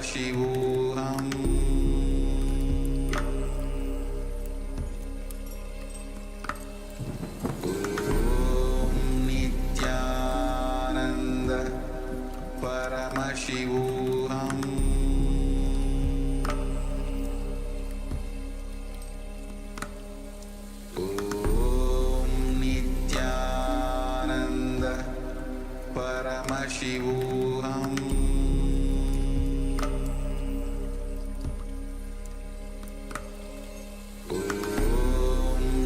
Paramashivoham Nithyananda Paramashivoham Nithyananda Paramashivoham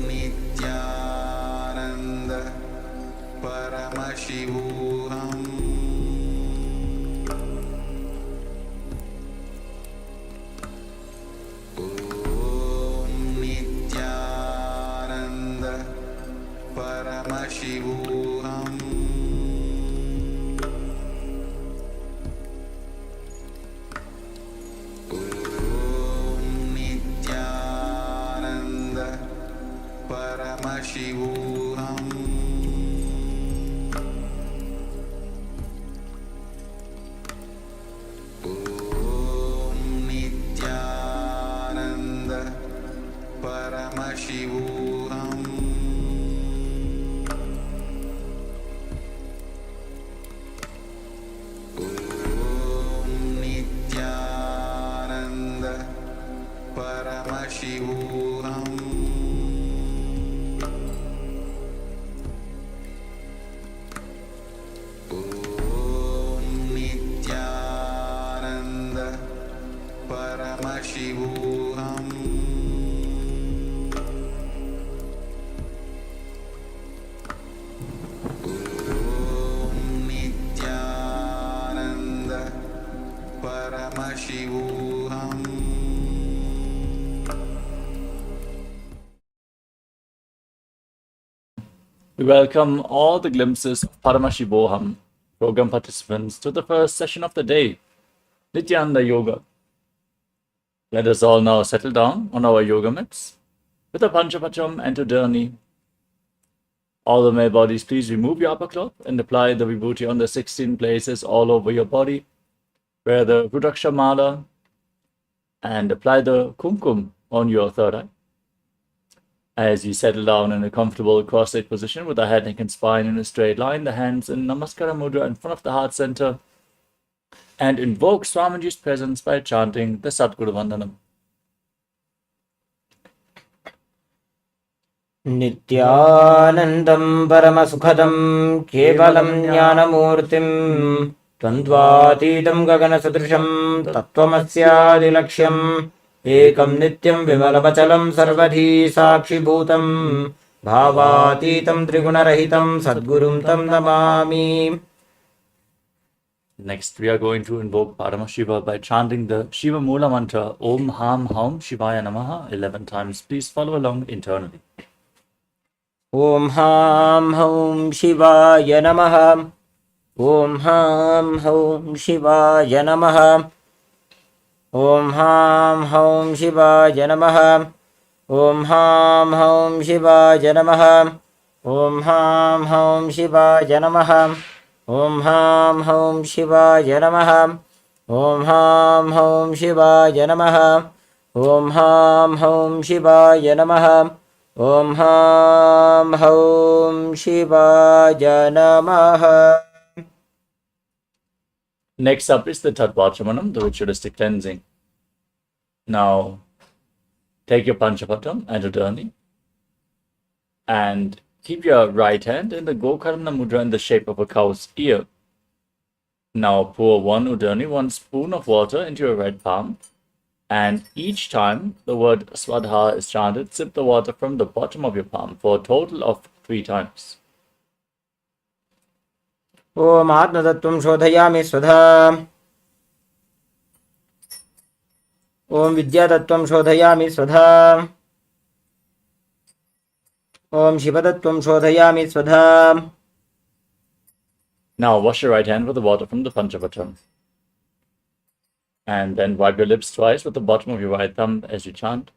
Nithyananda Paramashivoham Nithyananda Paramashivoham Nithyananda Paramashivoham Nithyananda Paramashivoham Nithyananda Paramashivoham Nithyananda Paramashivoham Nithyananda Paramashivoham We welcome all the glimpses of Paramashivoham program participants to the first session of the day, Nithyananda Yoga. Let us all now settle down on our yoga mats with a Panchapatam and Udani. All the male bodies, please remove your upper cloth and apply the vibhuti on the 16 places all over your body. Wear the Rudraksha Mala and apply the Kumkum on your third eye. As you settle down in a comfortable cross-legged position with the head, neck and spine in a straight line, the hands in Namaskara Mudra in front of the heart center, and invoke Swamiji's presence by chanting the Sadguru Vandanam. Nithyanandam Paramasukhadam Kevalam Jnanamurtim Twandvatidam Gagana Sadrisham Tattvamasyaadilaksham Ekam Nityam Vimalavachalam Sarvadhi Sakshibhutam Bhavatitam Trigunarahitam Sadgurum Tam Namami. Next, we are going to invoke Paramashiva by chanting the Shiva Mula mantra Om Ham Haum Shivaya Namaha 11 times. Please follow along internally. Om Ham Haum Shivaya Namaha. Om Ham Haum Shivaya Namaha. Om Ham Haum Shivaya Namaha. Om Ham Haum Shivaya Namaha. Om Ham Haum Shivaya Namaha. Om Ham Haum Shivaya Namaha. Om Ham Haum Shivaya Namaha. Om Ham Haum Shivaya Namaha. Om Ham Haum Shivaya Namaha. Next up is the Tattvachamanam, the ritualistic cleansing. Now, take your Panchapatam and Udani and keep your right hand in the Gokarna Mudra in the shape of a cow's ear. Now pour one Udani, 1 spoon of water into your right palm, and each time the word Swadha is chanted, sip the water from the bottom of your palm for a total of 3 times. Om Atmatattvam Shodhayami Swadha. Om Vidyatattvam Shodhayami Swadha. Om Shivatattvam Shodhayami Swadha. Now wash your right hand with the water from the Panchapatam. And then wipe your lips twice with the bottom of your right thumb as you chant.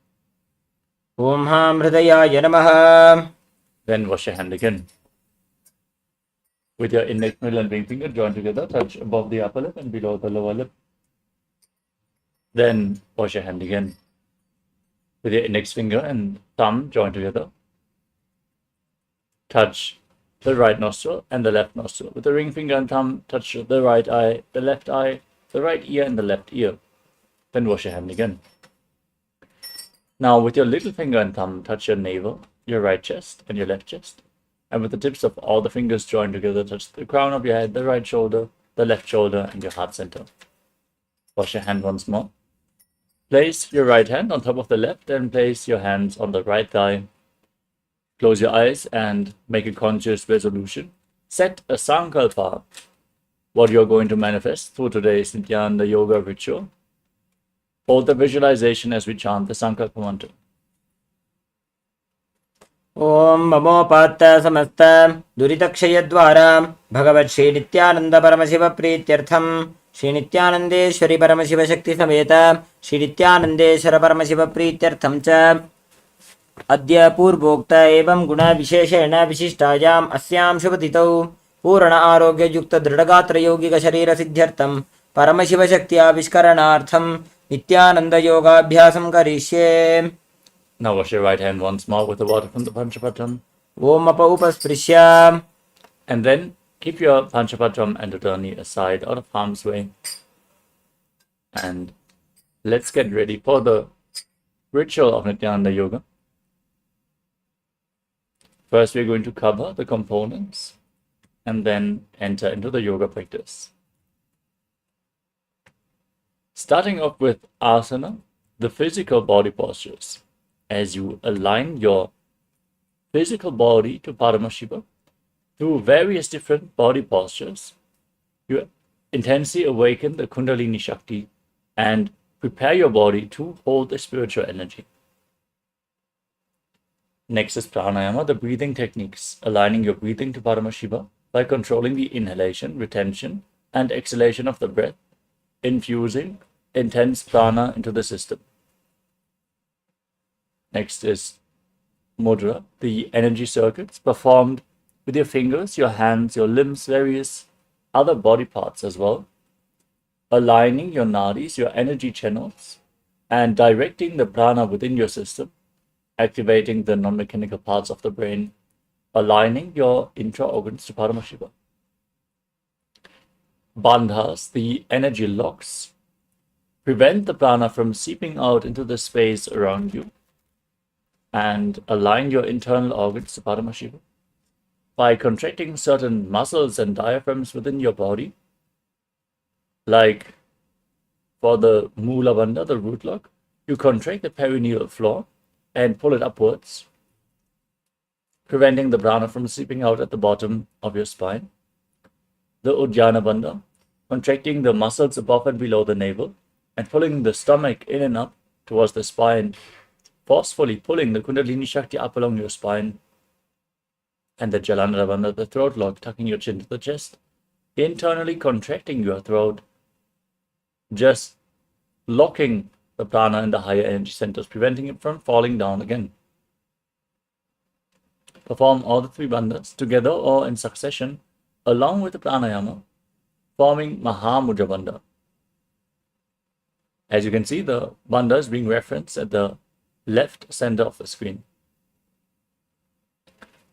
Om Ham Hridayaya Namaha. Then wash your hand again. With your index, middle and ring finger joined together, touch above the upper lip and below the lower lip. Then wash your hand again with your index finger and thumb joined together. Touch the right nostril and the left nostril. With the ring finger and thumb, touch the right eye, the left eye, the right ear, and the left ear. Then wash your hand again. Now, with your little finger and thumb, touch your navel, your right chest, and your left chest. And with the tips of all the fingers joined together, touch the crown of your head, the right shoulder, the left shoulder, and your heart center. Wash your hand once more. Place your right hand on top of the left and place your hands on the right thigh. Close your eyes and make a conscious resolution. Set a sankalpa, what you're going to manifest through today's Nithyananda Yoga ritual. Hold the visualization as we chant the sankalpa mantra. ॐ ममोपात्त समस्त दुरितक्षयद्वारा भगवत् श्री नित्यानंद परमशिव प्रीत्यर्थम श्री नित्यानंदेश्वरी परमशिव शक्ति समेत श्री नित्यानंदेश्वर परमशिव प्रीत्यर्थम च अद्य पूर्वोक्त एवं गुण विशेषेण विशिष्टायाम् अस्यां शुभतिथौ पूर्ण आरोग्य युक्त दृढ़गात्र यौगिक शरीर सिद्ध्यर्थम परमशिव शक्ति आविष्करणार्थम नित्यानंद योगाभ्यासं करिष्ये. Now wash your right hand once more with the water from the Panchapatam. ओम अप उपस्पृश्य. And then keep your Panchapatam and Udani aside out of harm's way. And let's get ready for the ritual of Nithyananda Yoga. First, we're going to cover the components and then enter into the yoga practice. Starting off with asana, the physical body postures. As you align your physical body to Paramashiva through various different body postures, you intensely awaken the Kundalini Shakti and prepare your body to hold the spiritual energy. Next is pranayama, the breathing techniques, aligning your breathing to Paramashiva by controlling the inhalation, retention, and exhalation of the breath, infusing intense prana into the system. Next is mudra, the energy circuits performed with your fingers, your hands, your limbs, various other body parts as well, aligning your nadis, your energy channels, and directing the prana within your system, activating the non-mechanical parts of the brain, aligning your intra-organs to Paramashiva. Bandhas, the energy locks, prevent the prana from seeping out into the space around you, and align your internal organs to Paramashiva by contracting certain muscles and diaphragms within your body, like for the Mula Bandha, the root lock, you contract the perineal floor and pull it upwards, preventing the prana from seeping out at the bottom of your spine. The Uddiyana Bandha, contracting the muscles above and below the navel and pulling the stomach in and up towards the spine, forcefully pulling the Kundalini Shakti up along your spine. And the Jalandhara Bandha, the throat lock, tucking your chin to the chest, internally contracting your throat, just locking the prana in the higher energy centers, preventing it from falling down again. Perform all the three bandhas together or in succession, along with the pranayama, forming Mahamudra Bandha. As you can see, the bandha is being referenced at the left center of the screen.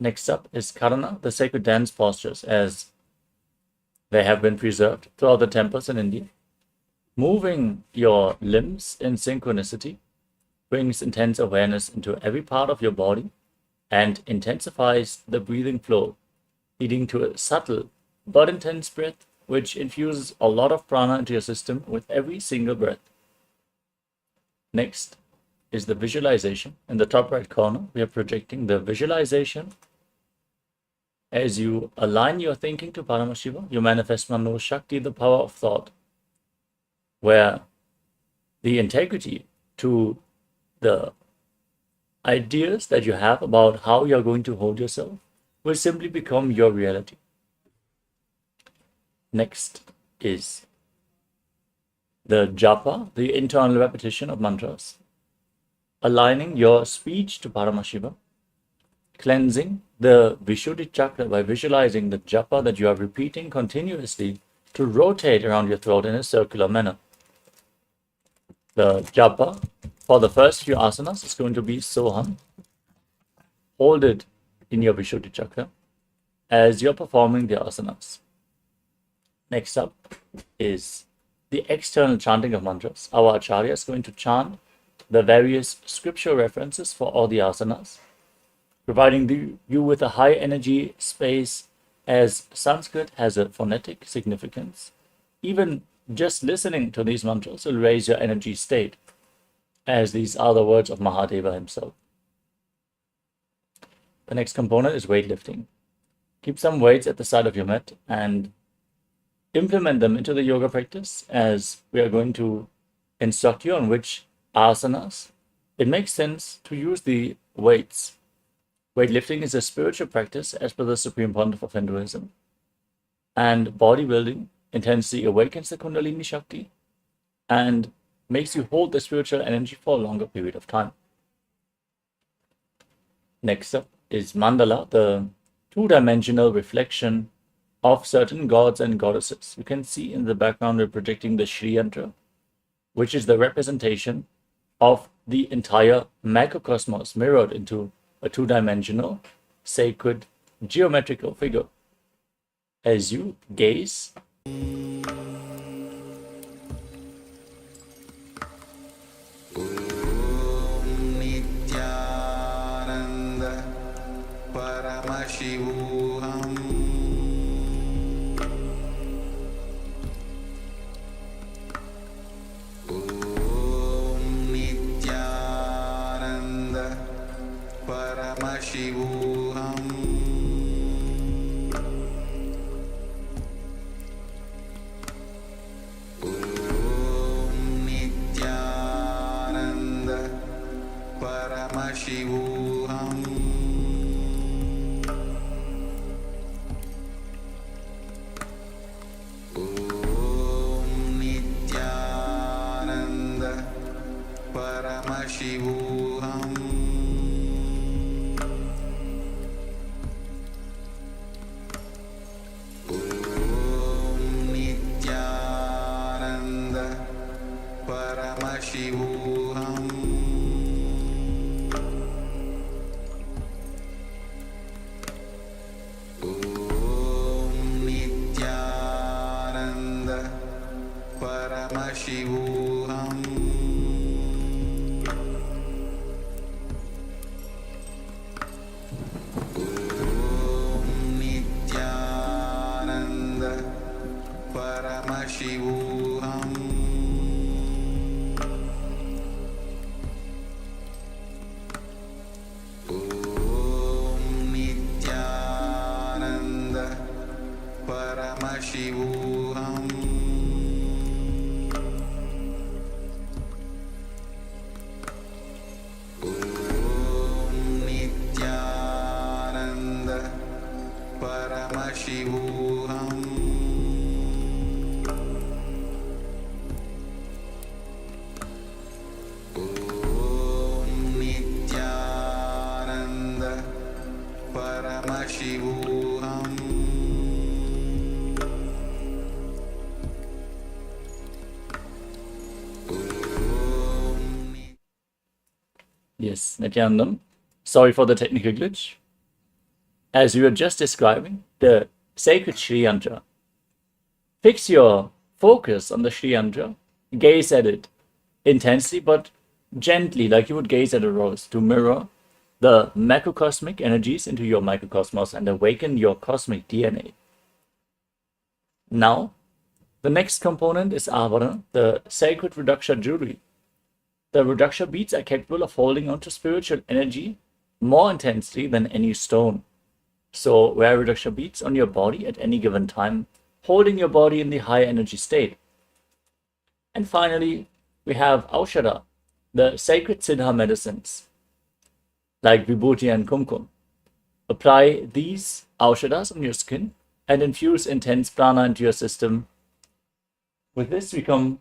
Next up is Karana, the sacred dance postures, as they have been preserved throughout the temples in India. Moving your limbs in synchronicity brings intense awareness into every part of your body and intensifies the breathing flow, leading to a subtle but intense breath which infuses a lot of prana into your system with every single breath. Next is the visualization. In the top right corner, we are projecting the visualization. As you align your thinking to Paramashiva, you manifest Mano Shakti, the power of thought, where the integrity to the ideas that you have about how you're going to hold yourself will simply become your reality. Next is the japa, the internal repetition of mantras, aligning your speech to Paramashiva, cleansing the Vishuddhi chakra by visualizing the japa that you are repeating continuously to rotate around your throat in a circular manner. The japa for the first few asanas is going to be Soham. Hold it in your Vishuddhi chakra as you're performing the asanas. Next up is the external chanting of mantras. Our Acharya is going to chant the various scripture references for all the asanas, providing you with a high energy space, as Sanskrit has a phonetic significance. Even just listening to these mantras will raise your energy state, as these are the words of Mahadeva himself. The next component is weightlifting. Keep some weights at the side of your mat and implement them into the yoga practice, as we are going to instruct you on which asanas it makes sense to use the weights. Weightlifting is a spiritual practice as per the Supreme Pontiff of Hinduism, and bodybuilding intensely awakens the Kundalini Shakti and makes you hold the spiritual energy for a longer period of time. Next up is mandala, the two-dimensional reflection of certain gods and goddesses. You can see in the background we're projecting the Shri Yantra, which is the representation of the entire macrocosmos mirrored into a two-dimensional, sacred, geometrical figure. As you gaze, Nithyananda Paramashivoham Nithyananda Paramashivoham Nithyananda Paramashivoham Nithyananda Paramashivoham Nithyananda Paramashivoham Nithyananda Paramashivoham Nithyananda Paramashivoham Nithyananda Paramashivoham Nithyananda Paramashivoham Nithyananda Paramashivoham yes, Nithyanandam, sorry for the technical glitch. As we were just describing, the sacred Shri Yantra. Fix your focus on the Shri Yantra, gaze at it intensely but gently, like you would gaze at a rose, to mirror the macrocosmic energies into your microcosmos and awaken your cosmic DNA. Now, the next component is Avarana, the sacred Rudraksha jewelry. The Rudraksha beads are capable of holding on to spiritual energy more intensely than any stone. So wear Rudraksha beads on your body at any given time, holding your body in the high energy state. And finally, we have Aushadha, the sacred Siddha medicines, like Vibhuti and Kumkum. Apply these Aushadhas on your skin and infuse intense prana into your system. With this, we come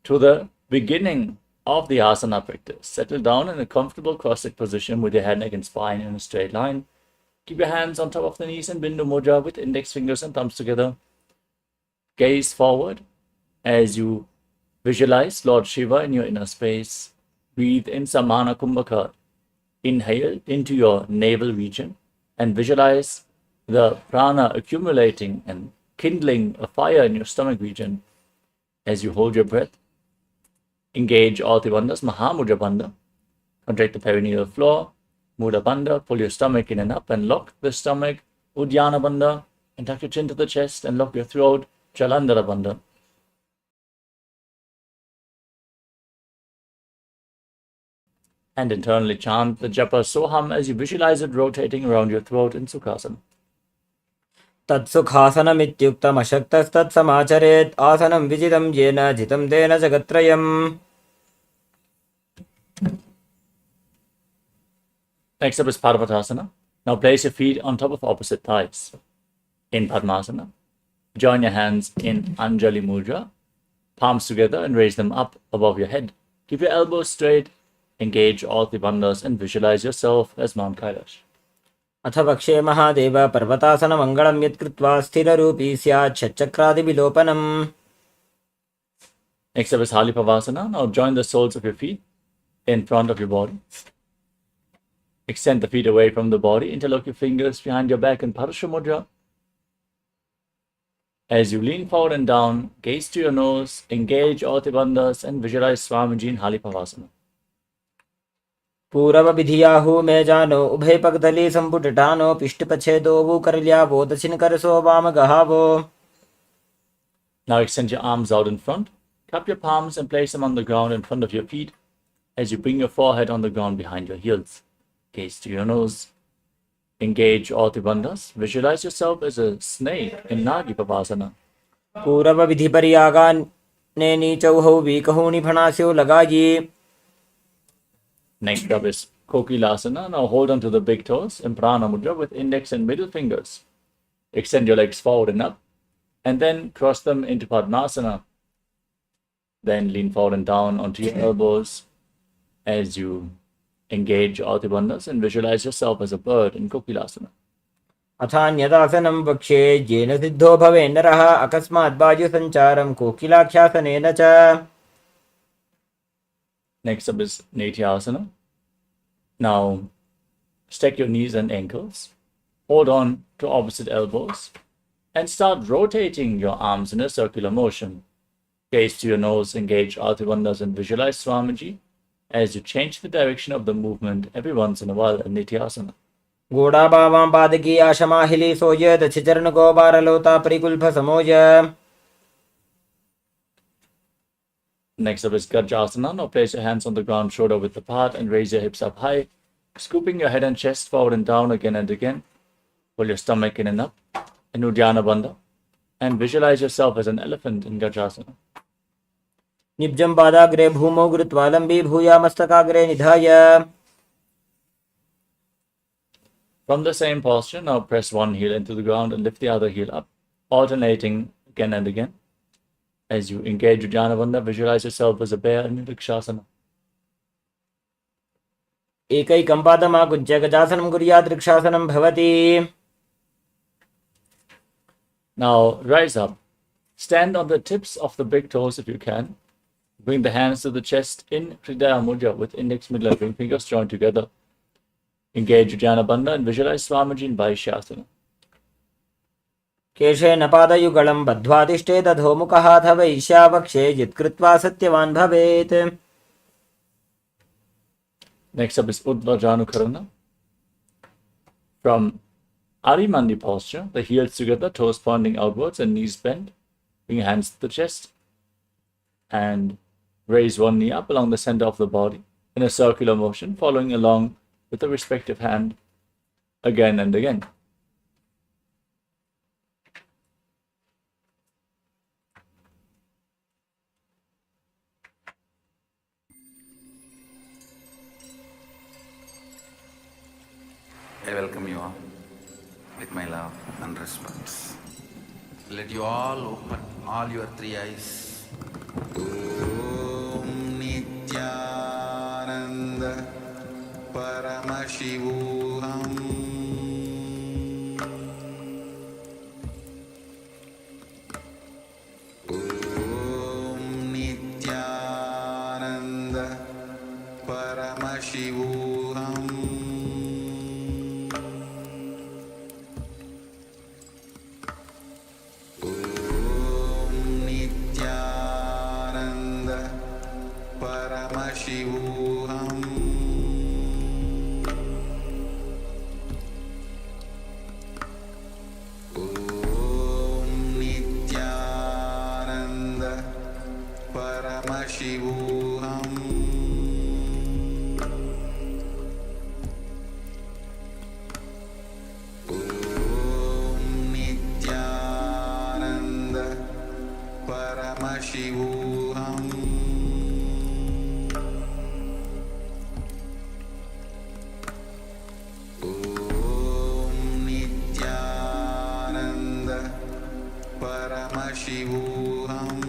to the beginning of the asana practice. Settle down in a comfortable cross-legged position with your head, neck, and spine in a straight line. Keep your hands on top of the knees in Bindu Mudra with index fingers and thumbs together. Gaze forward as you Visualize Lord Shiva in your inner space. Breathe in Samana Kumbhaka. Inhale into your navel region and visualize the prana accumulating and kindling a fire in your stomach region. As you hold your breath, engage all the bandhas, Mahamudra Bandha. Contract the perineal floor, Mudra Bandha, pull your stomach in and up and lock the stomach, Uddiyana Bandha, and tuck your chin to the chest and lock your throat, Jalandhara Bandha. And internally chant the japa Soham as you visualize it rotating around your throat in Sukhasana. तत्सुखासनमित्युक्तमशक्तस्तत्समाचरेत् आसनं विजितं येन जितं तेन जगत्त्रयम्. Next up is Parvatasana. Now place your feet on top of opposite thighs. In Padmasana, join your hands in Anjali Mudra, palms together and raise them up above your head. Keep your elbows straight, engage all the bandhas and visualize yourself as Mount Kailash. अथ पक्षे महादेव पर्वतासनमङ्गलं यत्कृत्वा स्थिररूपी स्यात् षट्चक्रादिविलोपनम्. Next up is Halipavasana. Now join the soles of your feet in front of your body. Extend the feet away from the body, interlock your fingers behind your back in Parasha Mudra. As you lean forward and down, gaze to your nose, engage all the bandhas and visualize Swamiji in Halipavasana. पूरवविधियाहु मे जानो उभय पगदली संपुटटानो पिष्टपछेदो वो करल्यावो दक्षिण करसो वाम गहावो. Now extend your arms out in front, cup your palms and place them on the ground in front of your feet as you bring your forehead on the ground behind your heels. Gaze to your nose, engage all the bandhas, visualize yourself as a snake in Nagipavasana. पूरवविधिपर्यागाने नीचौहौ वीकहूनि फणास्यो लगायि. Next up is Kokilasana. Now hold on to the big toes in Prana Mudra with index and middle fingers. Extend your legs forward and up, and then cross them into Padmasana. Then lean forward and down onto your elbows as you engage all the bandhas and visualize yourself as a bird in Kokilasana. अथान्यदासनं वक्ष्ये येन सिद्धो भवेन्नरः अकस्मात् वायुसञ्चारं कोकिलाख्यासनेन च. Next up is Nithyananda. Now stack your knees and ankles, hold on to opposite elbows, and start rotating your arms in a circular motion. Gaze to your nose, engage Ardhavandhas and visualize Swamiji as you change the direction of the movement every once in a while in Nithyananda. गोडाबावां पादकी आशमाहिली soy दक्षिचरण गोबारलोता परिकुल्फ समोय. Next up is Gajasana. Now place your hands on the ground, shoulder width apart, and raise your hips up high, scooping your head and chest forward and down again and again. Pull your stomach in and up in Uddiyana Bandha, and visualize yourself as an elephant in Gajasana. निब्जं पादाग्रे भूमौ गुरुत्वा लम्बी भूया मस्तकाग्रे निधाय. From the same posture, now press one heel into the ground and lift the other heel up, alternating again and again. As you engage Uddiyana Bandha, visualize yourself as a bear in Vrikshasana. एकैकं पादमाकुञ्च्य गजासनं कुर्यात् वृक्षासनं भवति. Now rise up. Stand on the tips of the big toes if you can. Bring the hands to the chest in Hridaya Mudra with index, middle and ring fingers joined together. Engage Uddiyana Bandha and visualize Swamiji in Vaishyasana. केशेन पादयुगलं बद्ध्वा तिष्ठेत् अधोमुखः अथ वैश्यावक्षे यत्कृत्वा सत्यवान् भवेत्. Next up is Udvajanukarana. From Arimandi posture, the heels together, toes pointing outwards and knees bent. Bring your hands to the chest and raise one knee up along the center of the body in a circular motion, following along with the respective hand again and again. I welcome you all with my love and respect. Let you all open all your three eyes. Om Nithyananda Paramashivoham Om Nithyananda Paramashivoham Nithyananda Paramashivoham Nithyananda Paramashivoham.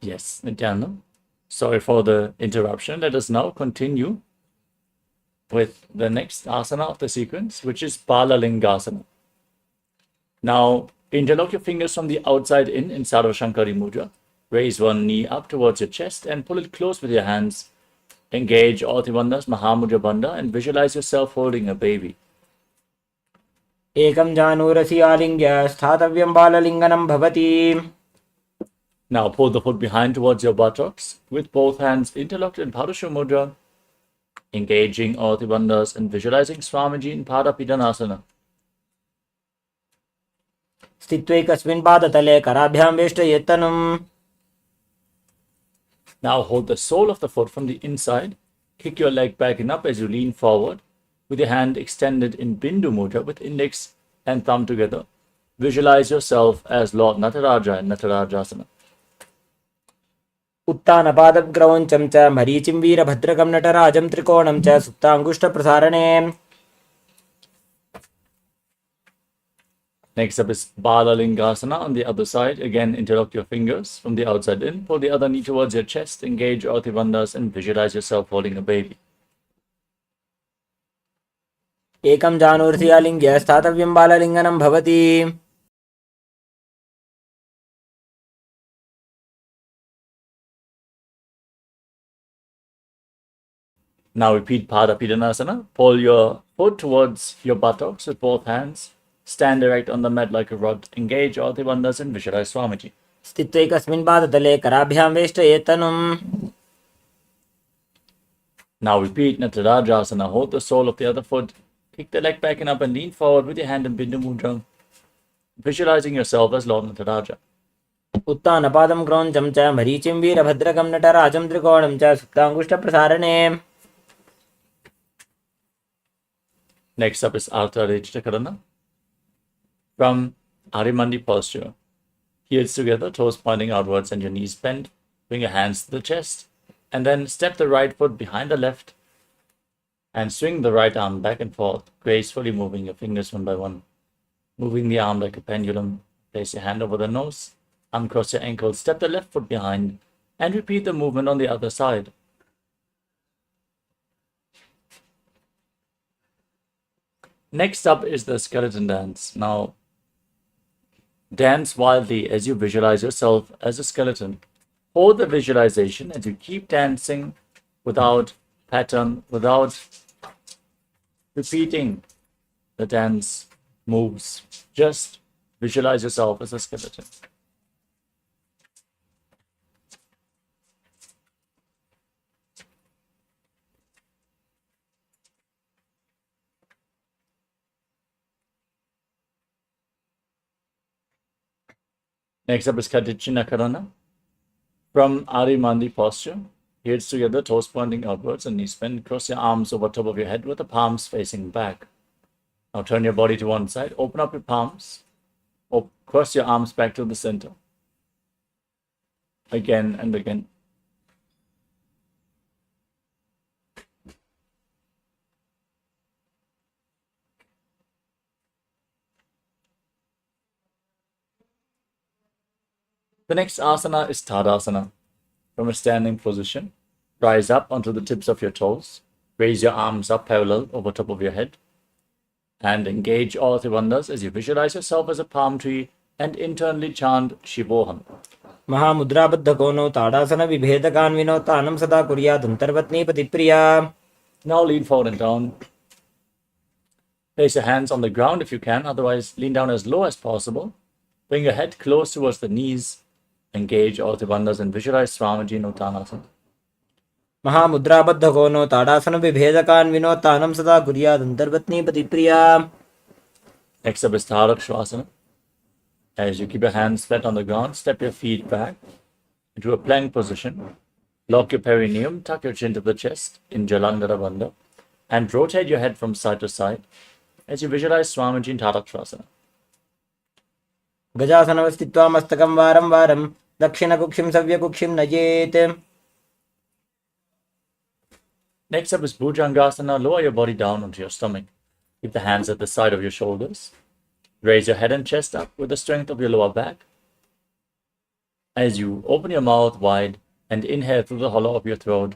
Yes, Nithyananda. Sorry for the interruption. Let us now continue with the next asana of the sequence, which is Balalingasana. Now, interlock your fingers from the outside in Sarva Shankari Mudra. Raise one knee up towards your chest and pull it close with your hands. Engage all Tribandhas, Mahamudra Bandha, and visualize yourself holding a baby. एकं जानुरसि आलिङ्ग्य स्थातव्यं बाललिङ्गनं भवति. Now pull the foot behind towards your buttocks with both hands interlocked in Bharusha Mudra, engaging all Tribandhas and visualizing Swamiji in Padapidanasana. स्थित्वैकस्मिन् पादतले कराभ्यां वेष्टयेत्तनुम्. Now hold the sole of the foot from the inside. Kick your leg back and up as you lean forward with your hand extended in Bindu Mudra with index and thumb together. Visualize yourself as Lord Nataraja in Natarajasana. उत्तानपादग्रौञ्चं च मरीचिं वीरभद्रकं नटराजं त्रिकोणं च सुप्ताङ्गुष्ठप्रसारणे. Next up is Balalingasana on the other side. Again, interlock your fingers from the outside in. Pull the other knee towards your chest. Engage all Tribandhas and visualize yourself holding a baby. एकं जानुरसि आलिङ्ग्य स्थातव्यं बाललिङ्गनं भवति. Now repeat Padapidanasana. Pull your foot towards your buttocks with both hands. Stand erect on the mat like a rod. Engage all Tribandhas and visualize Swamiji. स्थित्वैकस्मिन् पादतले कराभ्यां वेष्टयेत्तनुम्. Now repeat Natarajasana. Hold the sole of the other foot. Kick the leg back and up and lean forward with your hand in Bindu Mudra. Visualizing yourself as Lord Nataraja. उत्तानपादं क्रौञ्चं च मरीचिं वीरभद्रकं नटराजं त्रिकोणं च सुप्ताङ्गुष्ठप्रसारणे. Next up is Ardha Chakarana. From Arimandi posture. Heels together, toes pointing outwards and your knees bent. Bring your hands to the chest. And then step the right foot behind the left. And swing the right arm back and forth, gracefully moving your fingers one by one. Moving the arm like a pendulum. Place your hand over the nose. Uncross your ankles. Step the left foot behind. And repeat the movement on the other side. Next up is the skeleton dance. Now, dance wildly as you visualize yourself as a skeleton. Hold the visualization as you keep dancing without pattern, without repeating the dance moves. Just visualize yourself as a skeleton. Next up is Kadicina Karana. From Arimandi posture, heels together, toes pointing outwards and knees bent. Cross your arms over top of your head with the palms facing back. Now turn your body to one side, open up your palms, or cross your arms back to the center. Again and again. The next asana is Tadasana. From a standing position, rise up onto the tips of your toes. Raise your arms up parallel over top of your head. And engage all Tribandhas as you visualize yourself as a palm tree and internally chant Shivoham. महामुद्राबद्धकोनो ताडासनविभेदकान्विनो तानं सदा कुर्यादन्तर्पत्नी पतिप्रिया. Now lean forward and down. Place your hands on the ground if you can, otherwise lean down as low as possible. Bring your head close towards the knees. Engage all Tribandhas and visualize Swamiji in Uttanasana. महामुद्राबद्धकोनो ताडासनविभेदकान्विनो तानं सदा कुर्यादन्तर्पत्नी पतिप्रिया. Next up is Tadakshvasana. As you keep your hands flat on the ground, step your feet back into a plank position. Lock your perineum, tuck your chin to the chest in Jalandhara Bandha, and rotate your head from side to side as you visualize Swamiji in Tadakshvasana. गजासनव स्थित्वा मस्तकं वारं वारं दक्षिणकुक्षिं सव्यकुक्षिं नयेत्. Next up is Bhujangasana. Lower your body down onto your stomach. Keep the hands at the side of your shoulders. Raise your head and chest up with the strength of your lower back. As you open your mouth wide and inhale through the hollow of your throat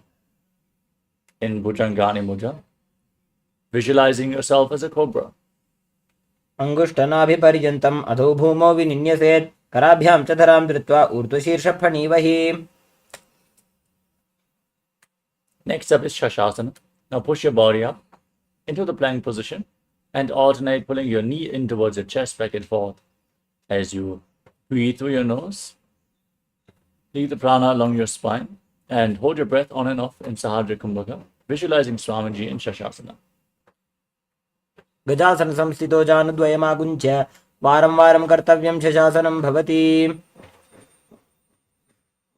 in Bhujangani Mudra, visualizing yourself as a cobra. अङ्गुष्ठनाभिपर्यन्तम् अधो भूमौ विनिन्यसेत्. कराभ्यां च धरां धृत्वा ऊर्ध्वशीर्षफणीवहि. Next up is Shashasana. Now push your body up into the plank position and alternate pulling your knee in towards your chest back and forth as you breathe through your nose. Lead the prana along your spine and hold your breath on and off in Sahadra Kumbhaka, visualizing Swamiji in Shashasana. गजासन संस्थितो जानुद्वयमागुञ्च्य वारं वारं कर्तव्यं शशासनं भवति.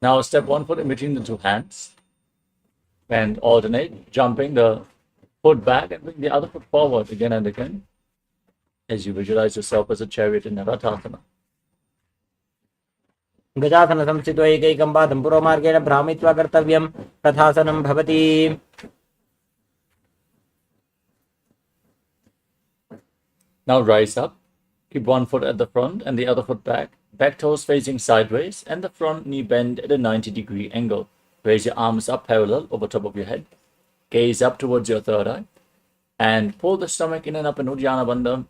Now step one foot in between the two hands and alternate, jumping the foot back and bring the other foot forward again and again as you visualize yourself as a chariot in Navatasana. गजासन संस्थितो एकैकं पादं पुरोमार्गेण भ्रामयित्वा कर्तव्यं तथासनं भवति. Now rise up. Keep one foot at the front and the other foot back. Back toes facing sideways and the front knee bend at a 90-degree angle. Raise your arms up parallel over top of your head. Gaze up towards your third eye. And pull the stomach in and up in Uddiyana Bandha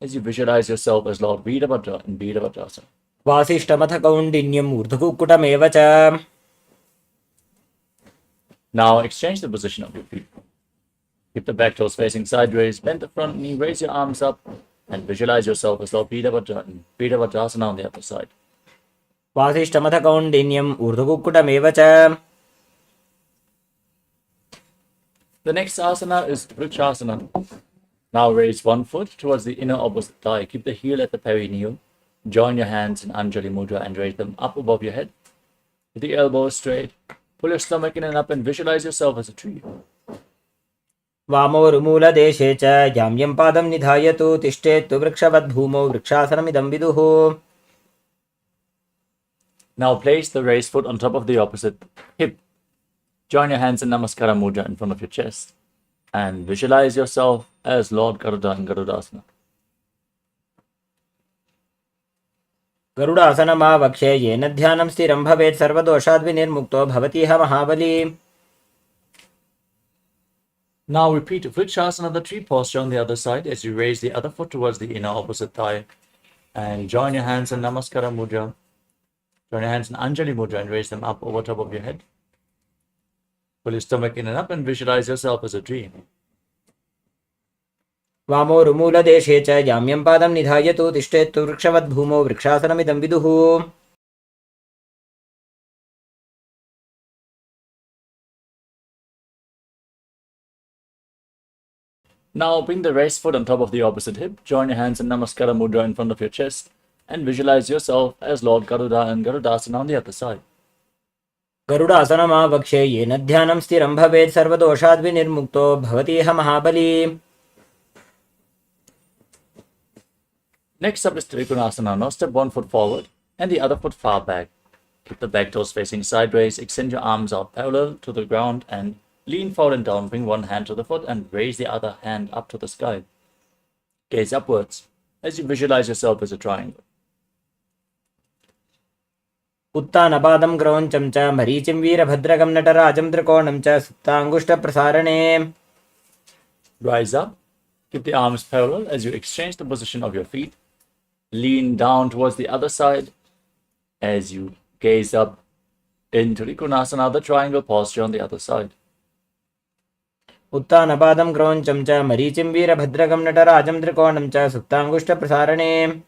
as you visualize yourself as Lord Veerabhadra in Veerabhadrasana. वासिष्ठमथ कौण्डिन्यम् ऊर्ध्वकुक्कुटमेव च. Now exchange the position of your feet. Keep the back toes facing sideways, bend the front knee, raise your arms up, and visualize yourself as Lord Veerabhadra in Veerabhadrasana on the other side. वासिष्ठमथ कौण्डिन्यम् ऊर्ध्वकुक्कुटमेव च. The next asana is Vrikshasana. Now raise one foot towards the inner opposite thigh. Keep the heel at the perineum. Join your hands in Anjali Mudra and raise them up above your head. With the elbows straight. Pull your stomach in and up and visualize yourself as a tree. वामोरुमूलदेशे च याम्यं पादं निधायतु तिष्ठेत्तु वृक्षवद्भूमौ वृक्षासनमिदं विदुः. Now place the raised foot on top of the opposite hip. Join your hands in Namaskara Mudra in front of your chest and visualize yourself as Lord Garuda in Garudasana. गरुडासनमावक्षे येन ध्यानं स्थिरं भवेत् सर्वदोषाद्विनिर्मुक्तो भवतीह महाबली. Now repeat Vrikshasana, the tree posture on the other side as you raise the other foot towards the inner opposite thigh and join your hands in Namaskara Mudra. Join your hands in Anjali Mudra and raise them up over top of your head. Pull your stomach in and up and visualize yourself as a tree. वामोरुमूलदेशे च याम्यं पादं निधायतु तिष्ठेत्तु वृक्षवद्भूमौ वृक्षासनमिदं विदुः. Now bring the raised foot on top of the opposite hip. Join your hands in Namaskara Mudra in front of your chest and visualize yourself as Lord Garuda and Garudasana on the other side. गरुडासनमावक्षे येन ध्यानं स्थिरं भवेत् सर्वदोषाद्विनिर्मुक्तो भवतीह महाबली. Next up is Trikonasana. Now step one foot forward and the other foot far back. Keep the back toes facing sideways. Extend your arms out parallel to the ground and lean forward and down. Bring one hand to the foot and raise the other hand up to the sky. Gaze upwards as you visualize yourself as a triangle. उत्तानपादं क्रौञ्चं च मरीचिं वीरभद्रकं नटराजं त्रिकोणं च सुप्ताङ्गुष्ठप्रसारणे. Rise up. Keep the arms parallel as you exchange the position of your feet. Lean down towards the other side as you gaze up into Trikonasana, the triangle posture on the other side. उत्तानपादं क्रौञ्चं च मरीचिं वीरभद्रकं नटराजं त्रिकोणं च सुप्ताङ्गुष्ठप्रसारणे.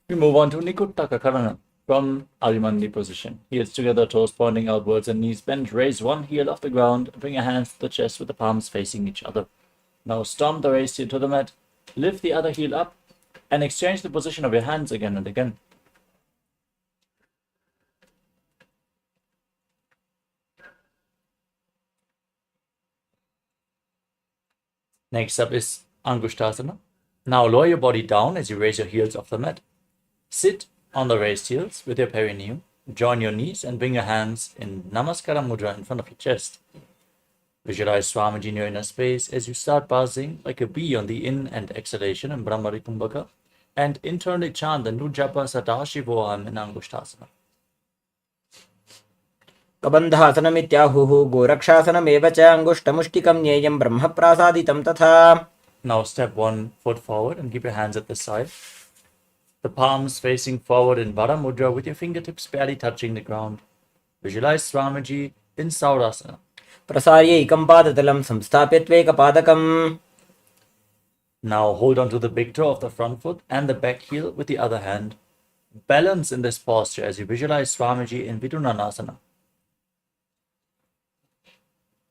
We move on to Nikuttaka Karana from Adimandi position. Heels together, toes pointing outwards and knees bent. Raise one heel off the ground. Bring your hands to the chest with the palms facing each other. Now stomp the raised heel to the mat, lift the other heel up, and exchange the position of your hands again and again. Next up is Angushtasana. Now lower your body down as you raise your heels off the mat. Sit on the raised heels with your perineum. Join your knees and bring your hands in Namaskara Mudra in front of your chest. Visualize Swamiji in your inner space as you start buzzing like a bee on the in and exhalation in Brahmari Kumbhaka, and internally chant the Nujapa Sadashivoham in Angushtasana. कबन्धासनमित्याहुः गोरक्षासनमेव च अङ्गुष्ठमुष्टिकं ज्ञेयं ब्रह्मप्रासादितं तथा. Now step 1 foot forward and keep your hands at the side. The palms facing forward in Vara Mudra with your fingertips barely touching the ground. Visualize Swamiji in Saurasana. प्रसार्यैकं पादतलं संस्थाप्य त्वेकपादकम्. Now hold on to the big toe of the front foot and the back heel with the other hand. Balance in this posture as you visualize Swamiji in Vidunanasana.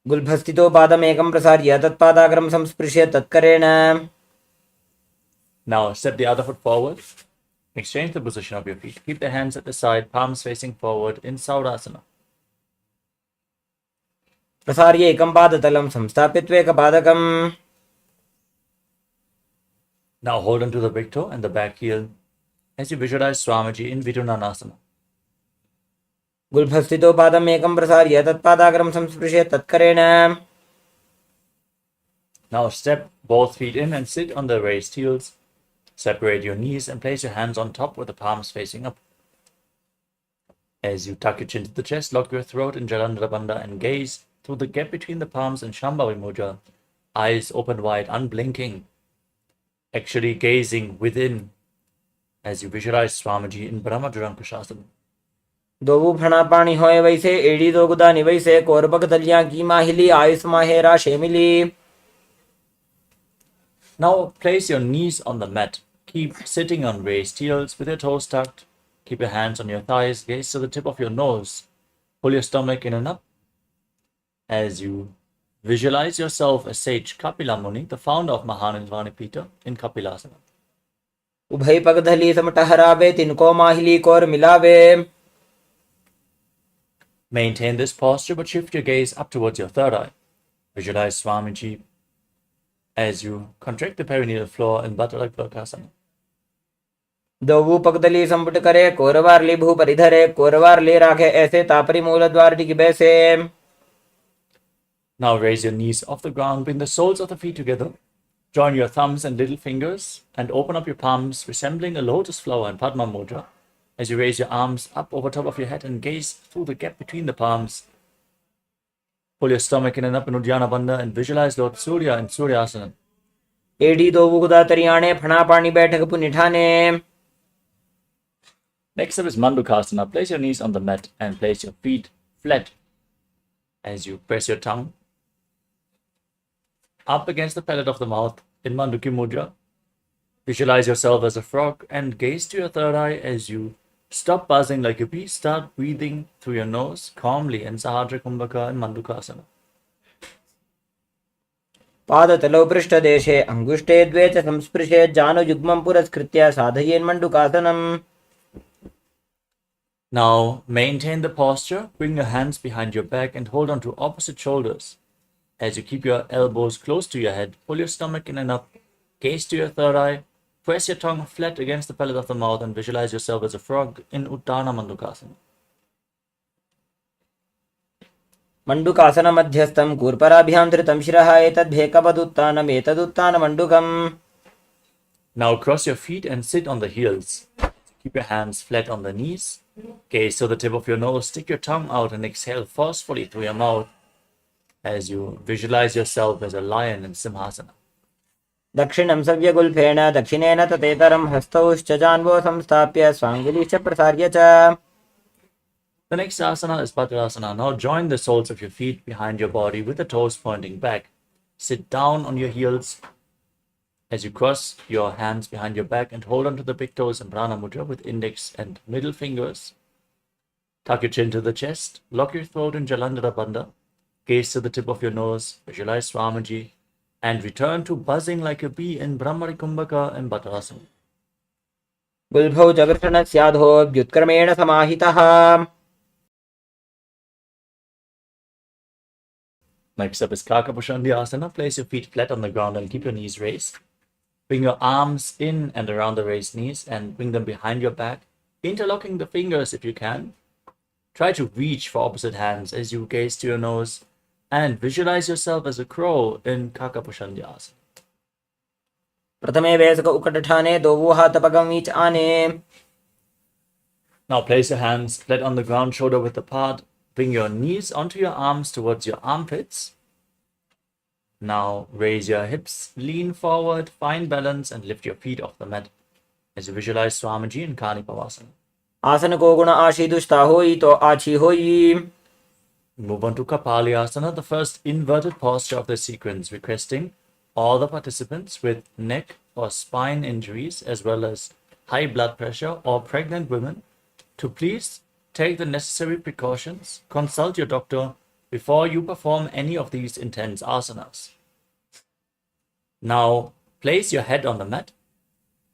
गुल्भस्थितो पादमेकं प्रसार्य तत्पादाग्रं संस्पृश्य तत्करेण. Now step the other foot forward. Exchange the position of your feet. Keep the hands at the side, palms facing forward in Saurasana. प्रसार्यैकं पादतलं संस्थाप्य त्वेकपादकम्. Now hold on to the big toe and the back heel as you visualize Swamiji in Vidunanasana. गुल्भस्थितो पादमेकं प्रसार्य तत्पादाग्रं संस्पृश्य तत्करेण. Now step both feet in and sit on the raised heels. Separate your knees and place your hands on top with the palms facing up. As you tuck your chin to the chest, lock your throat in Jalandhara Bandha and gaze through the gap between the palms in Shambhavi Mudra. Eyes open wide, unblinking. Actually gazing within as you visualize Swamiji in Brahmadurankushasana. दोवु फणा पाणी होए वैसे एड़ी दोगुदानी वैसे कोरबक दलियां की माहिली Ayush माहेरा शेमिली. Now place your knees on the mat. Keep sitting on raised heels with your toes tucked. Keep your hands on your thighs. Gaze to the tip of your nose. Pull your stomach in and up as you visualize yourself as sage Kapila Muni, the founder of Mahanindvani Pita, in Kapilasana. उभय पगधली समटहरावे तिनको माहिली core मिलावे. Maintain this posture but shift your gaze up towards your third eye. Visualize Swamiji as you contract the perineal floor in Bhattalakasana. दोवु पगधली संपुट करे कोरवारली भू परिधरे कोरवारली राखे ऐसे तापरी मूल द्वार टिक बैसे. Now raise your knees off the ground, bring the soles of the feet together. Join your thumbs and little fingers and open up your palms, resembling a lotus flower in Padma Mudra, as you raise your arms up over top of your head and gaze through the gap between the palms. Pull your stomach in and up in Uddiyana Bandha and visualize Lord Surya in Suryasana. एड़ी दोवु गुदा तरियाणे फणा पाणी बैठक पुनिठाने. Next up is Mandukasana. Place your knees on the mat and place your feet flat as you press your tongue up against the palate of the mouth in Manduki Mudra. Visualize yourself as a frog and gaze to your third eye as you stop buzzing like a bee. Start breathing through your nose calmly in Sahadra Kumbhaka and Mandukasana. पादतलौ पृष्ठदेशे अङ्गुष्ठे द्वे च संस्पृशे जानुयुग्मं पुरस्कृत्य साधयेन् मण्डुकासनम्. Now maintain the posture. Bring your hands behind your back and hold on to opposite shoulders. As you keep your elbows close to your head, pull your stomach in and up. Gaze to your third eye. Press your tongue flat against the palate of the mouth and visualize yourself as a frog in Uttana Mandukasana. मण्डुकासन मध्यस्थं कूर्पराभ्यां धृतं शिरः एतद्भेकपदुत्थानम् एतदुत्थानमण्डुकम्. Now cross your feet and sit on the heels. Keep your hands flat on the knees. Gaze to the tip of your nose. Stick your tongue out and exhale forcefully through your mouth as you visualize yourself as a lion in Simhasana. दक्षिणं सव्यगुल्फेन दक्षिणेन ततेतरं हस्तौश्च जान्वो संस्थाप्य स्वाङ्गुलीश्च प्रसार्य च. The next asana is Bhadrasana. Now join the soles of your feet behind your body with the toes pointing back. Sit down on your heels as you cross your hands behind your back and hold on to the big toes in Prana Mudra with index and middle fingers. Tuck your chin to the chest. Lock your throat in Jalandhara Bandha. Gaze to the tip of your nose. Visualize Swamiji and return to buzzing like a bee in Brahmari Kumbhaka and Bhattarasana. गुल्भौ च गृह्णस्याधोऽभ्युत्क्रमेण समाहितः. Next up is Kakapushandhyasana. Place your feet flat on the ground and keep your knees raised. Bring your arms in and around the raised knees and bring them behind your back, interlocking the fingers if you can. Try to reach for opposite hands as you gaze to your nose and visualize yourself as a crow in Kakapushandhyasana. प्रथमे वयस्क उकटठाने दोवो हाथ पगम वीच आने. Now place your hands flat on the ground, shoulder width apart. Bring your knees onto your arms towards your armpits. Now raise your hips, lean forward, find balance, and lift your feet off the mat as you visualize Swamiji in Kanipavasana. आसन को गुण आशीदुष्टा होई तो आछी होई. Move on to Kapalyasana, the first inverted posture of the sequence, requesting all the participants with neck or spine injuries as well as high blood pressure or pregnant women to please take the necessary precautions, consult your doctor before you perform any of these intense asanas. Now place your head on the mat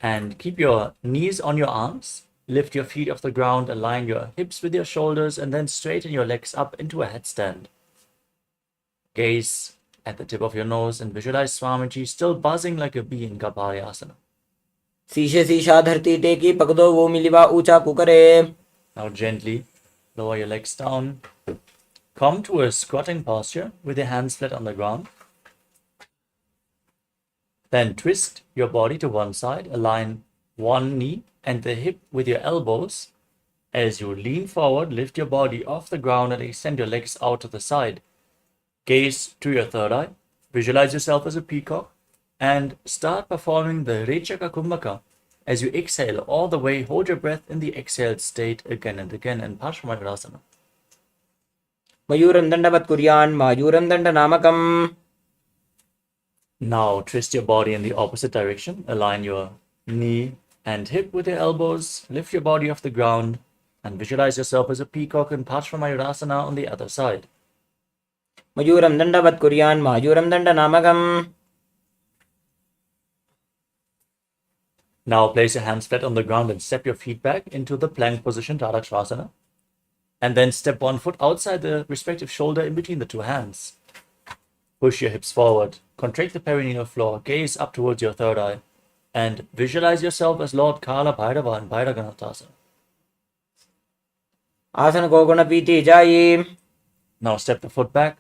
and keep your knees on your arms. Lift your feet off the ground, align your hips with your shoulders, and then straighten your legs up into a headstand. Gaze at the tip of your nose and visualize Swamiji still buzzing like a bee in Kapalyasana. शीशे शीशा धरती टेकी पकदो वो मिलिवा ऊंचा कुकरे. Now gently lower your legs down. Come to a squatting posture with your hands flat on the ground. Then twist your body to one side, align one knee and the hip with your elbows. As you lean forward, lift your body off the ground and extend your legs out to the side. Gaze to your third eye, visualize yourself as a peacock, and start performing the Rechaka Kumbhaka. As you exhale all the way, hold your breath in the exhaled state again and again in Paramashivoham. मयूरं दंडवत् कुर्यान् मायूरं दंडनामकम्. Now twist your body in the opposite direction, align your knee and hip with your elbows, lift your body off the ground, and visualize yourself as a peacock in Paramashivoham on the other side. मयूरं दंडवत् कुर्यान् मायूरं दंडनामकम्. Now place your hands flat on the ground and step your feet back into the plank position, Tadakshasana. And then step one foot outside the respective shoulder in between the two hands. Push your hips forward, contract the perineal floor, gaze up towards your third eye, and visualize yourself as Lord Kala Bhairava in Bhairaganatasa. आसन को गुण पीती जाई. Now step the foot back,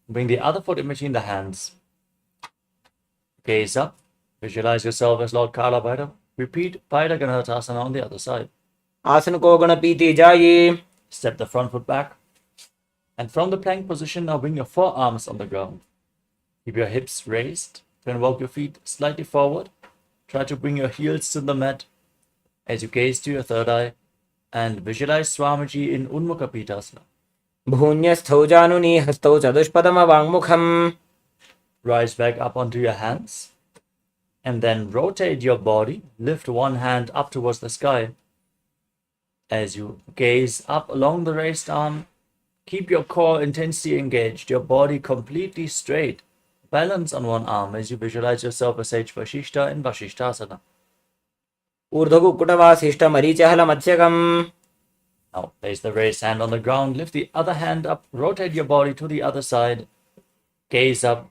bring the other foot in between the hands. Gaze up, visualize yourself as Lord Kala Bhairava. Repeat Bhairaganatasa on the other side. आसन को गुण पीती जाई. Step the front foot back. And from the plank position, now bring your forearms on the ground. Keep your hips raised. Then walk your feet slightly forward. Try to bring your heels to the mat as you gaze to your third eye and visualize Swamiji in Unmukha Pitasana. भून्यस्थौ जानुनी हस्तौ चतुष्पदम वाङ्मुखम्. Rise back up onto your hands and then rotate your body. Lift one hand up towards the sky. As you gaze up along the raised arm, keep your core intensely engaged, your body completely straight. Balance on one arm as you visualize yourself as Sage Vashishta in Vashishtasana. ऊर्ध्वकुक्कुटवासिष्ठ मरीचहल मत्स्यकम्. Now place the raised hand on the ground, lift the other hand up, rotate your body to the other side, gaze up,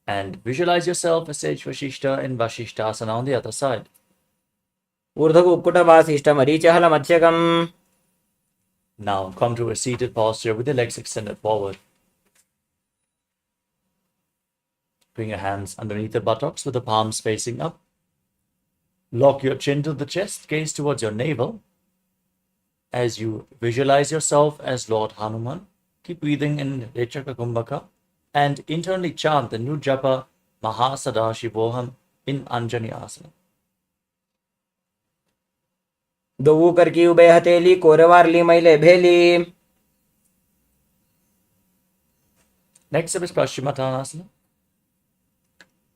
and visualize yourself as Sage Vashishta in Vashishtasana on the other side. ऊर्ध्वकुक्कुटवासिष्ठ मरीचहल मत्स्यकम्. Now come to a seated posture with your legs extended forward. Bring your hands underneath the buttocks with the palms facing up. Lock your chin to the chest, gaze towards your navel. As you visualize yourself as Lord Hanuman, keep breathing in Rechaka Kumbhaka and internally chant the new japa Mahasadashivoham in Anjani Asana. दोवू करकी ube हथेली कोरवारली मैले भेली. Next up is Paschimottanasana.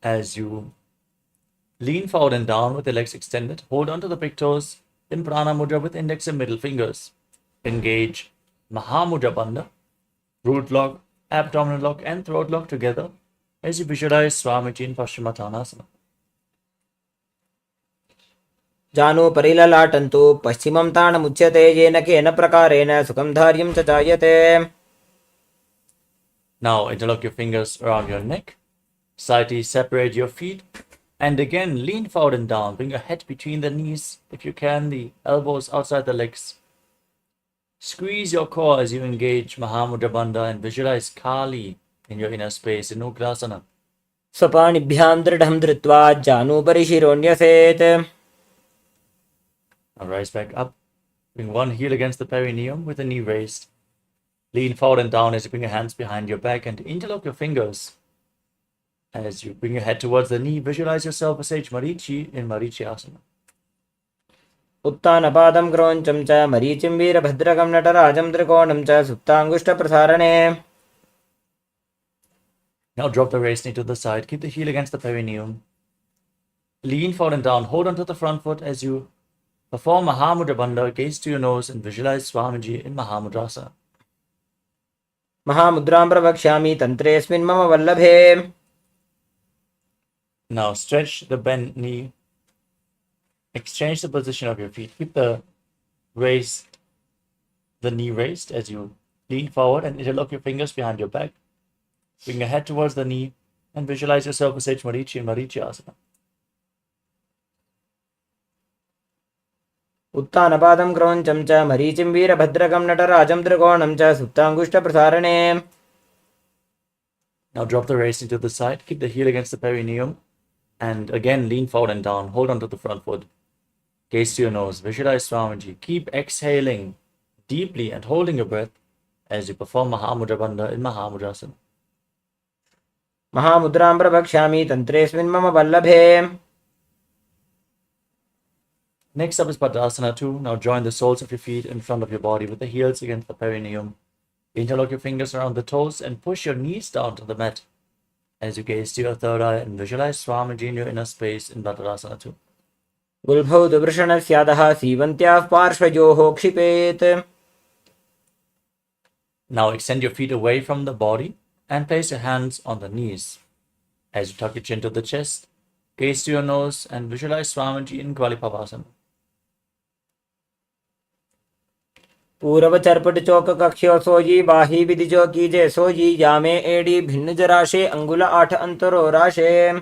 As you lean forward and down with the legs extended, hold onto the big toes in Prana Mudra with index and middle fingers. Engage Mahamudra Bandha, root lock, abdominal lock, and throat lock together. as you visualize Swamiji in Paschimottanasana. जानु परिललाटन्तु पश्चिमं ताणमुच्यते येन केन प्रकारेण सुखं धार्यं च जायते. Now interlock your fingers around your neck, slightly separate your feet, and again lean forward and down. Bring your head between the knees, if you can, the elbows outside the legs. Squeeze your core as you engage Mahamudra Bandha and visualize Kali in your inner space in Ugrasana. स्वपाणिभ्यां दृढं धृत्वा जानुभरि शिरोऽन्यसेत्. Now rise back up. Bring one heel against the perineum with the knee raised. Lean forward and down as you bring your hands behind your back and interlock your fingers. As you bring your head towards the knee, visualize yourself as Sage Marichi in Marichi Asana. उत्तानपादं क्रोञ्चं च मरीचिं वीरभद्रकं नटराजं त्रिकोणं च सुप्ताङ्गुष्ठप्रसारणे. Now drop the raised knee to the side. Keep the heel against the perineum. Lean forward and down. Hold onto the front foot as you perform Mahamudra Bandha. Gaze to your nose and visualize Swamiji in Mahamudrasana. महामुद्रां प्रवक्ष्यामि तन्त्रेऽस्मिन् मम वल्लभे. Now stretch the bent knee. Exchange the position of your feet. Keep the knee raised as you lean forward and interlock your fingers behind your back. Bring your head towards the knee and visualize yourself as Sage Marichi in Marichi Asana. उत्तानपादं क्रोञ्चं च मरीचिं वीरभद्रकं नटराजं त्रिकोणं च सुप्ताङ्गुष्ठप्रसारणे. Now drop the raised knee to the side. Keep the heel against the perineum. And again, lean forward and down. Hold onto the front foot. Gaze to your nose. Visualize Swamiji. Keep exhaling deeply and holding your breath as you perform Mahamudra Bandha in Mahamudrasana. महामुद्रां प्रवक्ष्यामि तन्त्रेऽस्मिन् मम वल्लभे. Next up is Padasana 2. Now join the soles of your feet in front of your body with the heels against the perineum. Interlock your fingers around the toes and push your knees down to the mat as you gaze to your third eye and visualize Swamiji in your inner space in Padasana 2. गुल्भौ दुवृषणस्यादः सीवन्त्याः पार्श्वयोः क्षिपेत्. Now extend your feet away from the body and place your hands on the knees. As you tuck your chin to the chest, gaze to your nose and visualize Swamiji in Kvalipavasana. पूरव चरपट चौक कक्ष्यो सोजी बाही विधि जो कीजे सोजी यामे AD भिन्न जराशे अंगुल 8 अंतरो राशे.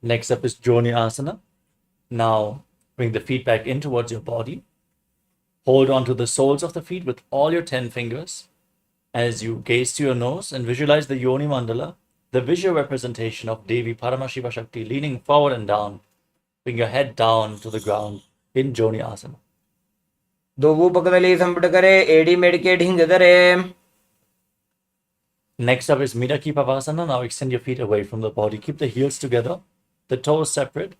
Next up is Joni Asana. Now bring the feet back in towards your body. Hold on to the soles of the feet with all your 10 fingers as you gaze to your nose and visualize the Yoni Mandala, the visual representation of Devi Paramashiva Shakti leaning forward and down. Bring your head down to the ground in Joni Asana. दोवु पकदली संपट करे AD मेडके Dhing दरे. Next up is Midaki Pavasana. Now extend your feet away from the body. Keep the heels together, the toes separate.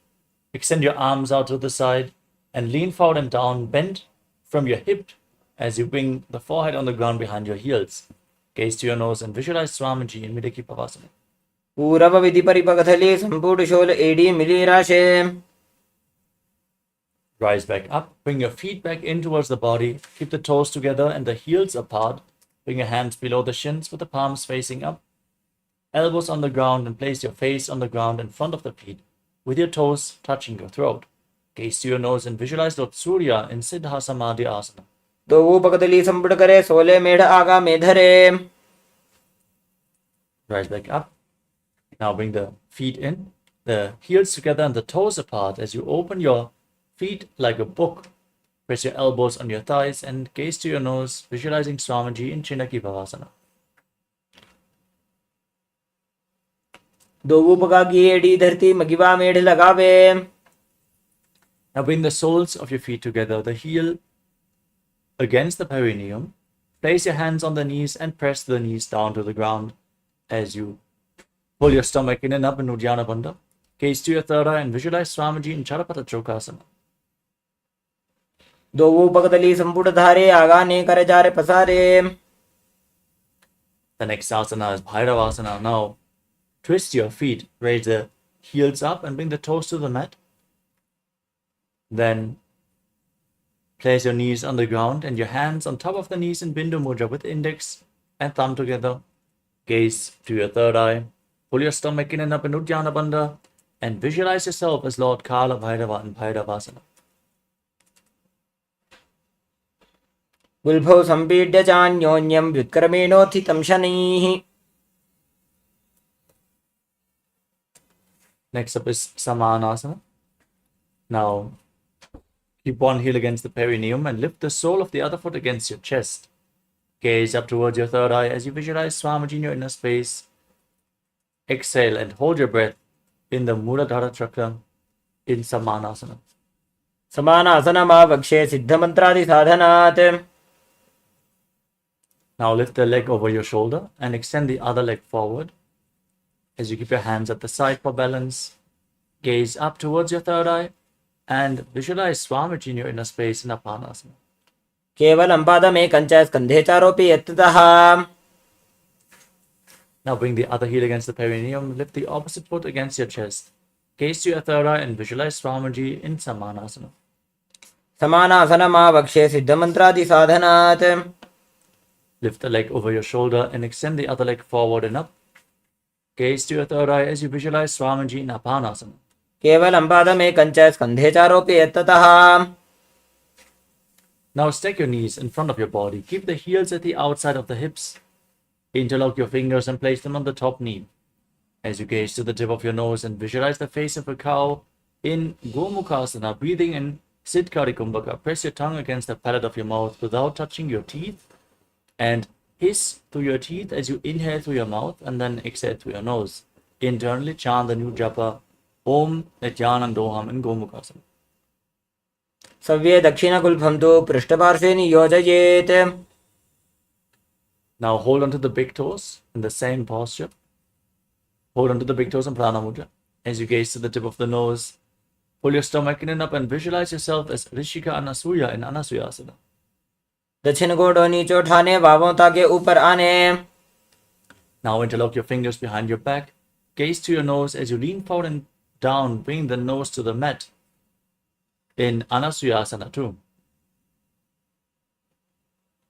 Extend your arms out to the side and lean forward and down. Bend from your hip as you bring the forehead on the ground behind your heels. Gaze to your nose and visualize Swamiji in Midaki Pavasana. पूरव विधि परिपकथली संपूर्ण शोल AD milli राशे. Rise back up. Bring your feet back in towards the body. Keep the toes together and the heels apart. Bring your hands below the shins with the palms facing up. Elbows on the ground and place your face on the ground in front of the feet with your toes touching your throat. Gaze to your nose and visualize Lord Surya in Siddha Samadhi Asana. दोवु पकदली संपट करे 16 मेढ आगा में धरे. Rise back up. Now bring the feet in, the heels together and the toes apart as you open your feet like a book. Press your elbows on your thighs and gaze to your nose, visualizing Swamiji in Chinaki Bhavasana. दोवु पकागी एडी धरती मगिवा मेढ लगावे. Now bring the soles of your feet together, the heel against the perineum. Place your hands on the knees and press the knees down to the ground as you pull your stomach in and up in Uddiyana Bandha. Gaze to your third eye and visualize Swamiji in Charapata Chokasana. दोवु पकदली संपुट धारे आगा ने कर जारे पसारे. The next asana is Bhairavasana. Now twist your feet, raise the heels up and bring the toes to the mat. Then place your knees on the ground and your hands on top of the knees in Bindu Mudra with index and thumb together. Gaze to your third eye. Pull your stomach in and up in Uddiyana Bandha and visualize yourself as Lord Kala Bhairava in Bhairavasana. गुल्भौ सम्पीड्य चान्योन्यं व्युत्क्रमेणोत्थितं शनैः. Next up is Samanasana. Now, keep one heel against the perineum and lift the sole of the other foot against your chest. Gaze up towards your third eye as you visualize Swamiji in your inner space. Exhale and hold your breath in the Muladhara Chakra in Samanasana. समानासनमावक्षे सिद्धमन्त्रादिसाधनात्. Now lift the leg over your shoulder and extend the other leg forward. As you keep your hands at the side for balance, gaze up towards your third eye and visualize Swamiji in your inner space in Apanasana. केवलं पादमेकं च स्कन्धे चारोपि यत्ततः. Now bring the other heel against the perineum, lift the opposite foot against your chest. Gaze to your third eye and visualize Swamiji in Samanasana. समानासनमावक्षे सिद्धमन्त्रादिसाधनात्. Lift the leg over your shoulder and extend the other leg forward and up. Gaze to your third eye as you visualize Swamiji in Apanasana. केवलं पादमेकं च स्कन्धे चारोपि यत्ततः. Now stack your knees in front of your body. Keep the heels at the outside of the hips. Interlock your fingers and place them on the top knee. As you gaze to the tip of your nose and visualize the face of a cow in Gomukhasana, breathing in Siddhkari Kumbhaka. Press your tongue against the palate of your mouth without touching your teeth and hiss through your teeth as you inhale through your mouth and then exhale through your nose. Internally chant the new japa Om Nithyananda in Gomukhasana. सव्ये दक्षिणगुल्फं तु पृष्ठपार्श्वे नियोजयेत्. Now hold on to the big toes in the same posture. Hold on to the big toes in Prana Mudra. As you gaze to the tip of the nose, pull your stomach in and up and visualize yourself as Rishika Anasuya in Anasuyasana. दक्षिण गोडों नीचे उठाने, बाहों ताके ऊपर आने. Now interlock your fingers behind your back. Gaze to your nose as you lean forward and down, bring the nose to the mat in Anasuyasana too.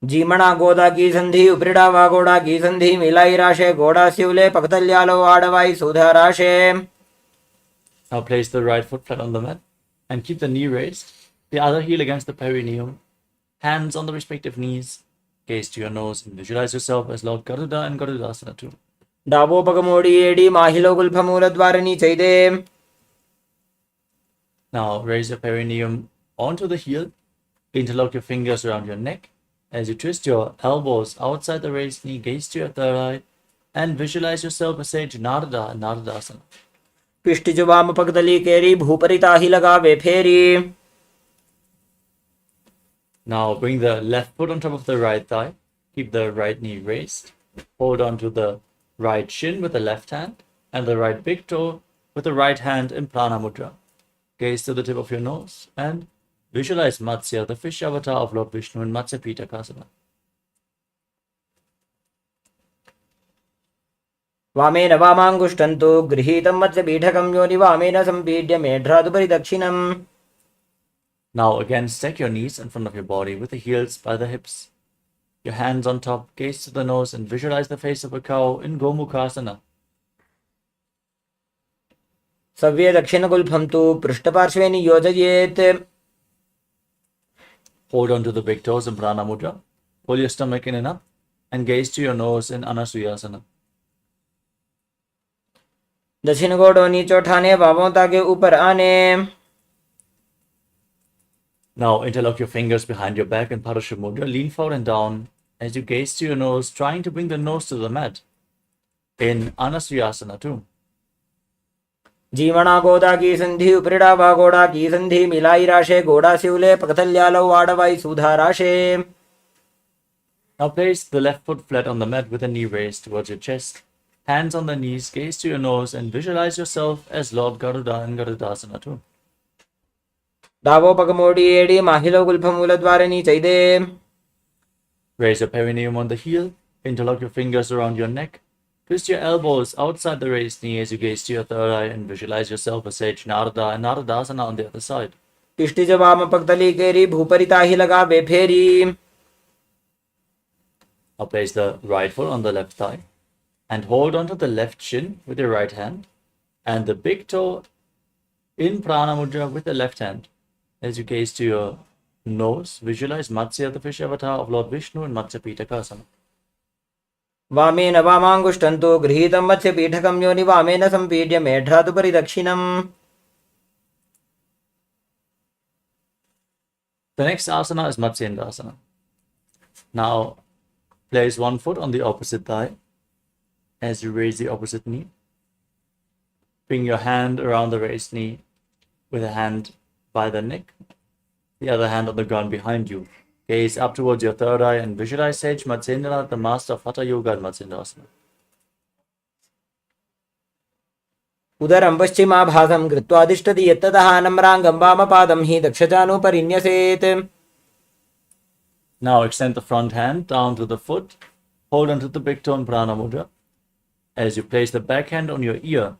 जीमणा गोदा की संधि उपरिड़ा वा गोड़ा की संधि मिलाई राशे गोड़ा शिवले पकतल्यालो आडवाई सुधा राशे. Now place the right foot flat on the mat and keep the knee raised, the other heel against the perineum, hands on the respective knees. Gaze to your nose and visualize yourself as Lord Garuda and Garudasana too. डाबो पगमोड़ी एडी माहिलो गुल्फमूल द्वारनी चैदे. Now raise your perineum onto the heel, interlock your fingers around your neck. As you twist your elbows outside the raised knee, gaze to your third eye and visualize yourself as Sage Narada and Naradasana. पिष्ट जुबाम पगदली केरी भूपरिता ही लगावे फेरी. Now bring the left foot on top of the right thigh. Keep the right knee raised. Hold on to the right shin with the left hand and the right big toe with the right hand in Prana Mudra. Gaze to the tip of your nose and visualize Matsya, the fish avatar of Lord Vishnu in Matsya Pitakasana. वामेन वामाङ्गुष्ठं तु गृहीतं मत्स्यपीठकं योनि वामेन सम्पीड्य मेढ्रादुपरि दक्षिणम्. Now again stack your knees in front of your body with the heels by the hips. Your hands on top, gaze to the nose and visualize the face of a cow in Gomukhasana. सव्ये दक्षिणगुल्फं तु पृष्ठपार्श्वे नियोजयेत्. Hold on to the big toes in Prana Mudra. Pull your stomach in and up and gaze to your nose in Anasuyasana. दक्षिण गोडों नीचे उठाने, बाहों ताके ऊपर आने. Now interlock your fingers behind your back in Parasha Mudra. Lean forward and down as you gaze to your nose, trying to bring the nose to the mat in Anasuyasana too. जीवणा गोदा की संधि उपरिड़ा वा गोड़ा की संधि मिलाई राशे गोड़ा शिवले पकतल्यालो आडवाई सुधा राशे. Now place the left foot flat on the mat with the knee raised towards your chest. Hands on the knees, gaze to your nose and visualize yourself as Lord Garuda in Garudasana too. डाबो पगमोड़ी एडी माहिलो गुल्फमूल द्वारनी चैदे. Raise your perineum on the heel, interlock your fingers around your neck, twist your elbows outside the raised knee as you gaze to your third eye and visualize yourself as Sage Narada and Naradasana on the other side. पिष्ट जवाम पगदली केरी भूपरिता ही लगावे फेरी. Now place the right foot on the left thigh and hold onto the left shin with your right hand and the big toe in Prana Mudra with the left hand. As you gaze to your nose, visualize Matsya, the fish avatar of Lord Vishnu, in Matsya Pitakasana. वामेन वामाङ्गुष्ठं तु गृहीतं मत्स्यपीठकं योनि वामेन सम्पीड्य मेढ्रादुपरि दक्षिणम्. The next asana is Matsyendasana. Now place one foot on the opposite thigh as you raise the opposite knee. Bring your hand around the raised knee with a hand by the neck, the other hand on the ground behind you. Gaze up towards your third eye and visualize Sage Matsyendra, the master of Hatha Yoga and Matsyendasana. उदरं पश्चिमाभासं कृत्वा तिष्ठति यत्ततः नम्राङ्गं वामपादं हि दक्षजानुपरिन्यसेत्. Now extend the front hand down to the foot, hold onto the big toe in Prana Mudra. As you place the back hand on your ear,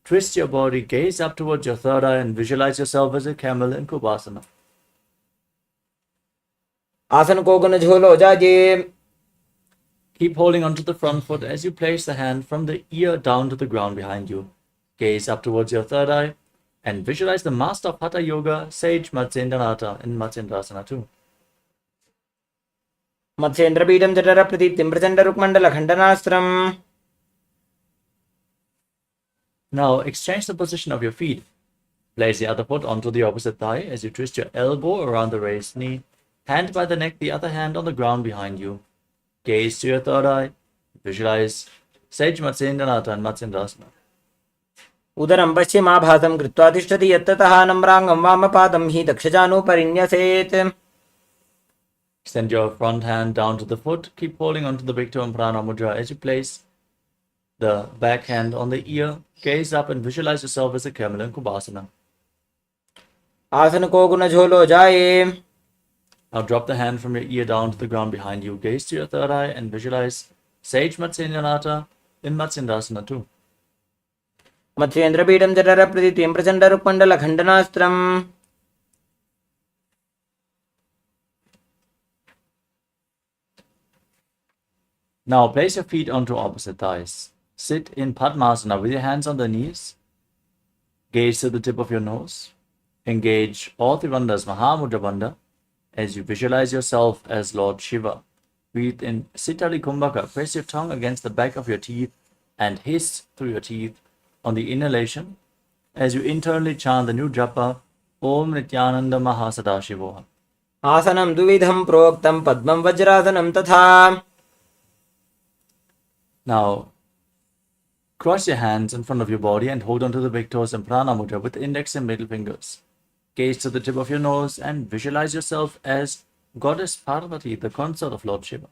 twist your body, gaze up towards your third eye and visualize yourself as a camel in Kubasana. आसन को गुण झोलो जाजे. Keep holding onto the front foot as you place the hand from the ear down to the ground behind you. Gaze up towards your third eye and visualize the master of Hatha Yoga, Sage Matsyendranath, in Matsyendrasana too. मत्स्येन्द्रपीठं जठर प्रदीप्तिं प्रचण्डरुक्मण्डलखण्डनास्त्रम्. Now exchange the position of your feet. Place the other foot onto the opposite thigh as you twist your elbow around the raised knee, hand by the neck, the other hand on the ground behind you. Gaze to your third eye. Visualize Sage Matsyendranath and Matsyendrasana. उदरं पश्चिमाभासं कृत्वा तिष्ठति यत्ततः नम्राङ्गं वामपादं हि दक्षजानुपरिन्यसेत्. Extend your front hand down to the foot. Keep holding onto the big toe in Prana Mudra as you place the back hand on the ear. Gaze up and visualize yourself as a camel in Kubasana. आसन को गुण झोलो जाए. Now drop the hand from your ear down to the ground behind you. Gaze to your third eye and visualize Sage Matsyendranath in Matsyendrasana too. मत्स्येन्द्रपीठं जठर प्रदीप्तिं प्रचण्डरुक्मण्डलखण्डनास्त्रम्. Now place your feet onto opposite thighs. Sit in Padmasana with your hands on the knees. Gaze to the tip of your nose. Engage all three bandhas, Mahamudra Bandha, as you visualize yourself as Lord Shiva. Breathe in Sitali Kumbhaka. Press your tongue against the back of your teeth and hiss through your teeth on the inhalation as you internally chant the new japa, Om Nithyananda Mahasadashivoham. आसनं द्विविधं प्रोक्तं पद्मं वज्रासनं तथा. Now, cross your hands in front of your body and hold onto the big toes in Prana Mudra with the index and middle fingers. Gaze to the tip of your nose and visualize yourself as Goddess Parvati, the consort of Lord Shiva.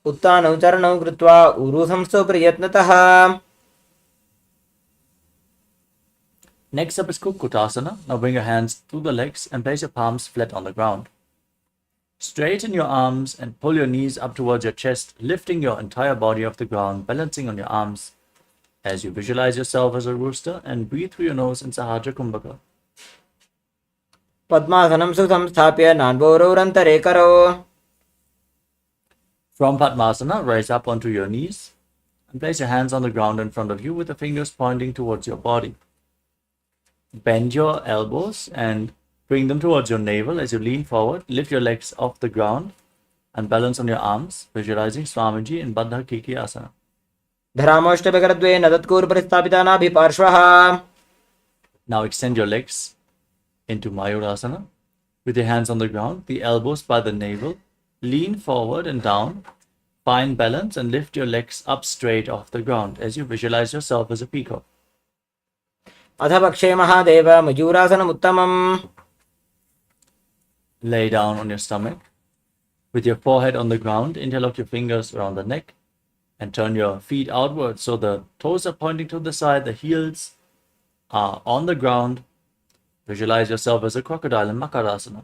उत्तानौ चरणौ कृत्वा ऊरुसंस्थो प्रयत्नतः. Next up is Kukutasana. Now bring your hands through the legs and place your palms flat on the ground. Straighten your arms and pull your knees up towards your chest, lifting your entire body off the ground, balancing on your arms as you visualize yourself as a rooster and breathe through your nose in Sahaja Kumbhaka. पद्मासनं सुसंस्थाप्य नाड्वोरन्तरे करो. From Padmasana, rise up onto your knees and place your hands on the ground in front of you with the fingers pointing towards your body. Bend your elbows and bring them towards your navel as you lean forward. Lift your legs off the ground and balance on your arms, visualizing Swamiji in Baddha Kiki Asana. धरामोष्टभिकरद्वयेन तत्कूर्परिस्थापिता नाभिपार्श्वः. Now extend your legs into Mayurasana with your hands on the ground, the elbows by the navel. Lean forward and down. Find balance and lift your legs up straight off the ground as you visualize yourself as a peacock. अथ पक्षे Mahadev मयूरासनमुत्तमम्. Lay down on your stomach with your forehead on the ground. Interlock your fingers around the neck and turn your feet outwards so the toes are pointing to the side, the heels are on the ground. Visualize yourself as a crocodile in Makarasana.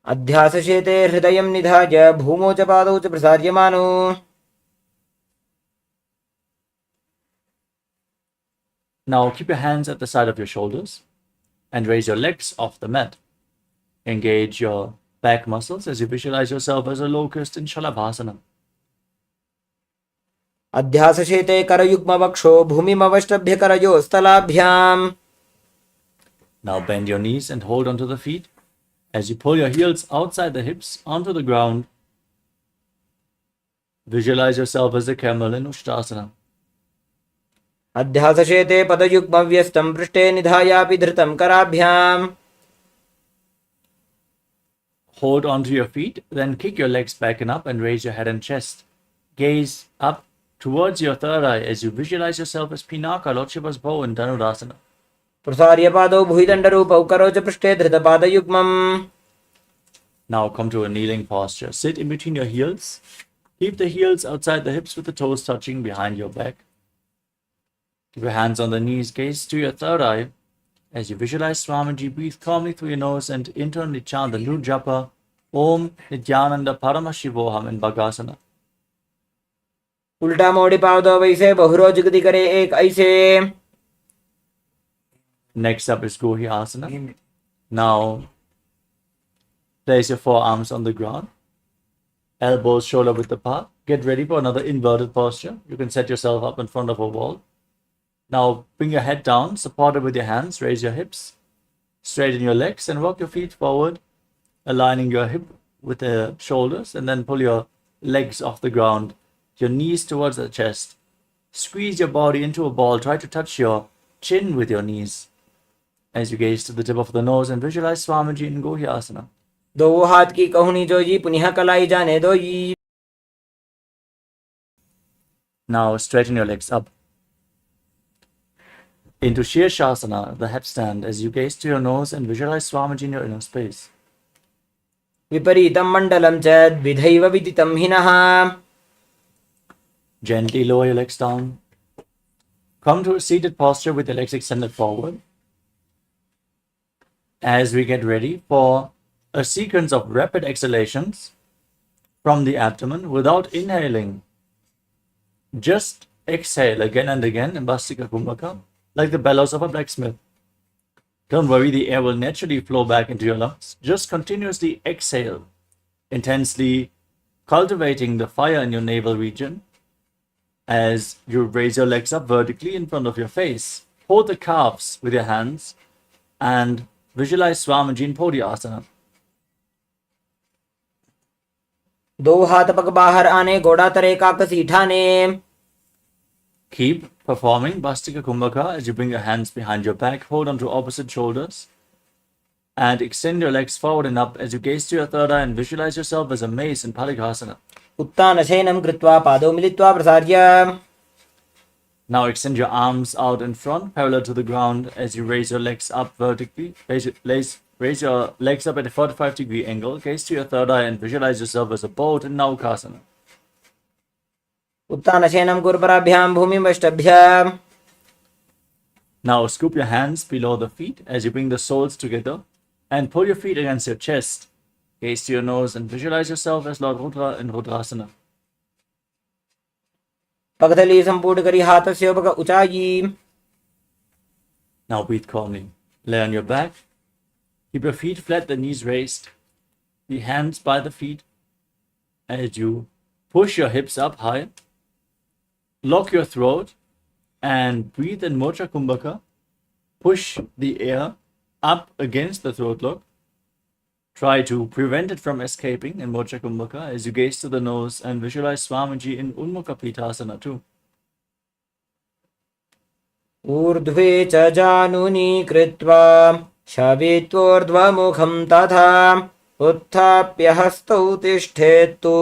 अध्यासशेते हृदयं निधाय भूमौ च पादौ च प्रसार्यमानो. Now keep your hands at the side of your shoulders and raise your legs off the mat. Engage your back muscles as you visualize yourself as a locust in Shalabhasana. अध्यासशेते करयुग्मवक्षो भूमिमवष्टभ्य करयोस्तलाभ्याम्. Now bend your knees and hold onto the feet as you pull your heels outside the hips onto the ground. Visualize yourself as a camel in Ushtasana. अध्यासशेते पदयुग्मव्यस्तं पृष्ठे निधायापि धृतं कराभ्याम्. Hold onto your feet, then kick your legs back and up and raise your head and chest. Gaze up towards your third eye as you visualize yourself as Pinaka, Lord Shiva's bow in Dhanurasana. प्रसार्यपादौ भुविदण्डरूपौ करोच पृष्ठे धृतपादयुग्मम्. Now come to a kneeling posture. Sit in between your heels. Keep the heels outside the hips with the toes touching behind your back. Keep your hands on the knees. Gaze to your third eye. As you visualize Swamiji, breathe calmly through your nose and internally chant the new japa Om Nithyananda Paramashivoham in Bhagasana. उल्टा मोड़ी पाव दो वैसे बहुरोज गति करे एक ऐसे. Next up is Gohyasana. Now place your forearms on the ground. Elbows shoulder width apart. Get ready for another inverted posture. You can set yourself up in front of a wall. Now bring your head down, supported with your hands, raise your hips, straighten your legs and walk your feet forward, aligning your hip with the shoulders, and then pull your legs off the ground, your knees towards the chest. Squeeze your body into a ball, try to touch your chin with your knees as you gaze to the tip of the nose and visualize Swamiji in Gohyasana. दो हाथ की कहुनी जो जी पुनः कलाई जाने दो जी. Now straighten your legs up into Shirshasana, the headstand, as you gaze to your nose and visualize Swamiji in your inner space. विपरीतं मण्डलं च द्विधैव विदितं हिनः. Gently lower your legs down. Come to a seated posture with your legs extended forward. As we get ready for a sequence of rapid exhalations from the abdomen without inhaling. Just exhale again and again in Bhastika Kumbhaka, like the bellows of a blacksmith. Don't worry, the air will naturally flow back into your lungs. Just continuously exhale, intensely cultivating the fire in your navel region as you raise your legs up vertically in front of your face. Hold the calves with your hands and visualize Swamiji in Podhyasana. दो हाथ पग बाहर आने घोड़ा तरे काकसी ठाने. Keep performing Bhastika Kumbhaka as you bring your hands behind your back, hold on to opposite shoulders, and extend your legs forward and up as you gaze to your third eye and visualize yourself as a mace in Palighasana. उत्तानशयनं कृत्वा पादौ मिलित्वा प्रसार्य. Now extend your arms out in front, parallel to the ground, as you raise your legs up vertically. Raise your legs up at a 45-degree angle. Gaze to your third eye and visualize yourself as a boat in Naukasana. उत्तानशयनं कुर्पराभ्यां भूमिमष्टभ्य. Now scoop your hands below the feet as you bring the soles together and pull your feet against your chest. Gaze to your nose and visualize yourself as Lord Rudra in Rudrasana. पगथली संपूर्ण करी हाथस्य पग ऊंचाई. Now breathe calmly. Lay on your back. Keep your feet flat, the knees raised. The hands by the feet as you push your hips up high. Lock your throat and breathe in Mocha Kumbhaka. Push the air up against the throat lock. Try to prevent it from escaping in Mocha Kumbhaka as you gaze to the nose and visualize Swamiji in Unmukha Pitasana too. ऊर्ध्वे च जानुनी कृत्वा शवित्वोर्ध्वमुखं तथा उत्थाप्य हस्तौ तिष्ठेत्तु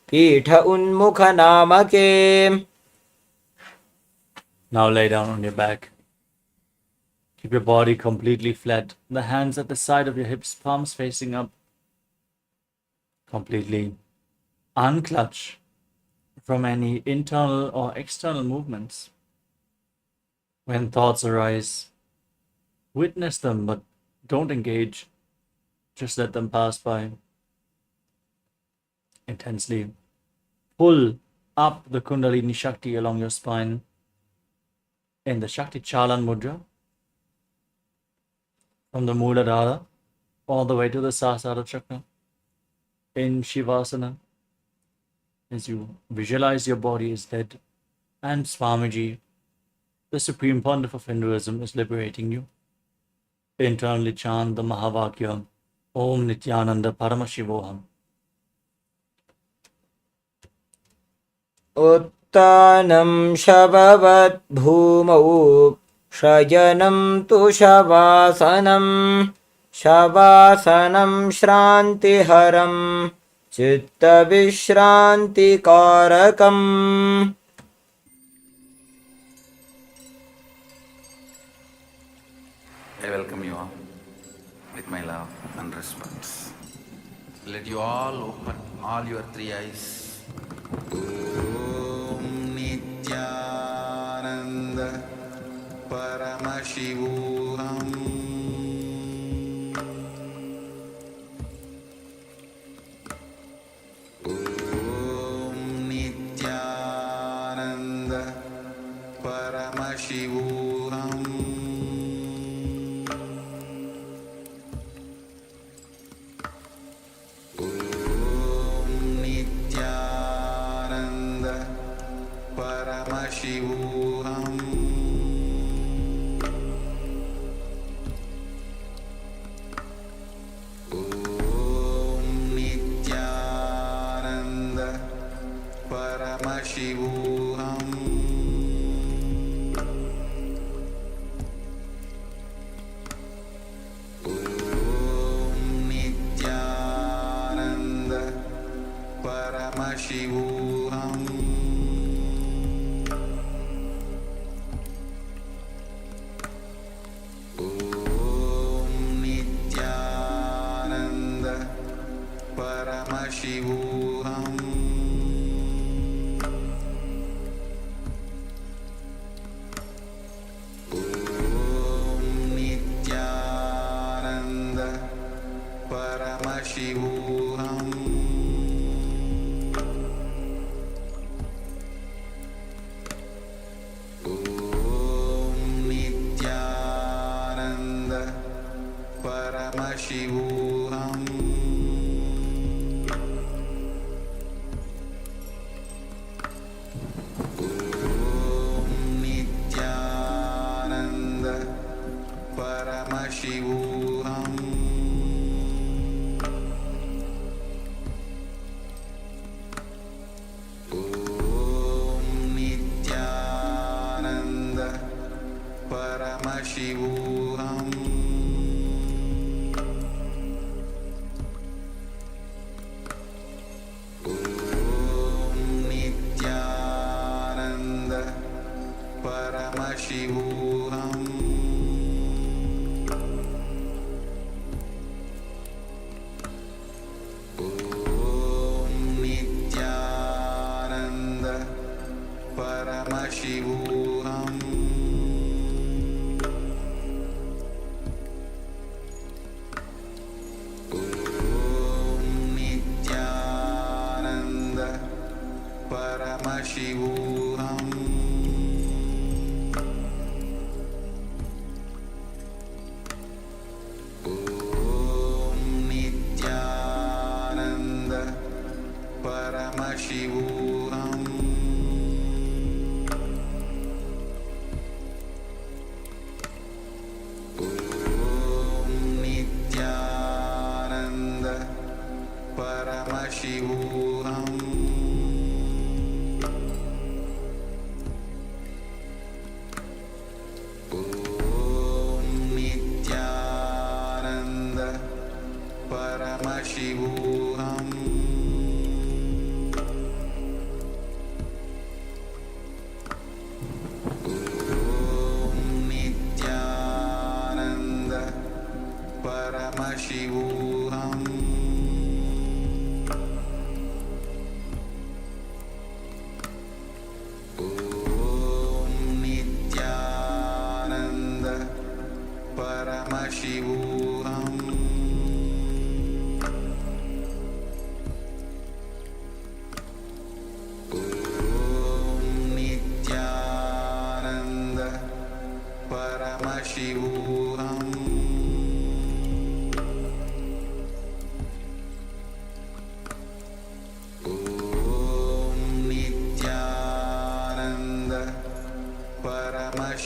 पीठ उन्मुख नामके. Now lay down on your back. Keep your body completely flat. The hands at the side of your hips, palms facing up. Completely unclutch from any internal or external movements. When thoughts arise, witness them, but don't engage. Just let them pass by. Intensely pull up the Kundalini Shakti along your spine in the Shakti Chalan Mudra, from the Mooladhara all the way to the Sahasrara Chakra. in Shivasana, as you visualize your body is dead, and Swamiji, the Supreme Pontiff of Hinduism, is liberating you. Internally chant the Mahavakya, Om Nithyananda Paramashivoham. उत्तानं शववत् भूमौ शयनं तु शवासनं शवासनं श्रान्तिहरं चित्तविश्रान्तिकारकम् I welcome you all with my love and respects. Let you all open all your three eyes. Om Nithyananda Paramashivoham Om Nithyananda Paramashivoham Paramashivoham Om Nithyananda Paramashivoham Om Nithyananda Paramashivoham Paramashivoham Om Nithyananda Paramashivoham Om Nithyananda Paramashivoham Paramashivoham Om Nithyananda Paramashivoham Om Nithyananda Paramashivoham Paramashivoham Om Nithyananda Paramashivoham Om Nithyananda Paramashivoham Paramashivoham Om Nithyananda Paramashivoham Om Nithyananda Paramashivoham Paramashivoham Om Nithyananda Paramashivoham Om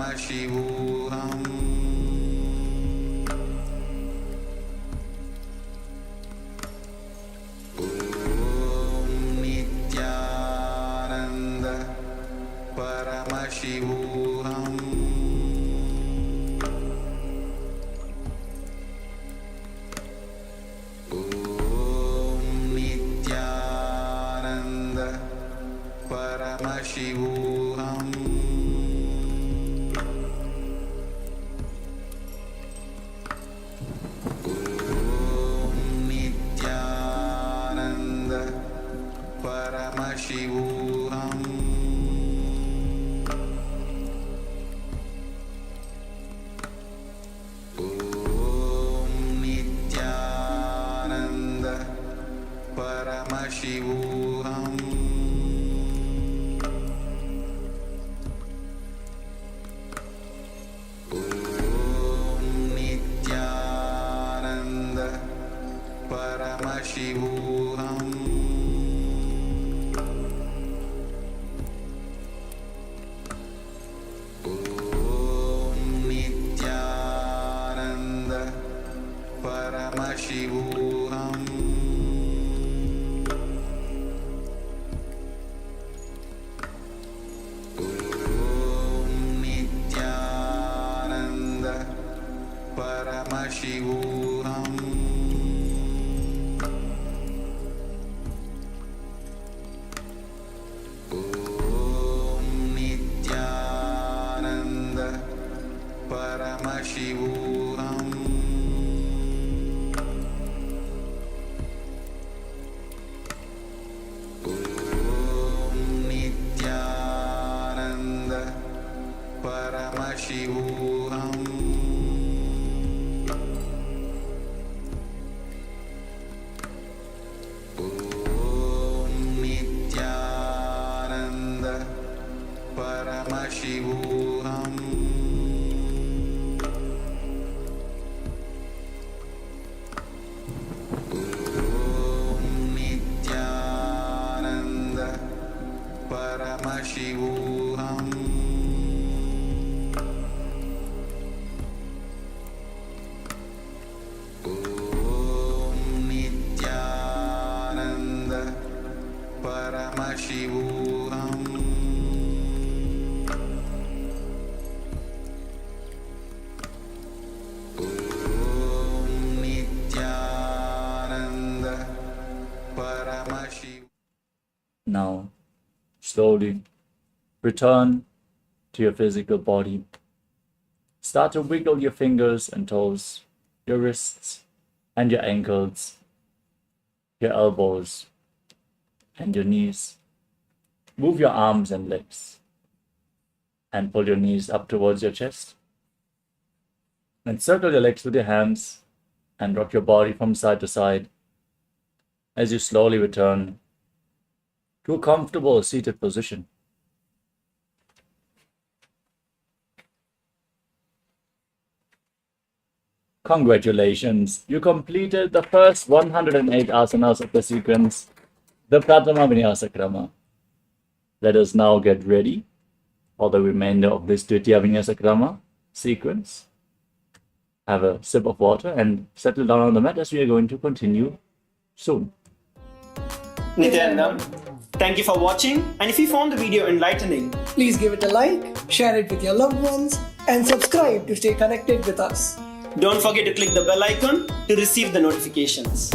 Paramashivoham Nithyananda Paramashivoham Nithyananda Paramashivoham Nithyananda Paramashivoham Nithyananda Paramashivoham Nithyananda Paramashivoham Nithyananda Paramashivoham Nithyananda Paramashivoham Nithyananda Paramashivoham Nithyananda Paramashivoham Nithyananda Paramashivoham Nithyananda Paramashivoham Nithyananda Paramashivoham Nithyananda Paramashivoham. Now, slowly return to your physical body. Start to wiggle your fingers and toes, your wrists and your ankles, your elbows and your knees. Move your arms and legs and pull your knees up towards your chest. And circle your legs with your hands and rock your body from side to side as you slowly return to a comfortable seated position. Congratulations, you completed the first 108 asanas of the sequence, the Pratama Vinyasa Krama. Let us now get ready for the remainder of this Dvitiya Vinyasa Krama sequence. Have a sip of water and settle down on the mat as we are going to continue soon. Nithyananda, thank you for watching, and if you found the video enlightening, Please give it a like, share it with your loved ones, and subscribe to stay connected with us. don't forget to click the bell icon to receive the notifications.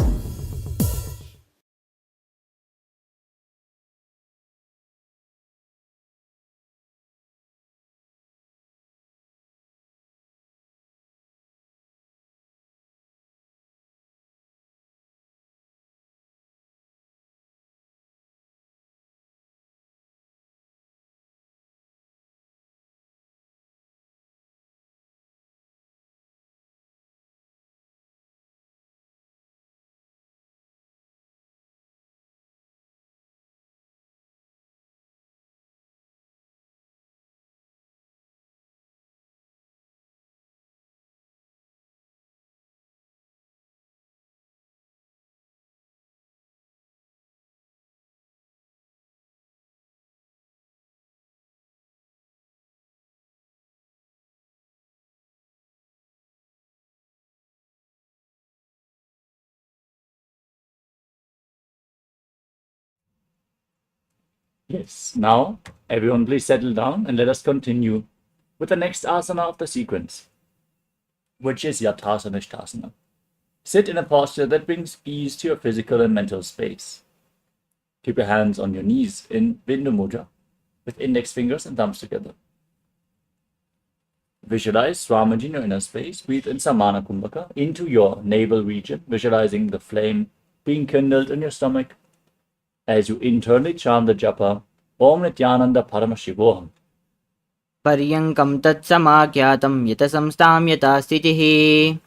Yes, now everyone please settle down and let us continue with the next asana of the sequence, which is Yathasana. Sit in a posture that brings ease to your physical and mental space. Keep your hands on your knees in Bindu Mudra with index fingers and thumbs together. Visualize Swamiji in your inner space. Breathe in Samana Kumbhaka into your navel region, visualizing the flame being kindled in your stomach as you internally chant the japa Om Nithyananda Paramashivoham. पर्यङ्कं तत्समाख्यातं यत संस्थां यथा स्थितिः.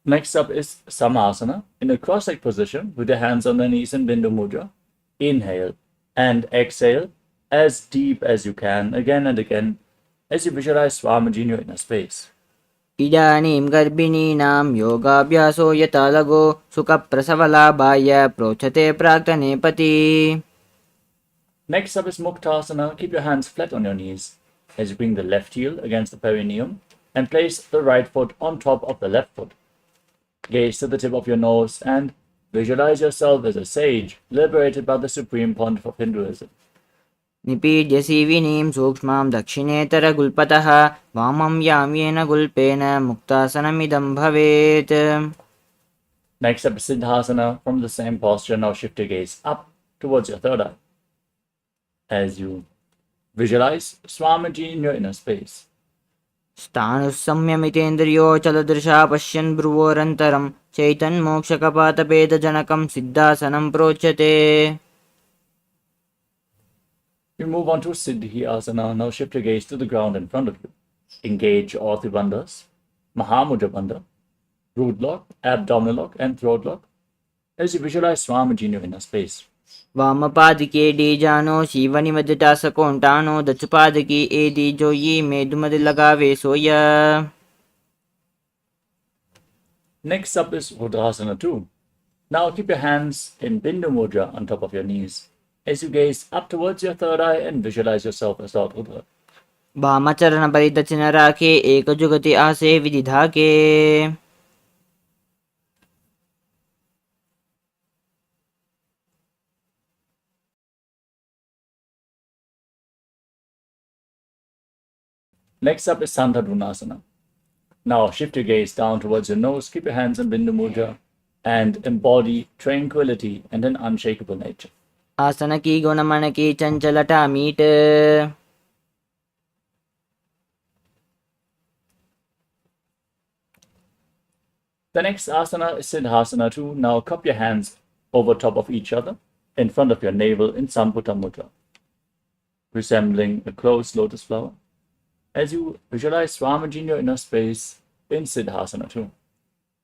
Next up is Samasana in a cross-legged position with your hands on the knees in Bindu Mudra. Inhale and exhale as deep as you can, again and again, as you visualize Swamiji in your inner space. इदानीं गर्भिणीनां योगाभ्यासो यथा लघो सुखप्रसवलाभाय प्रोच्यते प्राक्तने पति. Next up is Muktasana. Keep your hands flat on your knees as you bring the left heel against the perineum and place the right foot on top of the left foot. Gaze to the tip of your nose and visualize yourself as a sage liberated by the Supreme Pontiff of Hinduism. निपीड्य सीविनीं सूक्ष्मां दक्षिणेतरगुल्पतः वामं याम्येन गुल्पेन मुक्तासनमिदं भवेत्. Next up is Siddhasana. From the same posture, now shift your gaze up towards your third eye as you visualize Swamiji in your inner space. स्थाणुस्संयमितेन्द्रियोचलदृशा पश्यन् भ्रुवोरन्तरं चैतन्मोक्षकपातभेदजनकं सिद्धासनं प्रोच्यते. We move on to Siddhi Asana. Now shift your gaze to the ground in front of you. Engage all three bandhas, Mahamudra Bandha, root lock, abdominal lock, and throat lock as you visualize Swamiji in your inner space. वामपादिके डीजानो शिवनिमदिटासकोण्टानो दचुपादिकी एदी जोयी मेदुमदि लगावे सोया. Next up is Rudrasana 2. Now keep your hands in Bindu Mudra on top of your knees as you gaze up towards your third eye and visualize yourself as Lord Rudra. वामचरण परिदक्षिण राखे एकजुगति आसे विदिधाके. Next up is Sandhadrunasana. Now shift your gaze down towards your nose, keep your hands in Bindu Mudra, and embody tranquility and an unshakable nature. आसन की गुण मन की चंचलता meet. The next asana is Siddhasana 2. Now cup your hands over top of each other in front of your navel in Samputa Mudra, resembling a closed lotus flower, as you visualize Swamiji in your inner space in Siddhasana 2.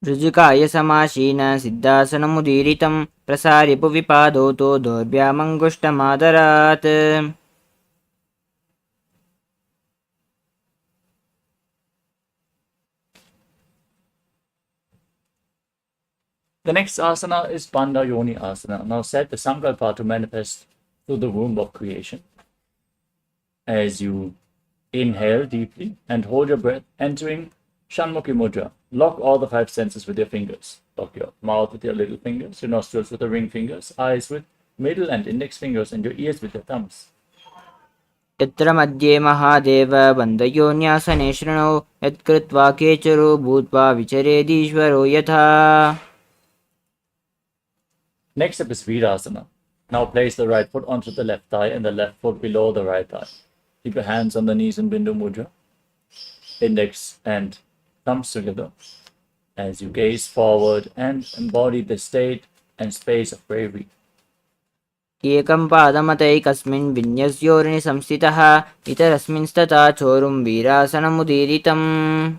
ऋजुकाय समाशीन सिद्धासनमुदीरितं प्रसार्य भुवि पादौ तो दोर्भ्यामङ्गुष्ठमादरात्. The next asana is Bandha Yoni Asana. Now set the Sankalpa to manifest through the womb of creation. As you inhale deeply and hold your breath, entering Shanmukhi Mudra. Lock all the five senses with your fingers. Lock your mouth with your little fingers, your nostrils with the ring fingers, eyes with middle and index fingers, and your ears with your thumbs. यत्र मध्ये महादेव बन्धयोन्यासने शृणौ यत्कृत्वा केचरो भूत्वा विचरेदीश्वरो यथा. Next up is Virasana. Now place the right foot onto the left thigh and the left foot below the right thigh. Keep your hands on the knees in Bindu Mudra, index and thumbs together, as you gaze forward and embody the state and space of bravery. एकं पादमतैकस्मिन् विन्यस्योर्नि संस्थितः इतरस्मिंस्तथा चोरुं वीरासनमुदीरितम्.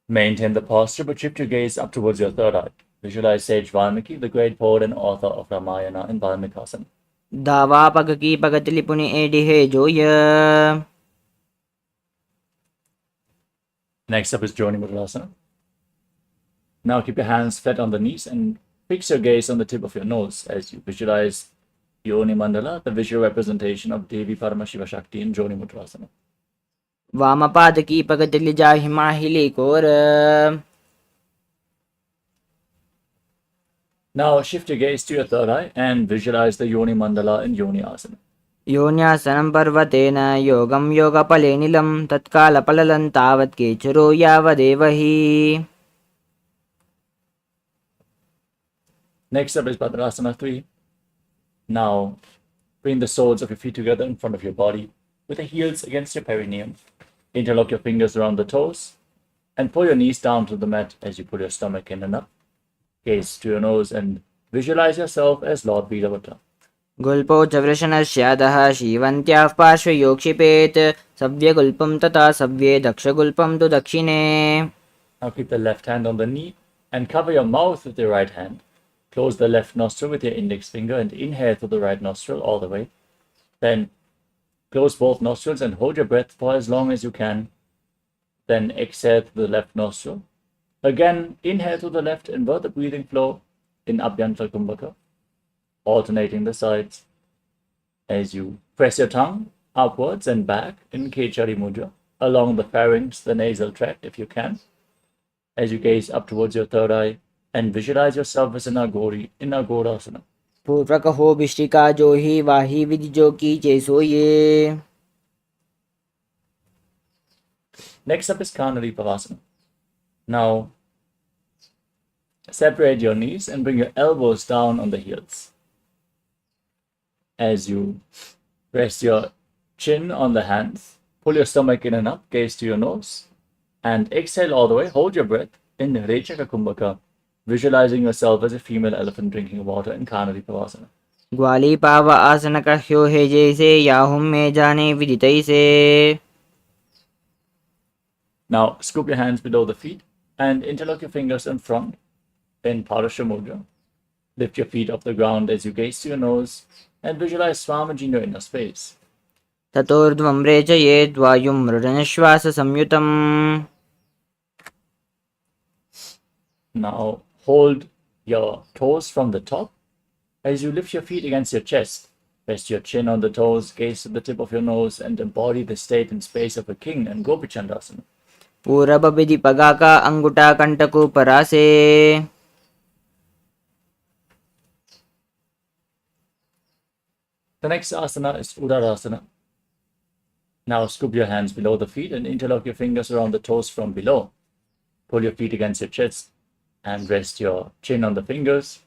Maintain the posture but shift your gaze up towards your third eye. Visualize Sage Valmiki, the great poet and author of Ramayana, in Valmikasana. दावा पग की पगतली पुनि AD है जोय. Next up is Joni Mudrasana. Now keep your hands flat on the knees and fix your gaze on the tip of your nose as you visualize Yoni Mandala, the visual representation of Devi Paramashiva Shakti in Joni Mudrasana. वामपाद की पगतली जा हिमाहिली core. Now shift your gaze to your third eye and visualize the Yoni Mandala in Yoni Asana. योन्यासनं पर्वतेन योगं योगफलेनिलं तत्कालफललं तावत् केचरो यावदेव हि. Next up is Padmasana 3. Now bring the soles of your feet together in front of your body with the heels against your perineum. Interlock your fingers around the toes and pull your knees down to the mat as you pull your stomach in and up. Gaze to your nose and visualize yourself as Lord Vidavata. गुल्पौ च वृषणस्यादः शीवन्त्याः पार्श्वयोक्षिपेत् सव्यगुल्पं तथा सव्ये दक्षगुल्पं तु दक्षिणे. Now keep the left hand on the knee and cover your mouth with your right hand. Close the left nostril with your index finger and inhale through the right nostril all the way. Then close both nostrils and hold your breath for as long as you can. Then exhale through the left nostril. Again, inhale through the left, invert the breathing flow in Abhyantara Kumbhaka, alternating the sides as you press your tongue upwards and back in Kechari Mudra along the pharynx, the nasal tract if you can, as you gaze up towards your third eye and visualize yourself as an Agori in Agorasana. पूर्वकहो विष्टिका जो ही वाही विदिजो की जैसो ये. Next up is Kanari Pavasana. Now separate your knees and bring your elbows down on the heels. As you rest your chin on the hands, pull your stomach in and up, gaze to your nose, and exhale all the way. Hold your breath in Rechaka Kumbhaka, visualizing yourself as a female elephant drinking water in Kanari Pavasana. ग्वाली पाव आसन कह्यो है जैसे याहुम में जाने विदितै से. Now scoop your hands below the feet and interlock your fingers in front in Parasha Mudra. Lift your feet off the ground as you gaze to your nose and visualize Swamiji in your inner space. ततोर्ध्वं रेचयेद् वायुं मृडनश्वास संयुतम्. Now hold your toes from the top as you lift your feet against your chest. Rest your chin on the toes, gaze to the tip of your nose, and embody the state and space of a king and Gopichandasana. पूरब विधि पगाका अंगुटा कंटकु परासे. The next asana is Udarasana. Now scoop your hands below the feet and interlock your fingers around the toes from below. Pull your feet against your chest and rest your chin on the fingers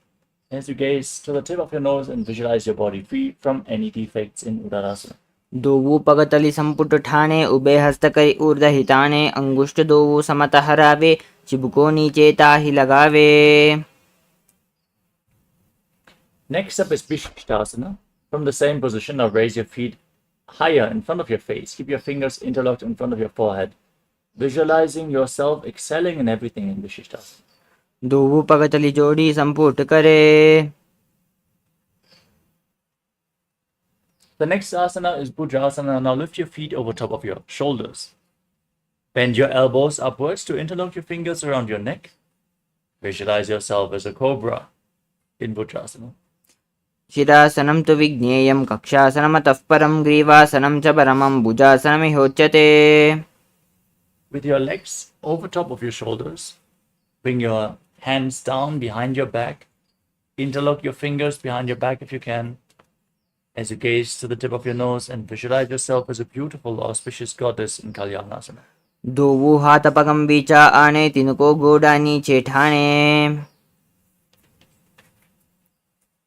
as you gaze to the tip of your nose and visualize your body free from any defects in Udarasana. दोवु पगतलि संपुट ठाणे उभे हस्तकरी ऊर्ध हिताने अंगुष्ठ दोवु समत हरावे चिबुको नीचे ताहि लगावे. Next up is Bishishtasana. From the same position, now raise your feet higher in front of your face. Keep your fingers interlocked in front of your forehead, visualizing yourself excelling in everything in Bishishtasana. दोवु पगतलि जोड़ी संपुट करे. The next asana is Bhudrasana. Now lift your feet over top of your shoulders. Bend your elbows upwards to interlock your fingers around your neck. Visualize yourself as a cobra in Bhudrasana. शिरासनं तु विज्ञेयं कक्षासनमतः परं ग्रीवासनं च परमं भुजासनमिहोच्यते. With your legs over top of your shoulders, bring your hands down behind your back. Interlock your fingers behind your back if you can, as you gaze to the tip of your nose and visualize yourself as a beautiful, auspicious goddess in Kalyanasana. दोवु हाथ पगम बीचा आने तिनको गोडानी चेठाने.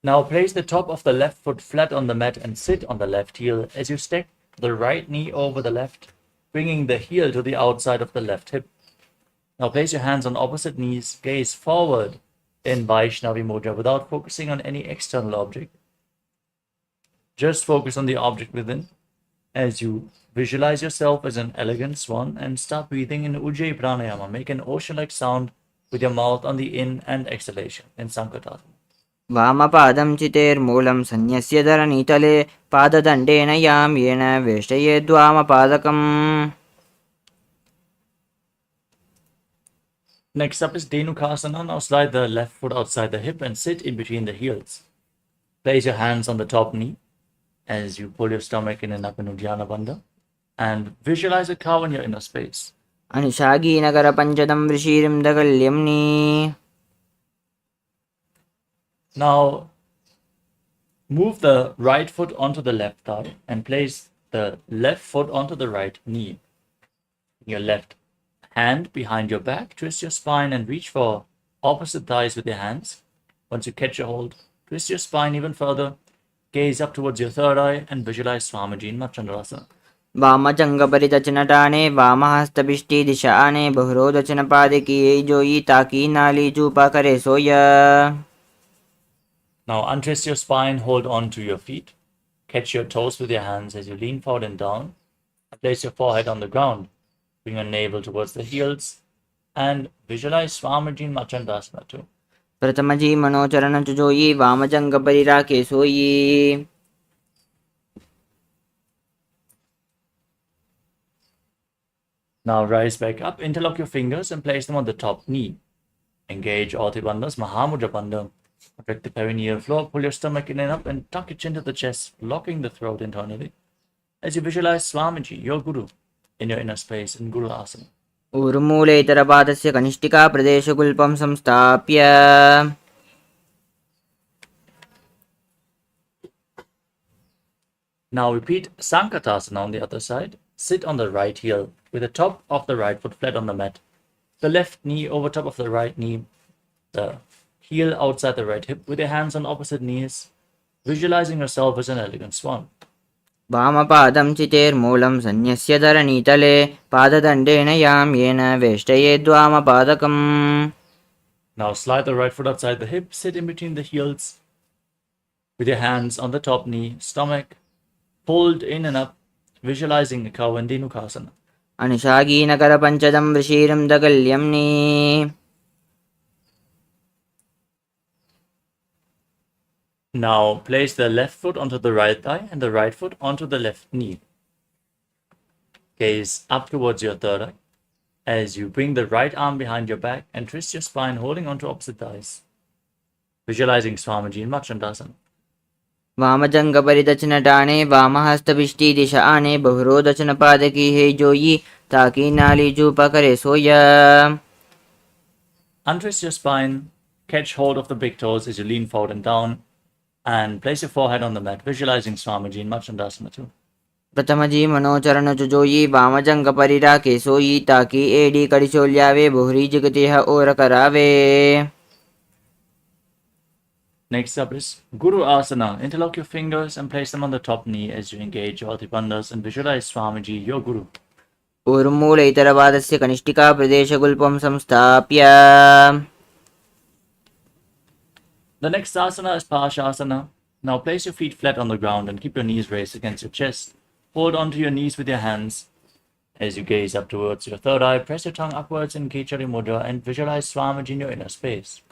Now place the top of the left foot flat on the mat and sit on the left heel as you stack the right knee over the left, bringing the heel to the outside of the left hip. Now place your hands on opposite knees, gaze forward in Vaishnavi Mudra without focusing on any external object. Just focus on the object within as you visualize yourself as an elegant swan and start breathing in Ujjayi Pranayama. Make an ocean-like sound with your mouth on the in and exhalation in Sankatasana. वामपादं चितेर्मूलं सन्न्यस्य धरणीतले पाददण्डेन यां येन वेष्टयेद्वामपादकम्. Next up is Dhenukasana. Now slide the left foot outside the hip and sit in between the heels. Place your hands on the top knee as you pull your stomach in and up in Uddiyana Bandha and visualize a cow in your inner space. अनुषागी Nagar पंचदं ऋषिरिं दगल्यम्नि. Now, move the right foot onto the left thigh and place the left foot onto the right knee. Your left hand behind your back, twist your spine and reach for opposite thighs with your hands. Once you catch a hold, twist your spine even further, gaze up towards your third eye and visualize Swamiji in Machandrasana. वामजंगपरिदचनटाने वामहस्तभिष्टि दिशाने बहुरोदचनपादकी जोई ताकी नाली जूपा करे सोया. Now untwist your spine, hold on to your feet. Catch your toes with your hands as you lean forward and down. Place your forehead on the ground. Bring your navel towards the heels and visualize Swamiji in Machandrasana too. प्रथमजी मनोचरण चुजोई वामजंगपरिराके सोई. Now rise back up, interlock your fingers and place them on the top knee. Engage all the bandhas, Mahamudra Bandha. Protect the perineal floor, pull your stomach in and up and tuck your chin to the chest, locking the throat internally. As you visualize Swamiji, your Guru, in your inner space in Guru Asana. ऊर्मूलेतरपादस्य कनिष्ठिका प्रदेशगुल्पं संस्थाप्य. Now repeat Sankatasana on the other side. Sit on the right heel with the top of the right foot flat on the mat. The left knee over top of the right knee. The heel outside the right hip with your hands on opposite knees. Visualizing yourself as an elegant swan. वामपादं चितेर्मूलं सन्न्यस्य धरणीतले पाददण्डेन यां येन वेष्टयेद्वामपादकम्. Now slide the right foot outside the hip. Sit in between the heels with your hands on the top knee, stomach pulled in and up, visualizing the Kavandi Nukasana. अनुशागीनकरपञ्चदं वृषीरं दगल्यम्नि. Now place the left foot onto the right thigh and the right foot onto the left knee. Gaze up towards your third eye as you bring the right arm behind your back and twist your spine, holding onto opposite thighs. Visualizing Swamiji in Machandasana. वामजंगपरिदचनटाने वामहस्तभिष्टि दिशाने बहुरोदचनपादकी हे जोई ताकी नाली जूपा करे सोया. Untwist your spine, catch hold of the big toes as you lean forward and down, and place your forehead on the mat, visualizing Swamiji in Machandasana too. प्रथमजी मनोचरण चुजोई वामजंगपरिराके सोई ताकी AD कड़िचोल्यावे बहुरी जगतिह और करावे. Next up is Guru Asana. Interlock your fingers and place them on the top knee as you engage all the bandhas and visualize Swamiji, your Guru. ऊर्मूलैतरपादस्य कनिष्ठिका प्रदेशगुल्पं संस्थाप्य. The next asana is Parashasana. Now place your feet flat on the ground and keep your knees raised against your chest. Hold onto your knees with your hands. As you gaze up towards your third eye, press your tongue upwards in Kechari Mudra and visualize Swamiji in your inner space.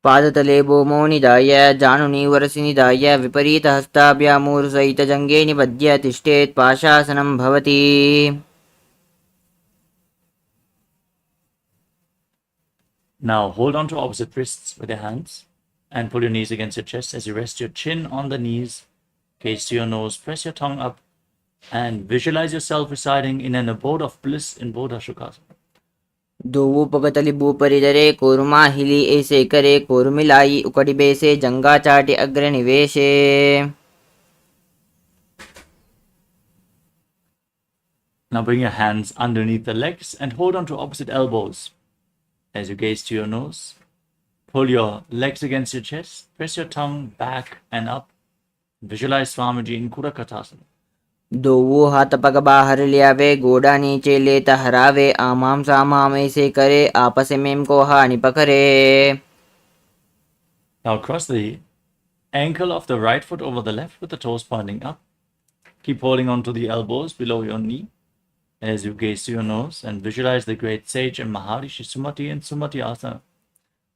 पादतले भूमौ निधाय जानुनी वरसि निधाय विपरीतहस्ताभ्यामूर्सहितजङ्गे निबध्य तिष्ठेत् पाशासनं भवति. Now hold on to opposite wrists with your hands and pull your knees against your chest as you rest your chin on the knees, gaze to your nose, press your tongue up and visualize yourself residing in an abode of bliss in Bodha Shukasana. दोवुपगतलि भूपरिदरे कोरुमाहिली ऐसे करे कोरुमिलाई उकड़ी बेसे जंगा चाटे अग्र निवेशे. Now bring your hands underneath the legs and hold on to opposite elbows. As you gaze to your nose, pull your legs against your chest, press your tongue back and up. Visualize Swamiji in Kurakatasana. दोवु हाथ पग बाहर लियावे गोड़ा नीचे लेता हरावे आमाम सामाम ऐसे करे आपस में को हानि पकड़े. Now cross the ankle of the right foot over the left with the toes pointing up. Keep holding on to the elbows below your knee as you gaze to your nose and visualize the great sage and Maharishi Sumati in Sumati Asana.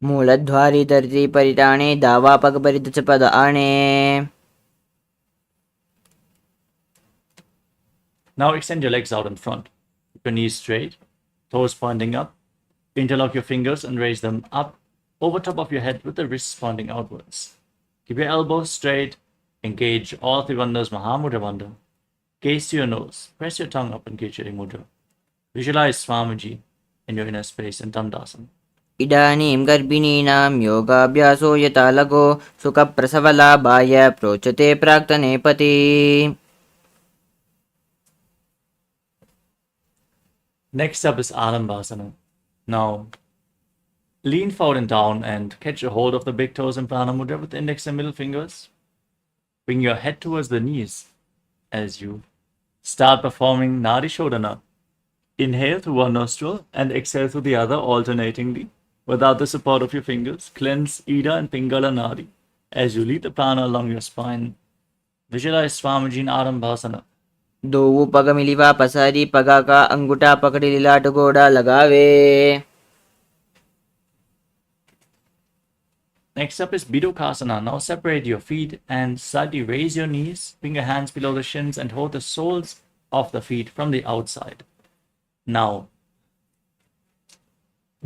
मूलध्वारी धरती परिटाणे दावा पग परिदच पद आणे. Now extend your legs out in front. Keep your knees straight, toes pointing up. Interlock your fingers and raise them up over top of your head with the wrists pointing outwards. Keep your elbows straight. Engage all three bandhas Mahamudra Bandha. Gaze to your nose. Press your tongue up in Kechari Mudra. Visualize Swamiji in your inner space in Dandasana. इदानीं गर्भिणीनां योगाभ्यासो यथा लगो सुखप्रसवलाभाय प्रोच्यते प्राक्तनेपति. Next up is Alambasana. Now, lean forward and down and catch a hold of the big toes in Prana Mudra with the index and middle fingers. Bring your head towards the knees as you start performing Nadi Shodhana. Inhale through one nostril and exhale through the other alternatingly. Without the support of your fingers, cleanse Ida and Pingala Nadi as you lead the prana along your spine. Visualize Swamiji in Arambhasana. दो पग मिलिवा पसारी पगा का अंगूठा पकड़ी लिलाट गोड़ा लगावे. Next up is Bidokasana. Now separate your feet and slightly raise your knees. Bring your hands below the shins and hold the soles of the feet from the outside. Now,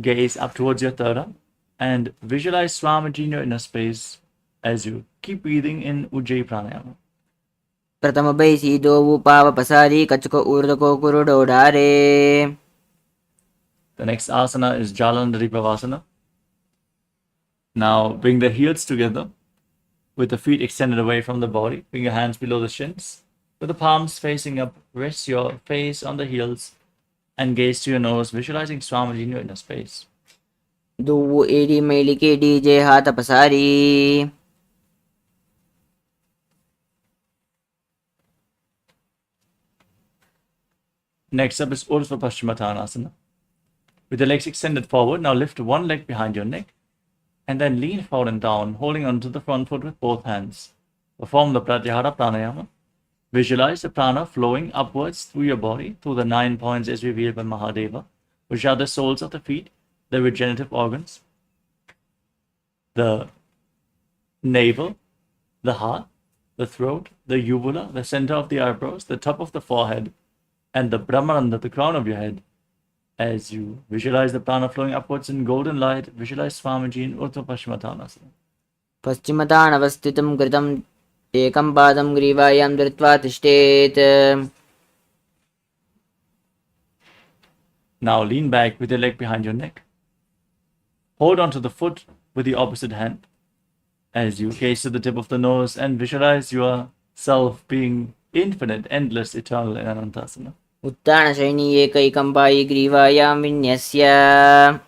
gaze up towards your third and visualize Swamiji in your inner space as you keep breathing in Ujjayi Pranayama. प्रथम बैसी दो पाव पसारी कचको ऊर्ध को कुरुडो डारे. The next asana is Jalandhari Bhavasana. Now bring the heels together with the feet extended away from the body. Bring your hands below the shins. With the palms facing up, rest your face on the heels and gaze to your nose, visualizing Swamiji in your inner space. दो AD मेली के DJ हाथ पसारी. Next up is Urdhva Paschimottanasana. With the legs extended forward, now lift one leg behind your neck and then lean forward and down, holding onto the front foot with both hands. Perform the Pratyahara Pranayama. Visualize the prana flowing upwards through your body, through the 9 points as revealed by Mahadeva, which are the soles of the feet, the regenerative organs, the navel, the heart, the throat, the uvula, the center of the eyebrows, the top of the forehead, and the Brahmaranda, the crown of your head. As you visualize the prana flowing upwards in golden light, visualize Swamiji in Urdhva Paschimottanasana. पश्चिमतानवस्थितं कृतं एकं पादं ग्रीवायां धृत्वा तिष्ठेत्. Now lean back with your leg behind your neck. Hold onto the foot with the opposite hand as you gaze to the tip of the nose and visualize yourself being infinite, endless, eternal in Anantasana. उत्तानशयनी एकैकं Pai ग्रीवायां विन्यस्य.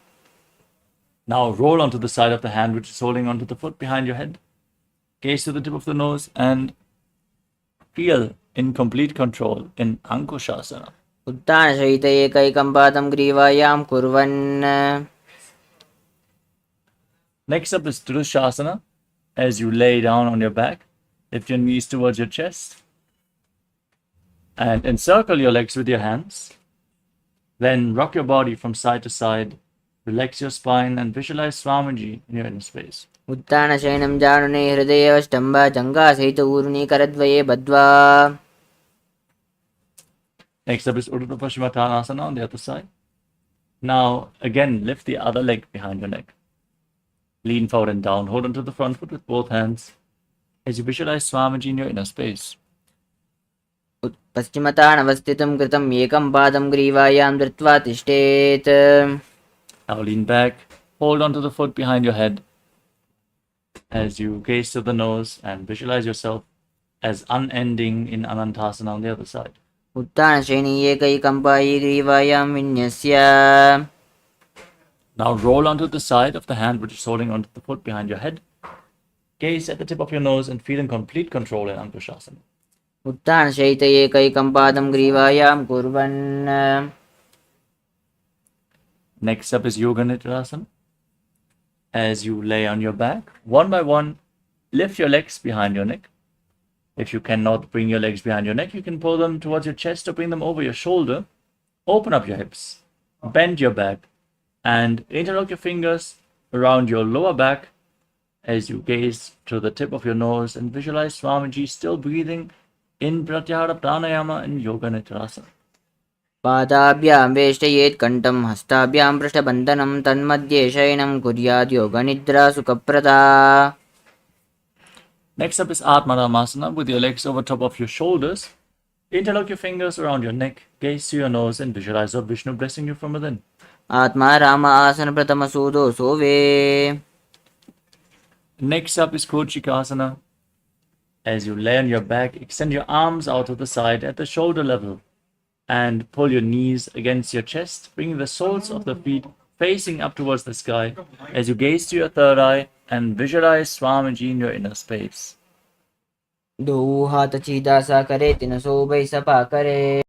Now roll onto the side of the hand which is holding onto the foot behind your head. Gaze to the tip of the nose and feel in complete control in Ankushasana. उत्तानशयित एकैकं पादं ग्रीवायां कुर्वन्. Next up is Drushasana. As you lay down on your back, lift your knees towards your chest and encircle your legs with your hands. Then rock your body from side to side. Relax your spine and visualize Swamiji in your inner space. उत्तानशयनं जानुने हृदयेऽवष्टम्बा जङ्घासहित ऊर्णी करद्वये बद्ध्वा. Next up is Urdhva Paschimottanasana on the other side. Now again lift the other leg behind your neck. Lean forward and down. Hold onto the front foot with both hands as you visualize Swamiji in your inner space. पश्चिमतानवस्थितं कृतं एकं पादं ग्रीवायां धृत्वा तिष्ठेत्. Now lean back. Hold onto the foot behind your head as you gaze to the nose and visualize yourself as unending in Anantasana on the other side. उत्तानशयनी एकैकं Pai ग्रीवायां विन्यस्य. Now roll onto the side of the hand which is holding onto the foot behind your head. Gaze at the tip of your nose and feel in complete control in Ankushasana. उत्तानशयित एकैकं पादं ग्रीवायां कुर्वन्. Next up is Yoga Nidrasana. As you lay on your back, one by one, lift your legs behind your neck. If you cannot bring your legs behind your neck, you can pull them towards your chest or bring them over your shoulder. Open up your hips, bend your back, and interlock your fingers around your lower back as you gaze to the tip of your nose and visualize Swamiji still breathing in Pratyahara Pranayama and Yoga Nidrasana. पादाभ्यां वेष्टयेत् कण्ठं हस्ताभ्यां पृष्ठबन्धनं तन्मध्ये शयनं कुर्यात् योगनिद्रा सुखप्रदा. Next up is Atmaramasana with your legs over top of your shoulders. Interlock your fingers around your neck, gaze to your nose and visualize Lord Vishnu blessing you from within. आत्मा राम आसन प्रथम सूदो सोवे. Next up is Kochikasana. As you lay on your back, extend your arms out to the side at the shoulder level and pull your knees against your chest, bringing the soles of the feet facing up towards the sky as you gaze to your third eye and visualize Swamiji in your inner space. दो हाथ सीधा सा करे तिन सो भई सपा करे.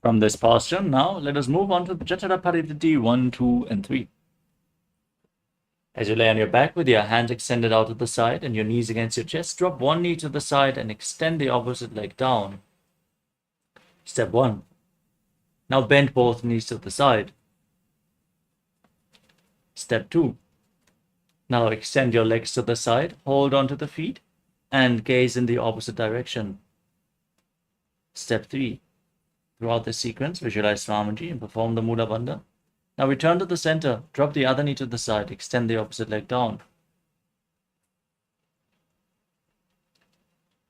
From this posture, now let us move on to Jatara Paridhiti 1, 2, and 3. As you lay on your back with your hands extended out to the side and your knees against your chest, drop one knee to the side and extend the opposite leg down. Step 1. Now bend both knees to the side. Step 2. Now extend your legs to the side, hold on to the feet, and gaze in the opposite direction. Step 3. Throughout this sequence, visualize Swamiji and perform the Mula Bandha. Now return to the center, drop the other knee to the side, extend the opposite leg down.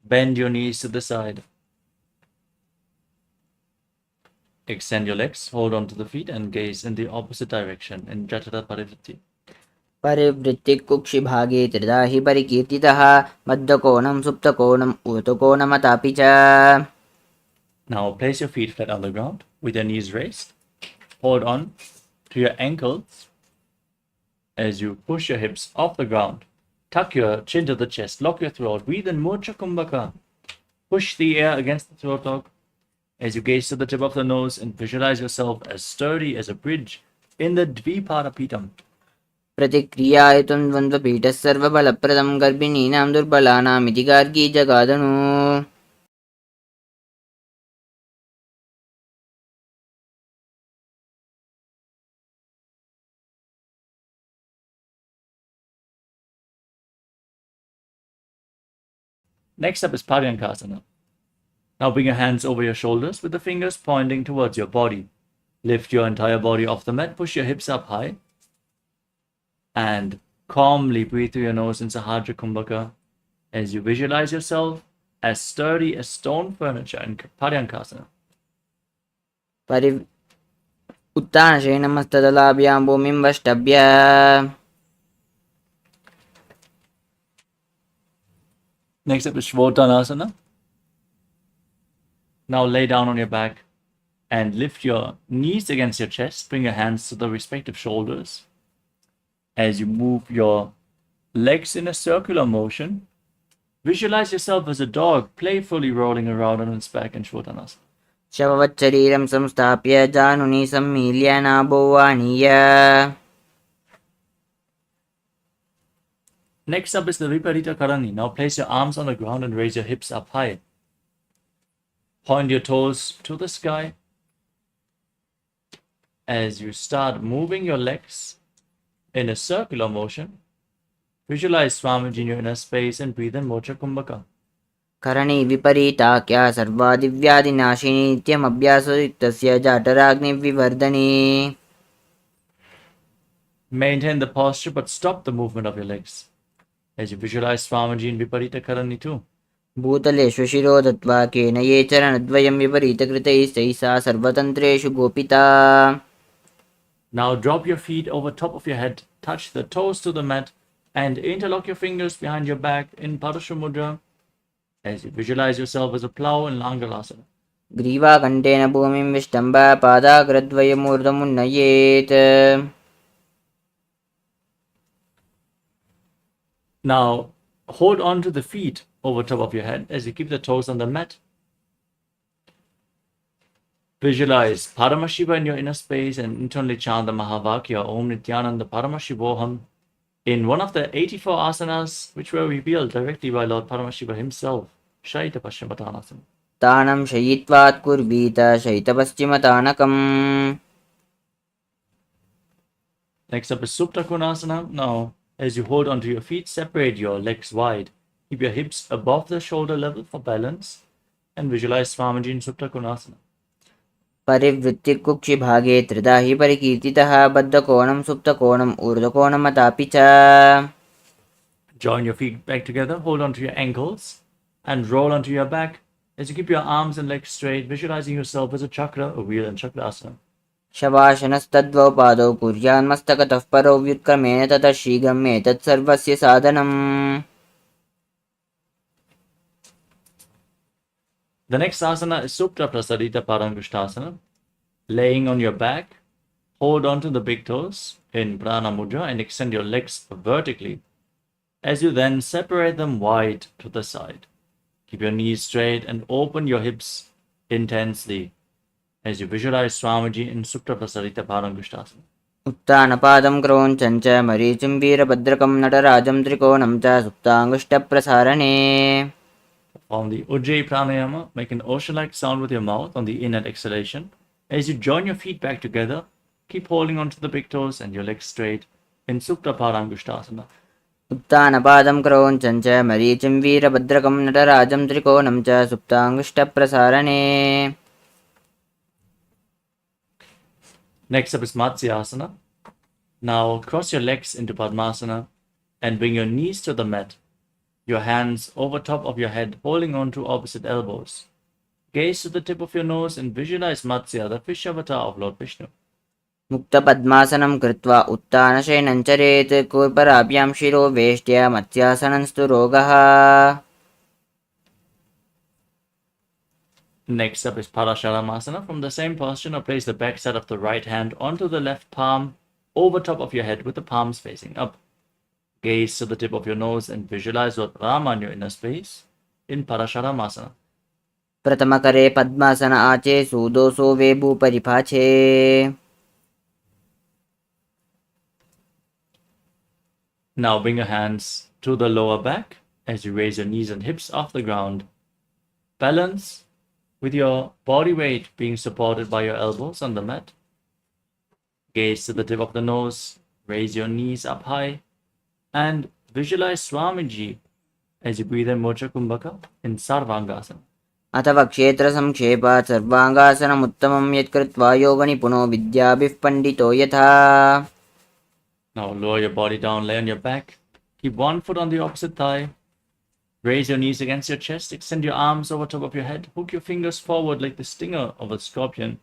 Bend your knees to the side. Extend your legs, hold on to the feet, and gaze in the opposite direction in Jatara Paridhiti. परिवृत्ति कुक्षि भागे त्रिधा हि परिकीर्तितः मध्यकोणं सुप्तकोणं ऊर्ध्वकोणमतापि च. Now place your feet flat on the ground with your knees raised. Hold on to your ankles as you push your hips off the ground. Tuck your chin to the chest, lock your throat, breathe in Murcha Kumbhaka. Push the air against the throat log as you gaze to the tip of the nose and visualize yourself as sturdy as a bridge in the Dviparapitam. प्रतिक्रियायतुं द्वन्द्वपीठः सर्वबलप्रदं गर्भिणीनां दुर्बलानामिति Gargi जगादनु. Next up is Paryankasana. Now bring your hands over your shoulders with the fingers pointing towards your body. Lift your entire body off the mat, push your hips up high, and calmly breathe through your nose in Sahajra Kumbhaka as you visualize yourself as sturdy as stone furniture in Paryankasana. उत्तानशयनमस्तदलाभ्यां भूमिं वष्टभ्य. Next up is Shvotanasana. Now lay down on your back and lift your knees against your chest. Bring your hands to the respective shoulders as you move your legs in a circular motion. Visualize yourself as a dog playfully rolling around on its back in Shvotanasana. शववच्छरीरं संस्थाप्य जानुनी सम्मील्य नाभोवाणीय. Next up is the Viparita Karani. Now place your arms on the ground and raise your hips up high. Point your toes to the sky as you start moving your legs in a circular motion. Visualize Swamiji in your inner space and breathe in Mocha Kumbhaka. Karni विपरीताख्या सर्वादिव्यादिनाशिनी नित्यमभ्यासयुक्तस्य जाठराग्निविवर्धनी. Maintain the posture but stop the movement of your legs as you visualize Swamiji in Viparita Karani too. भूतलेषु शिरो दत्वा केन ये चरणद्वयं विपरीतकृतैस्तैः सा सर्वतन्त्रेषु गोपिता. Now drop your feet over top of your head, touch the toes to the mat, and interlock your fingers behind your back in Parashu Mudra as you visualize yourself as a plow in Langalasana. ग्रीवाकण्ठेन भूमिं विष्टम्भ पादाग्रद्वयमूर्धमुन्नयेत्. Now hold on to the feet over top of your head as you keep the toes on the mat. Visualize Paramashiva in your inner space and internally chant the Mahavakya Om Nithyananda Paramashivoham in one of the 84 asanas which were revealed directly by Lord Paramashiva himself, Shaita Paschimottanasana. तानं शयित्वात् कुर्वीत शयितपश्चिमतानकम्. Next up is Supta Konasana. Now, as you hold onto your feet, separate your legs wide. Keep your hips above the shoulder level for balance and visualize Swamiji in Supta Konasana. परिवृत्तिर्कुक्षि भागे त्रिधा हि परिकीर्तितः बद्धकोणं सुप्तकोणं ऊर्ध्वकोणमतापि च. Join your feet back together, hold onto your ankles, and roll onto your back as you keep your arms and legs straight, visualizing yourself as a chakra, a wheel, and chakrasana. शवासनस्तद्वौ पादौ कुर्यान्मस्तकतः परौ व्युत्क्रमेण ततः शीघ्रमे तत्सर्वस्य साधनम्. The next asana is Supta Prasadita Parangushtasana. Laying on your back, hold on to the big toes in Prana Mudra and extend your legs vertically as you then separate them wide to the side. Keep your knees straight and open your hips intensely as you visualize Swamiji in Supta Prasadita Parangushtasana. उत्तानपादं क्रोञ्चं च मरीचिं वीरभद्रकं नटराजं त्रिकोणं च सुप्ताङ्गुष्ठप्रसारणे. On the Ujjayi Pranayama, make an ocean-like sound with your mouth on the in and exhalation. As you join your feet back together, keep holding onto the big toes and your legs straight in Supta Parangushtasana. उत्तानपादं क्रोञ्चं च मरीचिं वीरभद्रकं नटराजं त्रिकोणं च सुप्ताङ्गुष्ठप्रसारणे. Next up is Matsyasana. Now cross your legs into Padmasana and bring your knees to the mat. Your hands over top of your head, holding on to opposite elbows. Gaze to the tip of your nose and visualize Matsya, the fish avatar of Lord Vishnu. मुक्तपद्मासनं कृत्वा उत्तानशयनं चरेत् कूर्पराभ्यां शिरो वेष्ट्या मत्स्यासनंस्तु रोगः. Next up is Parasharamasana. From the same posture, now place the back side of the right hand onto the left palm over top of your head with the palms facing up. Gaze to the tip of your nose and visualize Lord Rama in your inner space in Parasharamasana. प्रथमकरे पद्मासन आचे सूदोसो वेबू परिपाचे. Now bring your hands to the lower back as you raise your knees and hips off the ground. Balance with your body weight being supported by your elbows on the mat. Gaze to the tip of the nose, raise your knees up high, and visualize Swamiji as you breathe in Mocha Kumbhaka in Sarvangasana. अथवा क्षेत्रसंक्षेपात् सर्वाङ्गासनमुत्तमं यत्कृत्वा योगनिपुनो विद्याभिः पण्डितो यथा. Now lower your body down, lay on your back. Keep one foot on the opposite thigh. Raise your knees against your chest. Extend your arms over top of your head. Hook your fingers forward like the stinger of a scorpion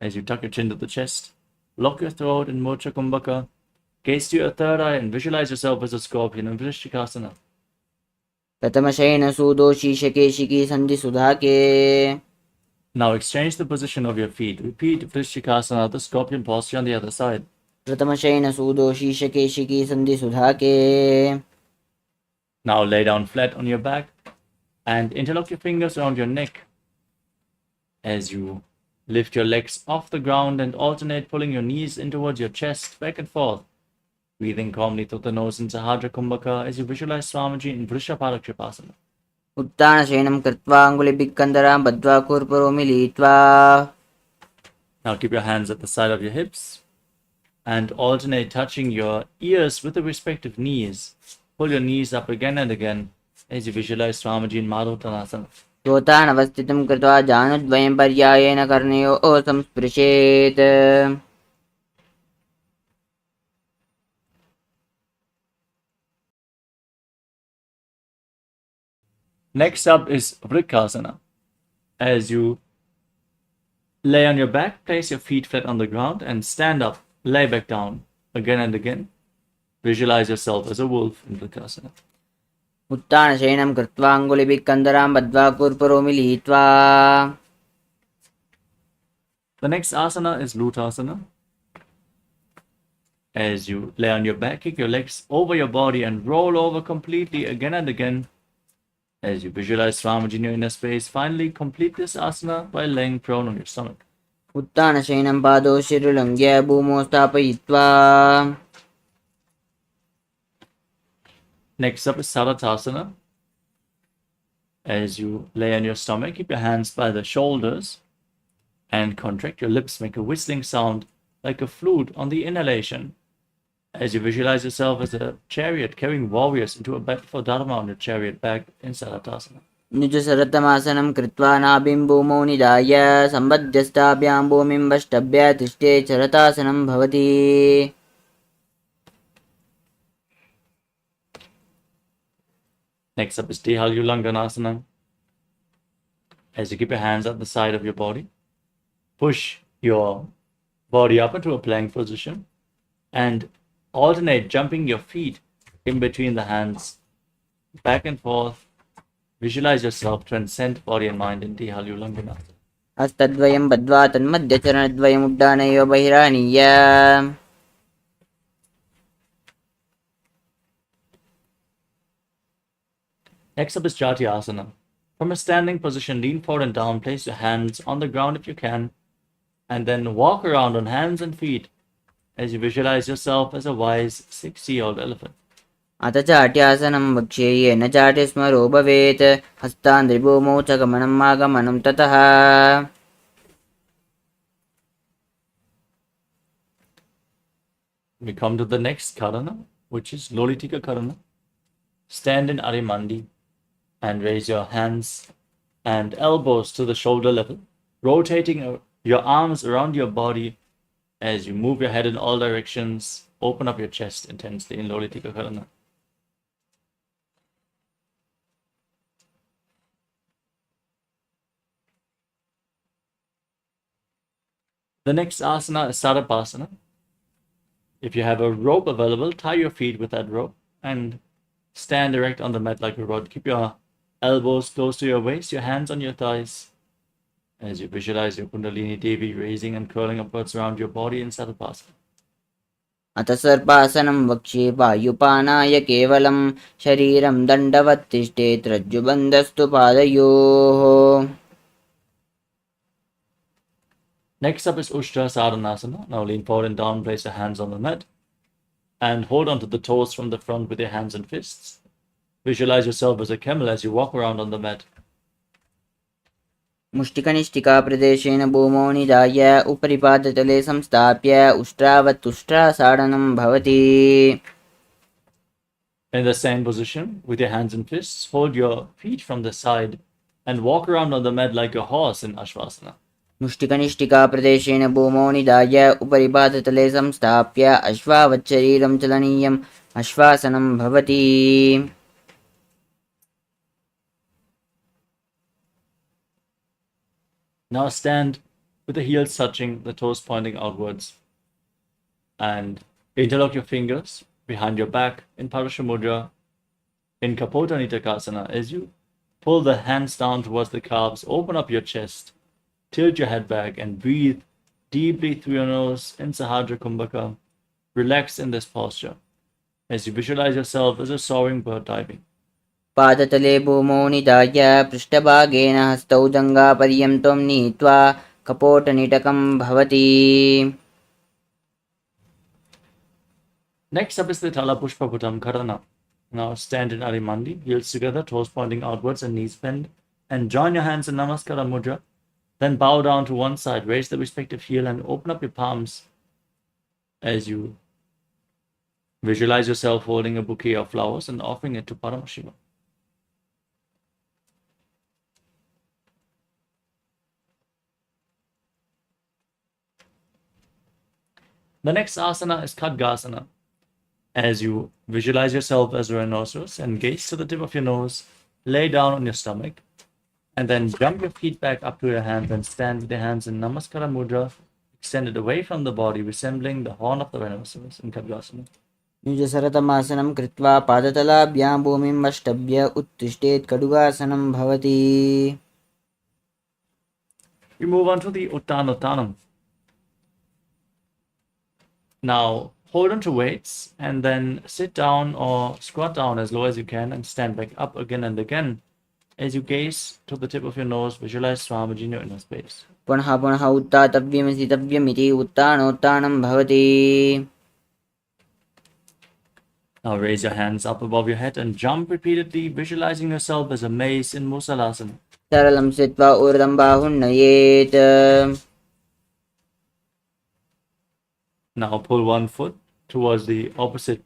as you tuck your chin to the chest. Lock your throat in Mocha Kumbhaka. Gaze to your third eye and visualize yourself as a scorpion in Vrishchikasana. प्रथमशयन सूदो शीशकेशिकी सन्धि सुधाके. Now exchange the position of your feet. Repeat Vrishchikasana, the scorpion posture on the other side. प्रथमशयन सूदो शीशकेशिकी सन्धि सुधाके. Now lay down flat on your back and interlock your fingers around your neck as you lift your legs off the ground and alternate pulling your knees in towards your chest, back and forth. Breathing calmly through the nose in Sahadra Kumbhaka as you visualize Swamiji in Vrishaparakshipasana. उत्तानशयनं कृत्वा अङ्गुलिभिः कन्दरां बद्ध्वा कूर्परो मिलित्वा. Now keep your hands at the side of your hips and alternate touching your ears with the respective knees. Pull your knees up again and again as you visualize Swamiji in Madhuttanasana. श्रोतानवस्थितं कृत्वा जानुद्वयं पर्यायेन कर्णयोः संस्पृशेत्. Next up is Vrikkasana. As you lay on your back, place your feet flat on the ground and stand up, lay back down again and again. Visualize yourself as a wolf in Vrikkasana. उत्तानशयनं कृत्वा अङ्गुलिभिः कन्दरां बद्ध्वा कूर्परो मिलित्वा. The next asana is Lutasana. As you lay on your back, kick your legs over your body and roll over completely again and again. As you visualize Swamiji in your inner space, finally complete this asana by laying prone on your stomach. उत्तानशयनं पादौ शिरुलङ्घ्य भूमौ स्थापयित्वा. Next up is Saratasana. As you lay on your stomach, keep your hands by the shoulders and contract your lips, make a whistling sound like a flute on the inhalation. As you visualize yourself as a chariot carrying warriors into a battle for Dharma on your chariot back in Saratasana. निजसरतमासनं कृत्वा नाभिं भूमौ निधाय सम्बध्यस्ताभ्यां भूमिं वष्टभ्य तिष्ठे चरतासनं भवति. Next up is Dehalyulanganasana. As you keep your hands at the side of your body, push your body up into a plank position and alternate jumping your feet in between the hands, back and forth. Visualize yourself transcend body and mind in Dehalyulanganasana. हस्तद्वयं बद्ध्वा तन्मध्यचरणद्वयम् उड्डानयो बहिरानीय Next up is Jatyasana. From a standing position, lean forward and down, place your hands on the ground if you can, and then walk around on hands and feet as you visualize yourself as a wise 60-year-old elephant. अथ चाट्यासनं वक्ष्ये येन चाट्यस्मरो भवेत् हस्तान्द्रिभूमौ च गमनम् आगमनं ततः We come to the next karana, which is Lolitika karana. Stand in Arimandi and raise your hands and elbows to the shoulder level, rotating your arms around your body as you move your head in all directions. Open up your chest intensely in Lolitika karana. The next asana is Sarapasana. If you have a rope available, tie your feet with that rope and stand erect on the mat like a rod. Keep your elbows close to your waist, your hands on your thighs, as you visualize your Kundalini Devi raising and curling upwards around your body in Sarapasana. अथ सर्पासनं वक्ष्ये वायुपानाय केवलं शरीरं दण्डवत् तिष्ठेत् रज्जुबन्धस्तु पादयोः Next up is Ushtra Sadhanasana. Now lean forward and down, place your hands on the mat, and hold onto the toes from the front with your hands and fists. Visualize yourself as a camel as you walk around on the mat. मुष्टिकनिष्ठिका प्रदेशेन भूमौ निधाय उपरि पादतले संस्थाप्य उष्ट्रावत् उष्ट्रासाडनं भवति In the same position, with your hands and fists, hold your feet from the side and walk around on the mat like a horse in Ashvasana. मुष्टिकनिष्ठिका प्रदेशेन भूमौ निधाय उपरि पादतले संस्थाप्य अश्वावत् शरीरं चलनीयम् अश्वासनं भवति Now stand with the heels touching, the toes pointing outwards, and interlock your fingers behind your back in Parashamudra in Kapota Nitakasana. As you pull the hands down towards the calves, open up your chest, tilt your head back, and breathe deeply through your nose in Sahadra Kumbhaka. Relax in this posture as you visualize yourself as a soaring bird diving. पादतले भूमौ निधाय पृष्ठभागेन हस्तौ जङ्घापर्यन्तं नीत्वा कपोटनिटकं भवति Next up is the Talapushpaputam Karana. Now stand in Arimandi, heels together, toes pointing outwards and knees bend, and join your hands in Namaskara Mudra. Then bow down to one side, raise the respective heel, and open up your palms as you visualize yourself holding a bouquet of flowers and offering it to Paramashiva. The next asana is Khadgasana. As you visualize yourself as a rhinoceros and gaze to the tip of your nose, lay down on your stomach, and then jump your feet back up to your hands and stand with your hands in Namaskara Mudra, extended away from the body, resembling the horn of the rhinoceros in Khadgasana. युजसरतमासनं कृत्वा पादतलाभ्यां भूमिम् अष्टभ्य उत्तिष्ठेत् कटुगासनं भवति We move on to the Uttanottanam. Now, hold on to weights and then sit down or squat down as low as you can and stand back up again and again. As you gaze to the tip of your nose, visualize Swamiji in your inner space. पुनः पुनः उत्थातव्यमसितव्यमिति उत्थानोत्थानं भवति Now raise your hands up above your head and jump repeatedly, visualizing yourself as a mace in Musalasana. सरलं स्थित्वा ऊर्ध्वं बाहुन्नयेत् Now pull one foot towards the opposite.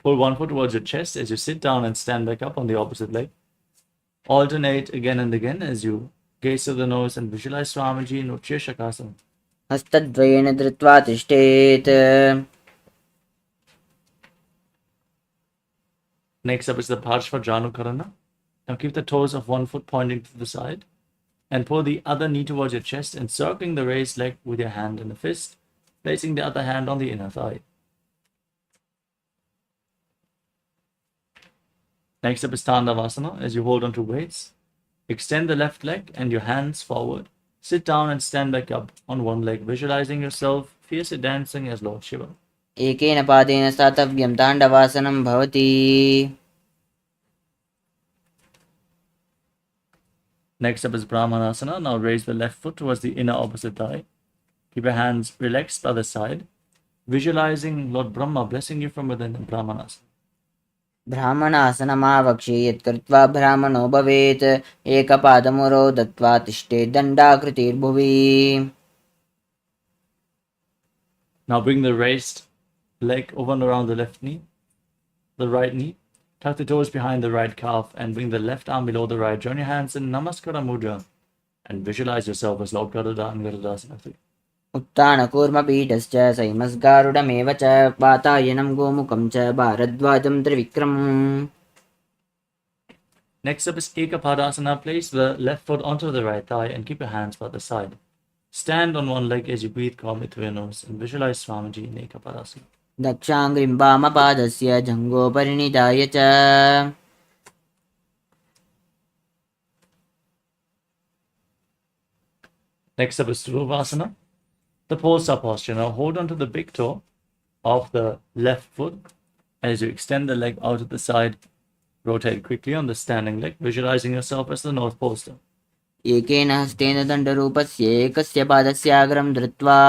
Pull one foot towards your chest as you sit down and stand back up on the opposite leg. Alternate again and again as you gaze to the nose and visualize Swamiji in Uchya Shakasana. हस्तद्वयेन धृत्वा तिष्ठेत् Next up is the Parshvajanukarana. Now keep the toes of one foot pointing to the side and pull the other knee towards your chest, encircling the raised leg with your hand in a fist, placing the other hand on the inner thigh. Next up is Tandavasana. As you hold onto weights, extend the left leg and your hands forward. Sit down and stand back up on one leg, visualizing yourself fiercely dancing as Lord Shiva. एकेन पादेन स्थातव्यं ताण्डवासनं भवति. Next up is Brahmanasana. Now raise the left foot towards the inner opposite thigh. Keep your hands relaxed by the side, visualizing Lord Brahma blessing you from within in Brahmanasana. ब्राह्मणासनमावक्ष्ये यत्कृत्वा ब्राह्मणो भवेत् एकपादमुरो दत्त्वा तिष्ठेत् दण्डाकृतिर्भुवि. Now bring the raised leg over and around the left knee, the right knee. Tuck the toes behind the right calf and bring the left arm below the right. Join your hands in Namaskara Mudra and visualize yourself as Lord Garuda and Garudasana. उत्तानकूर्मपीठश्च सैमस्गारुडमेव च वातायनं गोमुखं च भारद्वाजं त्रिविक्रमम्. Next up is Ekapadasana. Place the left foot onto the right thigh and keep your hands by the side. Stand on one leg as you breathe calmly through your nose and visualize Swamiji in Ekapadasana. दक्षाङ्घ्रिं वामपादस्य जङ्घोपरिनिधाय च. Next up is Dhuruvasana, the pulsar posture. Now hold on to the big toe of the left foot as you extend the leg out to the side. Rotate quickly on the standing leg, visualizing yourself as the North Pole Star. एकेन हस्तेन दण्डरूपस्य एकस्य पादस्याग्रं धृत्वा.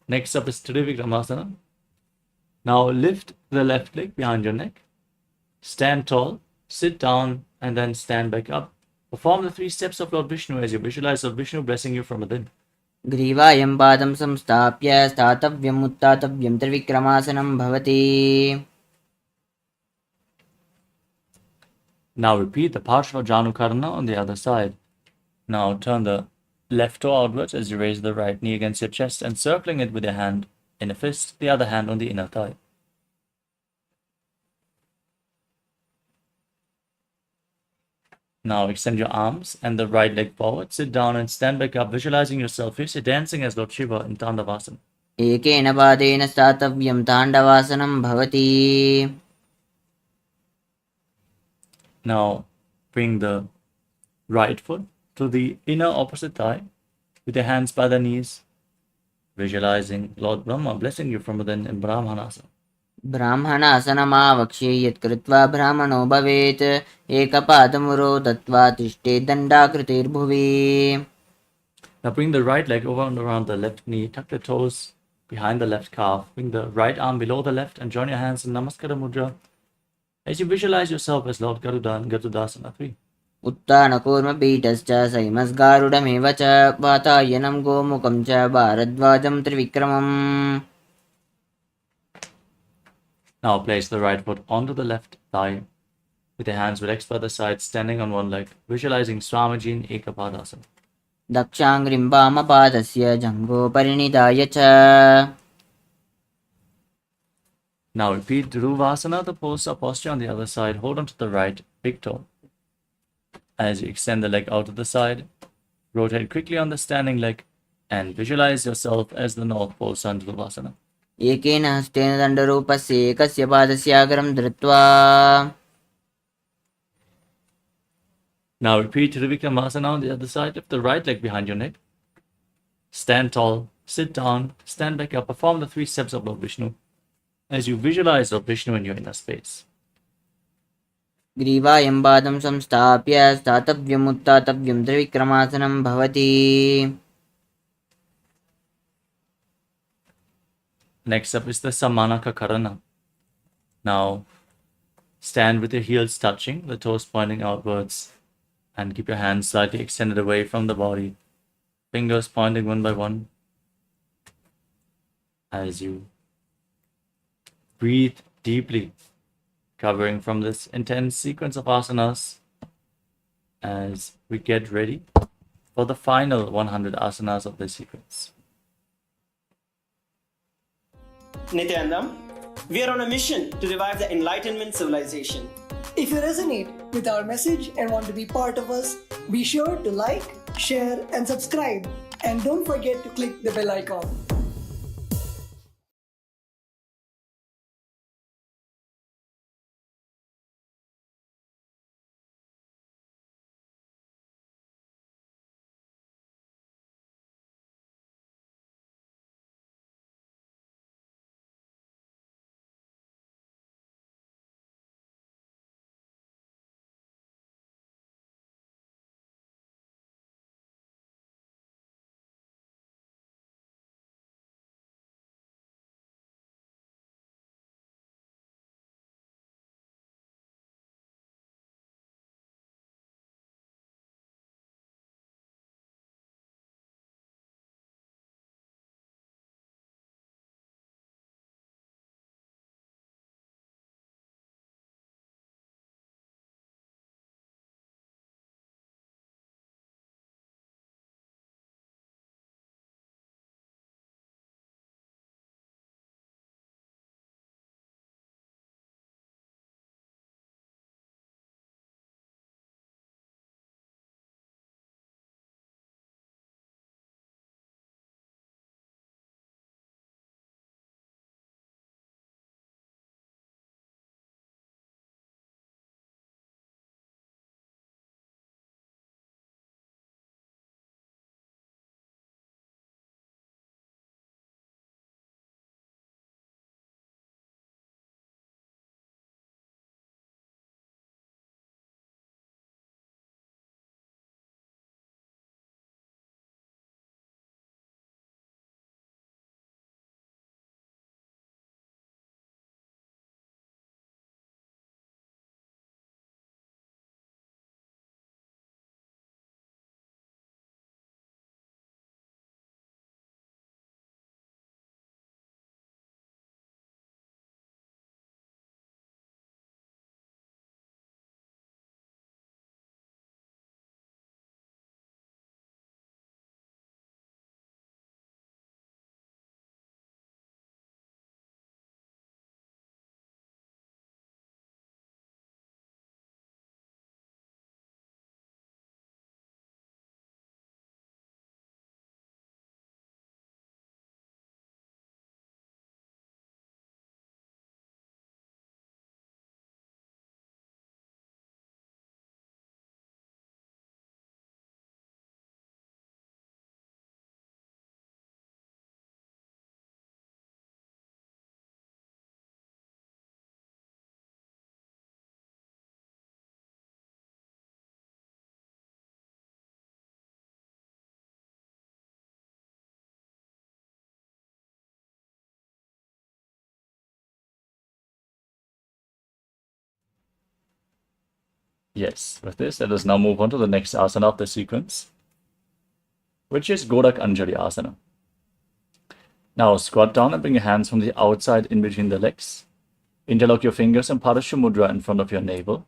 Next up is Trivikramasana. Now lift the left leg behind your neck. Stand tall, sit down, and then stand back up. Perform the 3 steps of Lord Vishnu as you visualize Lord Vishnu blessing you from within. ग्रीवायं पादं संस्थाप्य स्थातव्यम् उत्थातव्यं त्रिविक्रमासनं भवति. Now repeat the Parshvajanukarana on the other side. Now turn the left toe outwards as you raise the right knee against your chest, encircling it with your hand in a fist, the other hand on the inner thigh. Now extend your arms and the right leg forward. Sit down and stand back up, visualizing yourself fiercely dancing as Lord Shiva in Tandavasana. एकेन पादेन स्थातव्यं ताण्डवासनं भवति. Now bring the right foot to the inner opposite thigh with your hands by the knees, visualizing Lord Brahma blessing you from within in Brahmanasana. ब्राह्मणासनमावक्ष्ये यत्कृत्वा ब्राह्मणो भवेत् एकपादमुरो दत्त्वा तिष्ठेत् दण्डाकृतिर्भुवि. Now bring the right leg over and around the left knee, tuck the toes behind the left calf, bring the right arm below the left and join your hands in Namaskara Mudra as you visualize yourself as Lord Garuda and Garudasana 3. उत्तानकूर्मपीठश्च सैमस्गारुडमेव च वातायनं गोमुखं च भारद्वाजं त्रिविक्रमम्. Now place the right foot onto the left thigh with your hands relaxed by the side, standing on one leg, visualizing Swamiji in Ekapadasana. दक्षाङ्घ्रिं वामपादस्य जङ्घोपरिनिधाय च. Now repeat Dhuruvasana, the pulsar posture on the other side. Hold on to the right big toe as you extend the leg out to the side. Rotate quickly on the standing leg and visualize yourself as the North Pole Sun Dhuruvasana. एकेन हस्तेन दण्डरूपस्य एकस्य पादस्याग्रं धृत्वा. Now repeat Trivikramasana on the other side. Lift the right leg behind your neck. Stand tall, sit down, stand back up. Perform the 3 steps of Lord Vishnu as you visualize Lord Vishnu in your inner space. ग्रीवायं पादं संस्थाप्य स्थातव्यम् उत्थातव्यं त्रिविक्रमासनं भवति. Next up is the Samanaka Karana. Now stand with your heels touching, the toes pointing outwards, and keep your hands slightly extended away from the body, fingers pointing one by one as you breathe deeply, covering from this intense sequence of asanas as we get ready for the final 100 asanas of this sequence. Nithyananda, we are on a mission to revive the Enlightenment civilization. If you resonate with our message and want to be part of us, be sure to like, share, and subscribe. And don't forget to click the bell icon. Yes, with this, let us now move on to the next asana of the sequence, which is Godak Anjali Asana. Now squat down and bring your hands from the outside in between the legs. Interlock your fingers and Padasha Mudra in front of your navel.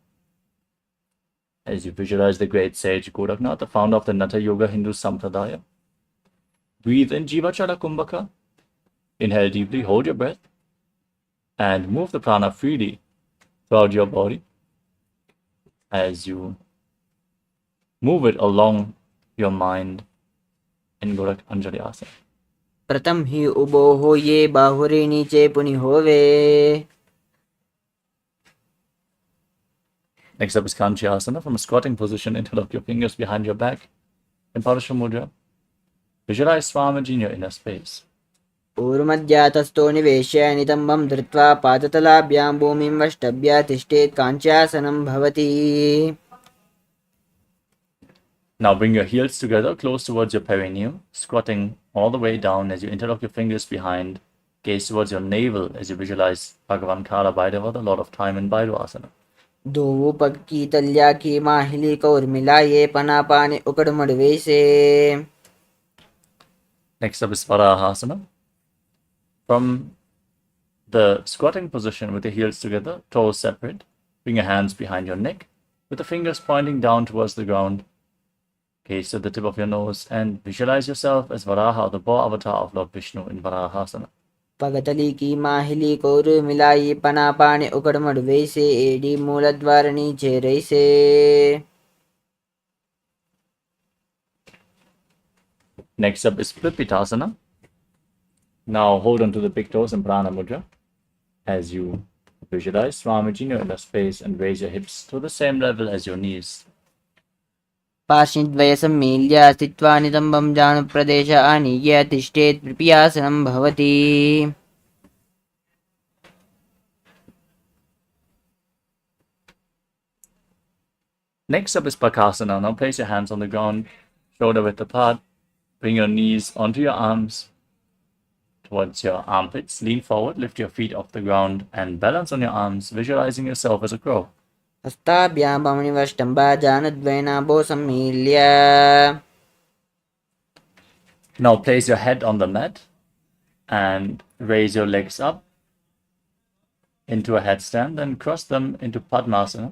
As you visualize the great sage Godaknath, the founder of the Natha Yoga Hindu Sampradaya. Breathe in Jivachala Kumbhaka. Inhale deeply, hold your breath, and move the prana freely throughout your body as you move it along your mind in Godak Anjali Asana. प्रथम ही उबो हो ये बाहुरे नीचे पुनि होवे. Next up is Kanchi Asana. From a squatting position, interlock your fingers behind your back in Padasha Mudra. Visualize Swamiji in your inner space. ऊर्मध्यातस्थो निवेश्य नितम्बं धृत्वा पादतलाभ्यां भूमिं वष्टभ्य तिष्ठेत् काञ्च्यासनं भवति. Now bring your heels together, close towards your perineum, squatting all the way down as you interlock your fingers behind, gaze towards your navel as you visualize Bhagavan Kala Bhairava, the Lord of Time in Bhairava Asana. दो पग की तल्या की माहिली को उर्मिलाये पना पानी उकड़ मड़वे से. Next up is Varaha Asana. From the squatting position with your heels together, toes separate, bring your hands behind your neck, with the fingers pointing down towards the ground. Gaze to the tip of your nose and visualize yourself as Varaha, the boar avatar of Lord Vishnu in Varaha Asana. पगतली की माहिली core मिलाई पना पाने उकड़ मड़ वैसे AD मूल द्वार नीचे रैसे. Next up is Splipitasana. Now hold on to the big toes in Prana Mudra as you visualize Swamiji in your inner space and raise your hips to the same level as your knees. पार्श्वद्वय सम्मील्य स्थित्वा नितम्बं जानुप्रदेश आनीय तिष्ठेत् प्रियासनं भवति. Next up is Bakasana. Now place your hands on the ground, shoulder width apart. Bring your knees onto your arms towards your armpits. Lean forward, lift your feet off the ground and balance on your arms, visualizing yourself as a crow. हस्ताभ्यां भमनिवष्टम्बा जानुद्वयनाभो सम्मील्य. Now place your head on the mat and raise your legs up into a headstand and cross them into Padmasana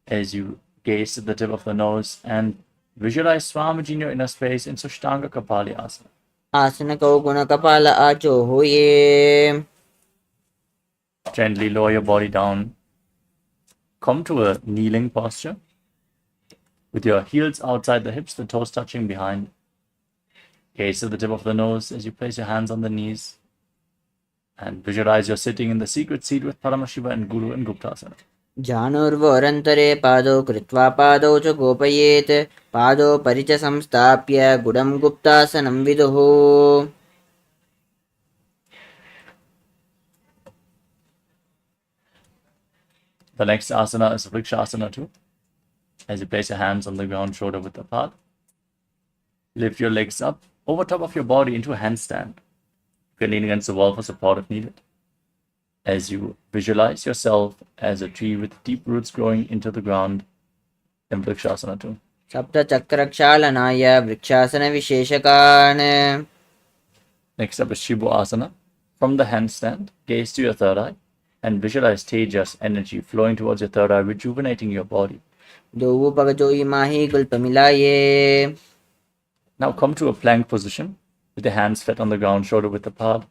as you gaze at the tip of the nose and visualize Swamiji in your inner space in Sushtanga Kapali Asana. आसन को गुण कपाल आचो होये. Gently lower your body down. Come to a kneeling posture with your heels outside the hips, the toes touching behind. Gaze to the tip of the nose as you place your hands on the knees and visualize you're sitting in the secret seat with Paramashiva and Guru in Guptasana. जानुर्वोरन्तरे पादौ कृत्वा पादौ च गोपयेत्. पादौ परिच संस्थाप्य गुडं गुप्तासनं विदुः. The next asana is Vrikshasana too. As you place your hands on the ground, shoulder width apart. Lift your legs up over top of your body into a handstand. You can lean against the wall for support if needed. As you visualize yourself as a tree with deep roots growing into the ground in Vrikshasana too. सप्तचक्रक्षालनाय वृक्षासनविशेषकान्. Next up is Shibu Asana. From the handstand, gaze to your third eye and visualize Tejas energy flowing towards your third eye, rejuvenating your body. दो पगजोई माही गुल्प मिलाये. Now come to a plank position with your hands flat on the ground, shoulder width apart.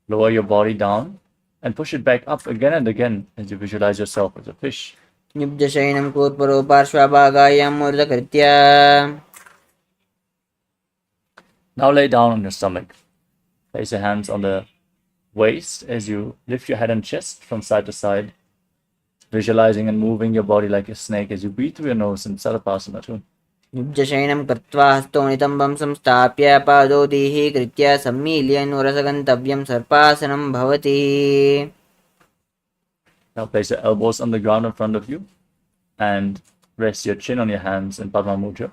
Lower your body down and push it back up again and again as you visualize yourself as a fish. निब्जशयनं कूर्परो पार्श्वभागायां मूर्धकृत्य. Now lay down on your stomach. Place your hands on the waist as you lift your head and chest from side to side, visualizing and moving your body like a snake as you breathe through your nose in Sarapasana too. निब्जशयनं कृत्वा हस्तौ नितम्बं संस्थाप्य पादौ दीहि कृत्य सम्मील्य नुरसगन्तव्यं सर्पासनं भवति. Now place your elbows on the ground in front of you and rest your chin on your hands in Padma Mudra.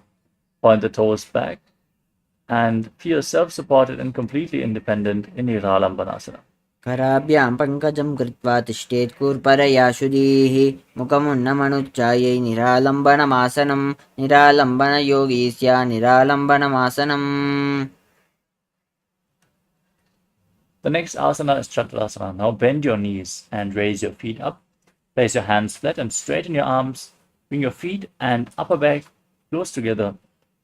Point the toes back and feel self-supported and completely independent in Niralambanasana. कराभ्यां पङ्कजं कृत्वा तिष्ठेत् कूर्परया शुदीः. मुखमुन्नमनुच्चायै निरालम्बनमासनं. निरालम्बनयोगी स्या निरालम्बनमासनम्. The next asana is Chakrasana. Now bend your knees and raise your feet up. Place your hands flat and straighten your arms. Bring your feet and upper back close together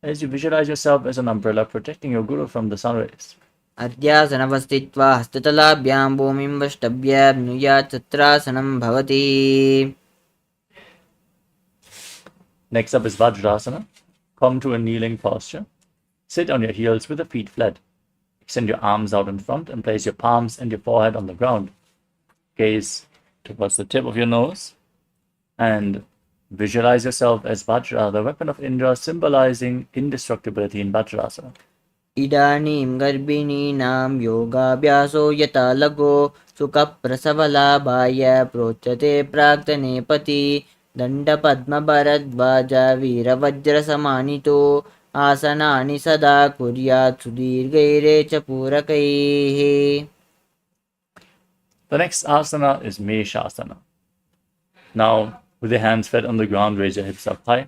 as you visualize yourself as an umbrella protecting your Guru from the sun rays. अर्ध्यासनवस्थित्वा हस्ततलाभ्यां भूमिं वष्टभ्य नुयात् तत्रासनं भवति. Next up is Vajrasana. Come to a kneeling posture. Sit on your heels with the feet flat. Extend your arms out in front and place your palms and your forehead on the ground. Gaze towards the tip of your nose and visualize yourself as Vajra, the weapon of Indra, symbolizing indestructibility in Vajrasana. इदानीं गर्भिणीनां योगाभ्यासो यथा लघो सुखप्रसवलाभाय प्रोच्यते प्राक्तनेपति. दण्डपद्मभरद्वाज वीरवज्रसमानितो आसनानि सदा कुर्यात् सुदीर्घैरे च पूरकैः. The next asana is Meshasana. Now, with your hands flat on the ground, raise your hips up high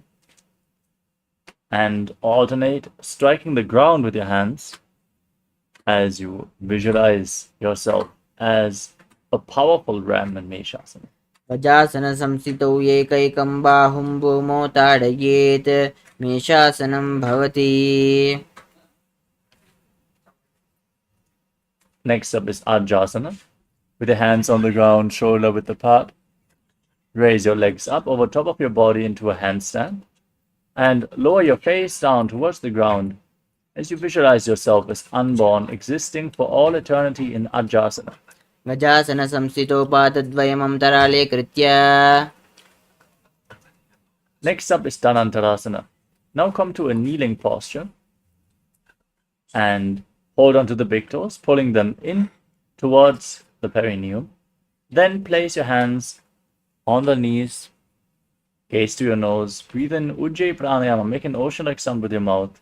and alternate striking the ground with your hands as you visualize yourself as a powerful ram in Meshasana. वजासनसंस्थितौ एकैकं बाहुं भूमौ ताडयेत्. मेषासनं भवति. Next up is Ajasana. With your hands on the ground, shoulder width apart. Raise your legs up over top of your body into a handstand. And lower your face down towards the ground as you visualize yourself as unborn, existing for all eternity in Ajasana. गजासन संस्थितो पादद्वयमन्तराले कृत्य. Next up is Dhanantarasana. Now come to a kneeling posture and hold on to the big toes, pulling them in towards the perineum. Then place your hands on the knees, gaze to your nose, breathe in Ujjayi Pranayama, make an ocean-like sound with your mouth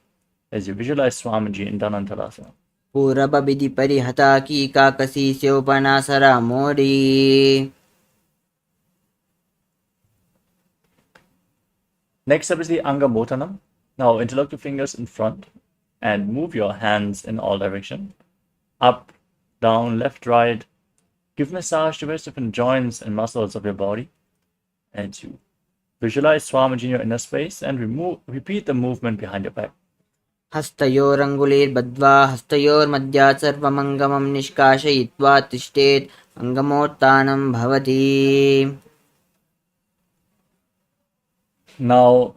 as you visualize Swamiji in Dhanantarasana. पूरब विधि परिहता की काकसी स्योपनासरा मोरी. Next up is the Angamotanam. Now interlock your fingers in front and move your hands in all directions. Up, down, left, right. Give massage to various different joints and muscles of your body. And you visualize Swamiji in your inner space and repeat the movement behind your back. हस्तयोरङ्गुलीर्बद्ध्वा हस्तयोर्मध्यात् सर्वमङ्गमं निष्कासयित्वा तिष्ठेत् अङ्गमोत्थानं भवति. Now,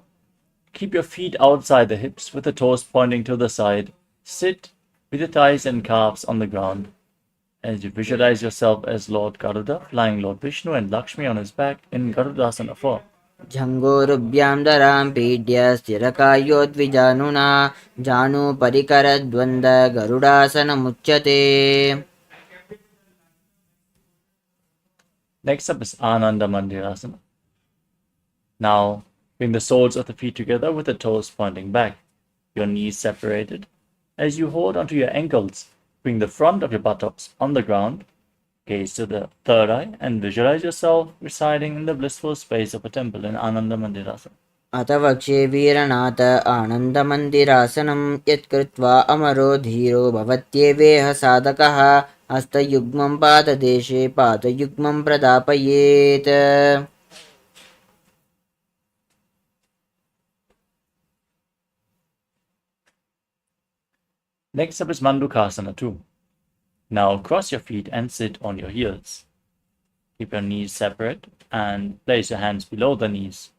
keep your feet outside the hips with the toes pointing to the side. Sit with your thighs and calves on the ground as you visualize yourself as Lord Garuda, flying Lord Vishnu and Lakshmi on his back in Garudasana 4. झङ्गोरुभ्यां दरां पीड्य स्थिरकायोद्विजानुना जानुपरिकरद्वन्द्व गरुडासनमुच्यते. Next up is Ananda Mandirasana. Now, bring the soles of the feet together with the toes pointing back, your knees separated. As you hold onto your ankles, bring the front of your buttocks on the ground, gaze to the third eye, and visualize yourself residing in the blissful space of a temple in Ananda Mandirasana. अथ वक्षे वीरनाथ आनन्दमन्दिरासनं यत्कृत्वा अमरो धीरो भवत्येवेह साधकः हस्तयुग्मं पाददेशे पादयुग्मं प्रदापयेत्. Next up is Mandukasana 2. Now cross your feet and sit on your heels. Keep your knees separate and place your hands below the knees.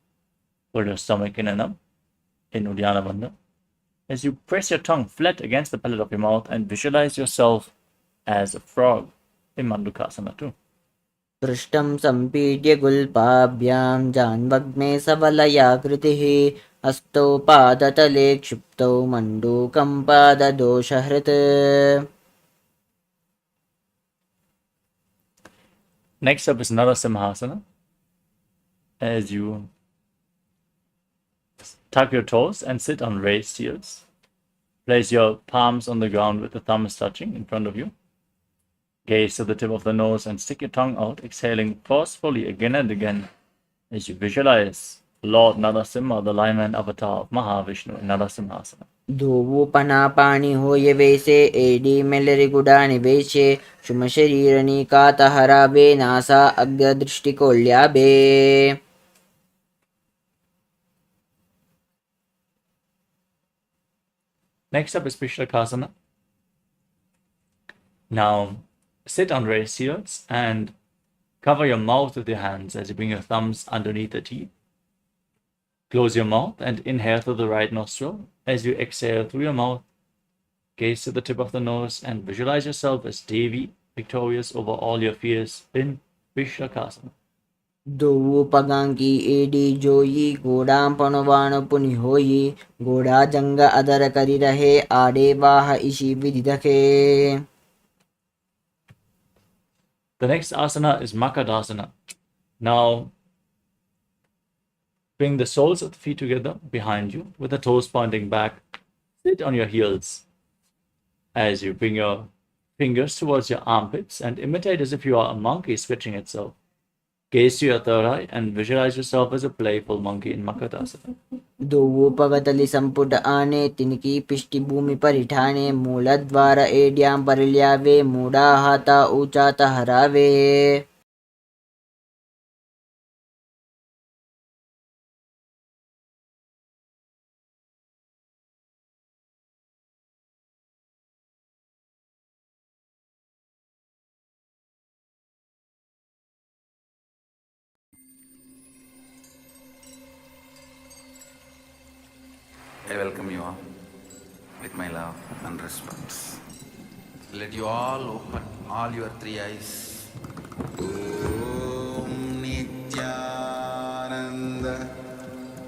Pull your stomach in and up in Uddiyana Bandha. As you press your tongue flat against the palate of your mouth and visualize yourself as a frog in Mandukasana 2. पृष्ठं सम्पीड्य गुल्पाभ्यां जान्वग्ने सबलयाकृतिः हस्तौ पादतले क्षिप्तौ मण्डूकं पाददोषहृत्. Next up is Narasimhasana. As you tuck your toes and sit on raised heels. Place your palms on the ground with the thumbs touching in front of you. Gaze to the tip of the nose and stick your tongue out, exhaling forcefully again and again as you visualize Lord Narasimha, the lion avatar of Mahavishnu in Narasimhasana. धूवूपनापाणि होय वैसे एडी मेलरिगुडा निवेशे शुमशरीरणी कातहरावे नासा अग्रदृष्टिकोल्याभे. Next up is Pishlakasana. Now sit on raised heels and cover your mouth with your hands as you bring your thumbs underneath the teeth. Close your mouth and inhale through the right nostril. As you exhale through your mouth, gaze to the tip of the nose and visualize yourself as Devi, victorious over all your fears in Pishlakasana. धूवूपगांकी एडी जोई घोड़ां पणवाण पुनि होई घोड़ा जंग other करि रहे आडे वाह इशी विधि दखे. The next asana is Makadasana. Now, bring the soles of the feet together behind you with the toes pointing back. Sit on your heels as you bring your fingers towards your armpits and imitate as if you are a monkey stretching itself. Gaze to your third eye and visualize yourself as a playful monkey in Makadasana. धूवूपगतलि संपुट आने तिनकी पिष्टि भूमि परिठाने मूलद्वार एड्यां परिल्यावे मूढ़ा हाथा ऊंचा हरावे. I welcome you all with my love and respects. Let you all open all your three eyes. Om Nithyananda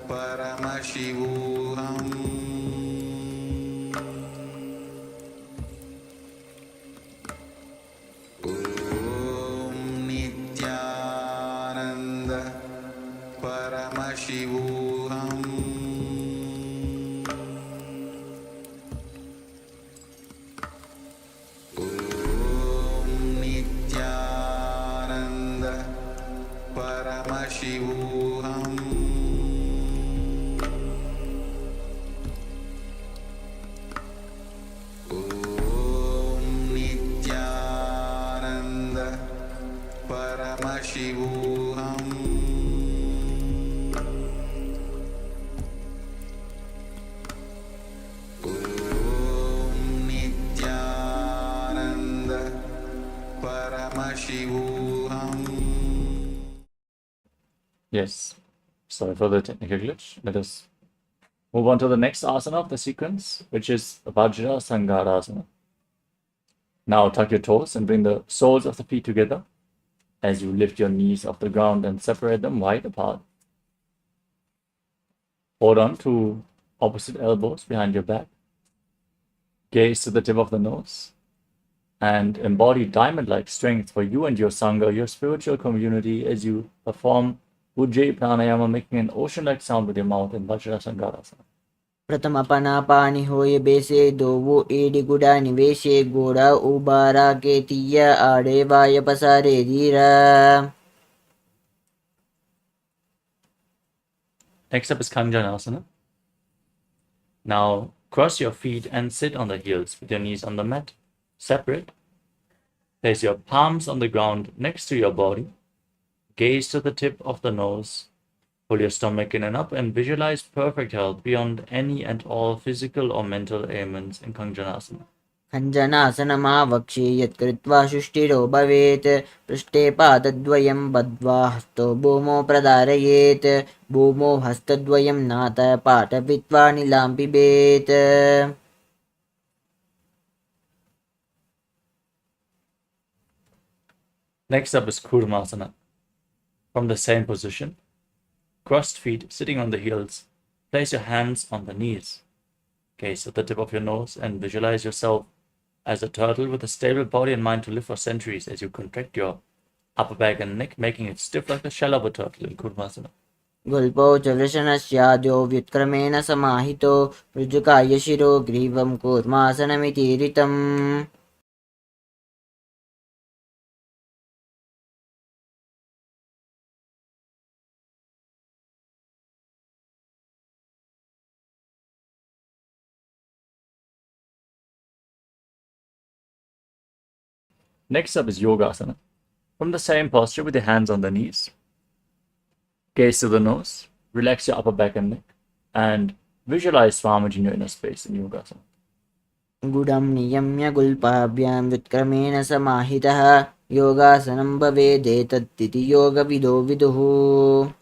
Paramashivoham Om Nithyananda Paramashivoham Om Nithyananda Paramashivoham Om Nithyananda Paramashivoham Om Nithyananda Paramashivoham. Yes, sorry for the technical glitch. Let us move on to the next asana of the sequence, which is Vajrasangarasana. Now tuck your toes and bring the soles of the feet together as you lift your knees off the ground and separate them wide apart. Hold on to opposite elbows behind your back. Gaze to the tip of the nose and embody diamond-like strength for you and your Sangha, your spiritual community, as you perform Ujjayi Pranayama, making an ocean-like sound with your mouth in Vajrasangarasana. प्रथम पनापानि होय बेसे दोवो AD गुडा निवेशे गोड़ा उबारा के तिया आड़े वाय पसारे धीरा. Next up is Kanjanasana. Now cross your feet and sit on the heels with your knees on the mat, separate. Place your palms on the ground next to your body. Gaze to the tip of the nose. Pull your stomach in and up and visualize perfect health beyond any and all physical or mental ailments in Kanjanasana. खञ्जनासनमावक्षे यत्कृत्वा शुष्टिरो भवेत् पृष्ठे पादद्वयं बद्ध्वा हस्तो भूमौ प्रधारयेत् भूमौ हस्तद्वयं नाथ पाटवित्वा निलां पिबेत्. Next up is Kurmasana. From the same position, crossed feet sitting on the heels, place your hands on the knees. Gaze at the tip of your nose and visualize yourself as a turtle with a stable body and mind to live for centuries as you contract your upper back and neck, making it stiff like the shell of a turtle in Kurmasana. गुल्पौ च वृषणस्याद्यो व्युत्क्रमेण समाहितो ऋजुकाय शिरो ग्रीवं कूर्मासनमिति ऋतम्. Next up is Yogasana. From the same posture with your hands on the knees, gaze to the nose, relax your upper back and neck, and visualize Swamiji in your inner space in Yogasana. गुडं नियम्य गुल्पाभ्यां व्युत्क्रमेण समाहितः योगासनं भवेदेतत्तिति योगविदो विदुः.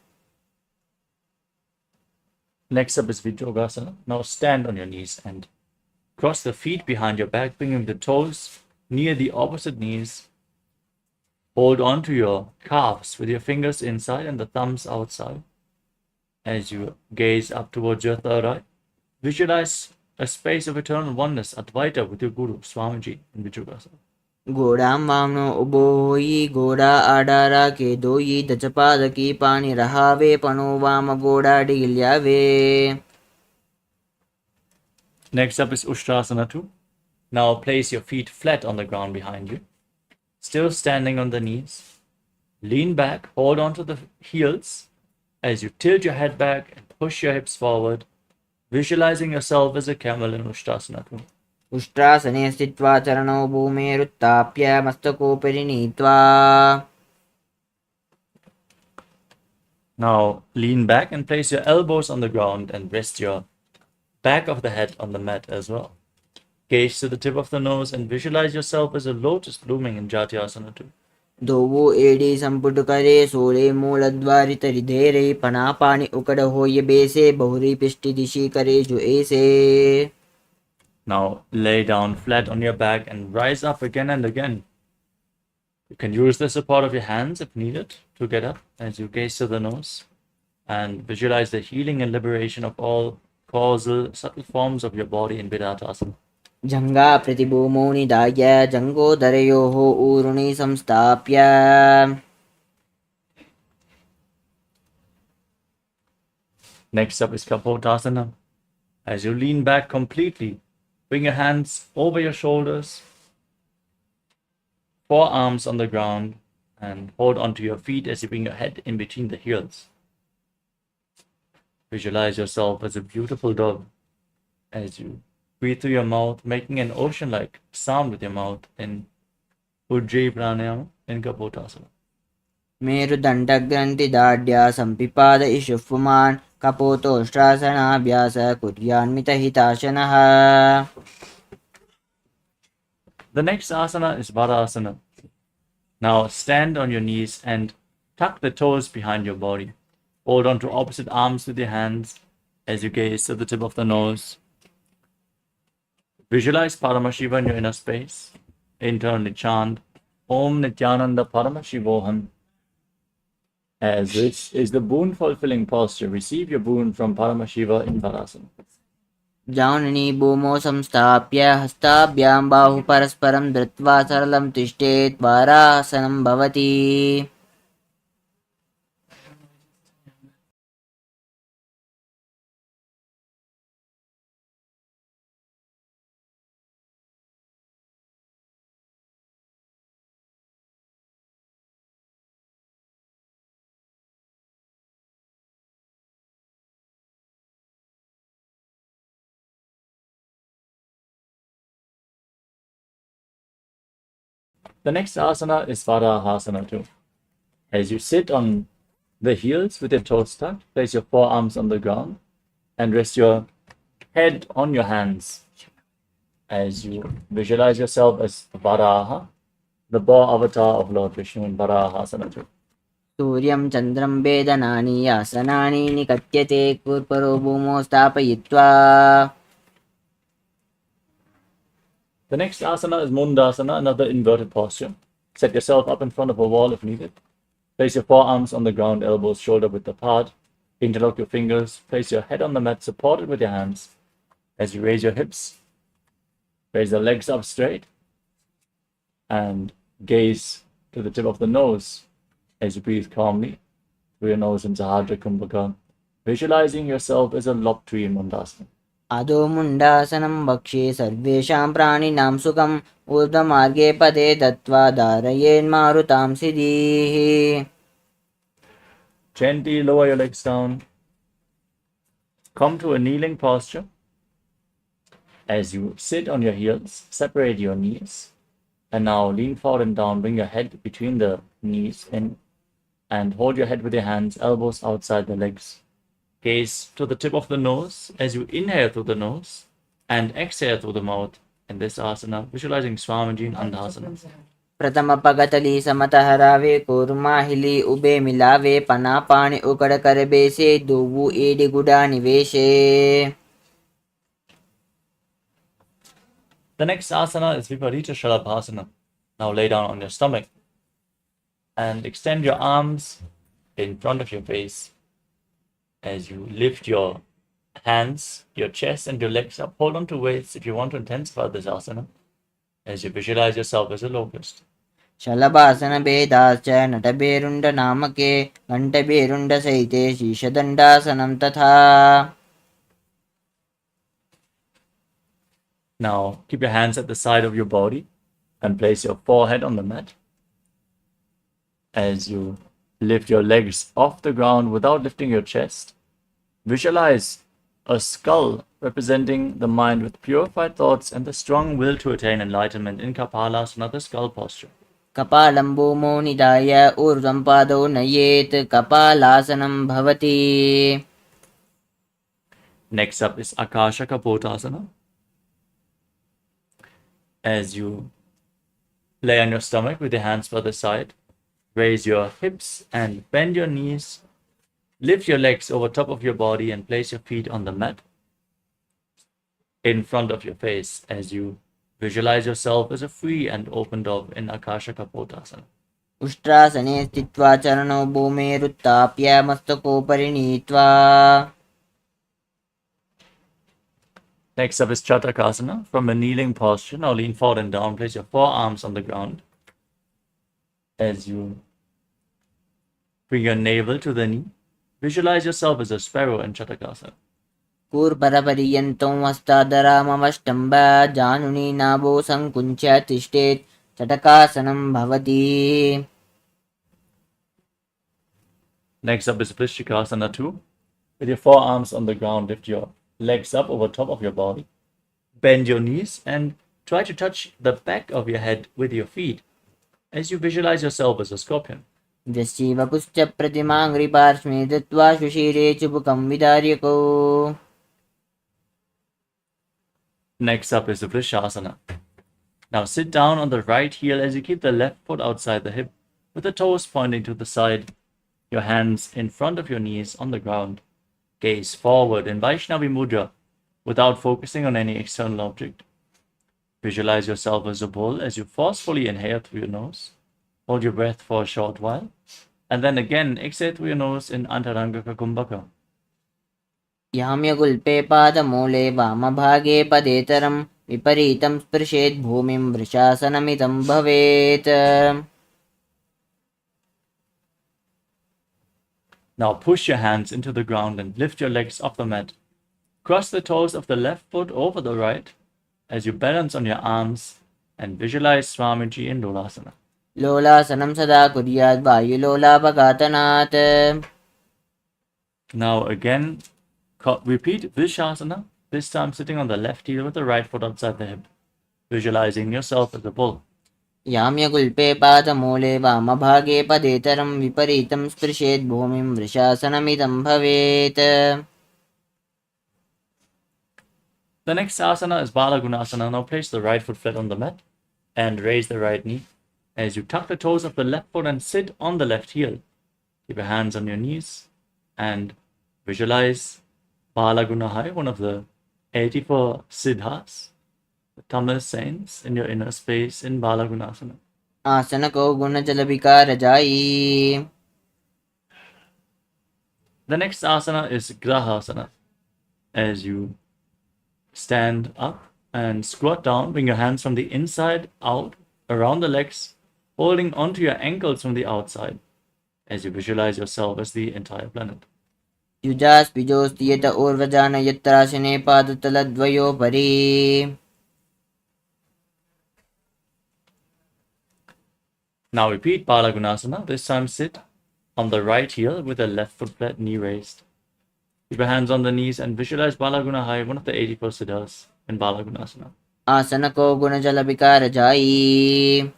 Next up is Vijyogasana. Now stand on your knees and cross the feet behind your back, bringing the toes near the opposite knees. Hold on to your calves with your fingers inside and the thumbs outside. As you gaze up towards your third eye, visualize a space of eternal oneness, Advaita, with your Guru, Swamiji, in Vijyogasana. घोड़ां वामनो उभोयि घोड़ा आडारा के दोयि दचपादकी पाणि रहावे पणो वाम घोड़ा डिल्यावे. Next up is Ushtrasana 2. Now place your feet flat on the ground behind you. Still standing on the knees. Lean back, hold on to the heels as you tilt your head back and push your hips forward, visualizing yourself as a camel in Ushtrasana 2. उष्ट्रासने स्थित्वा चरणौ भूमेरुत्थाप्य मस्तकोपरि नीत्वा. Now lean back and place your elbows on the ground and rest your back of the head on the mat as well. Gaze to the tip of the nose and visualize yourself as a lotus blooming in Jatyasana 2. दोवो AD संपुट करे सोले मूलद्वारि तरिधेरे पना पानी उकड़ होय बेसे बहुरी पिष्टि दिशि करे जो ऐसे. Now lay down flat on your back and rise up again and again. You can use the support of your hands if needed to get up as you gaze to the nose and visualize the healing and liberation of all causal, subtle forms of your body in Vidatasana. जंगा प्रतिभूमो निधाय जंगोदरयोः ऊरुणि संस्थाप्य. Next up is Kapotasana. As you lean back completely, bring your hands over your shoulders, forearms on the ground, and hold onto your feet as you bring your head in between the heels. Visualize yourself as a beautiful dove as you breathe through your mouth, making an ocean-like sound with your mouth in Ujjayi Pranayama in Kapotasana. मेरुदण्डग्रन्थिदाढ्या सम्पिपाद इषुप्पुमान् कपोतोष्ट्रासनाभ्यास कुर्यान्मितहिताशनः. The next asana is Varasana. Now stand on your knees and tuck the toes behind your body. Hold on to opposite arms with your hands as you gaze to the tip of the nose. Visualize Paramashiva in your inner space. Internally chant Om Nithyananda Paramashivoham. As this is the boon-fulfilling posture, receive your boon from Paramashiva in Varasana. जानुनी भूमौ संस्थाप्य हस्ताभ्यां बाहु परस्परं धृत्वा सरलं तिष्ठेत् वारासनं भवति. The next asana is Varahasana too. As you sit on the heels with your toes tucked, place your forearms on the ground and rest your head on your hands as you visualize yourself as Varaha, the boar avatar of Lord Vishnu in Varahasana too. सूर्यं चन्द्रं वेदनानि आसनानि निकट्यते कूर्परो भूमौ स्थापयित्वा. The next asana is Mundasana, another inverted posture. Set yourself up in front of a wall if needed. Place your forearms on the ground, elbows shoulder width apart. Interlock your fingers. Place your head on the mat, supported with your hands. As you raise your hips, raise the legs up straight, and gaze to the tip of the nose as you breathe calmly through your nose in Sahadra Kumbhaka, visualizing yourself as a lop tree in Mundasana. अधो मुण्डासनं वक्ष्ये सर्वेषां प्राणिनां सुखम् ऊर्ध्वमार्गे पदे दत्त्वा धारयेन्मारुतां सिद्धिः. Gently lower your legs down. Come to a kneeling posture. As you sit on your heels, separate your knees. And now lean forward and down. Bring your head between the knees and hold your head with your hands, elbows outside the legs. Gaze to the tip of the nose as you inhale through the nose and exhale through the mouth in this asana, visualizing Swamiji in Andhasana. प्रथम पगतली समतः रावे कूर्माहिली ube मिलावे पना पानी उकड़ कर बेसे दोवु AD गुडा निवेशे. The next asana is Viparita Shalabhasana. Now lay down on your stomach and extend your arms in front of your face. As you lift your hands, your chest and your legs up, hold on to weights if you want to intensify this asana. As you visualize yourself as a locust. शलभासन भेदाश्च नटभेरुण्ड नामके घण्टभेरुण्ड सहिते शीर्षदण्डासनं तथा. Now keep your hands at the side of your body and place your forehead on the mat. As you lift your legs off the ground without lifting your chest, visualize a skull representing the mind with purified thoughts and the strong will to attain enlightenment in Kapalasana, the skull posture. कपालं भूमौ निधाय ऊर्ध्वं पादौ नयेत् कपालासनं भवति. Next up is Akasha Kapotasana. As you lay on your stomach with your hands by the side, Raise your hips and bend your knees. Lift your legs over top of your body and place your feet on the mat in front of your face as you visualize yourself as a free and open dove in Akasha Kapotasana. उष्ट्रासने स्थित्वा चरणौ भूमेरुत्थाप्य मस्तकोपरि नीत्वा. Next up is Chatakasana. From a kneeling posture, now lean forward and down. Place your forearms on the ground as you bring your navel to the knee. Visualize yourself as a sparrow in Chatakasana. कूर्परपर्यन्तं हस्तादरामवष्टम्ब जानुनी नाभो सङ्कुञ्च्य तिष्ठेत् चटकासनं भवति. Next up is Vrishchikasana 2. With your forearms on the ground, lift your legs up over top of your body. Bend your knees and try to touch the back of your head with your feet as you visualize yourself as a scorpion. वपुश्च प्रतिमाङ्घ्रिपार्श्वे दत्त्वा सुशीरे चुबुकं विदार्यको. Next up is the Vrishasana. Now sit down on the right heel as you keep the left foot outside the hip with the toes pointing to the side, your hands in front of your knees on the ground. Gaze forward in Vaishnavi Mudra without focusing on any external object. Visualize yourself as a bull as you forcefully inhale through your nose. Hold your breath for a short while, and then again exhale through your nose in Antaranga Kumbhaka. याम्यगुल्पे पादमूले वामभागे पदेतरं विपरीतं स्पृशेत् भूमिं वृषासनमिदं भवेत्. Now push your hands into the ground and lift your legs off the mat. Cross the toes of the left foot over the right as you balance on your arms and visualize Swamiji in Lolasana. लोलासनं सदा कुर्यात् वायुलोलापघातनात्. Now again, repeat Vrishasana, this time sitting on the left heel with the right foot outside the hip, visualizing yourself as a bull. याम्यगुल्पे पादमूले वामभागे पदेतरं विपरीतं स्पृशेत् भूमिं वृषासनमिदं भवेत्. The next asana is Balagunasana. Now place the right foot flat on the mat and raise the right knee as you tuck the toes of the left foot and sit on the left heel. Keep your hands on your knees and visualize Balagunahai, one of the 84 siddhas, the Tamil saints in your inner space in Balagunasana. आसनको गुणजलविकारजायी. The next asana is Grahasana. As you stand up and squat down, bring your hands from the inside out around the legs, holding onto your ankles from the outside as you visualize yourself as the entire planet. युजास्पिजोस्ति यत ऊर्वजान यत्रासने पादतलद्वयोपरि. Now repeat Balagunasana. This time sit on the right heel with the left foot flat, knee raised. Keep your hands on the knees and visualize Balagunahai, one of the 84 siddhas in Balagunasana. आसनको गुणजलविकारजायी.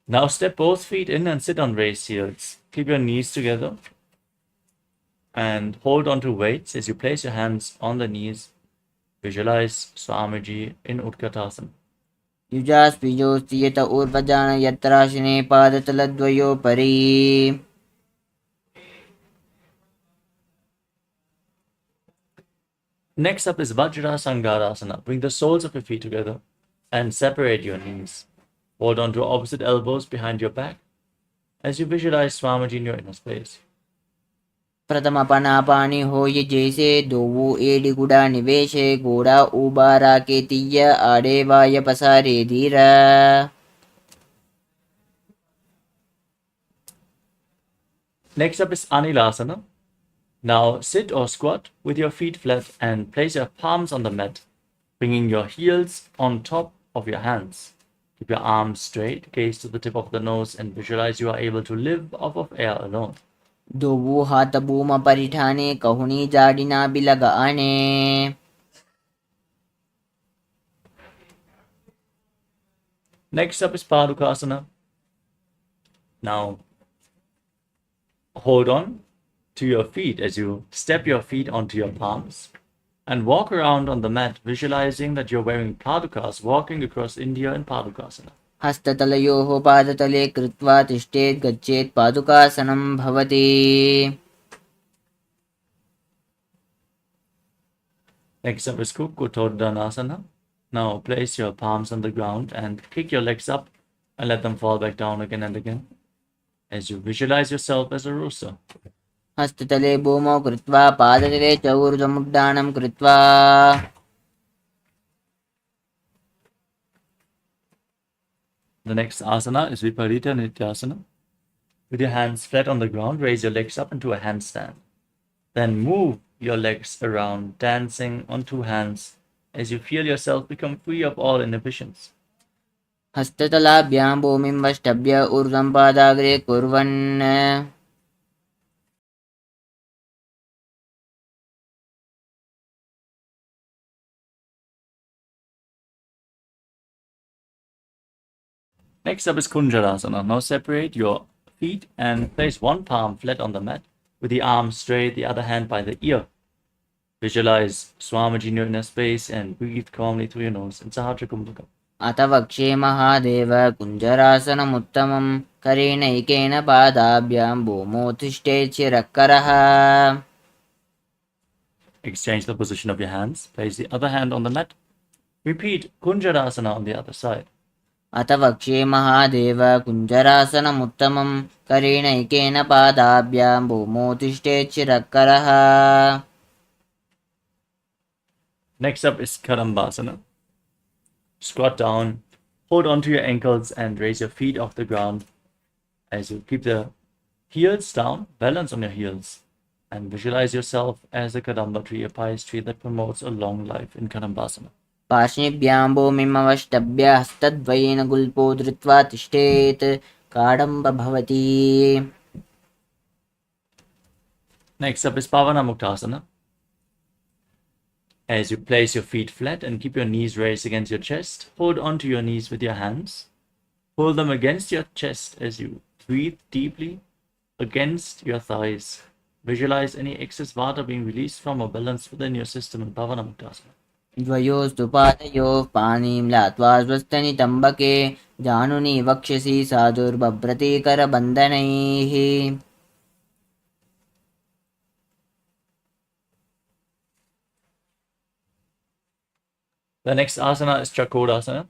Now step both feet in and sit on raised heels. Keep your knees together and hold on to weights as you place your hands on the knees. Visualize Swamiji in Utkatasana. युजास्पिजोस्ति यत ऊर्वजान यत्रासने पादतलद्वयोपरि. Next up is Vajrasangarasana. Bring the soles of your feet together and separate your knees. Hold on to opposite elbows behind your back as you visualize Swamiji in your inner space. प्रथम पनापानी हो ये जैसे दोवो AD गुड़ा निवेशे गोड़ा उबारा के तीया आड़े वाय पसारे धीरा. Next up is Anilasana. Now sit or squat with your feet flat and place your palms on the mat, bringing your heels on top of your hands. Keep your arms straight, gaze to the tip of the nose and visualize you are able to live off of air alone. दोवो हाथ boom परिठाने कहुनी जाडिना बिलगाने. Next up is Padukasana. Now hold on to your feet as you step your feet onto your palms and walk around on the mat, visualizing that you're wearing padukas, walking across India in Padukasana. हस्ततलयोः पादतले कृत्वा तिष्ठेत् गच्छेत् पादुकासनं भवति. Next up is Kukkotoddanasana. Now place your palms on the ground and kick your legs up and let them fall back down again and again as you visualize yourself as a rooster. हस्ततले भूमौ कृत्वा पादतले च ऊर्ध्वमुड्डानं कृत्वा. The next asana is Viparita Nityasana. With your hands flat on the ground, raise your legs up into a handstand. Then move your legs around, dancing on two hands as you feel yourself become free of all inhibitions. हस्ततलाभ्यां भूमिं वष्टभ्य ऊर्ध्वं पादाग्रे कुर्वन्. Next up is Kunjarasana. Now separate your feet and place one palm flat on the mat with the arm straight, the other hand by the ear. Visualize Swamiji in your inner space and breathe calmly through your nose in Sahasrara Kumbhaka. अथ वक्षे महादेव कुञ्जरासनमुत्तमं करेणैकेन पादाभ्यां भूमौ तिष्ठेत् शिरःकरः. Exchange the position of your hands. Place the other hand on the mat. Repeat Kunjarasana on the other side. अथ वक्षे महादेव कुञ्जरासनमुत्तमं करेणैकेन पादाभ्यां भूमौ तिष्ठेत् शिरःकरः. Next up is Kadambasana. Squat down, hold onto your ankles and raise your feet off the ground as you keep the heels down, balance on your heels, and visualize yourself as a Kadamba tree, a pious tree that promotes a long life in Kadambasana. पार्श्वभ्यां भूमिम् अवष्टभ्य हस्तद्वयेन गुल्पो धृत्वा तिष्ठेत् काडम्ब भवति. Next up is Pavana Muktasana. As you place your feet flat and keep your knees raised against your chest, hold onto your knees with your hands. Pull them against your chest as you breathe deeply against your thighs. Visualize any excess vata being released from or balanced within your system in Pavana Muktasana. द्वयोस्तु पादयोः पाणिं लात्वा स्वस्तनितम्बके जानुनि वक्षसि साधुर्बभ्रति करबन्धनैः. The next asana is Chakodasana.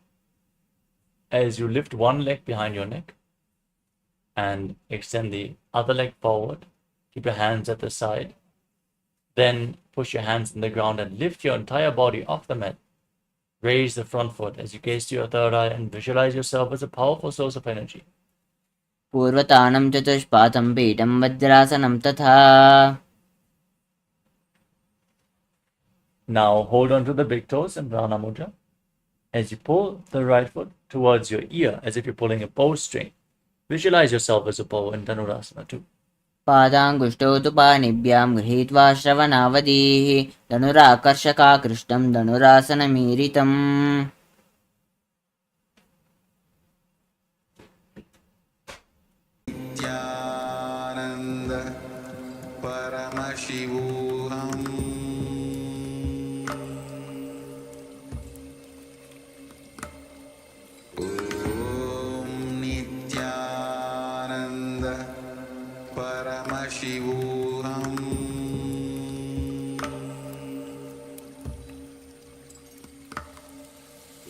As you lift one leg behind your neck and extend the other leg forward, keep your hands at the side. Then push your hands in the ground and lift your entire body off the mat. Raise the front foot as you gaze to your third eye and visualize yourself as a powerful source of energy. पूर्वतानं चतुष्पादं पीठं वज्रासनं तथा. Now hold on to the big toes in Prana Mudra as you pull the right foot towards your ear as if you're pulling a bowstring. Visualize yourself as a bow in Dhanurasana too. पादाङ्गुष्ठौ तु पाणिभ्यां गृहीत्वा श्रवणावधिः धनुराकर्षकाकृष्टं धनुरासनमीरितम्. Nithyananda Paramashivoham Om Nithyananda Paramashivoham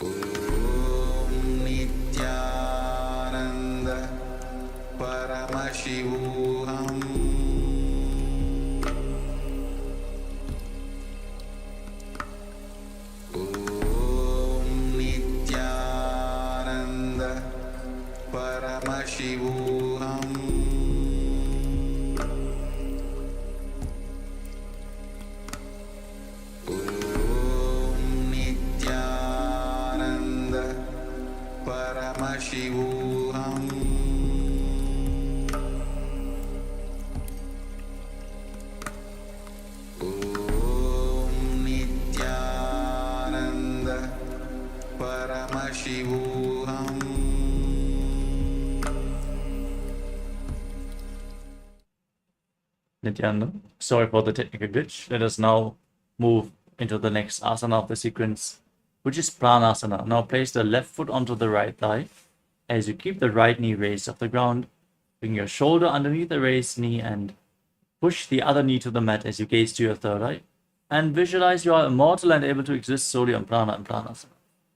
Om Nithyananda Paramashivoham Om Nithyananda Paramashivoham Om Nithyananda Paramashivoham Om Nithyananda Paramashivoham Nithyananda, sorry for the technical glitch. Let us now move into the next asana of the sequence, which is Pranasana. Now place the left foot onto the right thigh As you keep the right knee raised off the ground, bring your shoulder underneath the raised knee and push the other knee to the mat as you gaze to your third eye. And visualize you are immortal and able to exist solely on prana and pranasana.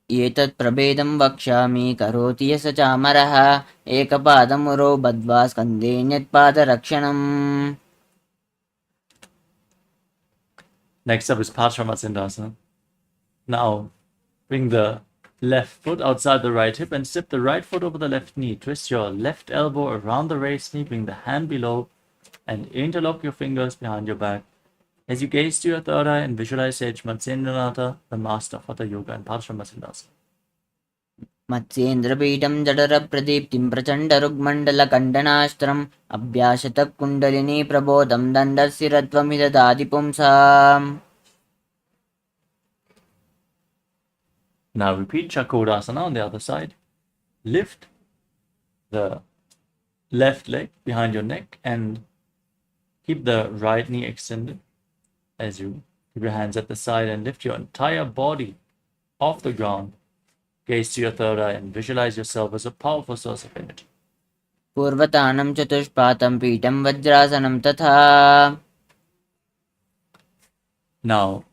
एतत् प्रभेदं वक्ष्यामि करोति यः स चामरः एकपादमुरो बद्ध्वा स्कन्धेऽन्यत्पादरक्षणम्. Next up is Paramashivoham. Now, bring the left foot outside the right hip and step the right foot over the left knee. Twist your left elbow around the raised knee, bring the hand below, and interlock your fingers behind your back. As you gaze to your third eye and visualize Sage Nithyananda, the master of Hatha Yoga and Paramashivoham. मत्स्येन्द्रपीठं जठरप्रदीप्तिं प्रचण्डरुग्मण्डलकण्डनास्त्रम् अभ्यासतः kundalini प्रबोधं दण्डस्थिरत्वमिददाति पुंसाम्. Now repeat Chakodasana on the other side. Lift the left leg behind your neck and keep the right knee extended as you keep your hands at the side and lift your entire body off the ground. Gaze to your third eye and visualize yourself as a powerful source of energy. पूर्वतानं चतुष्पातं पीठं वज्रासनं तथा. Now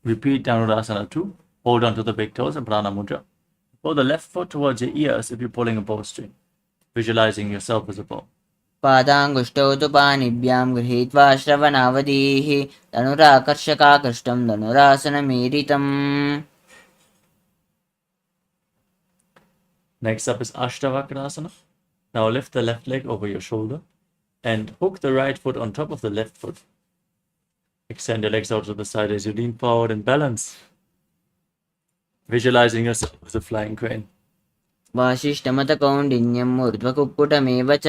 repeat Dhanurasana 2. Hold on to the big toes and prana mudra. Pull the left foot towards your ears if you're pulling a bowstring, visualizing yourself as a bow. पादाङ्गुष्ठौ तु पाणिभ्यां गृहीत्वा श्रवणावधीः धनुराकर्षकाकृष्टं धनुरासनमीरितम्. Next up is Ashtavakrasana. Now lift the left leg over your shoulder and hook the right foot on top of the left foot. Extend your legs out to the side as you lean forward and balance, visualizing yourself as a flying crane. वासिष्ठमतकौण्डिन्यम् ऊर्ध्वकुक्कुटमेव च.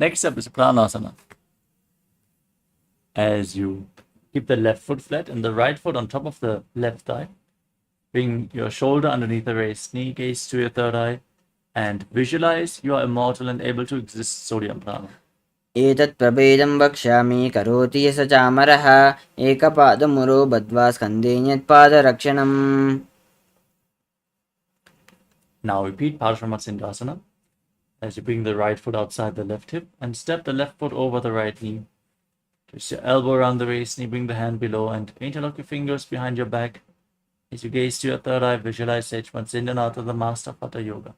Next up is Pranasana. As you keep the left foot flat and the right foot on top of the left thigh, bring your shoulder underneath the raised knee, gaze to your third eye, and visualize you are immortal and able to exist solely on prana. एतत् प्रभेदं वक्ष्यामि करोति यः स चामरः एकपादमुरो बद्ध्वा स्कन्धेऽन्यत्पादरक्षणम्. Now repeat Paramashivoham as you bring the right foot outside the left hip and step the left foot over the right knee. Twist your elbow around the raised knee, bring the hand below, and interlock your fingers behind your back. As you gaze to your third eye, visualize Sage Nithyananda, the master of Hatha Yoga.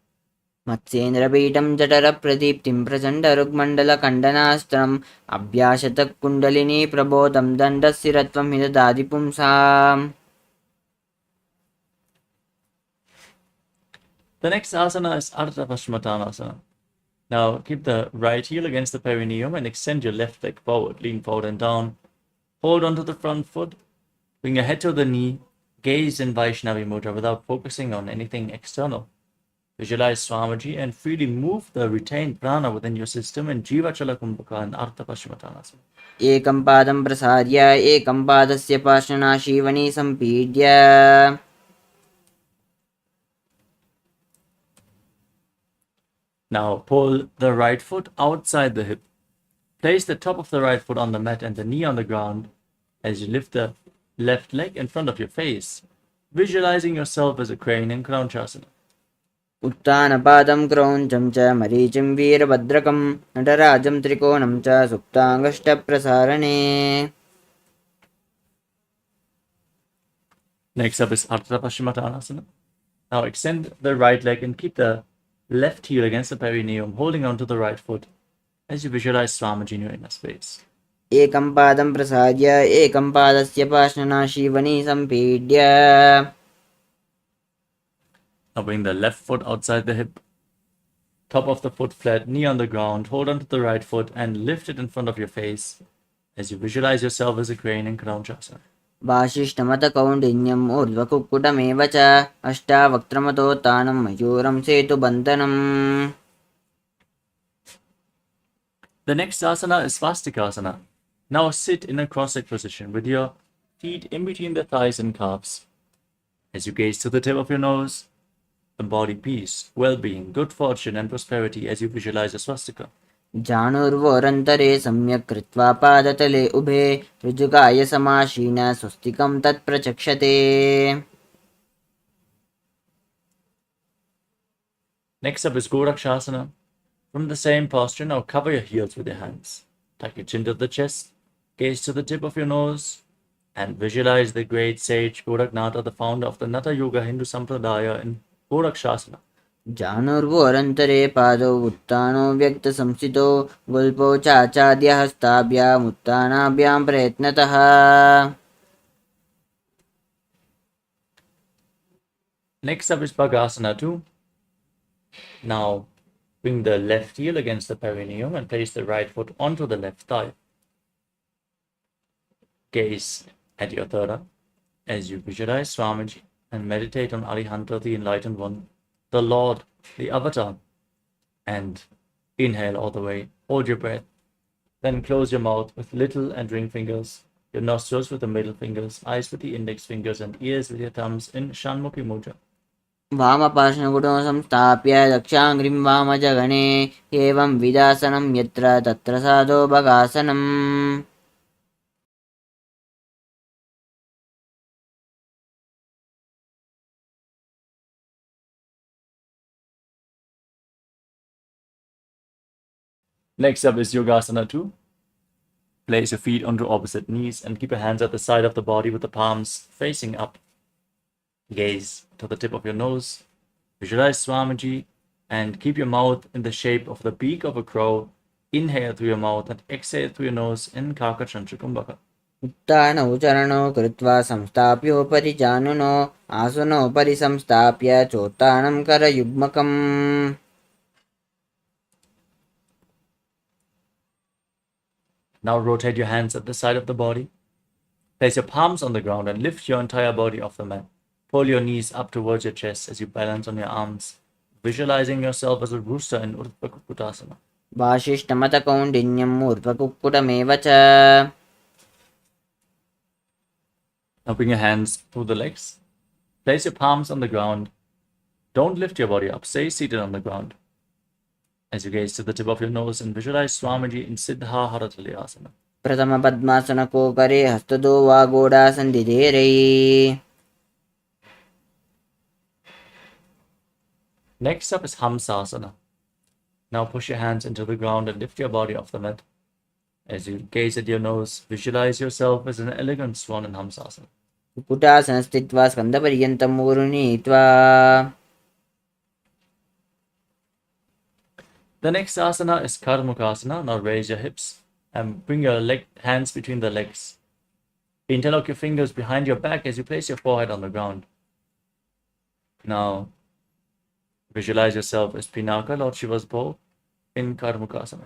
मत्स्येन्द्रपीठं जठरप्रदीप्तिं प्रचण्डरुग्मण्डलकण्डनास्त्रम् अभ्यासतः kundalini प्रबोधं दण्डस्थिरत्वमिददाति पुंसाम्. The next asana is Ardha Paschimottanasana. Now keep the right heel against the perineum and extend your left leg forward. Lean forward and down. Hold onto the front foot. Bring your head to the knee. Gaze in Vaishnavi Mudra without focusing on anything external. Visualize Swamiji and freely move the retained prana within your system in Jiva Chala Kumbhaka and Ardha Paschimottanasana. एकं पादं प्रसार्य एकं पादस्य पार्श्वनाशीवनी सम्पीड्य. Now pull the right foot outside the hip. Place the top of the right foot on the mat and the knee on the ground as you lift the left leg in front of your face, visualizing yourself as a crane in Kranchasana. उत्तानपादं क्रौञ्चं च मरीचिं वीरभद्रकं नटराजं त्रिकोणं च सुप्ताङ्गष्टप्रसारणे. Next up is Ardha Paschimottanasana. Now extend the right leg and keep the left heel against the perineum, holding on to the right foot as you visualize Swamiji in your inner space. एकं पादं प्रसार्य एकं पादस्य पार्श्वनाशीवनी सम्पीड्य. Now bring the left foot outside the hip, top of the foot flat, knee on the ground, hold onto the right foot and lift it in front of your face as you visualize yourself as a crane in Kranchasana. वासिष्ठमतकौण्डिन्यम् ऊर्ध्वकुक्कुटमेव च अष्टावक्त्रमतोत्थानं मयूरं सेतुबन्धनम्. The next asana is Svastikasana. Now sit in a cross-legged position with your feet in between the thighs and calves. As you gaze to the tip of your nose, embody peace, well-being, good fortune, and prosperity as you visualize a swastika. जानुर्वोरन्तरे सम्यक् कृत्वा पादतले उभे ऋजुकाय समाशीन स्वस्तिकं तत्प्रचक्षते. Next up is Gorakshasana. From the same posture, now cover your heels with your hands. Tuck your chin to the chest, gaze to the tip of your nose, and visualize the great sage Goraknatha, the founder of the Natha Yoga Hindu Sampradaya, in Gorakshasana. जानुर्वोरन्तरे पादौ उत्तानो व्यक्तसंस्थितो गुल्पौ चाचाद्यहस्ताभ्यामुत्तानाभ्यां प्रयत्नतः. Next up is Bhagasana 2. Now bring the left heel against the perineum and place the right foot onto the left thigh. Gaze at your third eye as you visualize Swamiji and meditate on Arihanta, the Enlightened One, the Lord, the Avatar, and inhale all the way. Hold your breath. Then close your mouth with little and ring fingers, your nostrils with the middle fingers, eyes with the index fingers, and ears with your thumbs in Shanmukhi Mudra. वामपार्श्वगुणो संस्थाप्य दक्षाङ्घ्रिं वामजगणे एवं विदासनं यत्र तत्र साधो भगासनम्. Next up is Yogasana 2. Place your feet onto opposite knees and keep your hands at the side of the body with the palms facing up. Gaze to the tip of your nose. Visualize Swamiji and keep your mouth in the shape of the beak of a crow. Inhale through your mouth and exhale through your nose in Kakachantrakumbhaka. उत्तानौ चरणौ कृत्वा संस्थाप्योपरि जानुनो आसनोपरि संस्थाप्य चोत्तानं करयुग्मकम्. Now rotate your hands at the side of the body. Place your palms on the ground and lift your entire body off the mat. Pull your knees up towards your chest as you balance on your arms, visualizing yourself as a rooster in Urdhva Kukutasana. वासिष्ठमतकौण्डिन्यम् ऊर्ध्वकुक्कुटमेव च. Now bring your hands through the legs. Place your palms on the ground. Don't lift your body up. Stay seated on the ground. As you gaze to the tip of your nose and visualize Swamiji in Siddha Haratali-asana. प्रथमपद्मासनकोकरे हस्तदो वा गोडासन्धिधेरैः. Next up is Hamsasana. Now push your hands into the ground and lift your body off the mat. As you gaze at your nose, visualize yourself as an elegant swan in Hamsasana. कुक्कुटासनस्थित्वा स्कन्दपर्यन्तं ऊरुनीत्वा. The next asana is Karmukasana. Now raise your hips and bring your hands between the legs. Interlock your fingers behind your back as you place your forehead on the ground. Now visualize yourself as Pinaka, Lord Shiva's bow, in Karmukasana.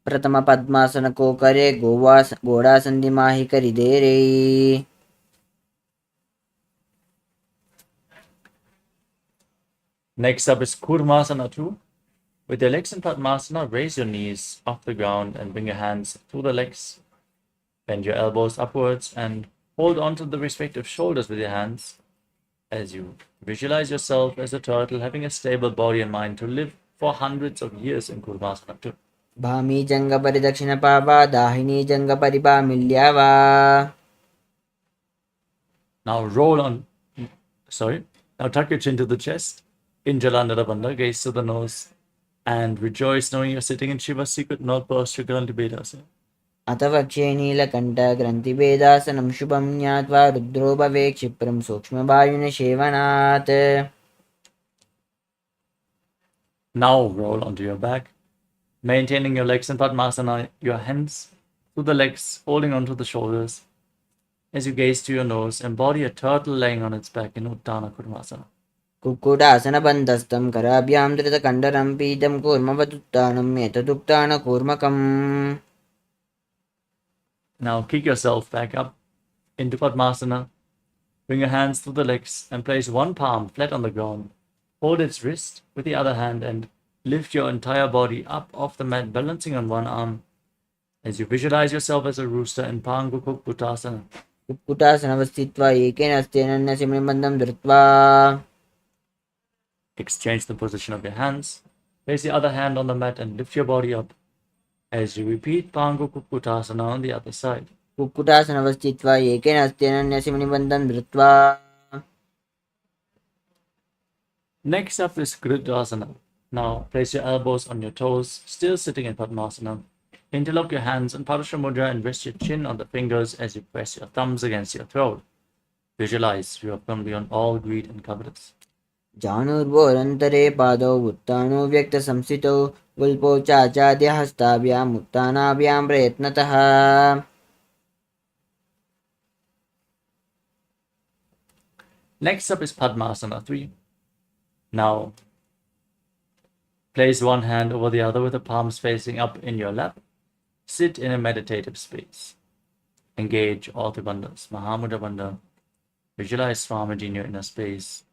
प्रथमपद्मासनकोकरे गोडासन्धिमाहिकरिधेरैः. Next up is Kurmasana 2. With your legs in Padmasana, raise your knees off the ground and bring your hands through the legs. Bend your elbows upwards and hold onto the respective shoulders with your hands as you visualize yourself as a turtle having a stable body and mind to live for hundreds of years in Kurmasana 2. Bhami जङ्गपरिदक्षिणपावा दाहिनी जङ्गपरिपामिल्या वा. Now tuck your chin to the chest. In Jalandhara Bandha, gaze to the nose and rejoice knowing you're sitting in Shiva's secret north posture, cultivating. अथ वक्ष्ये नीलकण्ठग्रन्थिभेदासनं शुभं ज्ञात्वा रुद्रो भवे क्षिप्रं सूक्ष्मवायुनिषेवनात्. Now roll onto your back, maintaining your legs in Padmasana, your hands through the legs, holding onto the shoulders. As you gaze to your nose, embody a turtle laying on its back in Uttana Kurmasana. कुक्कुटासनबन्धस्थं कराभ्यां धृतकण्डरं पीतं कूर्मवदुत्तानं एतदुत्तानकूर्मकम्. Now kick yourself back up into Padmasana. Bring your hands through the legs and place one palm flat on the ground. Hold its wrist with the other hand and lift your entire body up off the mat, balancing on one arm. As you visualize yourself as a rooster in Pangu Kukkutasana. कुक्कुटासनवस्थित्वा एकेन हस्तेन धृत्वा. Exchange the position of your hands. Place the other hand on the mat and lift your body up. as you repeat Pangu Kukkutasana on the other side. कुक्कुटासनवस्थित्वा एकेन हस्तेन न्यसिमनिबन्धं धृत्वा Next up is Gridasana. Now place your elbows on your toes, still sitting in Padmasana. Interlock your hands in Padasha Mudra and rest your chin on the fingers as you press your thumbs against your throat. Visualize you are firm beyond all greed and covetous. जानुर्वोरन्तरे पादौ उत्तानो व्यक्तसंस्थितौ गुल्पौ चाचाद्यहस्ताभ्याम् उत्तानाभ्यां प्रयत्नतः Next up is Padmasana 3. Now, place one hand over the other with the palms facing up in your lap. Sit in a meditative space. Engage all the bandhas, Mahamudra Bandha. Visualize Swamiji in your inner space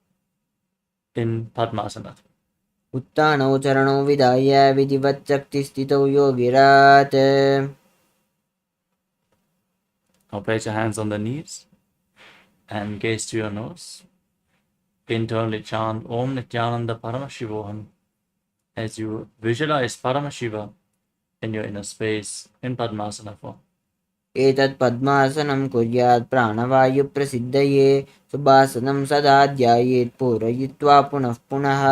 in Padmasana 3. उत्तानौ चरणौ विधाय विधिवत् शक्तिस्थितौ योगिरात् Now place your hands on the knees and gaze to your nose. Internally chant Om Nithyananda Paramashivoham as you visualize Paramashiva in your inner space in Padmasana form. एतत् पद्मासनं कुर्यात् प्राणवायुप्रसिद्धये सुभासनं सदा ध्यायेत् पूरयित्वा पुनः पुनः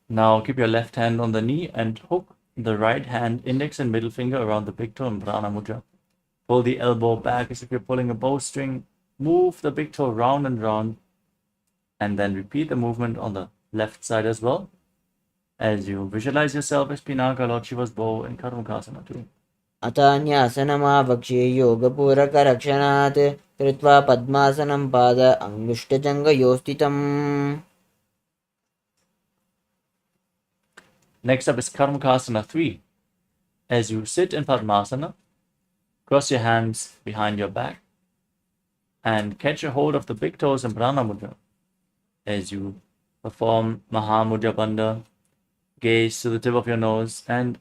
Now keep your left hand on the knee and hook the right hand, index and middle finger around the big toe in Prana Mudra. Pull the elbow back as if you're pulling a bowstring. Move the big toe round and round. And then repeat the movement on the left side as well. As you visualize yourself as Pinaka, Lord Shiva's bow in Karmukasana 2. अथान्यासनमावक्ष्ये योगपूरकरक्षणात् कृत्वा पद्मासनं पाद अङ्गुष्ठजङ्घयोस्थितम् Next up is Karmakasana 3. As you sit in Padmasana, cross your hands behind your back and catch a hold of the big toes in Prana Mudra. As you perform Mahamudra Bandha, gaze to the tip of your nose and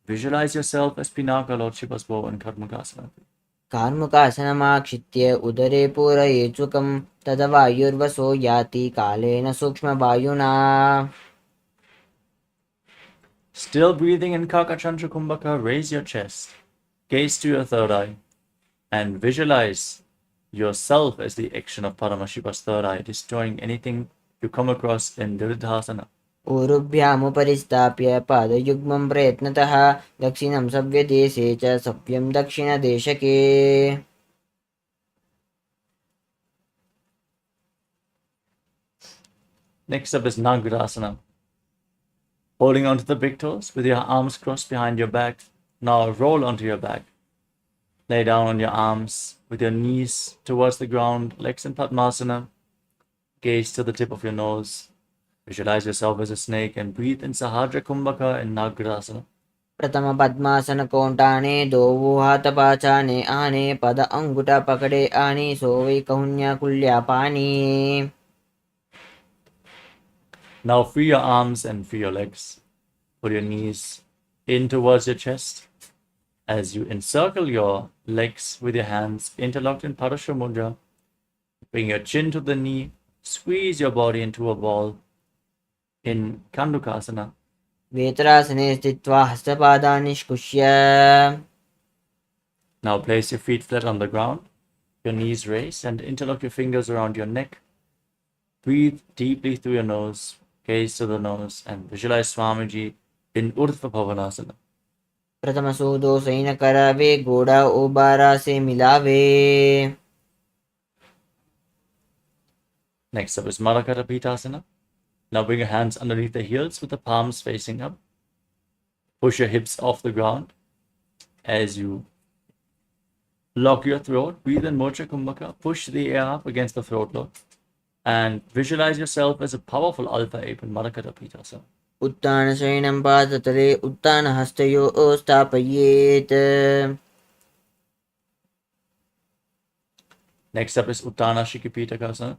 visualize yourself as Pinaka, Lord Shiva's bow in Karmakasana 3. कार्मुकासनमाक्षित्य उदरे पूरयेचुकं तदा वायुर्वसो याति कालेन सूक्ष्मवायुना Still breathing in Kakachandra Kumbhaka, raise your chest, gaze to your third eye, and visualize yourself as the action of Paramashiva's third eye, destroying anything you come across in Diridhasana. ऊरुभ्यामुपरिस्थाप्य पादयुग्मं प्रयत्नतः दक्षिणं सव्यदेशे च सव्यं दक्षिणदेशके Next up is Nagrasana. Holding onto the big toes with your arms crossed behind your back. Now roll onto your back. Lay down on your arms with your knees towards the ground, legs in Padmasana. Gaze to the tip of your nose. Visualize yourself as a snake and breathe in Sahadra Kumbhaka in Nagrasana. प्रथम पद्मासन कोंटाने दो हाथ पाचाने आने पद अंगुठा पकड़े आनी सोवे कहुन्या कुल्या पानी Now free your arms and free your legs. Put your knees in towards your chest. As you encircle your legs with your hands interlocked in Parasha Mudra, bring your chin to the knee, squeeze your body into a ball in Kandukasana. वेतरासने स्थित्वा हस्तपादान् निष्कुष्य Now place your feet flat on the ground, your knees raised, and interlock your fingers around your neck. Breathe deeply through your nose, gaze to the nose, and visualize Swamiji in Urdhva Bhavanasana. प्रथम सूदो San करावे घोड़ा ओबारा से मिलावे Next up is Marakara Pitasana. Now bring your hands underneath the heels with the palms facing up. Push your hips off the ground as you lock your throat. Breathe in Mocha Kumbhaka. Push the air up against the throat lock. And visualize yourself as a powerful alpha ape in Marakara Pitasana. उत्तान शयनं पादतले उत्तान हस्तयो स्थापयेत् Next up is Uttana Shikipitakasana.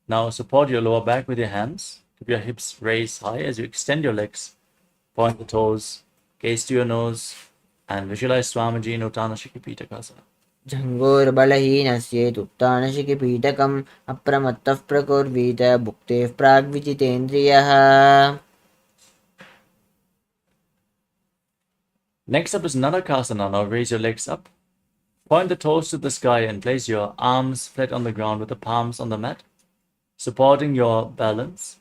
Now support your lower back with your hands. Keep your hips raised high as you extend your legs. Point the toes, gaze to your nose, and visualize Swamiji in Uttana Shikipitakasana. झङ्गोर्बलहीनस्येतुत्तानशिखिपीठकम् अप्रमत्तः प्रकुर्वीत भुक्तेः प्राग्विजितेन्द्रियः. Next up is Nadakasana. Now raise your legs up. Point the toes to the sky and place your arms flat on the ground with the palms on the mat, supporting your balance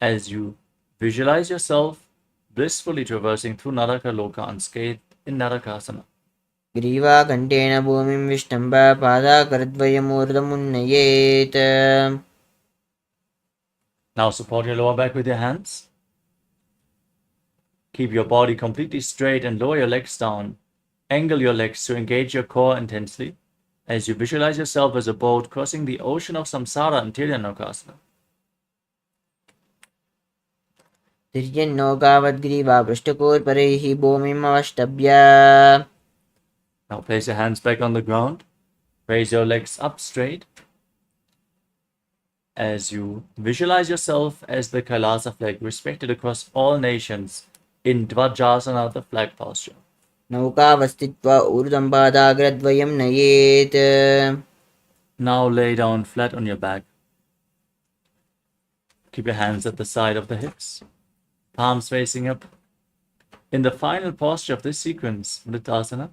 as you visualize yourself blissfully traversing through Naraka Loka unscathed in Nadakasana. ग्रीवाकण्ठेन भूमिं विष्टम्भ पादाकरद्वयमूर्धमुन्नयेत्. Now support your lower back with your hands. Keep your body completely straight and lower your legs down. Angle your legs to engage your core intensely as you visualize yourself as a boat crossing the ocean of samsara in Tiryanokasana. तिर्यन्नौकावद्ग्रीवा पृष्ठकोर्परैः भूमिम् अवष्टभ्य. Now place your hands back on the ground. Raise your legs up straight as you visualize yourself as the KAILASA flag respected across all nations in Dvajasana, the flag posture. नौकावस्थित्वा ऊर्ध्वं पादाग्रद्वयं नयेत्. Now lay down flat on your back. Keep your hands at the side of the hips, palms facing up. In the final posture of this sequence, Mritasana,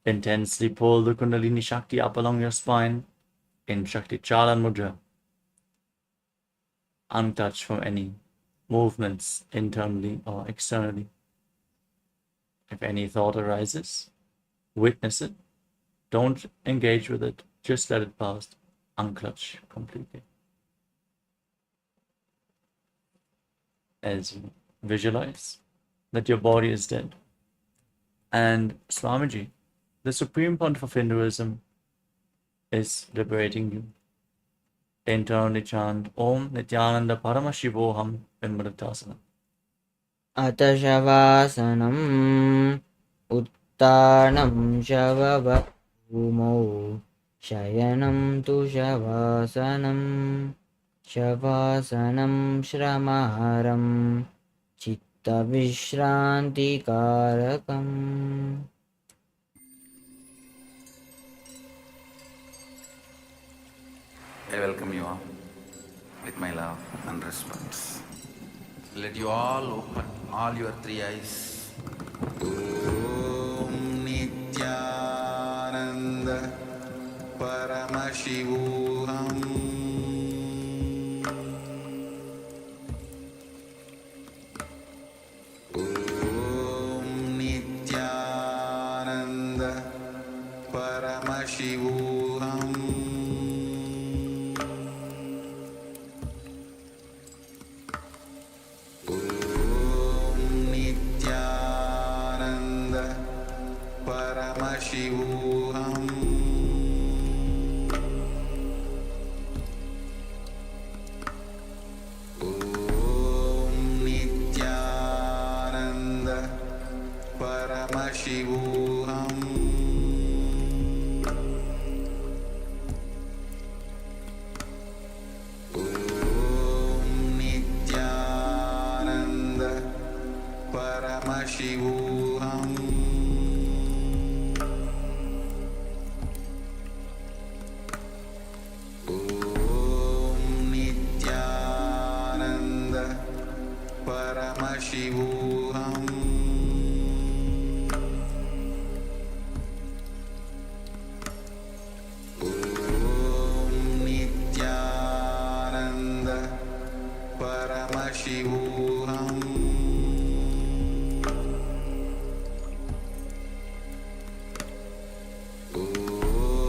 intensely pull the Kundalini Shakti up along your spine in Shakti Chalan Mudra, untouched from any movements internally or externally. If any thought arises, witness it. Don't engage with it. Just let it pass. Unclutch completely. As you visualize that your body is dead. And Swamiji, the Supreme Pontiff of Hinduism, is liberating you. Internally chant Om Nithyananda Paramashivoham in Mritasana. अतशवासनम् उत्तानं शवभूमौ शयनं तु शवासनं शवासनं श्रमहरं चित्तविश्रान्तिकारकम्. I welcome you all with my love and respect. Let you all open all your three eyes. Om Nithyananda Paramashivoham Om Nithyananda Paramashivoham Paramashivoham Om Nithyananda Paramashivoham Om Nithyananda Paramashivoham Paramashivoham Om Nithyananda Paramashivoham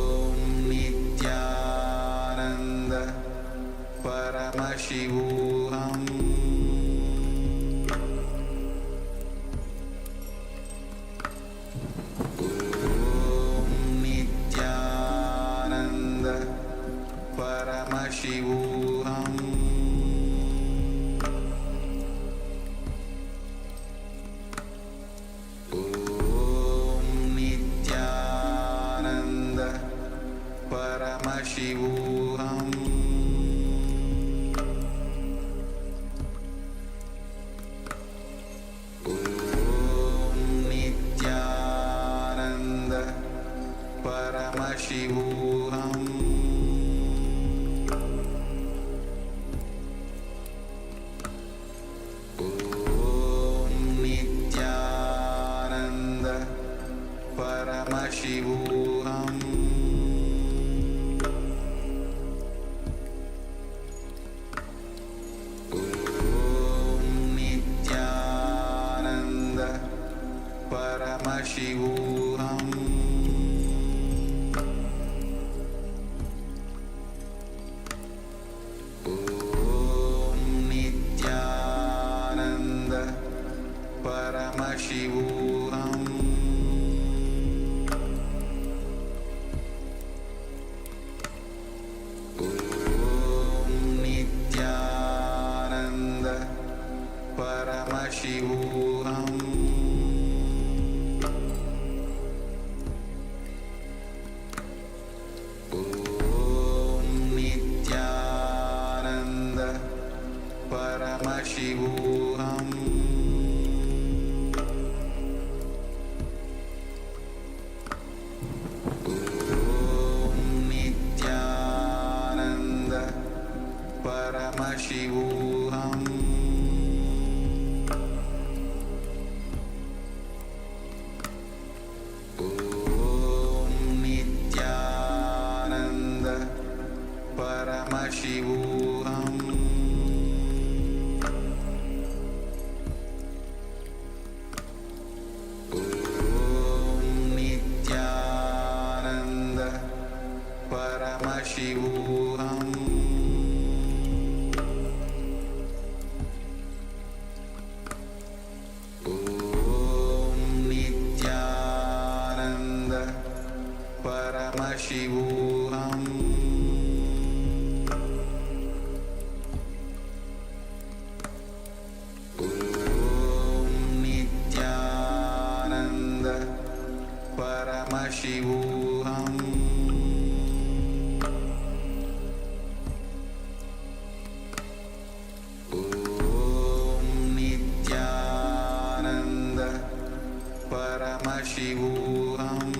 Om Nithyananda Paramashivoham Paramashivoham Om Nithyananda Paramashivoham Om Nithyananda Nithyananda Paramashivoham Nithyananda Paramashivoham Nithyananda Paramashivoham Nithyananda Paramashivoham Nithyananda Paramashivoham Nithyananda Paramashivoham Nithyananda Paramashivoham Nithyananda Paramashivoham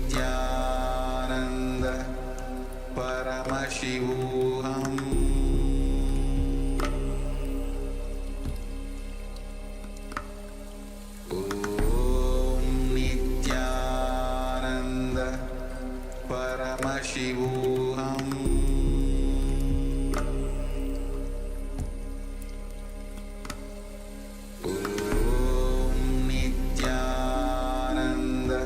Nithyananda Paramashivoham Nithyananda Paramashivoham Nithyananda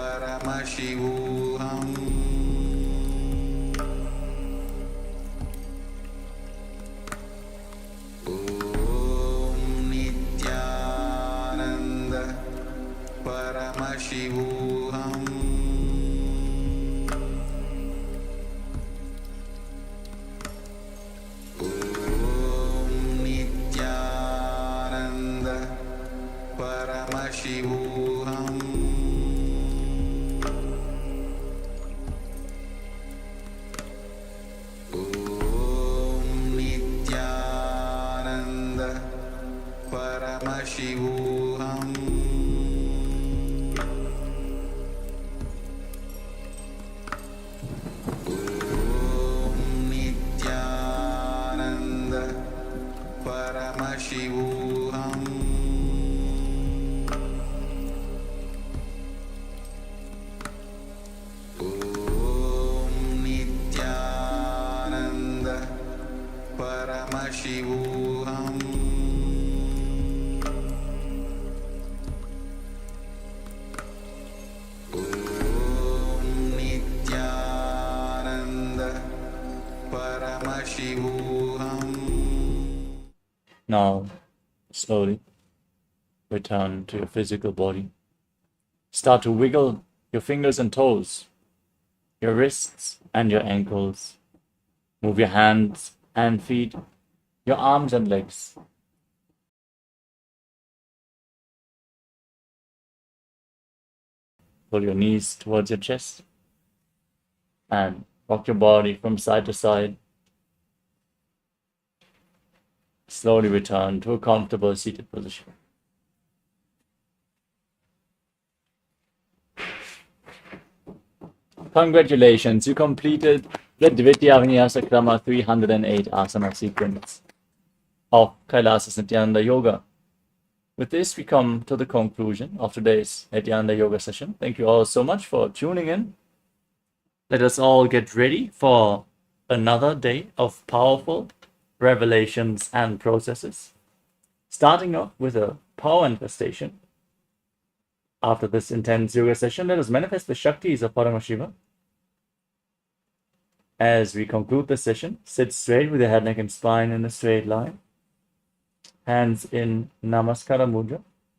Paramashivoham Nithyananda Paramashivoham Nithyananda Paramashivoham Nithyananda Paramashivoham Nithyananda Paramashivoham Nithyananda Paramashivoham Nithyananda Paramashivoham. Now, slowly return to your physical body. Start to wiggle your fingers and toes, your wrists and your ankles. Move your hands and feet, your arms and legs. Pull your knees towards your chest and rock your body from side to side. Slowly return to a comfortable seated position. Congratulations, you completed the Dvitiya Vinyasa Krama 308 asana sequence of KAILASA's Nithyananda Yoga. With this, we come to the conclusion of today's Nithyananda Yoga session. Thank you all so much for tuning in. Let us all get ready for another day of powerful revelations and processes. Starting off with a power manifestation. After this intense yoga session, let us manifest the Shaktis of Paramashiva. As we conclude the session, sit straight with your head, neck, and spine in a straight line. Hands in Namaskara Mudra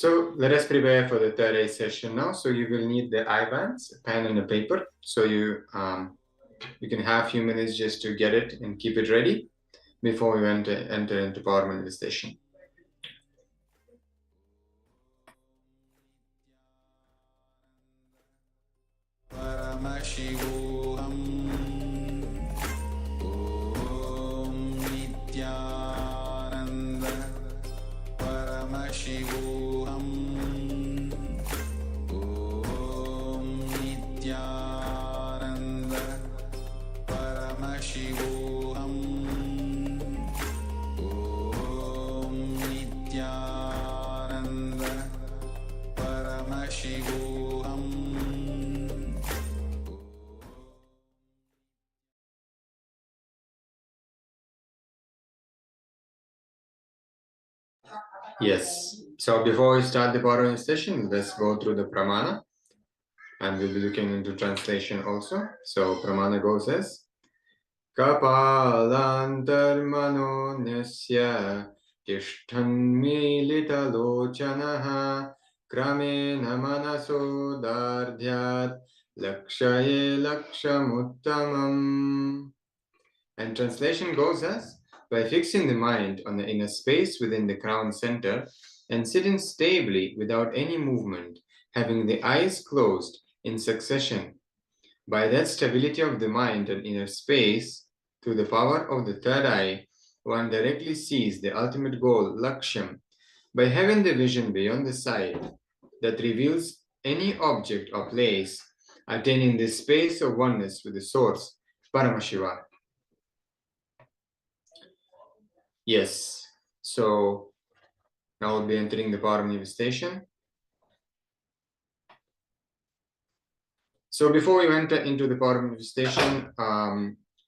So let us prepare for the third eye session now. So you will need the eye bands, a pen and a paper. So you can have a few minutes just to get it and keep it ready before you enter into power manifestation. Paramashivoham Om Nithyananda Paramashivoham Om Nithyananda Paramashivoham Om Nithyananda Paramashivoham. Yes. So before we start the power session, let's go through the pramana. And we'll be looking into translation also. So pramana goes as Kapalantarmano Nesya Tishthan Lochanaha Kramena Manaso Dardhyat Lakshaye Lakshamuttamam. And translation goes as, by fixing the mind on the inner space within the crown center and sitting stably without any movement, having the eyes closed in succession. By that stability of the mind and inner space, through the power of the third eye, one directly sees the ultimate goal, Laksham, by having the vision beyond the sight that reveals any object or place, attaining the space of oneness with the source, Paramashiva. Yes, so now we'll be entering the power manifestation. So before we enter into the power manifestation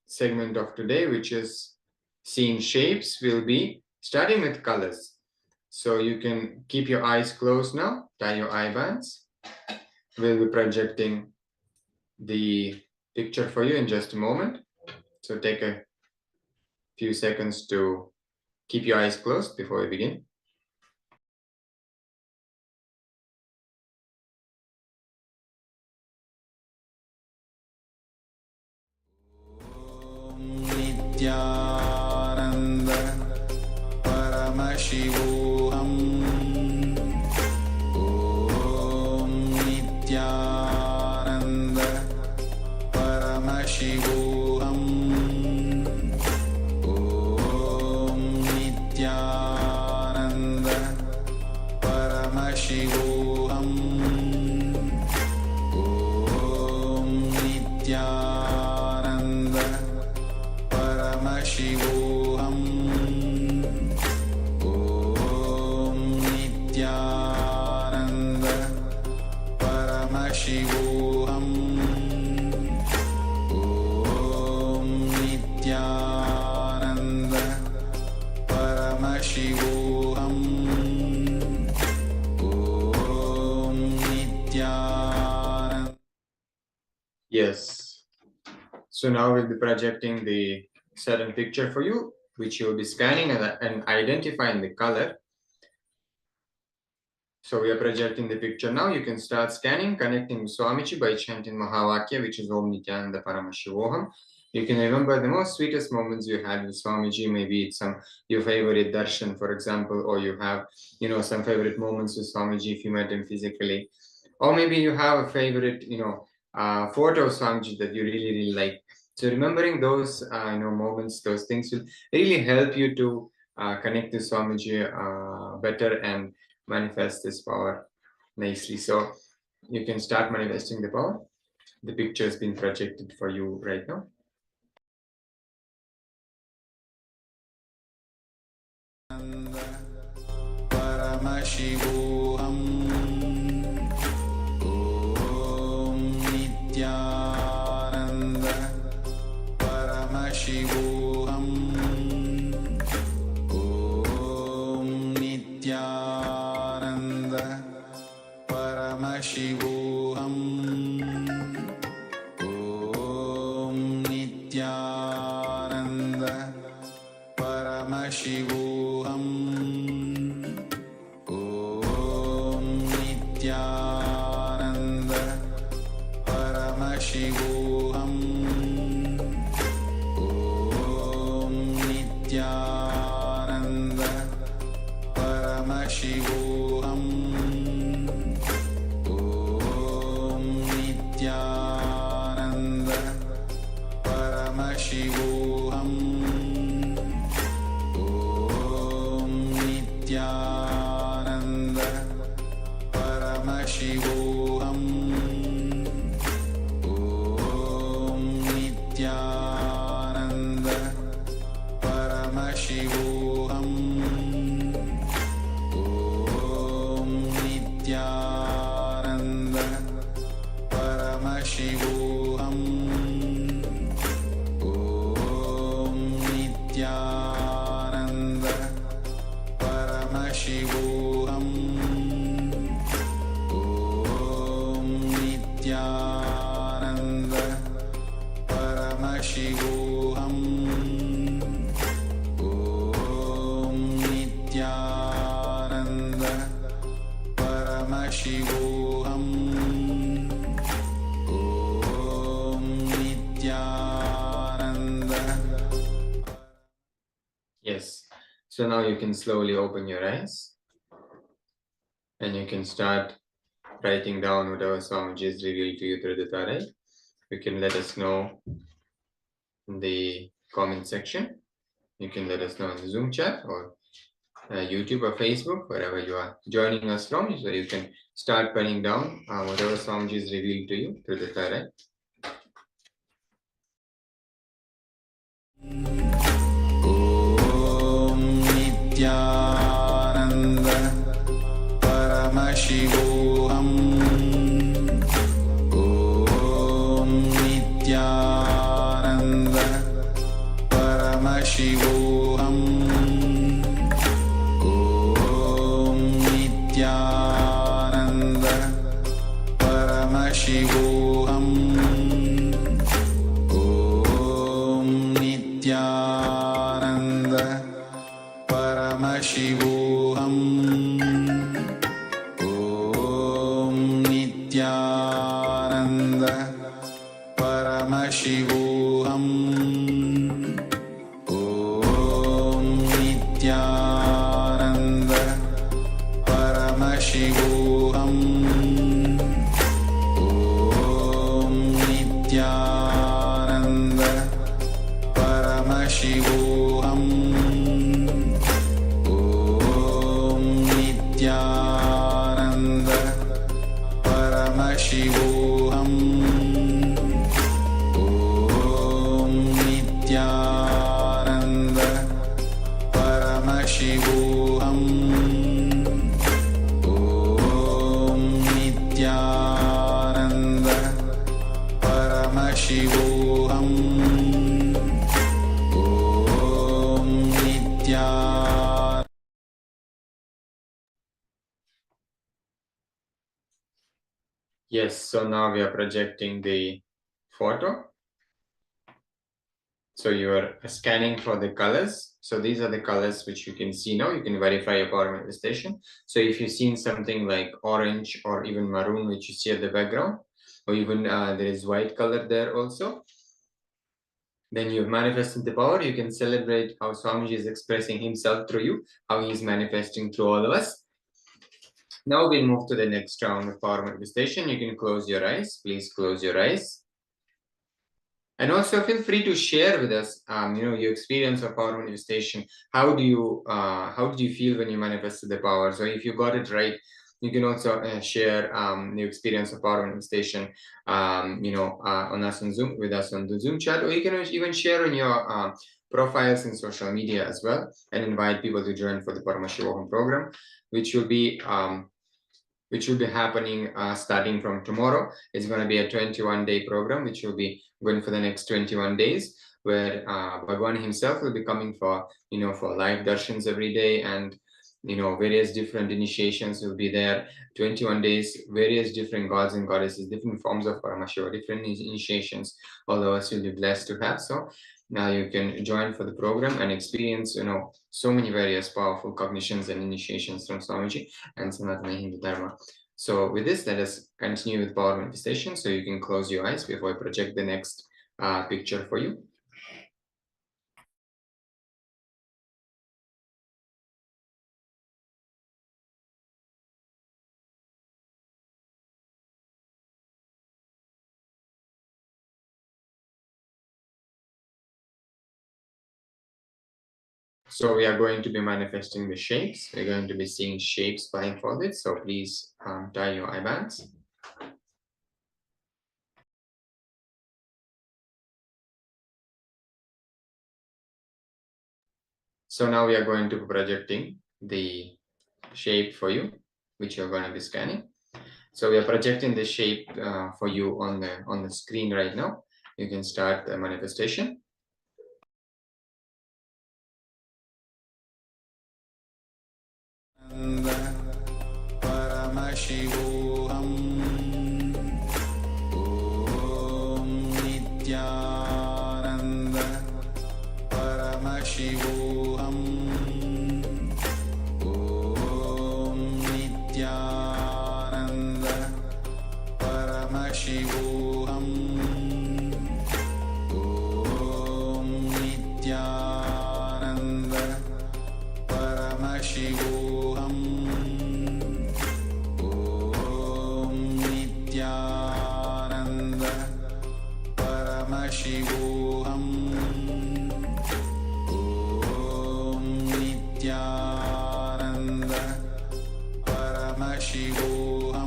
segment of today, which is seeing shapes, we'll be starting with colors. So you can keep your eyes closed now, tie your eye bands. We'll be projecting the picture for you in just a moment. So take a few seconds to keep your eyes closed before we begin. Nithyananda Paramashivoham Om Nithyananda Paramashivoham Om Nithyananda Paramashivoham Om Nithyananda Paramashivoham Om Nithyananda Paramashivoham Om Nithyananda Paramashivoham Om Nithyananda. Yes. So now we'll be projecting the certain picture for you, which you'll be scanning and identifying the color. So we are projecting the picture now. You can start scanning, connecting with Swamiji by chanting Mahavakya, which is Om Nithyananda Paramashivoham. You can remember the most sweetest moments you had with Swamiji. Maybe it's your favorite darshan, for example, or you have, some favorite moments with Swamiji if you met him physically. Or maybe you have a favorite, photo of Swamiji that you really, really like. So remembering those, moments, those things will really help you to connect to Swamiji better and manifest this power nicely. So you can start manifesting the power. The picture has been projected for you right now. Paramashivoham Om Nithyananda Paramashivoham Om Nithyananda Paramashivoham Om Nithyananda Paramashivoham Om Paramashivoham Om Nithyananda Paramashivoham Om Nithyananda Paramashivoham Om Nithyananda Paramashivoham Om Nithyananda Paramashivoham Om Nithyananda Paramashivoham Om Nithyananda Paramashivoham Om Nithyananda Paramashivoham Om Nithyananda Paramashivoham Om Nithyananda. Yes. So now you can slowly open your eyes and you can start writing down whatever Swamiji is revealed to you through the third eye. You can let us know in the comment section. You can let us know in the Zoom chat or YouTube or Facebook, wherever you are joining us from. So you can start penning down whatever Swamiji is revealed to you through the third eye. Om Nithyananda Paramashivoham Om Nithyananda Paramashivoham Om Nithyananda Paramashivoham Om Nithyananda Paramashivoham Om Nithyananda Paramashivoham Om Nithyananda Paramashivoham Om Nithyananda Paramashivoham Om Nithyananda Paramashivoham Om Nithyananda Paramashivoham Om Nithyananda Paramashivoham Om Nithyananda. Yes, so now we are projecting the photo. So you are scanning for the colors. So these are the colors which you can see now. You can verify your power manifestation. So if you've seen something like orange or even maroon, which you see at the background, or even there is white color there also, then you've manifested the power. You can celebrate how Swamiji is expressing himself through you, how he is manifesting through all of us. Now we'll move to the next round of power manifestation. You can close your eyes. Please close your eyes. And also feel free to share with us, your experience of power manifestation. How did you feel when you manifested the power? So if you got it right, you can also share your experience of power manifestation, on us on Zoom, with us on the Zoom chat, or you can even share on your profiles in social media as well, and invite people to join for the Paramashivoham program, which will be happening starting from tomorrow. It's going to be a 21-day program, which will be going for the next 21 days, where Bhagwan himself will be coming for live darshans every day, and various different initiations will be there. 21 days, various different gods and goddesses, different forms of Paramashiva, different initiations all of us will be blessed to have. So now you can join for the program and experience so many various powerful cognitions and initiations from Swamiji and Sanatana Hindu Dharma. So with this, let us continue with power manifestation. So you can close your eyes before I project the next picture for you. So we are going to be manifesting the shapes. We're going to be seeing shapes blindfolded. So please tie your eye bands. So now we are going to be projecting the shape for you, which you're going to be scanning. So we are projecting the shape for you on the screen right now. You can start the manifestation. Paramashivoham Om Nithyananda Paramashivoham Om Nithyananda Paramashivoham Om Nithyananda Paramashivoham Paramashivoham Om Nithyananda Paramashivoham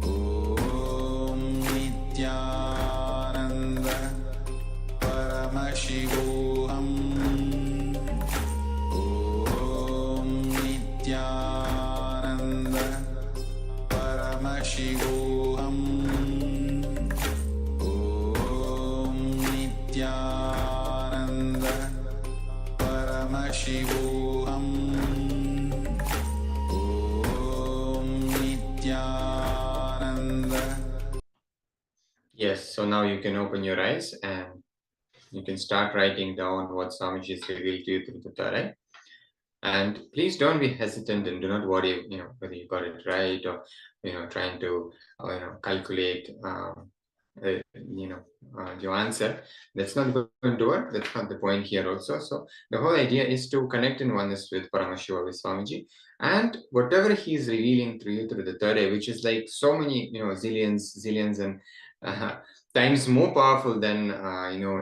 Om Nithyananda Paramashivoham Om Nithyananda Paramashivoham Nithyananda Paramashivoham Om Nithyananda. Yes, so now you can open your eyes and you can start writing down what Swamiji has revealed to you through the third eye. And please don't be hesitant and do not worry, whether you got it right or, trying to, calculate, your answer. That's not going to work. That's not the point here also. So the whole idea is to connect in oneness with Paramashiva, with Swamiji, and whatever he is revealing through you through the third eye, which is like so many, zillions and times more powerful than,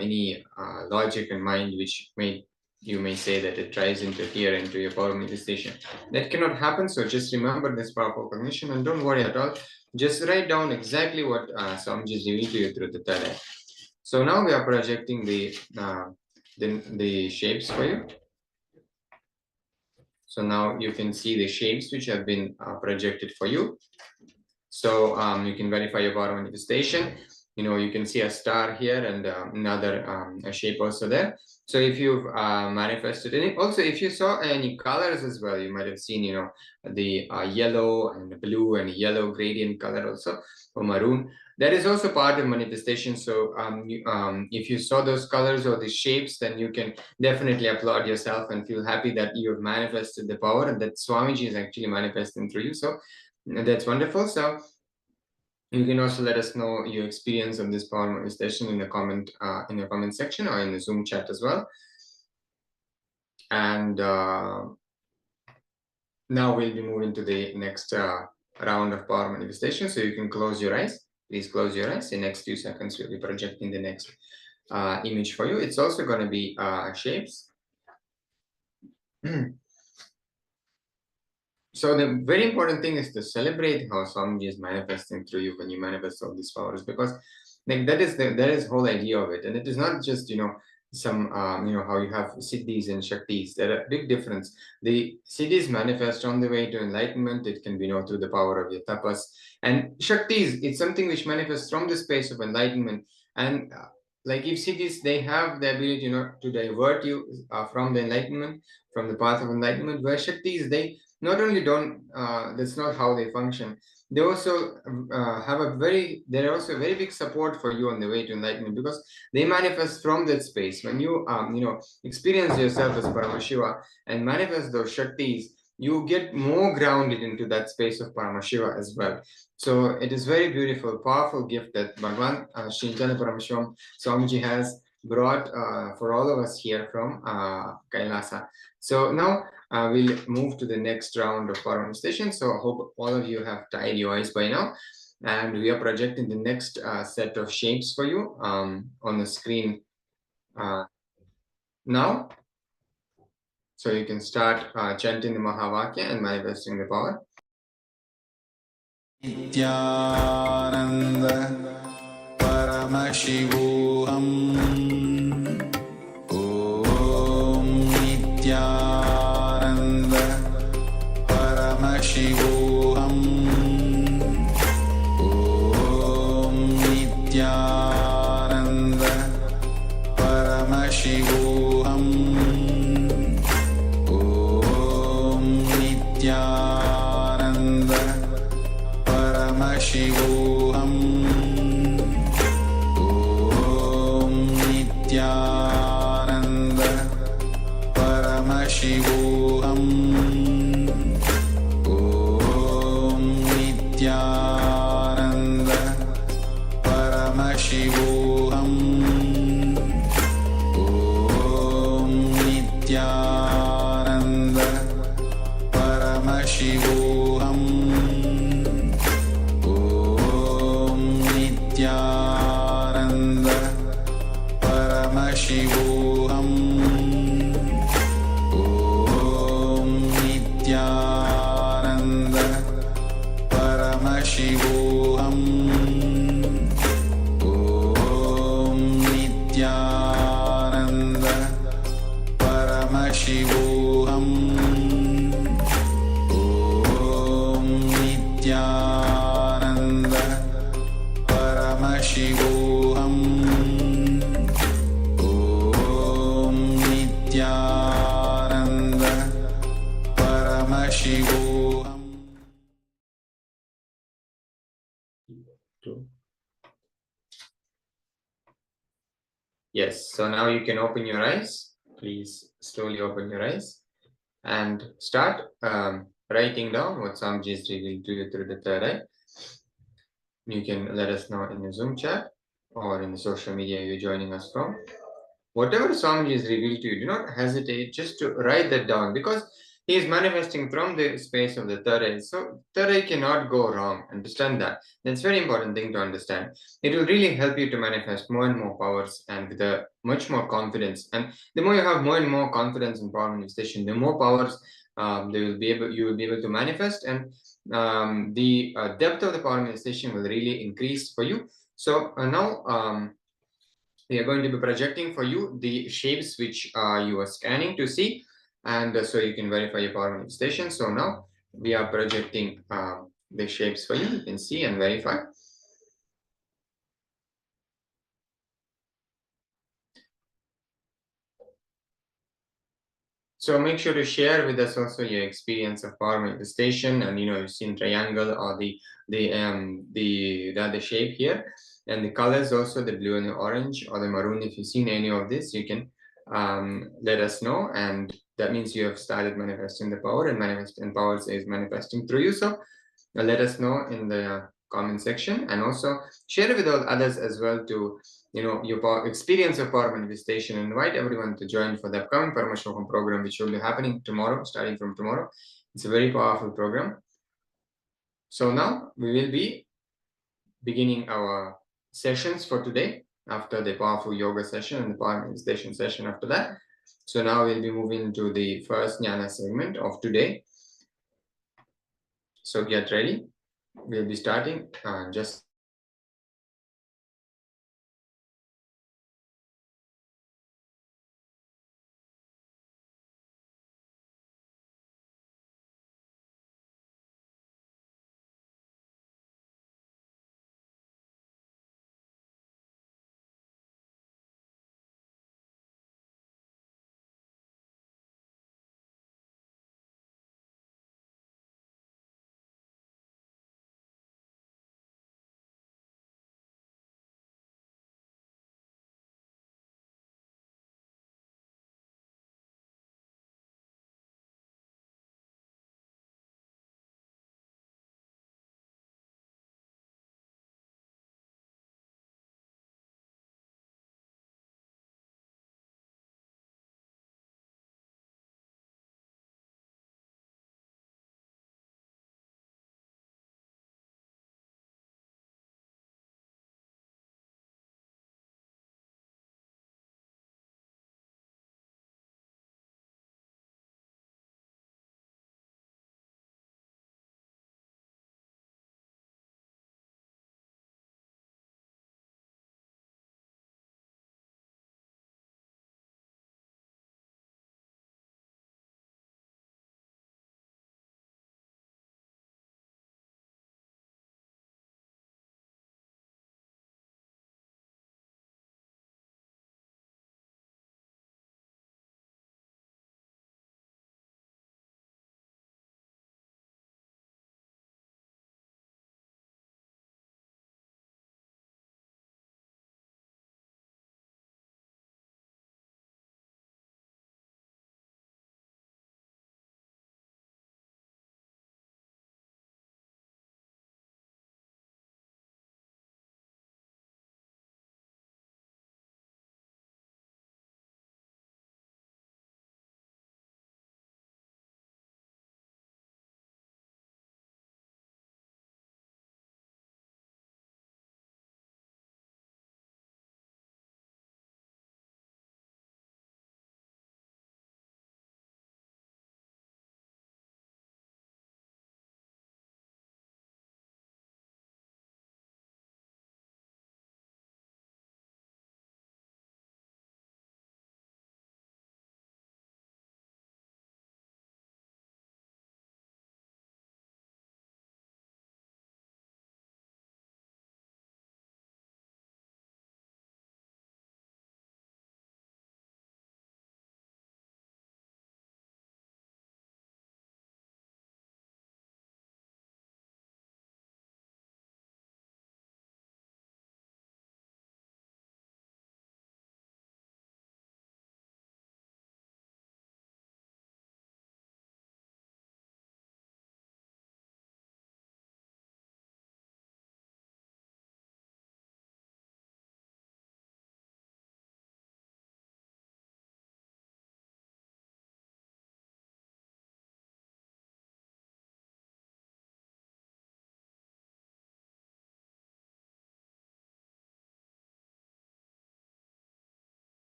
any logic and mind, which you may say that it drives into here, into your power manifestation. That cannot happen. So just remember this powerful cognition and don't worry at all. Just write down exactly what Swamiji is revealed to you through the third eye. So now we are projecting the shapes for you. So now you can see the shapes which have been projected for you. So you can verify your power manifestation. You can see a star here and another a shape also there. So if you've manifested any, also if you saw any colors as well, you might have seen, the yellow and blue and yellow gradient color also, or maroon. That is also part of manifestation. So if you saw those colors or the shapes, then you can definitely applaud yourself and feel happy that you have manifested the power and that Swamiji is actually manifesting through you. So that's wonderful. So you can also let us know your experience of this power manifestation in the comment section or in the Zoom chat as well. And now we'll be moving to the next round of power manifestation. So you can close your eyes. Please close your eyes. In the next few seconds, we'll be projecting the next image for you. It's also going to be shapes. So the very important thing is to celebrate how Swamiji is manifesting through you when you manifest all these powers, because like that is the whole idea of it. And it is not just some how you have siddhis and shaktis. There are a big difference. The siddhis manifest on the way to enlightenment. It can be through the power of your tapas, and shaktis, it's something which manifests from the space of enlightenment. And like if siddhis, they have the ability to divert you from the enlightenment, from the path of enlightenment, where shaktis, they not only don't that's not how they function, they also they're also very big support for you on the way to enlightenment, because they manifest from that space. When you experience yourself as Paramashiva and manifest those shaktis, you get more grounded into that space of Paramashiva as well. So it is very beautiful, powerful gift that Bhagavan Sri Nithyananda Paramashivoham Swamiji has brought for all of us here from Kailasa. So now we'll move to the next round of Parama meditation. So I hope all of you have tied your eyes by now. And we are projecting the next set of shapes for you on the screen now. So you can start chanting the Mahavakya and manifesting the power. Nithyananda Paramashivoham Om Nithyananda Paramashivoham Om Nithyananda Paramashivoham Om Nithyananda Paramashivoham Om Nithyananda Paramashivoham Om Nithyananda Paramashivoham Om Nithyananda Paramashivoham Om Nithyananda Paramashivoham Om Nithyananda Paramashivoham Om Nithyananda Paramashivoham Om Nithyananda Paramashivoham Om Nithyananda Paramashivoham. Yes, so now you can open your eyes. Please slowly open your eyes and start writing down what Swamiji is revealed to you through the third eye. You can let us know in the Zoom chat or in the social media you're joining us from. Whatever Swamiji is revealed to you, do not hesitate just to write that down, because he is manifesting from the space of the third eye. So third eye cannot go wrong. Understand that. That's a very important thing to understand. It will really help you to manifest more and more powers and with a much more confidence. And the more you have more and more confidence in power manifestation, the more powers you will be able to manifest, and the depth of the power manifestation will really increase for you. So now we are going to be projecting for you the shapes which you are scanning to see, and so you can verify your power manifestation. So now we are projecting the shapes for you. You can see and verify. So make sure to share with us also your experience of power manifestation, and you've seen triangle or the shape here, and the colors also, the blue and the orange or the maroon. If you've seen any of this, you can let us know, and that means you have started manifesting the power, and power is manifesting through you. So let us know in the comment section, and also share it with all others as well to your experience of power manifestation, and invite everyone to join for the upcoming Paramashivoham program, which will be happening tomorrow, starting from tomorrow. It's a very powerful program. So now we will be beginning our sessions for today after the powerful yoga session and the power manifestation session after that. So now we'll be moving to the first jnana segment of today. So get ready. We'll be starting just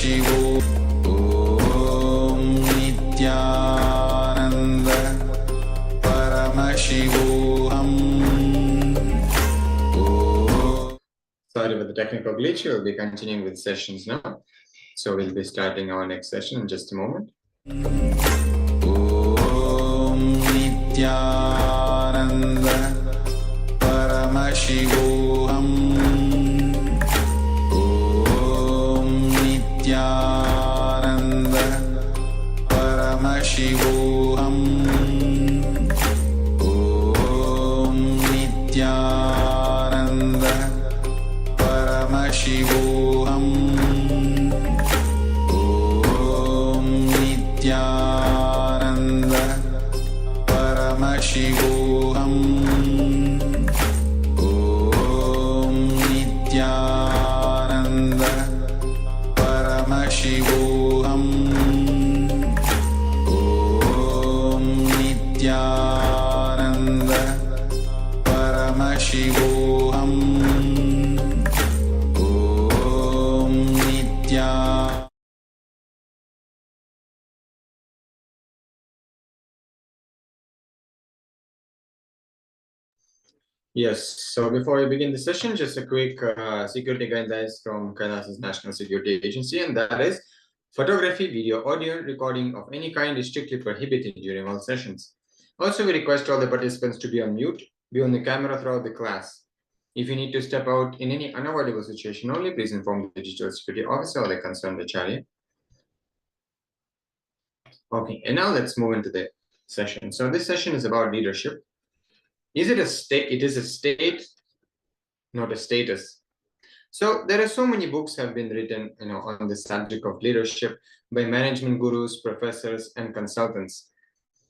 Om Nithyananda Paramashivoham. Sorry for the technical glitch. We'll be continuing with sessions now. So we'll be starting our next session in just a moment. Om Nithyananda Paramashivoham. Om Nithyananda Paramashivoham. Om Nithyananda Paramashivoham. Om Nithyananda Paramashivoham. Om Nithyananda Paramashivoham. Om Nithyananda Paramashivoham. Om Nithyananda. Yes, so before we begin the session, just a quick security guidelines from KAILASA's National Security Agency, and that is photography, video, audio recording of any kind is strictly prohibited during all sessions. Also, we request all the participants to be on mute, be on the camera throughout the class. If you need to step out in any unavoidable situation only, please inform the digital security officer or the concerned acharya. Okay, and now let's move into the session. So this session is about leadership. Is it a state? It is a state, not a status. So there are so many books have been written, on the subject of leadership by management gurus, professors, and consultants.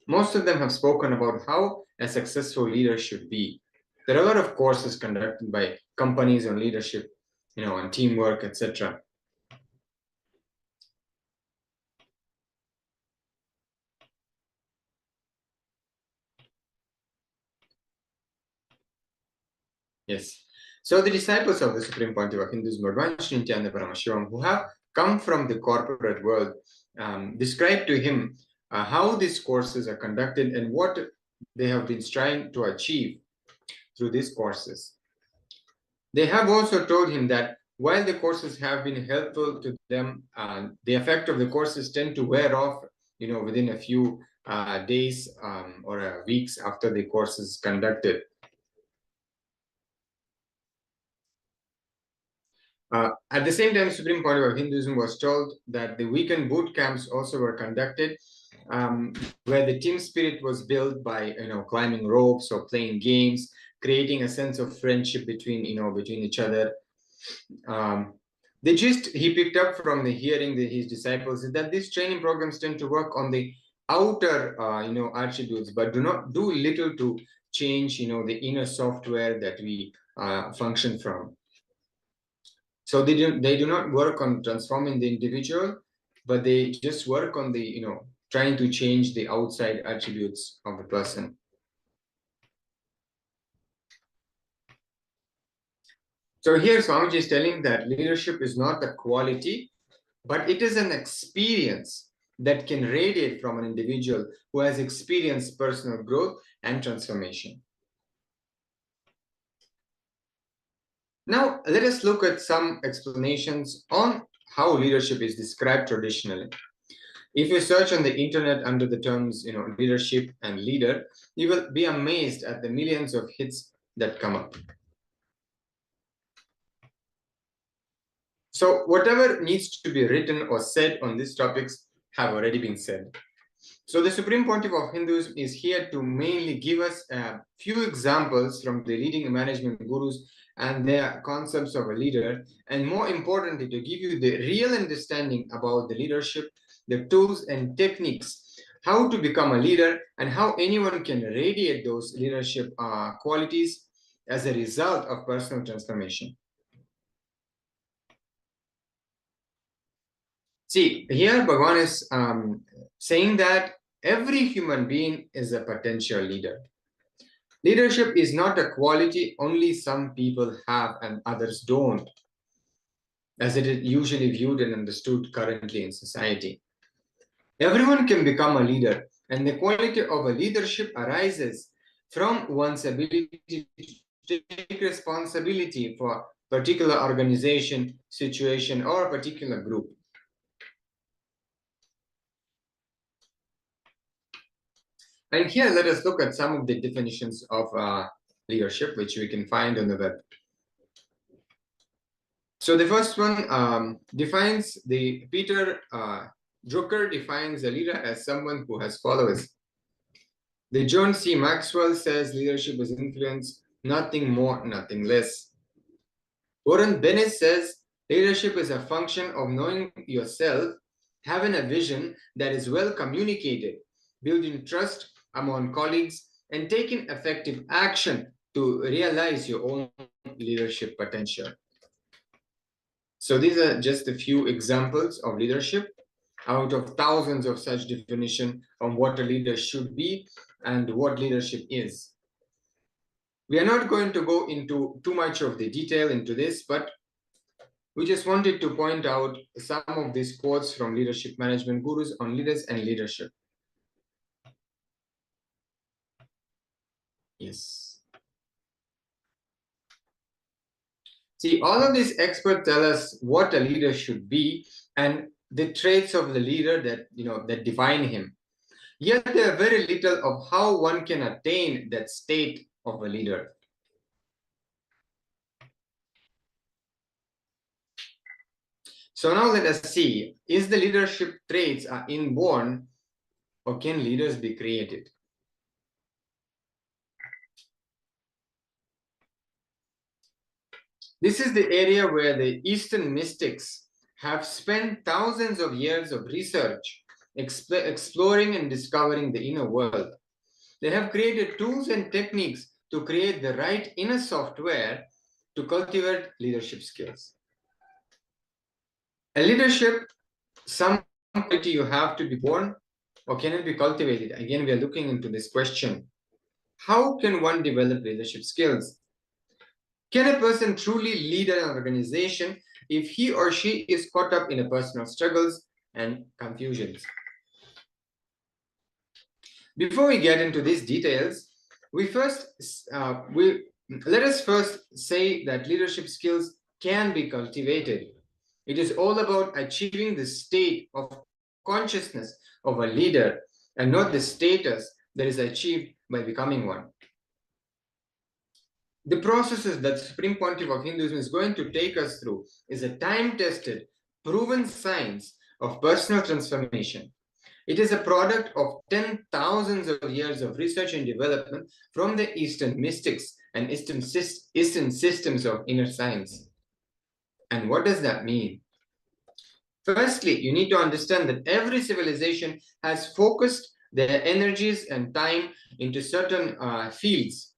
Most of them have spoken about how a successful leader should be. There are a lot of courses conducted by companies on leadership, on teamwork, etc. Yes. So the disciples of the Supreme Pontiff of Hinduism, Nithyananda Paramashivoham, who have come from the corporate world, described to him how these courses are conducted and what they have been trying to achieve through these courses. They have also told him that while the courses have been helpful to them, the effect of the courses tend to wear off, within a few days or weeks after the course is conducted. At the same time, Supreme Pontiff of Hinduism was told that the weekend boot camps also were conducted, where the team spirit was built by climbing ropes or playing games, creating a sense of friendship between each other. The gist he picked up from the hearing his disciples is that these training programs tend to work on the outer attributes, but do not do little to change the inner software that we function from. So they do not work on transforming the individual, but they just work on the trying to change the outside attributes of a person. So here Swamiji is telling that leadership is not a quality, but it is an experience that can radiate from an individual who has experienced personal growth and transformation. Now, let us look at some explanations on how leadership is described traditionally. If you search on the internet under the terms, leadership and leader, you will be amazed at the millions of hits that come up. So whatever needs to be written or said on these topics have already been said. So the Supreme Pontiff of Hinduism is here to mainly give us a few examples from the leading management gurus and their concepts of a leader, and more importantly, to give you the real understanding about the leadership, the tools and techniques, how to become a leader, and how anyone can radiate those leadership qualities as a result of personal transformation. See, here Bhagavan is saying that every human being is a potential leader. Leadership is not a quality only some people have and others don't. as it is usually viewed and understood currently in society. Everyone can become a leader, and the quality of a leadership arises from one's ability to take responsibility for a particular organization, situation, or a particular group. And here, let us look at some of the definitions of leadership, which we can find on the web. So the first one defines Peter Drucker defines a leader as someone who has followers. The John C. Maxwell says leadership is influence, nothing more, nothing less. Warren Bennett says leadership is a function of knowing yourself, having a vision that is well communicated, building trust among colleagues, and taking effective action to realize your own leadership potential. So these are just a few examples of leadership out of thousands of such definitions on what a leader should be and what leadership is. We are not going to go into too much of the detail into this, but we just wanted to point out some of these quotes from leadership management gurus on leaders and leadership. Yes. See, all of these experts tell us what a leader should be and the traits of the leader that define him. Yet there are very little of how one can attain that state of a leader. So now let us see, is the leadership traits are inborn or can leaders be created? This is the area where the Eastern mystics have spent thousands of years of research exploring and discovering the inner world. They have created tools and techniques to create the right inner software to cultivate leadership skills. A leadership, some quality you have to be born, or can it be cultivated? Again, we are looking into this question. How can one develop leadership skills? Can a person truly lead an organization if he or she is caught up in personal struggles and confusions? Before we get into these details, let us first say that leadership skills can be cultivated. It is all about achieving the state of consciousness of a leader and not the status that is achieved by becoming one. The processes that Supreme Pontiff of Hinduism is going to take us through is a time-tested, proven science of personal transformation. It is a product of 10,000s of years of research and development from the Eastern mystics and Eastern systems of inner science. And what does that mean? Firstly, you need to understand that every civilization has focused their energies and time into certain fields.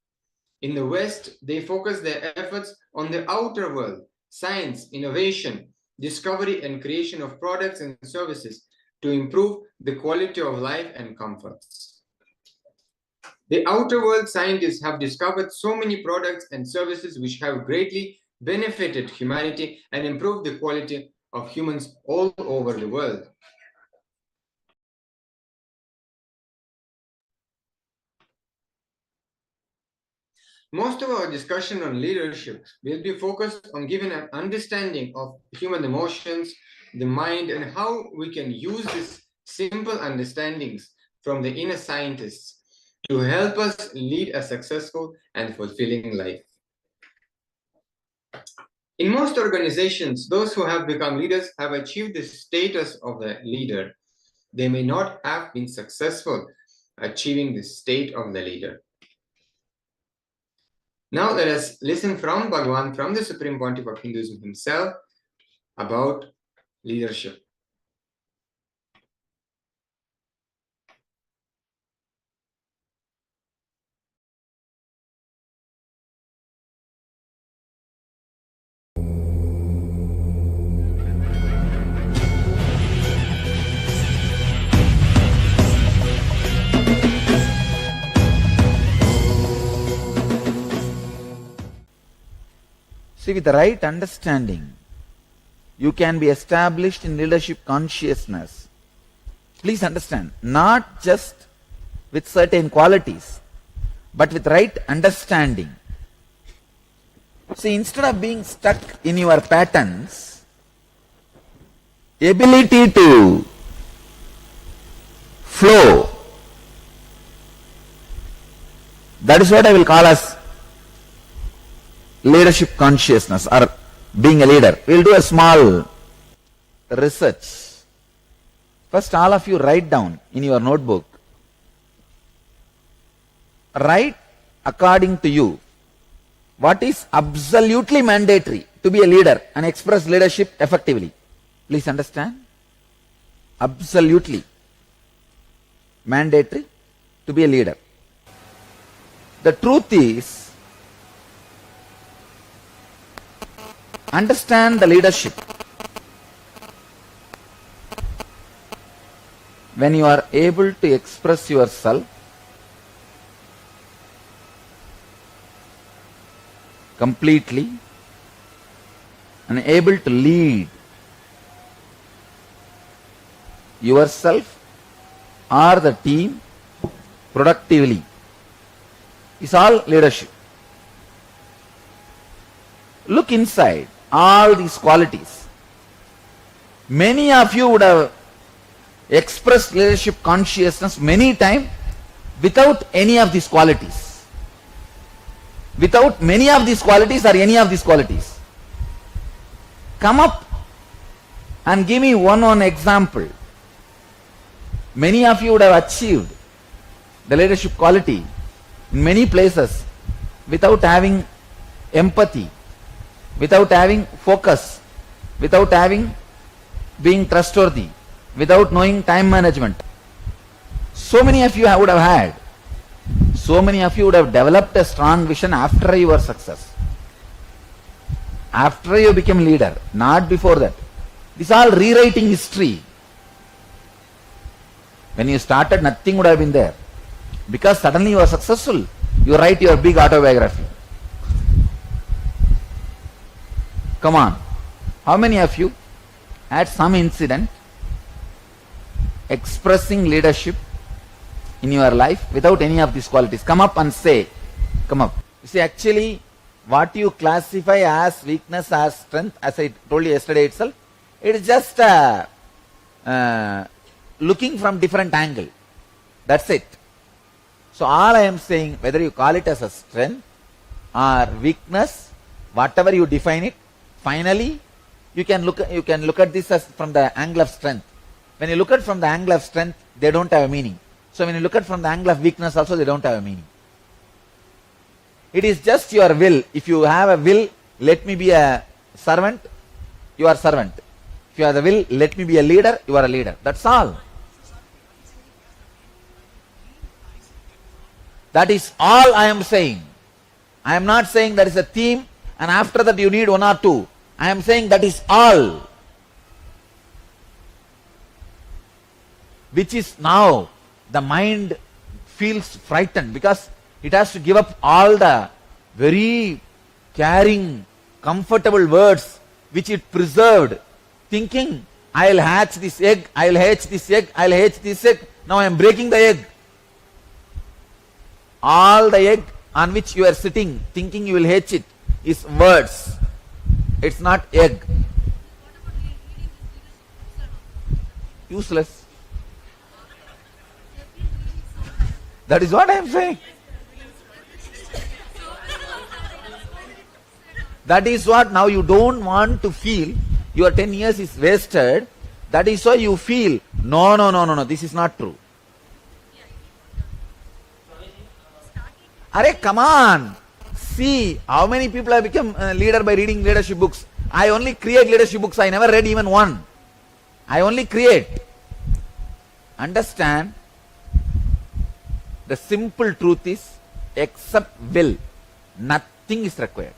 In the West, they focus their efforts on the outer world, science, innovation, discovery and creation of products and services to improve the quality of life and comforts. The outer world scientists have discovered so many products and services which have greatly benefited humanity and improved the quality of humans all over the world. Most of our discussion on leadership will be focused on giving an understanding of human emotions, the mind, and how we can use these simple understandings from the inner scientists to help us lead a successful and fulfilling life. In most organizations, those who have become leaders have achieved the status of a leader. They may not have been successful achieving the state of the leader. Now let us listen from Bhagavan, from the Supreme Pontiff of Hinduism himself, about leadership. See, with the right understanding, you can be established in leadership consciousness. Please understand, not just with certain qualities, but with right understanding. See, instead of being stuck in your patterns, ability to flow, that is what I will call as leadership consciousness or being a leader. We will do a small research. First, all of you write down in your notebook. Write according to you what is absolutely mandatory to be a leader and express leadership effectively. Please understand. Absolutely mandatory to be a leader. The truth is, understand the leadership. When you are able to express yourself completely and able to lead yourself or the team productively, is all leadership. Look inside all these qualities. Many of you would have expressed leadership consciousness many times without any of these qualities. Without many of these qualities or any of these qualities. Come up and give me one example. Many of you would have achieved the leadership quality in many places without having empathy, without having focus, without having being trustworthy, without knowing time management. So many of you would have had. So many of you would have developed a strong vision after your success. After you became leader, not before that. This is all rewriting history. When you started, nothing would have been there. Because suddenly you are successful, you write your big autobiography. Come on. How many of you had some incident expressing leadership in your life without any of these qualities? Come up and say. Come up. You see, actually, what you classify as weakness, as strength, as I told you yesterday itself, it is just looking from different angle. That's it. So all I am saying, whether you call it as a strength or weakness, whatever you define it, finally you can look at this as from the angle of strength. When you look at from the angle of strength, they don't have a meaning. So when you look at from the angle of weakness also, they don't have a meaning. It is just your will. If you have a will, let me be a servant, you are servant. If you have the will, let me be a leader, you are a leader. That's all. That is all I am saying. I am not saying that is a theme and after that you need one or two. I am saying that is all. Which is now the mind feels frightened because it has to give up all the very caring, comfortable words which it preserved, thinking, I will hatch this egg, I will hatch this egg, I will hatch this egg. Now I am breaking the egg. All the egg on which you are sitting, thinking you will hatch it, is words. It's not egg. Useless. That is what I am saying. That is what now you don't want to feel. Your 10 years is wasted. That is why you feel, no, this is not true. Arey, come on. See, how many people have become leader by reading leadership books? I only create leadership books. I never read even one. I only create. Understand? The simple truth is, except will, nothing is required.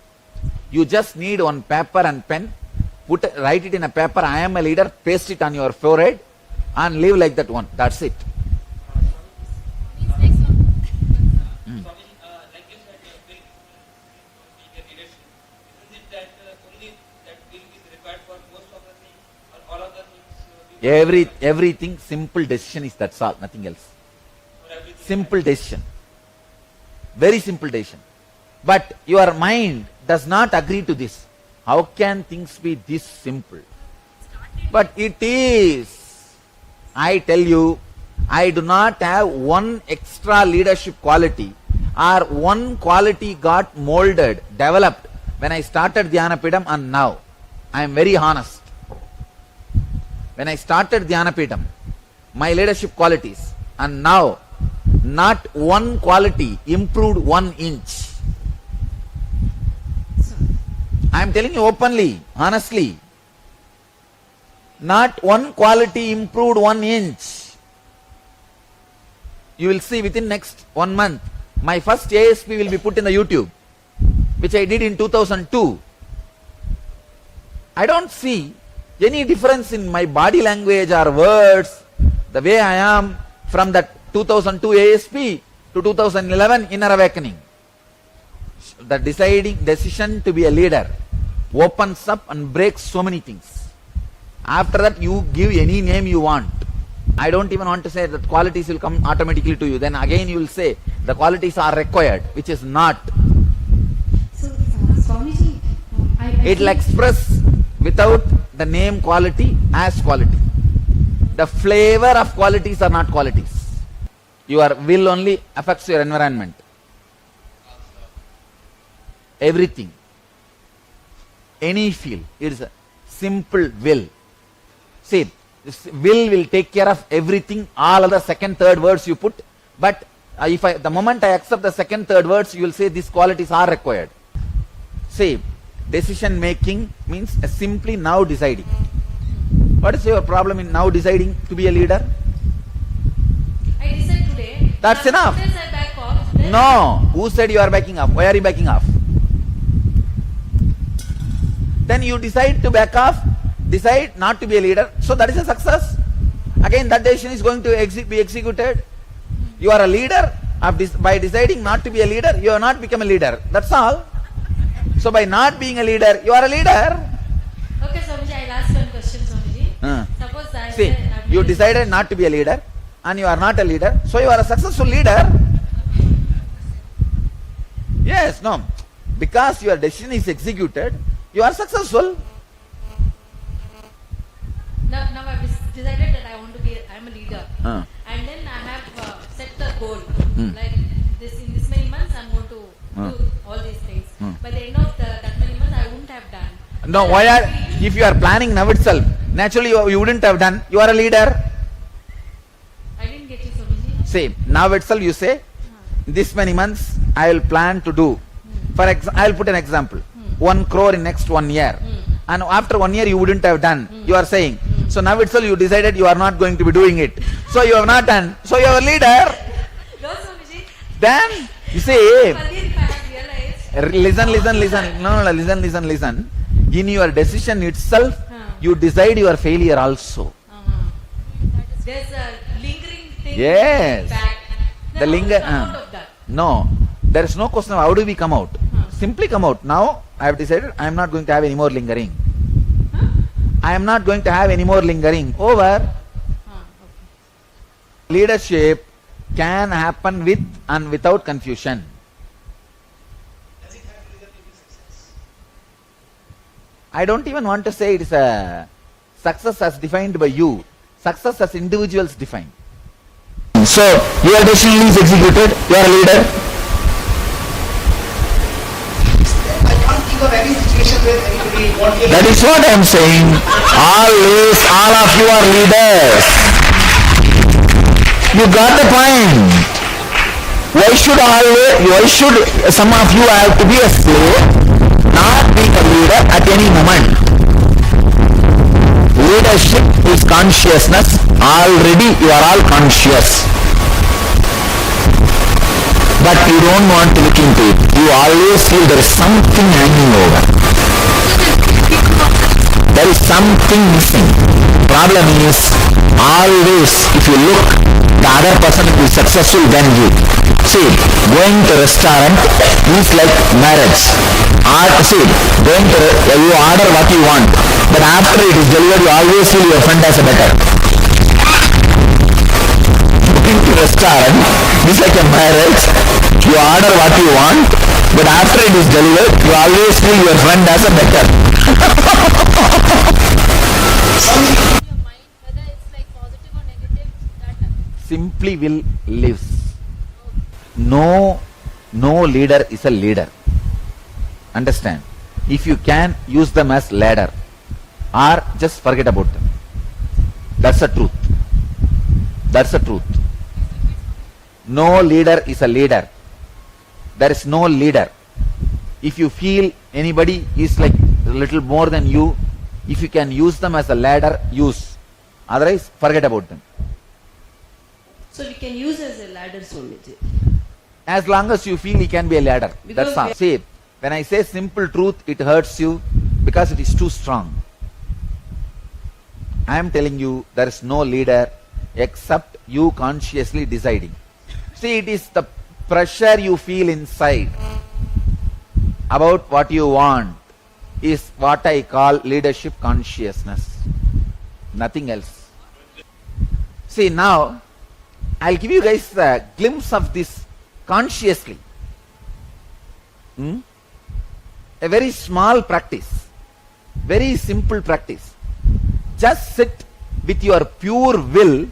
You just need one paper and pen, write it in a paper, I am a leader, paste it on your forehead and live like that one. That's it. Everything simple decision is, that's all, nothing else. Simple decision. Very simple decision. But your mind does not agree to this. How can things be this simple? But it is. I tell you, I do not have one extra leadership quality or one quality got molded, developed when I started Dhyanapidam and now. I am very honest. When I started Dhyanapidam, my leadership qualities, and now not one quality improved 1 inch. I am telling you openly, honestly. Not one quality improved 1 inch. You will see within next 1 month, my first ASP will be put in the YouTube, which I did in 2002. I don't see any difference in my body language or words, the way I am from that 2002 ASP to 2011 Inner Awakening. The decision to be a leader opens up and breaks so many things. After that, you give any name you want. I don't even want to say that qualities will come automatically to you. Then again you will say the qualities are required, which is not. So, Swamiji, It will express without the name quality as quality. The flavor of qualities are not qualities. Your will only affects your environment. Everything. Any field. It is a simple will. See, this will take care of everything, all other second, third words you put. But the moment I accept the second, third words, you will say these qualities are required. See, decision making means simply now deciding. What is your problem in now deciding to be a leader? I decide today. That's enough. Sometimes I back off. Then No. Who said you are backing off? Why are you backing off? Then you decide to back off, decide not to be a leader. So that is a success. Again, that decision is going to be executed. You are a leader. By deciding not to be a leader, you have not become a leader. That's all. So by not being a leader, you are a leader. Okay, Swamiji, I'll ask one question, Swamiji. Suppose I See, said I'm you leader. decided not to be a leader and you are not a leader. So you are a successful leader. Yes, no. Because your decision is executed, you are successful. Now I've decided that I'm a leader. Uh. And then I have set the goal. Like in this many months I'm going to do all these things. By the end of that many months I wouldn't have done. No, if you are planning now itself, naturally you wouldn't have done. You are a leader. I didn't get you, Swamiji. See, now itself you say, this many months I will plan to do. I will put an example. 1 crore in next 1 year. And after 1 year you wouldn't have done. You are saying. So now itself you decided you are not going to be doing it. So you have not done. So you are a leader. No, Swamiji. Then, you see, But if I have realized. listen. In your decision itself, you decide your failure also. There's a lingering thing. Yes. Back. The Then how do linger. you come out of that? No, there is no question of how do we come out. Simply come out. Now, I have decided I am not going to have any more lingering. I am not going to have any more lingering. Over. Okay. Leadership can happen with and without confusion. I don't even want to say it is a success as defined by you. Success as individuals define. So, your decision is executed, you are a leader. I can't think of any situation where anybody wants to. That is what I am saying. Always, all of you are leaders. You got the point. Why should some of you have to be a slave, not being a leader at any moment? Leadership is consciousness. Already you are all conscious. But you don't want to look into it. You always feel there is something hanging over. There is something missing. Problem is, always if you look, the other person will be successful than you. See, going to restaurant is like marriage. You order what you want, but after it is delivered, you always feel your friend has a better. restaurant. It's like a marriage. You order what you want, but after it is delivered, you always feel your friend as a better. Your mind, whether it's like positive or negative, that Simply will lives. No leader is a leader. Understand? If you can, use them as ladder, or just forget about them. That's the truth. That's the truth. No leader is a leader. There is no leader. If you feel anybody is like a little more than you, if you can use them as a ladder, use. Otherwise, forget about them. So we can use as a ladder, Swamiji. As long as you feel he can be a ladder. Because That's all. See, when I say simple truth, it hurts you because it is too strong. I am telling you, there is no leader except you consciously deciding. See, it is the pressure you feel inside about what you want is what I call leadership consciousness. Nothing else. See, now I'll give you guys a glimpse of this consciously. A very small practice, very simple practice. Just sit with your pure will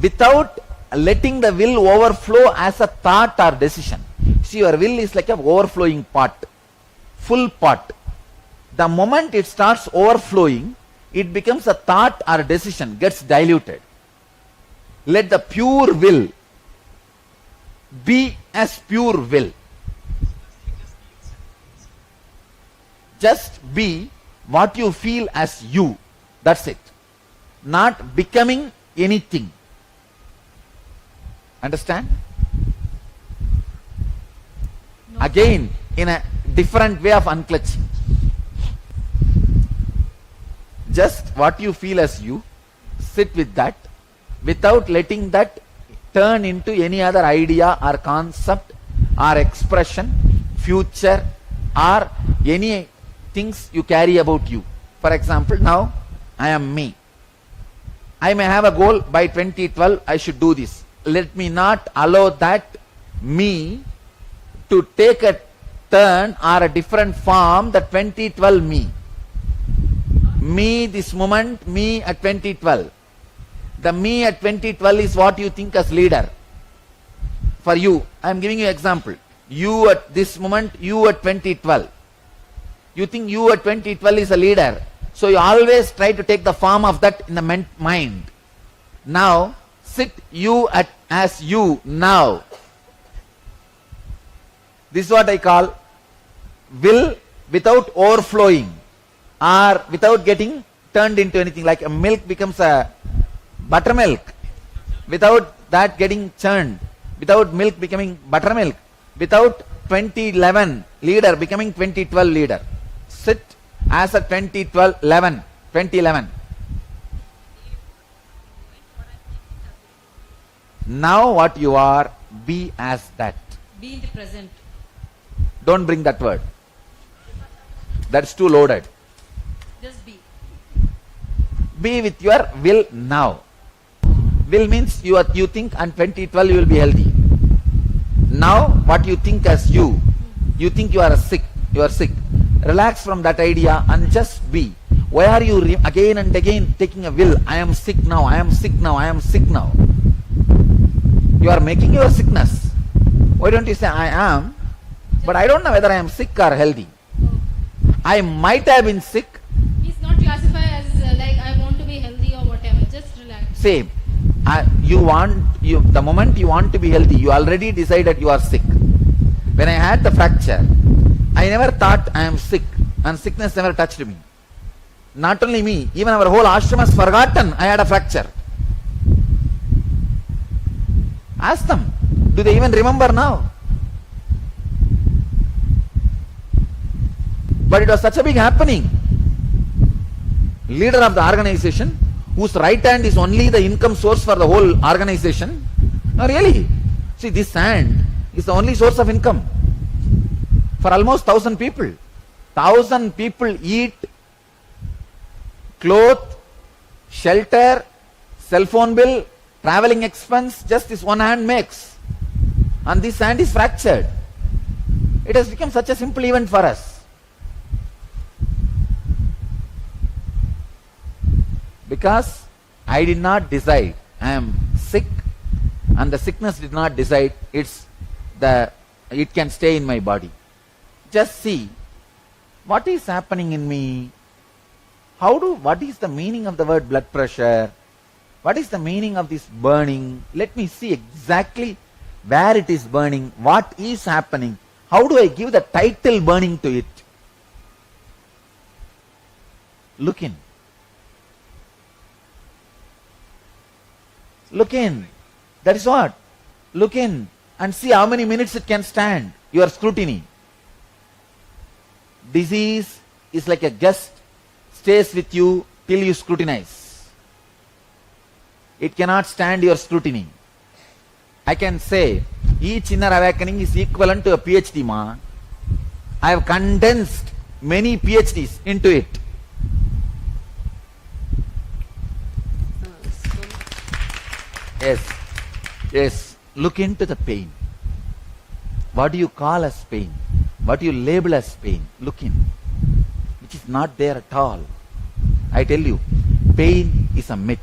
without letting the will overflow as a thought or decision. See, your will is like an overflowing pot, full pot. The moment it starts overflowing, it becomes a thought or decision, gets diluted. Let the pure will be as pure will. Just be what you feel as you. That's it. Not becoming anything. Understand? no. Again, in a different way of unclutching. Just what you feel as you. Sit with that without letting that turn into any other idea or concept or expression, future or any things you carry about you. For example, now I am me. I may have a goal by 2012, I should do this. Let me not allow that me to take a turn or a different form, the 2012 me. Me this moment, me at 2012. The me at 2012 is what you think as leader. For you, I am giving you example. You at this moment, you at 2012. You think you at 2012 is a leader. So you always try to take the form of that in the mind. Now, sit you at as you now. This is what I call will without overflowing or without getting turned into anything. Like a milk becomes a buttermilk without that getting churned, without milk becoming buttermilk, without 2011 leader becoming 2012 leader. Sit as a 2011. Now what you are, be as that. Be in the present. Don't bring that word. That's too loaded. Just be. Be with your will now. Will means you think on 2012 you will be healthy. Now what you think as you think you are sick. Relax from that idea and just be. Why are you again and again taking a will? I am sick now, I am sick now, I am sick now. You are making your sickness. Why don't you say I am, but I don't know whether I am sick or healthy. I might have been sick. It's not classified as like I want to be healthy or whatever. Just relax. Say, the moment you want to be healthy, you already decided you are sick. When I had the fracture, I never thought I am sick, and sickness never touched me. Not only me, even our whole ashram has forgotten I had a fracture. Ask them, do they even remember now? But it was such a big happening. Leader of the organization, whose right hand is only the income source for the whole organization. No, really. See, this hand is the only source of income for almost 1,000 people. 1,000 people eat, clothe, shelter, cell phone bill, Traveling expense just this one hand makes. And this hand is fractured. It has become such a simple event for us. Because I did not decide. I am sick and the sickness did not decide it can stay in my body. Just see what is happening in me. What is the meaning of the word blood pressure? What is the meaning of this burning? Let me see exactly where it is burning, what is happening. How do I give the title burning to it? Look in. Look in. That is what. Look in and see how many minutes it can stand your scrutiny. Disease is like a guest, stays with you till you scrutinize. It cannot stand your scrutiny. I can say each inner awakening is equivalent to a PhD, ma. I have condensed many PhDs into it. Yes. Look into the pain. What do you call as pain? What do you label as pain? Look in. Which is not there at all. I tell you, pain is a myth.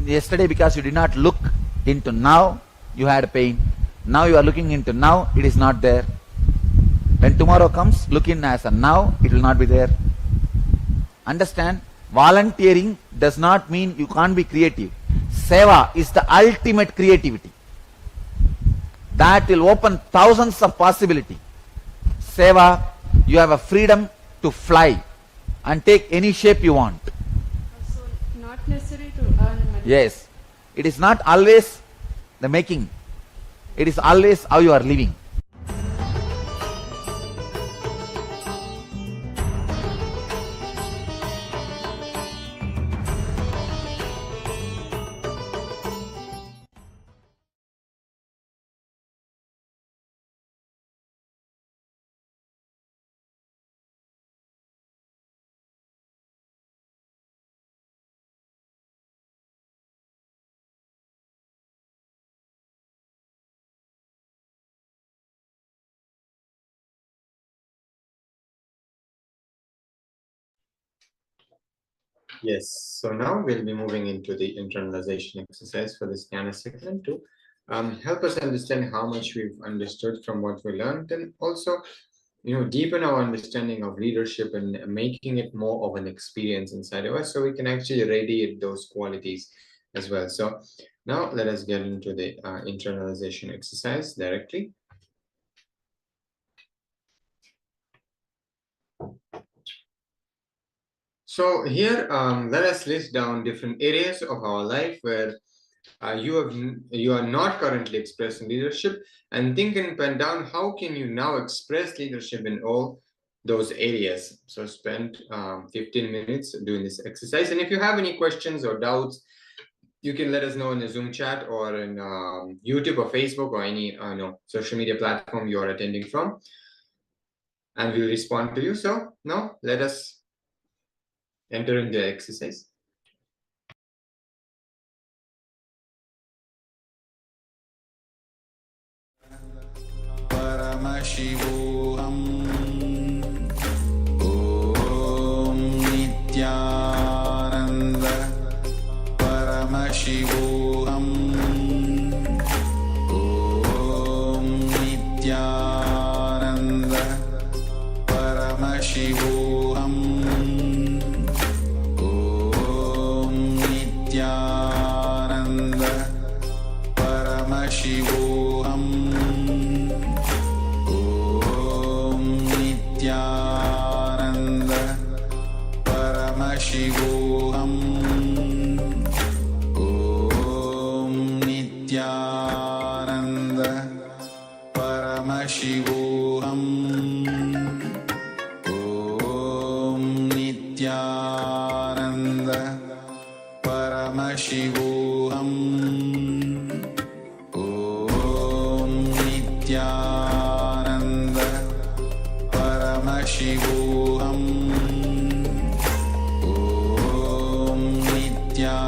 Yesterday, because you did not look into now, you had pain. Now you are looking into now, it is not there. When tomorrow comes, look in as a now, it will not be there. Understand? Volunteering does not mean you can't be creative. Seva is the ultimate creativity. That will open thousands of possibilities. Seva, you have a freedom to fly and take any shape you want. So, not necessary to earn money. Yes. It is not always the making. It is always how you are living. Yes, so now we'll be moving into the internalization exercise for this Jnana segment to help us understand how much we've understood from what we learned, and also, deepen our understanding of leadership and making it more of an experience inside of us, so we can actually radiate those qualities as well. So now let us get into the internalization exercise directly. So here, let us list down different areas of our life where you are not currently expressing leadership, and think and pen down how can you now express leadership in all those areas. So spend 15 minutes doing this exercise, and if you have any questions or doubts, you can let us know in the Zoom chat or in YouTube or Facebook or any social media platform you are attending from, and we'll respond to you. So now let us enter in the exercise. Paramashivoham Om Nithyananda Paramashivoham Om Nithyananda Paramashivoham Om Nithyananda Paramashivoham Nithyananda Paramashivoham Om Nithyananda Paramashivoham Om Nithyananda Paramashivoham Om Nithyananda Paramashivoham Om Nithyananda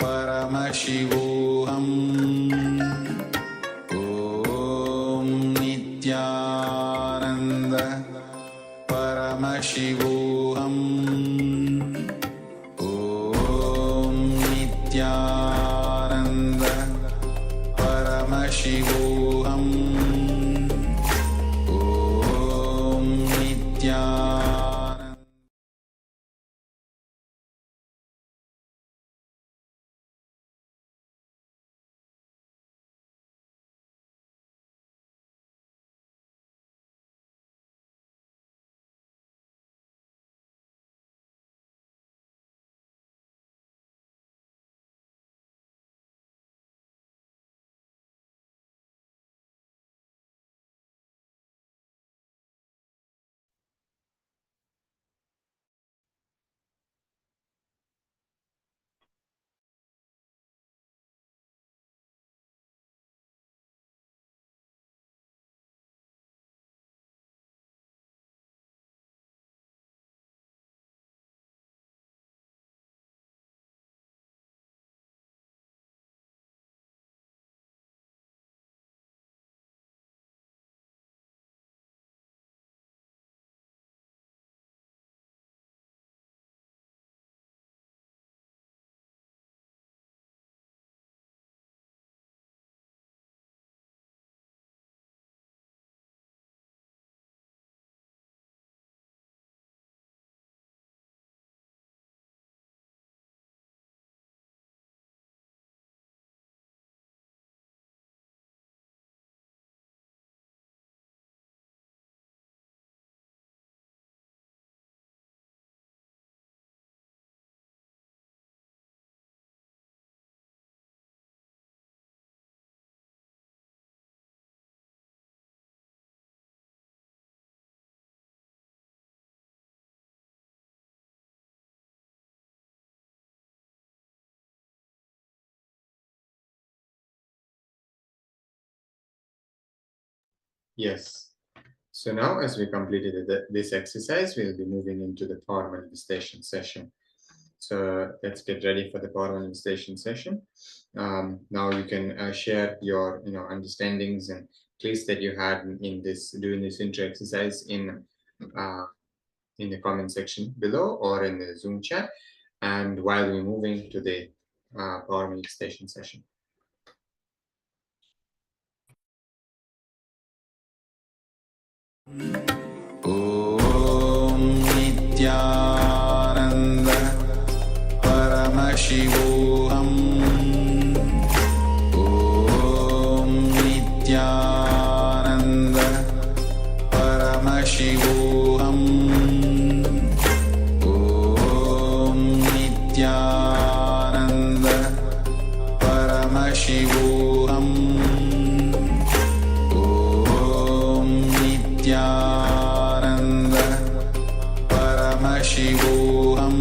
Paramashivoham. Om Nithyananda. Paramashivoham. Om Nithyananda. Paramashivoham. Om Nithyananda. Yes. So now, as we completed this exercise, we'll be moving into the power manifestation session. So let's get ready for the power manifestation session. Now you can share your understandings and clues that you had in this during this intro exercise in the comment section below or in the Zoom chat. And while we're moving to the power manifestation session. Om Nithyananda. Paramashivoham. Om Nithyananda. Paramashivoham. Om Nithyananda. Paramashivoham. Om Nithyananda. Paramashivoham.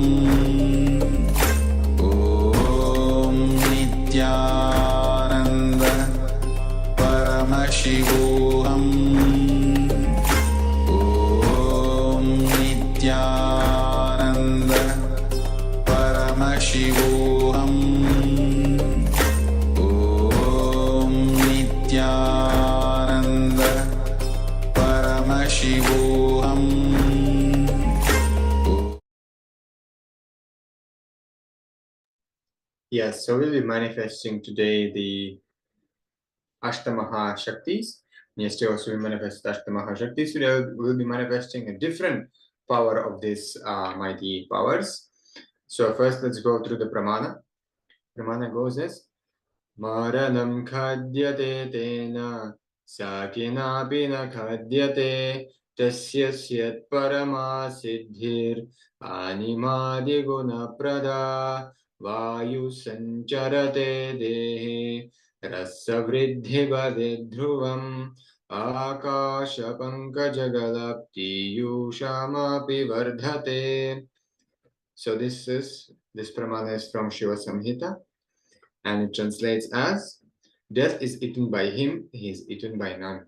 Om Nithyananda. Paramashivoham. Om Nithyananda. Paramashivoham. Om Nithyananda. Paramashivoham. Yes, so we'll be manifesting today the Ashtamaha Shaktis. Yesterday also we manifested Ashtamaha Shaktis. Today we'll be manifesting a different power of these mighty powers. So first let's go through the Pramana. Pramana goes as Maranam khadyate tena sakina bina khadyate tasya syat parama siddhir animadi guna prada vayu sancharate dehe rasa vridhi bade dhruvam akasha pankaja galapti yushamapi vardhate. So this pramana is from Shiva Samhita. And it translates as, death is eaten by him, he is eaten by none.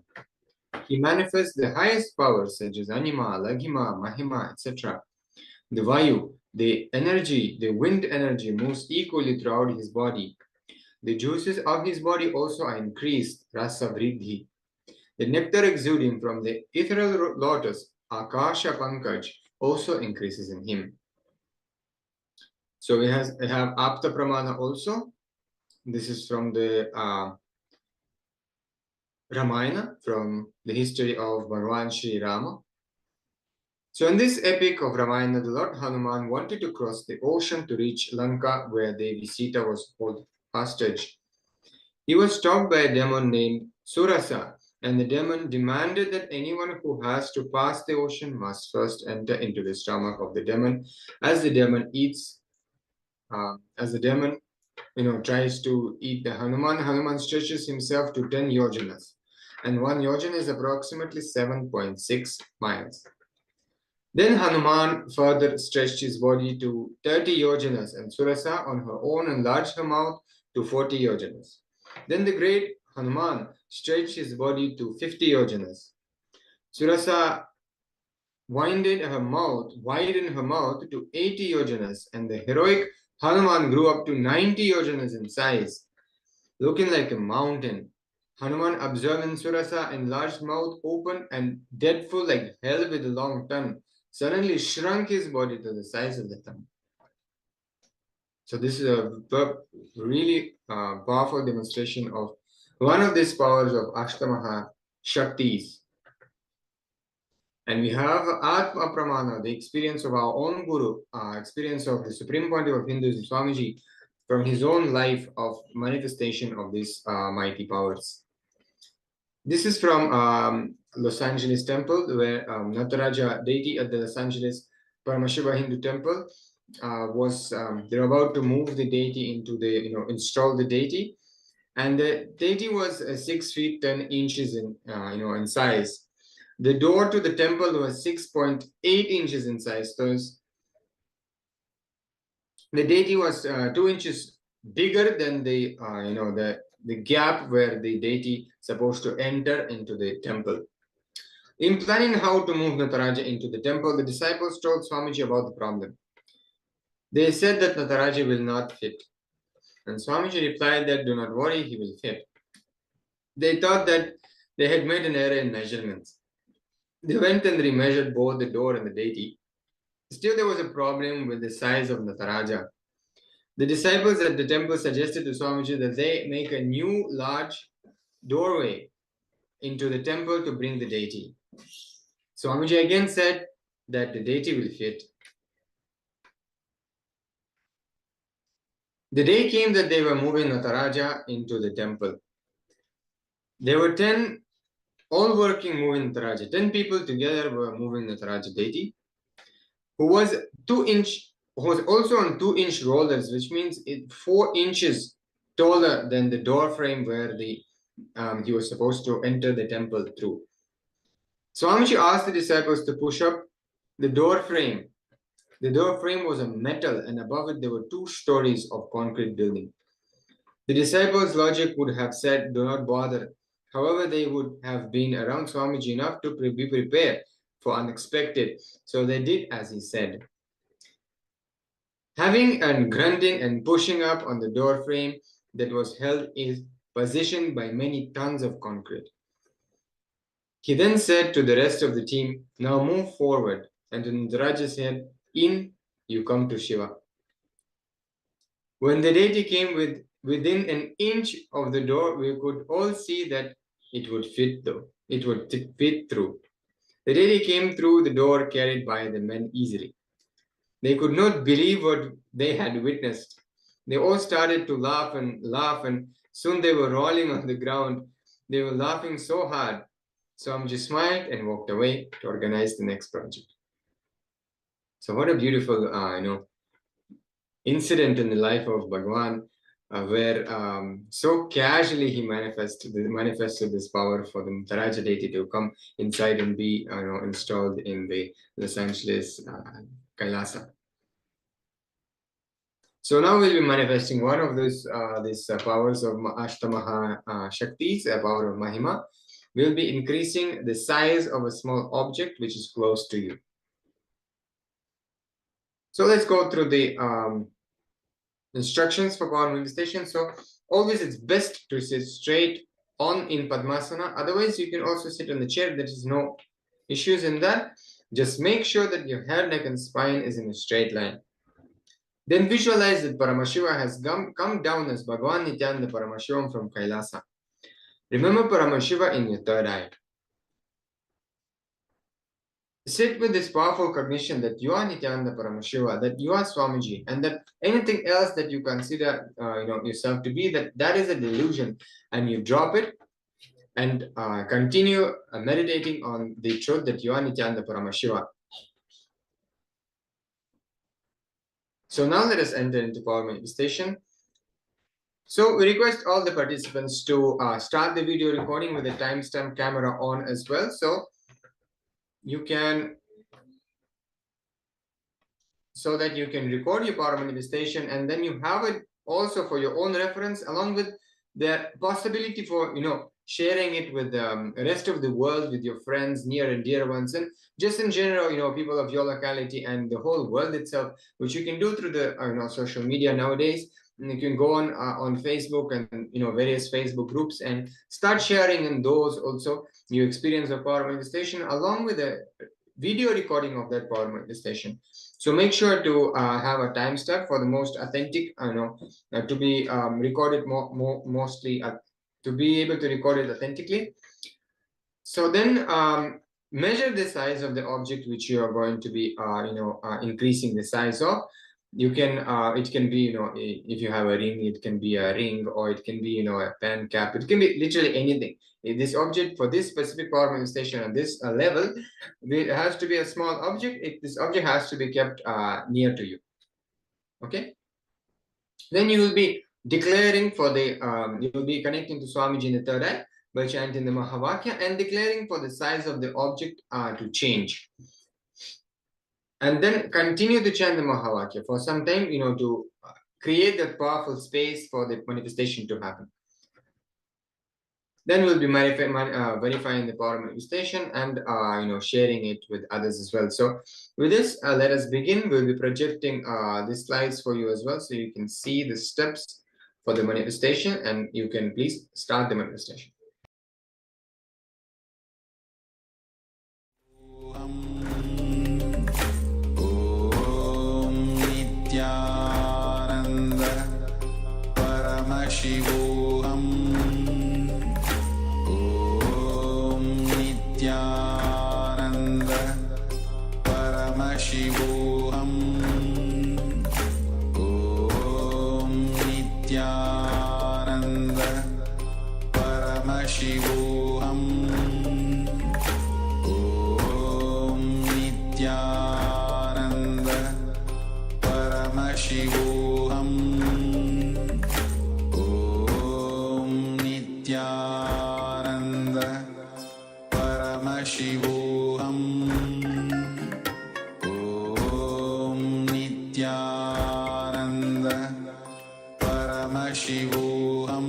He manifests the highest powers such as Anima, Laghima, Mahima, etc. The Vayu The energy, the wind energy, moves equally throughout his body. The juices of his body also are increased, rasa vriddhi. The nectar exuding from the ethereal lotus, Akasha Pankaj, also increases in him. So we have Apta Pramana also. This is from the Ramayana, from the history of Bhagavan Sri Rama. So in this epic of Ramayana, the Lord Hanuman wanted to cross the ocean to reach Lanka, where Devi Sita was held hostage. He was stopped by a demon named Surasa, and the demon demanded that anyone who has to pass the ocean must first enter into the stomach of the demon. As the demon tries to eat the Hanuman stretches himself to 10 yojanas, and 1 yojana is approximately 7.6 miles. Then Hanuman further stretched his body to 30 yojanas, and Surasa on her own enlarged her mouth to 40 yojanas. Then the great Hanuman stretched his body to 50 yojanas. Surasa widened her mouth to 80 yojanas, and the heroic Hanuman grew up to 90 yojanas in size, looking like a mountain. Hanuman, observing Surasa enlarged mouth open and dead full like hell with a long tongue, suddenly shrunk his body to the size of the thumb. So this is a really powerful demonstration of one of these powers of Ashtamaha Shaktis. And we have Atma Pramana, the experience of our own Guru, experience of the Supreme Pontiff of Hinduism, Swamiji, from his own life of manifestation of these mighty powers. This is from Los Angeles Temple, where Nataraja deity at the Los Angeles Paramashivoham Hindu Temple they're about to move the deity into the, install the deity. And the deity was 6 feet 10 inches in size. The door to the temple was 6.8 inches in size. So the deity was 2 inches bigger than the gap where the deity supposed to enter into the temple. In planning how to move Nataraja into the temple, the disciples told Swamiji about the problem. They said that Nataraja will not fit. And Swamiji replied that do not worry, he will fit. They thought that they had made an error in measurements. They went and remeasured both the door and the deity. Still, there was a problem with the size of Nataraja. The disciples at the temple suggested to Swamiji that they make a new large doorway into the temple to bring the deity. Swamiji again said that the deity will fit. The day came that they were moving Nataraja into the temple. There were 10 all working moving Nataraja. 10 people together were moving Nataraja deity, who was also on 2-inch rollers, which means 4 inches taller than the door frame where he was supposed to enter the temple through. Swamiji asked the disciples to push up the door frame. The door frame was of metal, and above it there were 2 stories of concrete building. The disciples' logic would have said, do not bother. However, they would have been around Swamiji enough to be prepared for unexpected. So they did as he said. Having and grunting and pushing up on the door frame that was held in position by many tons of concrete. He then said to the rest of the team, now move forward. And to Nataraja said, in you come to Shiva. When the deity came within an inch of the door, we could all see that it would fit through. The deity came through the door carried by the men easily. They could not believe what they had witnessed. They all started to laugh, and soon they were rolling on the ground. They were laughing so hard. Swamiji smiled and walked away to organize the next project. So what a beautiful, incident in the life of Bhagavan, where so casually he manifested this power for the Nataraja deity to come inside and be installed in the Los Angeles KAILASA. So now we'll be manifesting one of these powers of Ashtamaha Shaktis, a power of Mahima. We'll be increasing the size of a small object which is close to you. So let's go through the instructions for power manifestation. So always it's best to sit straight on in Padmasana. Otherwise, you can also sit on the chair. There is no issues in that. Just make sure that your head, neck, and spine is in a straight line. Then visualize that Paramashiva has come down as Bhagavan Nithyananda Paramashivoham from KAILASA. Remember Paramashiva in your third eye. Sit with this powerful cognition that you are Nithyananda Paramashiva, that you are Swamiji, and that anything else that you consider yourself to be, that is a delusion, and you drop it and continue meditating on the truth that you are Nithyananda Paramashiva. So now let us enter into power manifestation. So we request all the participants to start the video recording with the timestamp camera on as well. So you can, so that you can record your power manifestation, and then you have it also for your own reference, along with the possibility for sharing it with the rest of the world, with your friends, near and dear ones, and just in general, people of your locality and the whole world itself, which you can do through the social media nowadays. And you can go on Facebook and various Facebook groups and start sharing in those also your experience of power manifestation, along with a video recording of that power manifestation. So make sure to have a timestamp for the most authentic, to be recorded mostly. To be able to record it authentically. So then measure the size of the object which you are going to be increasing the size of. You can it can be if you have a ring, it can be a ring, or it can be a pen cap. It can be literally anything. If this object for this specific power manifestation at this level, it has to be a small object. This object has to be kept near to you. Okay. Then you will be declaring for the, you will be connecting to Swamiji in the third eye by chanting the Mahavakya and declaring for the size of the object to change. And then continue to chant the Mahavakya for some time, to create that powerful space for the manifestation to happen. Then we'll be verifying the power manifestation and, sharing it with others as well. So with this, let us begin. We'll be projecting these slides for you as well, so you can see the steps for the manifestation, and you can please start the manifestation. Om Nithyananda Paramashivoham. Om Nithyananda Paramashivoham. Om Nithyananda Paramashivoham. Om Nithyananda Paramashivoham. Om Nithyananda Paramashivoham. Om Nithyananda Paramashivoham. Om Nithyananda Paramashivoham.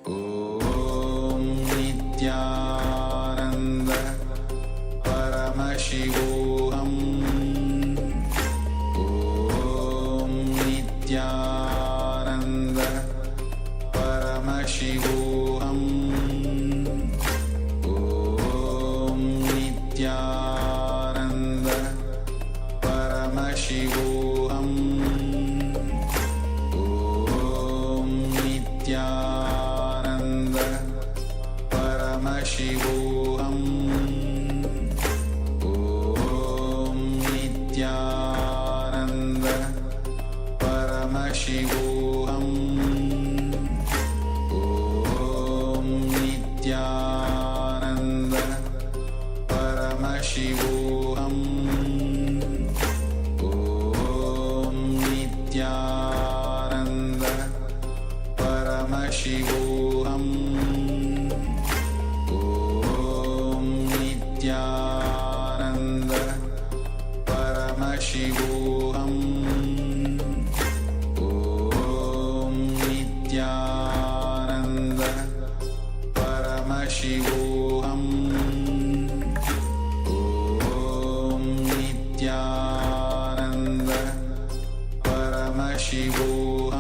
Om Nithyananda Paramashivoham. Om Nithyananda Paramashivoham. Om Nithyananda Paramashivoham. Om Nithyananda Paramashivoham. Om Nithyananda Paramashivoham. Om Nithyananda Paramashivoham. Om Nithyananda Paramashivoham. Om Nithyananda Paramashivoham. Om Nithyananda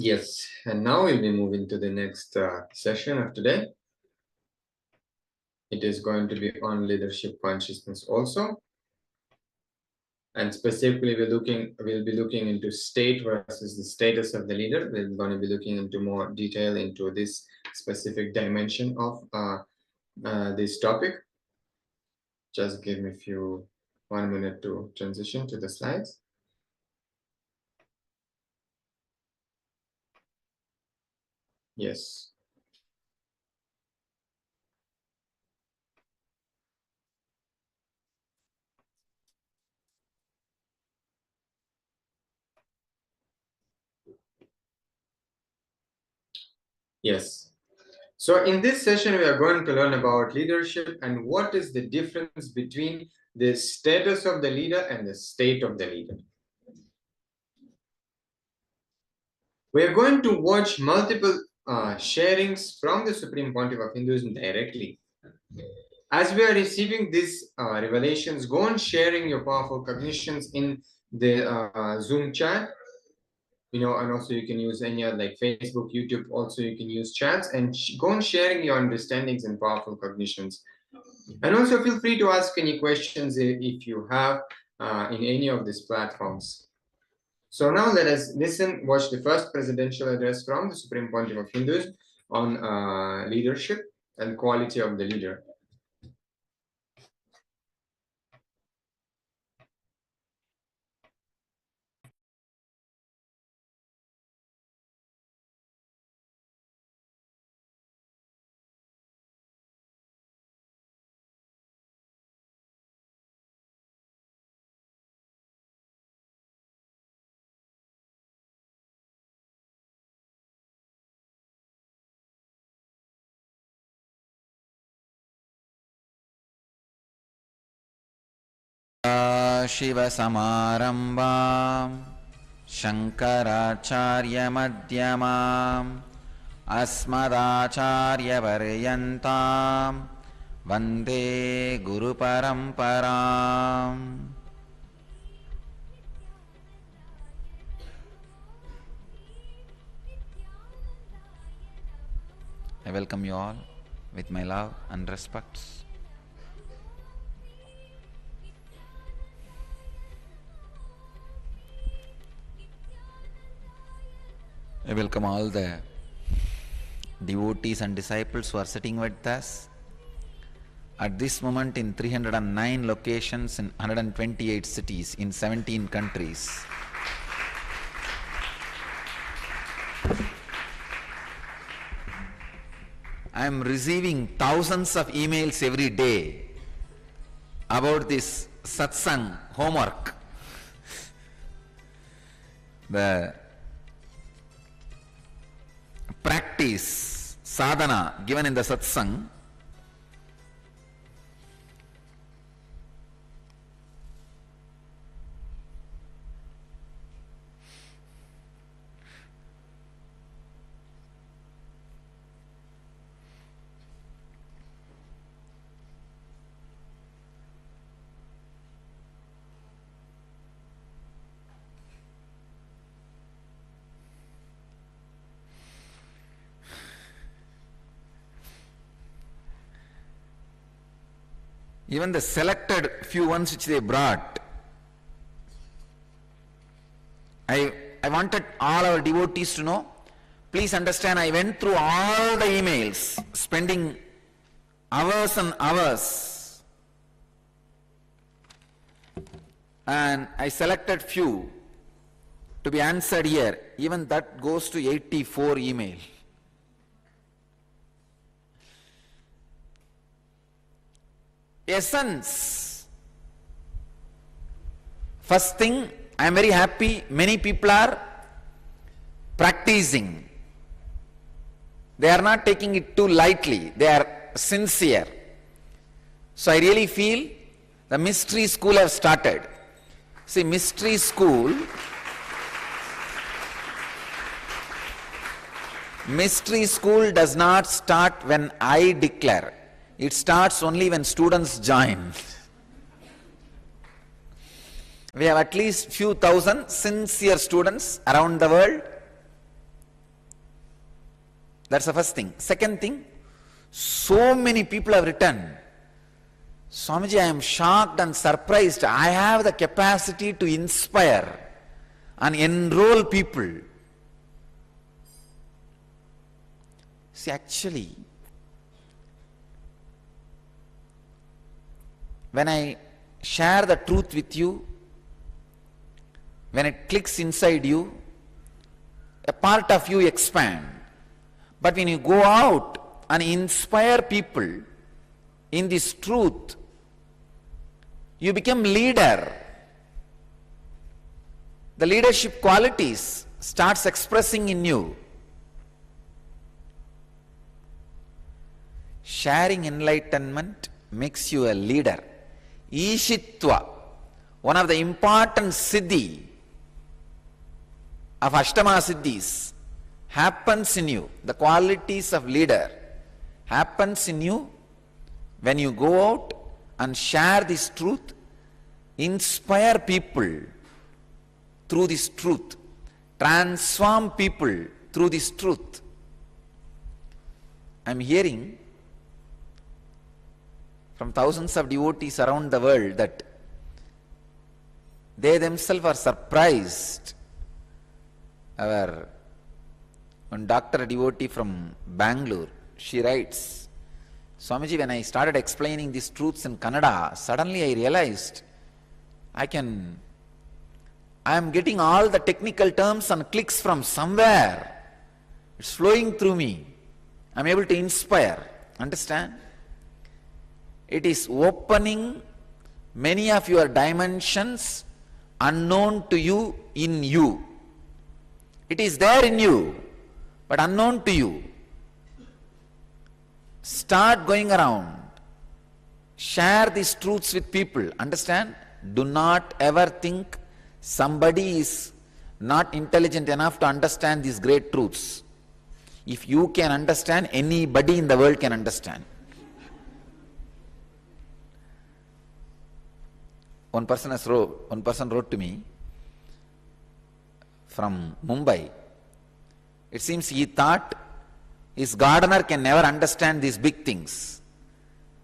Yes, and now we'll be moving to the next session of today. It is going to be on leadership consciousness also. And specifically, we'll be looking into state versus the status of the leader. We're going to be looking into more detail into this specific dimension of this topic. Just give me 1 minute to transition to the slides. Yes. Yes. So in this session, we are going to learn about leadership and what is the difference between the status of the leader and the state of the leader. We are going to watch multiple sharings from the Supreme Pontiff of Hinduism directly. As we are receiving these revelations, go on sharing your powerful cognitions in the Zoom chat. And also you can use any other like Facebook, YouTube. Also, you can use chats and go on sharing your understandings and powerful cognitions. And also feel free to ask any questions if you have in any of these platforms. So now let us watch the first presidential address from the Supreme Pontiff of Hinduism on leadership and quality of the leader. शिवसमारम्भां शङ्कराचार्यमध्यमाम् अस्मदाचार्यपर्यन्तां वन्दे गुरुपरम्पराम्. I welcome you all with my love and respects. I welcome all the devotees and disciples who are sitting with us at this moment in 309 locations in 128 cities in 17 countries. I am receiving thousands of emails every day about this satsang homework. The practice, sadhana given in the satsang, even the selected few ones which they brought, I wanted all our devotees to know, please understand, I went through all the emails, spending hours and hours, and I selected few to be answered here. Even that goes to 84 email. Essence. First thing, I am very happy many people are practicing. They are not taking it too lightly. They are sincere. So I really feel the mystery school have started. See, mystery school does not start when I declare. It starts only when students join. We have at least few thousand sincere students around the world That's the first thing. Second thing, so many people have written, Swamiji, I am shocked and surprised. I have the capacity to inspire and enroll people. See, actually, when I share the truth with you, when it clicks inside you, a part of you expand. But when you go out and inspire people in this truth, you become leader. The leadership qualities starts expressing in you. Sharing enlightenment makes you a leader. Ishitva, one of the important siddhi of Ashtama Siddhis, happens in you. The qualities of leader happens in you when you go out and share this truth, inspire people through this truth, transform people through this truth. I am hearing from thousands of devotees around the world that they themselves are surprised. One doctor, a devotee from Bangalore, she writes, Swamiji, when I started explaining these truths in Kannada, suddenly I realized I am getting all the technical terms and clicks from somewhere. It's flowing through me. I am able to inspire. Understand? It is opening many of your dimensions unknown to you in you. It is there in you, but unknown to you. Start going around. Share these truths with people. Understand? Do not ever think somebody is not intelligent enough to understand these great truths. If you can understand, anybody in the world can understand. One person wrote to me from Mumbai. It seems he thought his gardener can never understand these big things.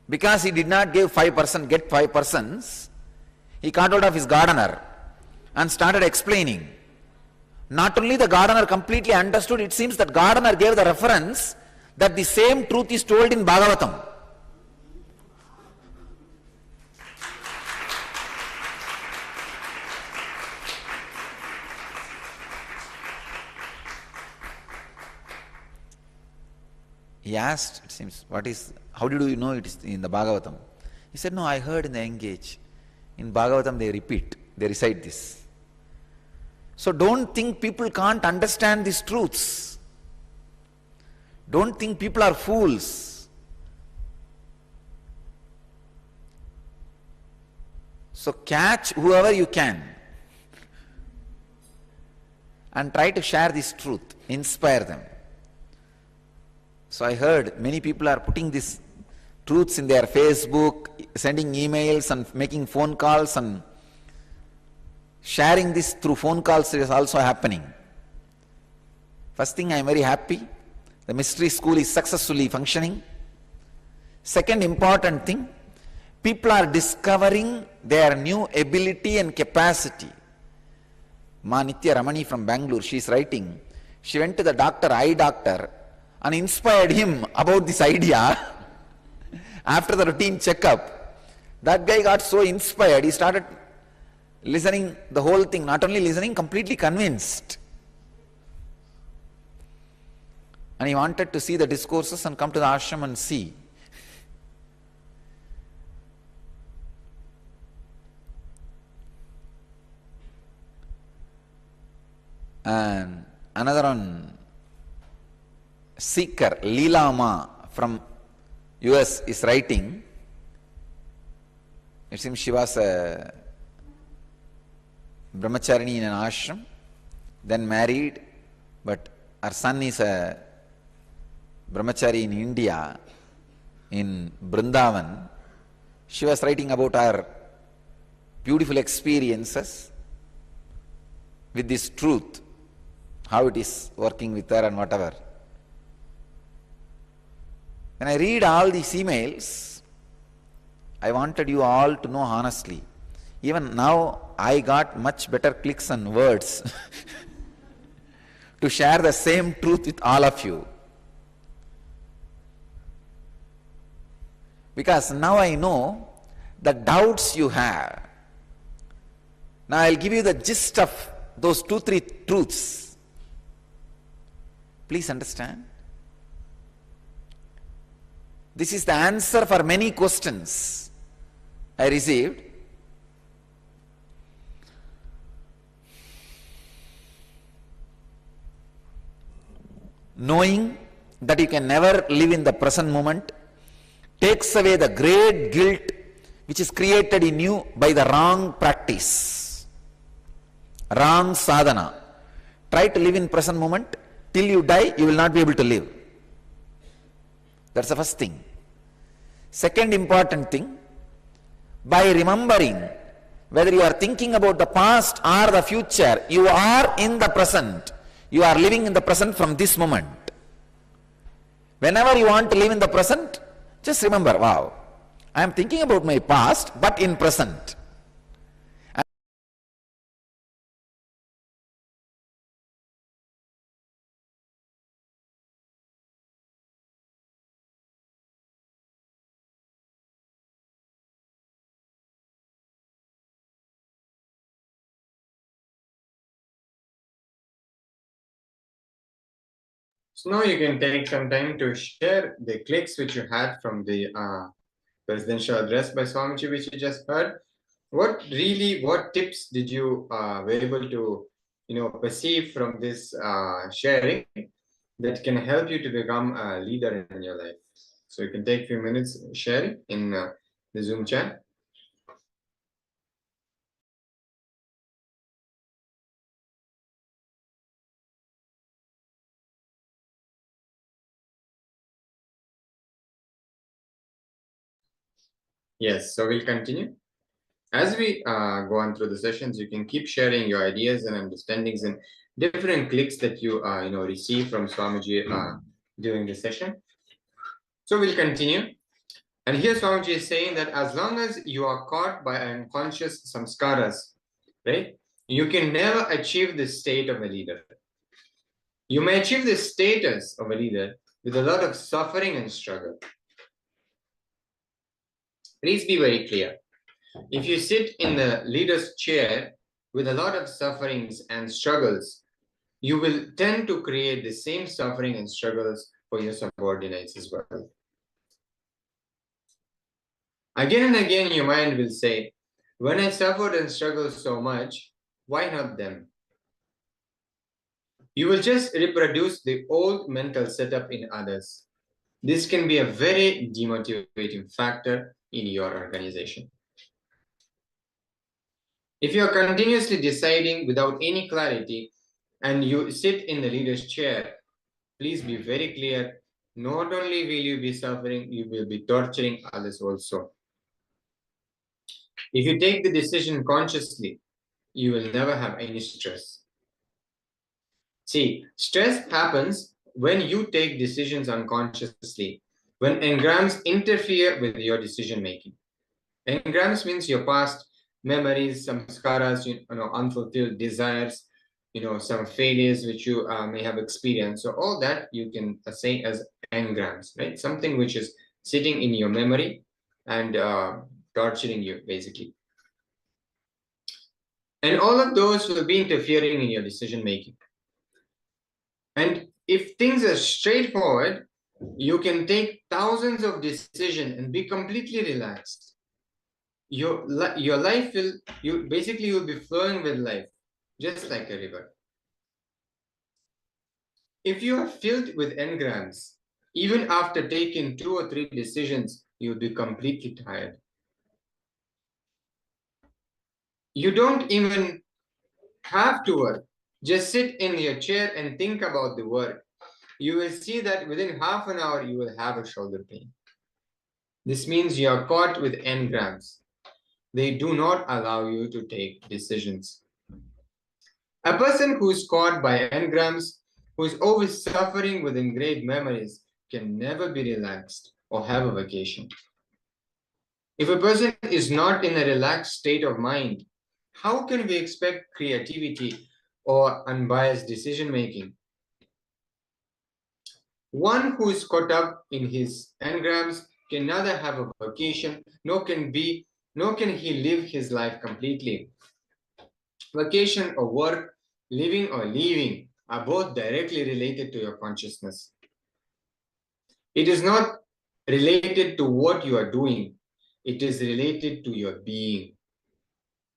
Because he did not get 5 persons, he caught hold of his gardener and started explaining. Not only the gardener completely understood, it seems that gardener gave the reference that the same truth is told in Bhagavatam. He asked, it seems, how did you know it is in the Bhagavatam? He said, no, I heard in the Engage. In Bhagavatam they recite this. So don't think people can't understand these truths. Don't think people are fools. So catch whoever you can and try to share this truth, inspire them. So I heard many people are putting these truths in their Facebook, sending emails and making phone calls, and sharing this through phone calls is also happening. First thing, I am very happy. The mystery school is successfully functioning. Second important thing, people are discovering their new ability and capacity. Ma Nithya Ramani from Bangalore, she is writing, she went to the eye doctor, and inspired him about this idea. After the routine checkup, that guy got so inspired, he started listening the whole thing, not only listening, completely convinced. And he wanted to see the discourses and come to the ashram and see. And another one, seeker, Leela from US is writing, it seems she was a brahmacharini in an ashram, then married, but her son is a brahmachari in India, in Brindavan. She was writing about her beautiful experiences with this truth, how it is working with her and whatever. When I read all these emails, I wanted you all to know honestly. Even now, I got much better clicks and words to share the same truth with all of you. Because now I know the doubts you have. Now I'll give you the gist of those 2-3 truths. Please understand. This is the answer for many questions I received. Knowing that you can never live in the present moment takes away the great guilt which is created in you by the wrong practice, wrong sadhana. Try to live in present moment. Till you die, you will not be able to live. That's the first thing. Second important thing, by remembering whether you are thinking about the past or the future, you are in the present. You are living in the present from this moment. Whenever you want to live in the present, just remember, wow, I am thinking about my past, but in present. So now you can take some time to share the clicks which you had from the presidential address by Swamiji, which you just heard. What tips did you were able to perceive from this sharing that can help you to become a leader in your life? So you can take a few minutes sharing in the Zoom chat. Yes, so we'll continue. As we go on through the sessions, you can keep sharing your ideas and understandings and different clicks that you receive from Swamiji during the session. So we'll continue. And here Swamiji is saying that as long as you are caught by unconscious samskaras, right, you can never achieve the state of a leader. You may achieve the status of a leader with a lot of suffering and struggle. Please be very clear. If you sit in the leader's chair with a lot of sufferings and struggles, you will tend to create the same suffering and struggles for your subordinates as well. Again and again, your mind will say, when I suffered and struggled so much, why not them? You will just reproduce the old mental setup in others. This can be a very demotivating factor in your organization. If you are continuously deciding without any clarity and you sit in the leader's chair, please be very clear. Not only will you be suffering, you will be torturing others also. If you take the decision consciously, you will never have any stress. See, stress happens when you take decisions unconsciously, when engrams interfere with your decision making. Engrams means your past memories, some samskaras, unfulfilled desires, some failures which you may have experienced. So all that you can say as engrams, right? Something which is sitting in your memory and torturing you, basically. And all of those will be interfering in your decision making. And if things are straightforward, you can take thousands of decisions and be completely relaxed. Your life will be flowing with life, just like a river. If you are filled with engrams, even after taking 2 or 3 decisions, you'll be completely tired. You don't even have to work. Just sit in your chair and think about the work. You will see that within half an hour, you will have a shoulder pain. This means you are caught with engrams. They do not allow you to take decisions. A person who is caught by engrams, who is always suffering with engraved memories, can never be relaxed or have a vacation. If a person is not in a relaxed state of mind, how can we expect creativity or unbiased decision making? One who is caught up in his engrams can neither have a vacation nor can he live his life completely. Vacation or work, living or leaving are both directly related to your consciousness. It is not related to what you are doing, it is related to your being.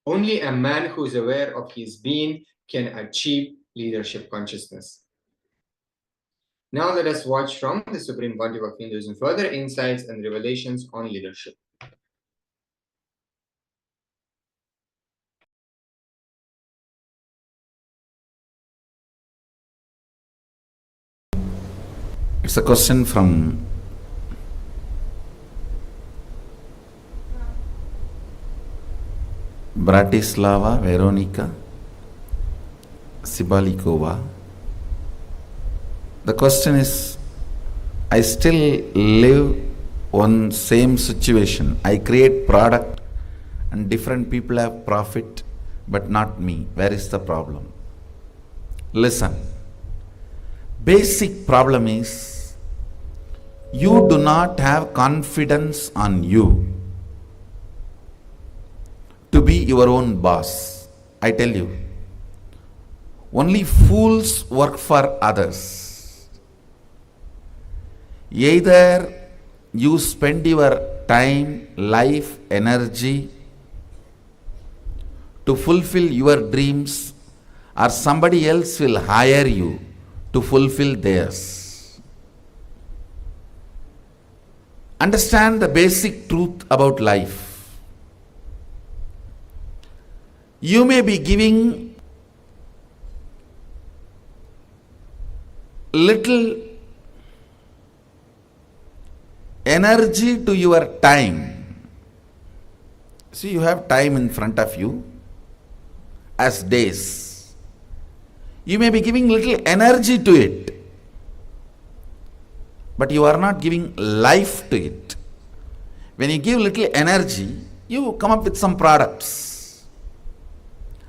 Only a man who is aware of his being can achieve leadership consciousness. Now let us watch from the Supreme Pontiff of Hinduism further insights and revelations on leadership. It's a question from Bratislava, Veronica Sibalikova. The question is, I still live on same situation. I create product and different people have profit, but not me. Where is the problem? Listen. Basic problem is, you do not have confidence on you to be your own boss. I tell you, only fools work for others. Either you spend your time, life, energy to fulfill your dreams, or somebody else will hire you to fulfill theirs. Understand the basic truth about life. You may be giving little energy to your time. See, you have time in front of you as days. You may be giving little energy to it, but you are not giving life to it. When you give little energy, you come up with some products.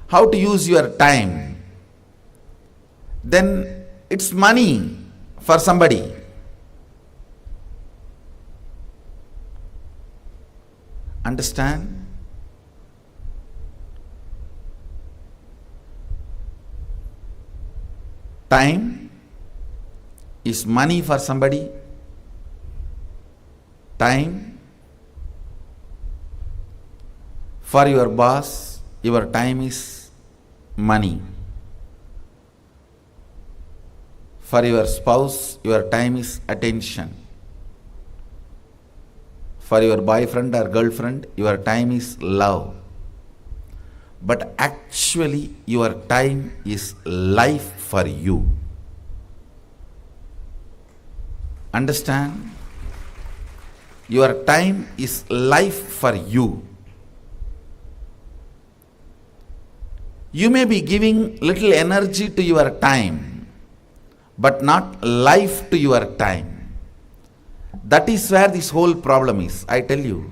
How to use your time. Then it's money for somebody. Understand? Time is money for somebody. Time for your boss, your time is money. For your spouse, your time is attention. For your boyfriend or girlfriend, your time is love. But actually, your time is life for you. Understand? Your time is life for you. You may be giving little energy to your time, but not life to your time. That is where this whole problem is. I tell you,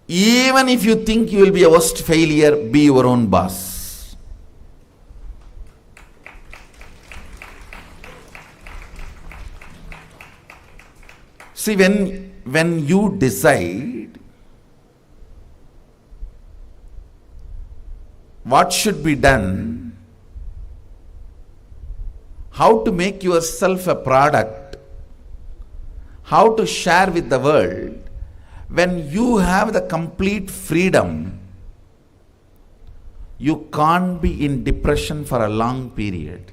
even if you think you will be a worst failure, be your own boss. See, when you decide what should be done, how to make yourself a product, how to share with the world, when you have the complete freedom, you can't be in depression for a long period.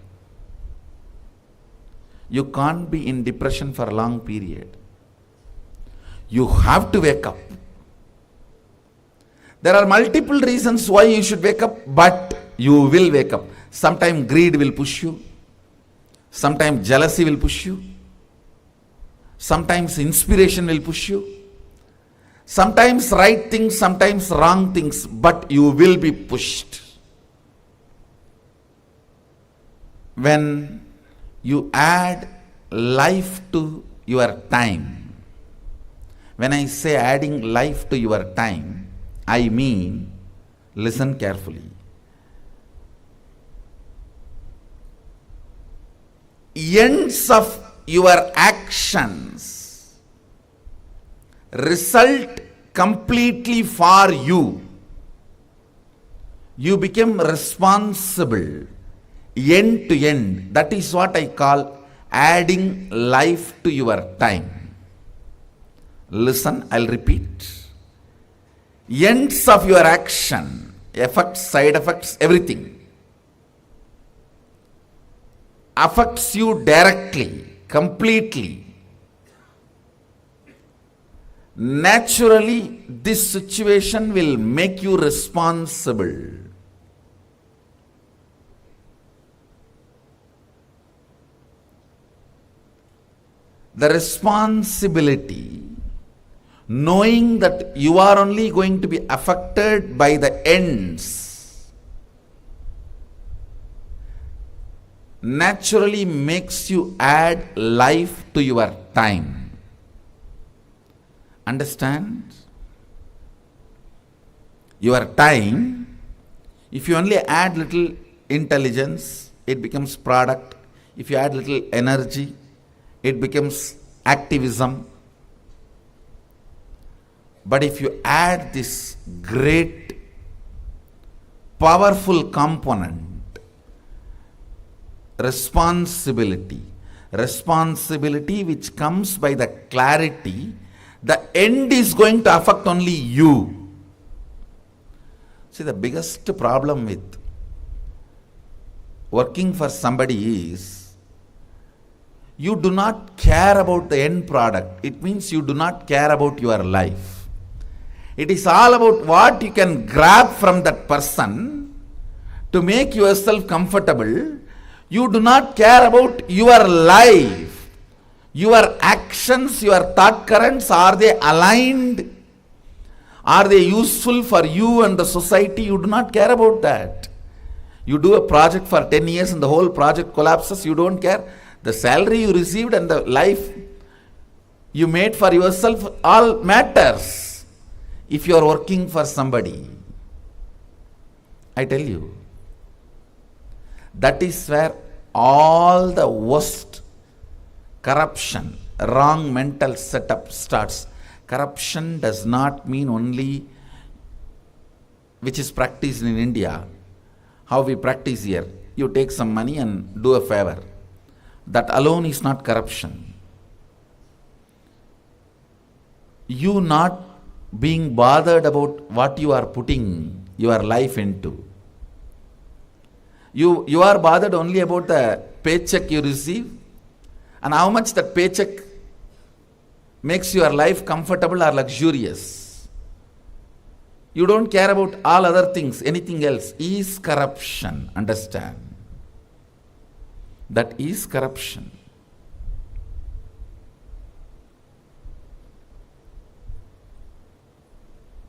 You can't be in depression for a long period. You have to wake up. There are multiple reasons why you should wake up, but you will wake up. Sometimes greed will push you. Sometimes jealousy will push you. Sometimes inspiration will push you. Sometimes right things, sometimes wrong things, but you will be pushed. When you add life to your time. When I say adding life to your time, I mean, listen carefully. Ends of your actions result completely for you. You become responsible end to end. That is what I call adding life to your time. Listen, I'll repeat. Ends of your action, effects, side effects, everything affects you directly, completely. Naturally, this situation will make you responsible. The responsibility, knowing that you are only going to be affected by the ends, naturally makes you add life to your time. Understand? Your time, if you only add little intelligence, it becomes product. If you add little energy, it becomes activism. But if you add this great, powerful component, responsibility which comes by the clarity, the end is going to affect only you. See, the biggest problem with working for somebody is, you do not care about the end product. It means you do not care about your life. It is all about what you can grab from that person to make yourself comfortable. You do not care about your life. Your actions, your thought currents, are they aligned? Are they useful for you and the society? You do not care about that. You do a project for 10 years and the whole project collapses, you don't care. The salary you received and the life you made for yourself all matters if you are working for somebody. I tell you, that is where all the worst corruption, wrong mental setup starts. Corruption does not mean only which is practiced in India, how we practice here. You take some money and do a favor. That alone is not corruption. You not being bothered about what you are putting your life into. You are bothered only about the paycheck you receive and how much that paycheck makes your life comfortable or luxurious. You don't care about all other things, anything else is corruption. Understand? That is corruption.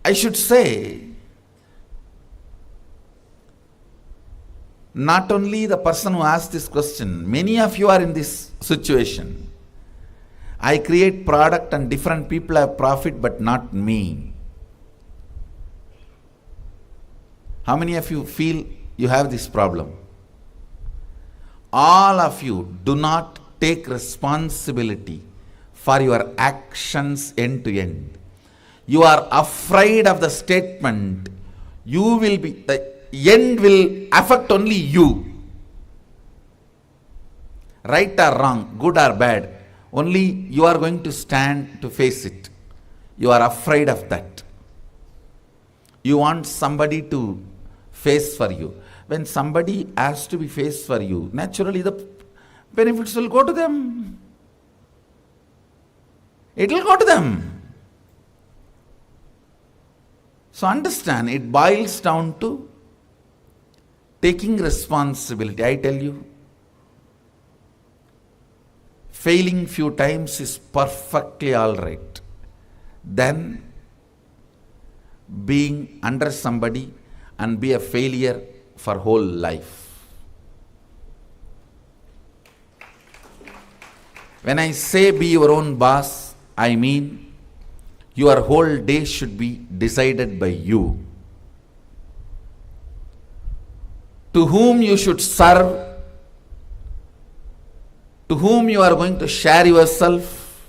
I should say, not only the person who asked this question, many of you are in this situation. I create product and different people have profit, but not me. How many of you feel you have this problem? All of you do not take responsibility for your actions end to end. You are afraid of the statement, you will be, the end will affect only you. Right or wrong, good or bad, only you are going to stand to face it. You are afraid of that. You want somebody to face for you. When somebody has to be faced for you, naturally the benefits will go to them. It will go to them. So understand, it boils down to taking responsibility. I tell you, failing few times is perfectly all right. Then being under somebody and be a failure for whole life. When I say be your own boss, I mean your whole day should be decided by you. To whom you should serve, to whom you are going to share yourself,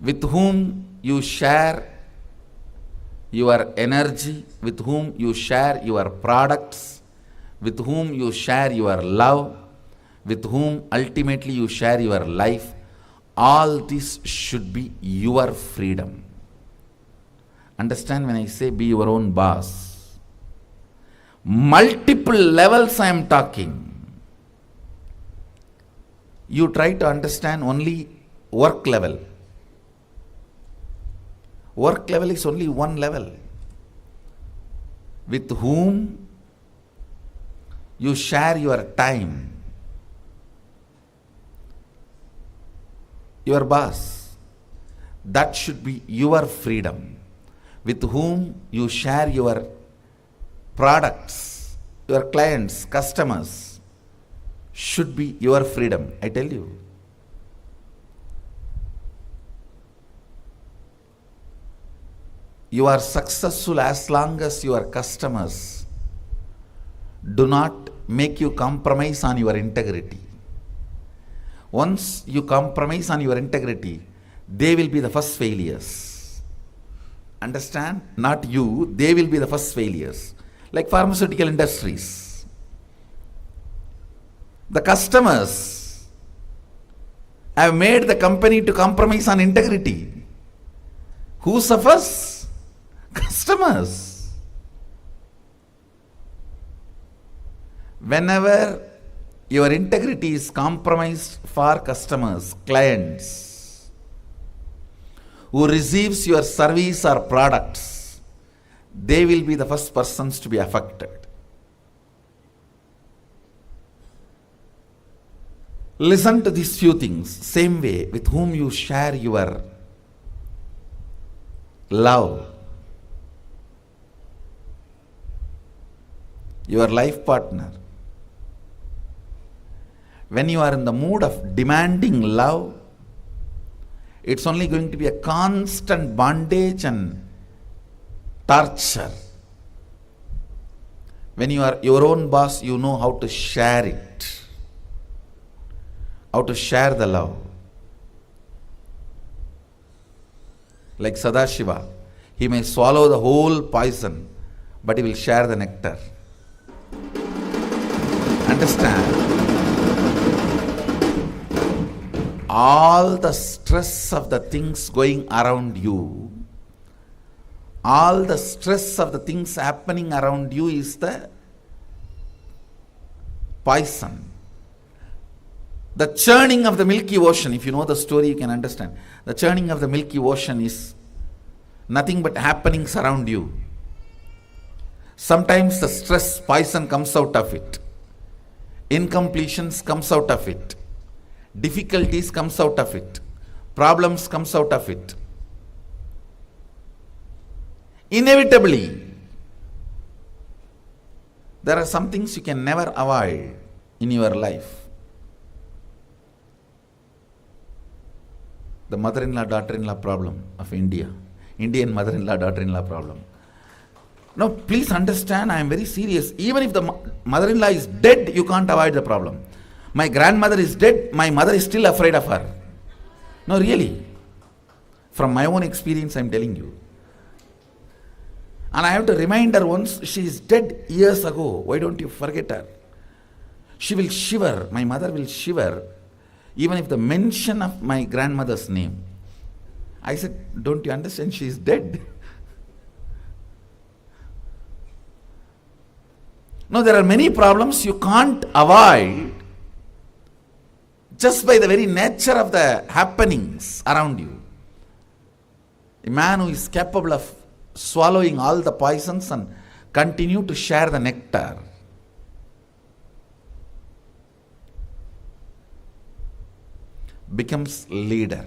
with whom you share your energy, with whom you share your products, with whom you share your love, with whom ultimately you share your life. All this should be your freedom. Understand, when I say be your own boss, multiple levels I am talking. You try to understand only work level. Work level is only one level. With whom you share your time. Your boss. That should be your freedom. With whom you share your products, your clients, customers, should be your freedom, I tell you. You are successful as long as your customers do not make you compromise on your integrity. Once you compromise on your integrity, they will be the first failures. Understand? Not you, they will be the first failures. Like pharmaceutical industries. The customers have made the company to compromise on integrity. Who suffers? Customers. Whenever your integrity is compromised for customers, clients, who receives your service or products, they will be the first persons to be affected. Listen to these few things. Same way, with whom you share your love, your life partner. When you are in the mood of demanding love, it's only going to be a constant bondage and torture. When you are your own boss, you know how to share it, how to share the love. Like Sadashiva, he may swallow the whole poison, but he will share the nectar. Understand? All the stress of the things going around you, all the stress of the things happening around you is the poison. The churning of the Milky Ocean, if you know the story, you can understand. The churning of the Milky Ocean is nothing but happenings around you. Sometimes the stress poison comes out of it. Incompletions comes out of it. Difficulties comes out of it. Problems comes out of it. Inevitably, there are some things you can never avoid in your life. The mother-in-law, daughter-in-law problem of India. Indian mother-in-law, daughter-in-law problem. Now, please understand, I am very serious. Even if the mother-in-law is dead, you can't avoid the problem. My grandmother is dead, my mother is still afraid of her. No, really. From my own experience, I am telling you. And I have to remind her once, she is dead years ago. Why don't you forget her? She will shiver, my mother will shiver, even if the mention of my grandmother's name. I said, don't you understand, she is dead. No, there are many problems you can't avoid just by the very nature of the happenings around you. A man who is capable of swallowing all the poisons and continue to share the nectar becomes leader.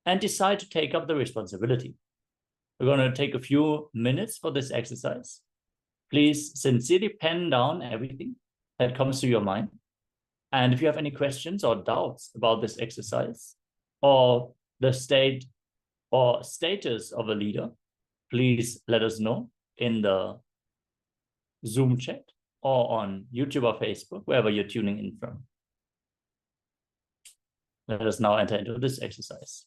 and decide to take up the responsibility. We're going to take a few minutes for this exercise. Please sincerely pen down everything that comes to your mind. And if you have any questions or doubts about this exercise or the state or status of a leader, please let us know in the Zoom chat or on YouTube or Facebook, wherever you're tuning in from. Let us now enter into this exercise.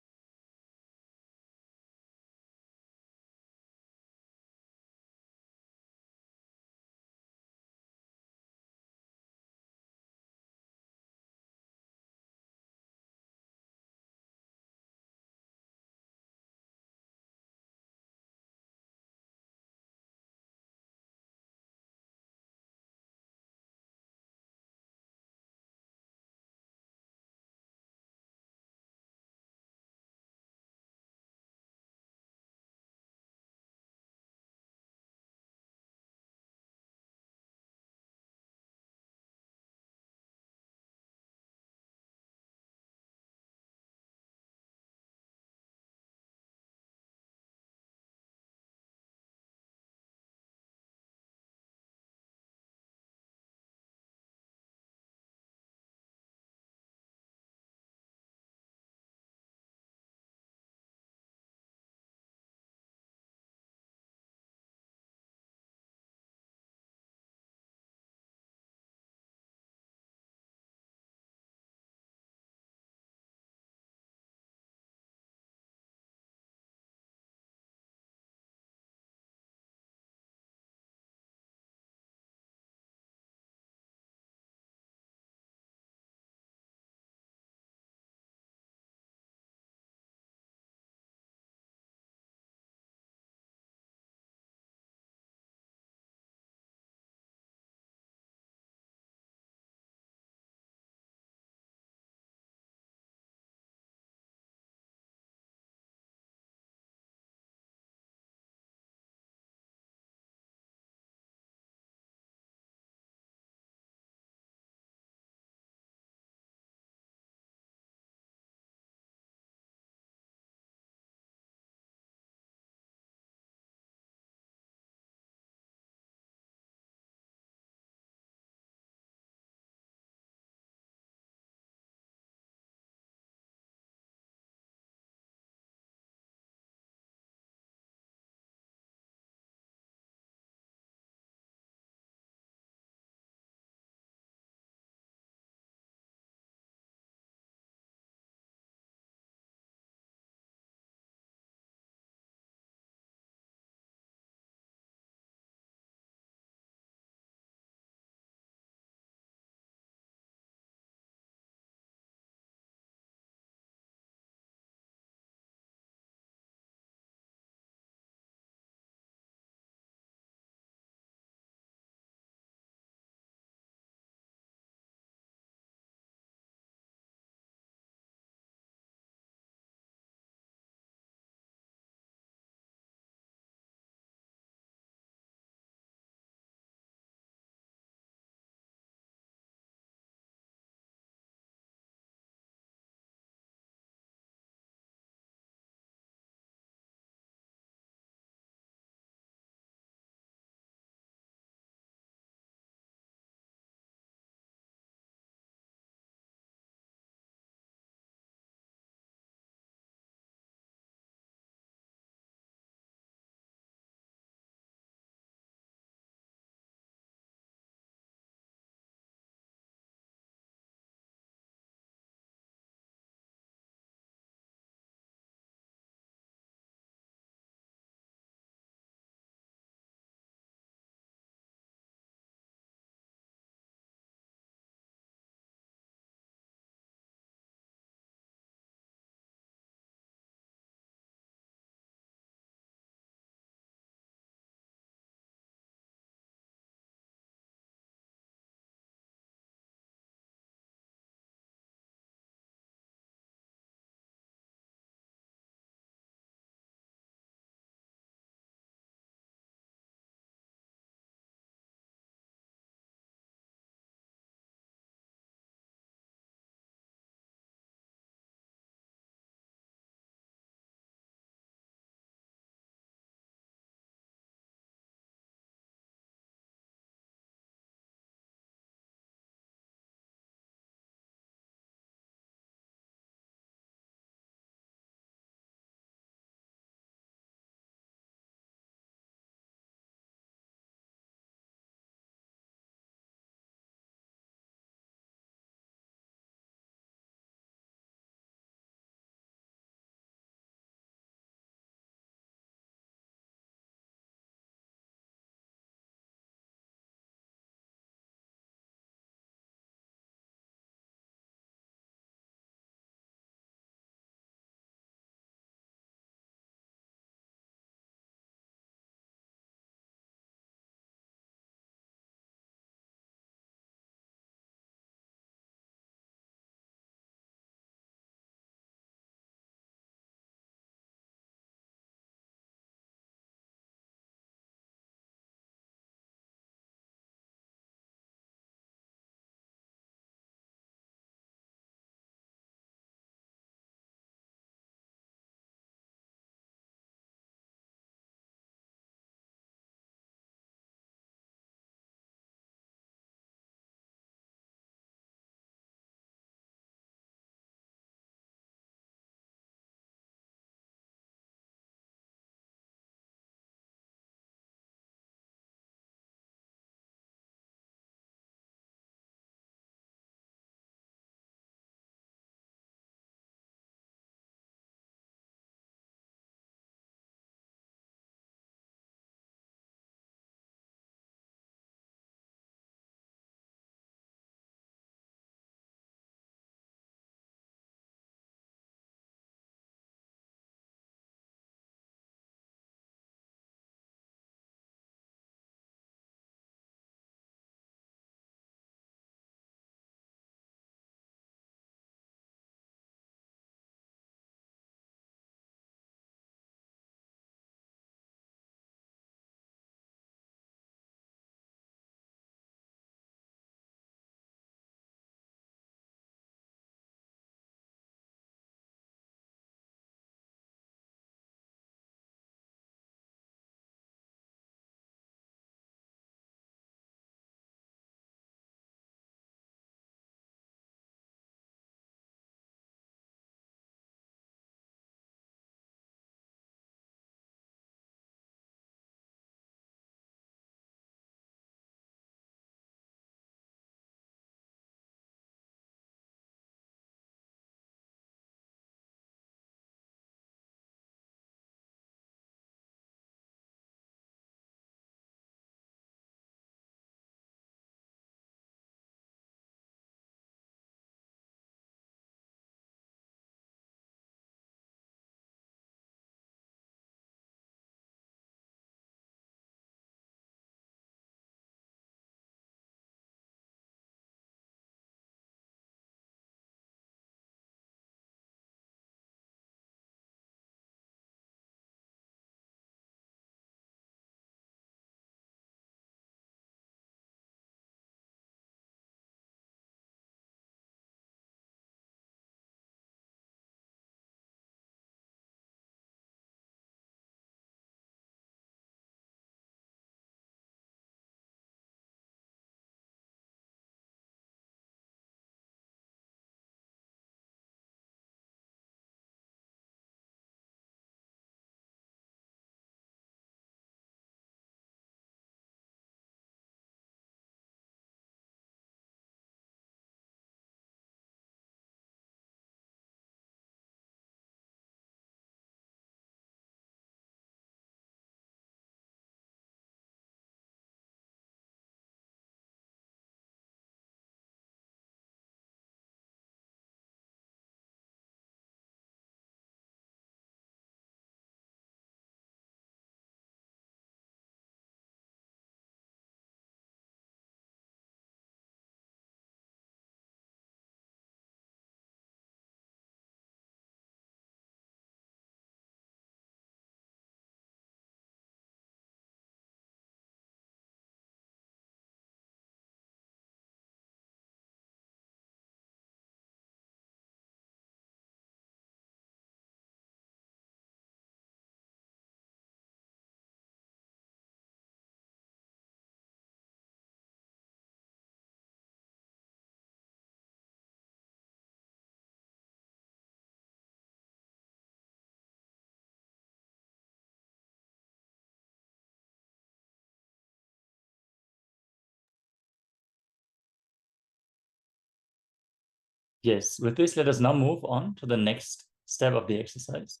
Yes, with this, let us now move on to the next step of the exercise.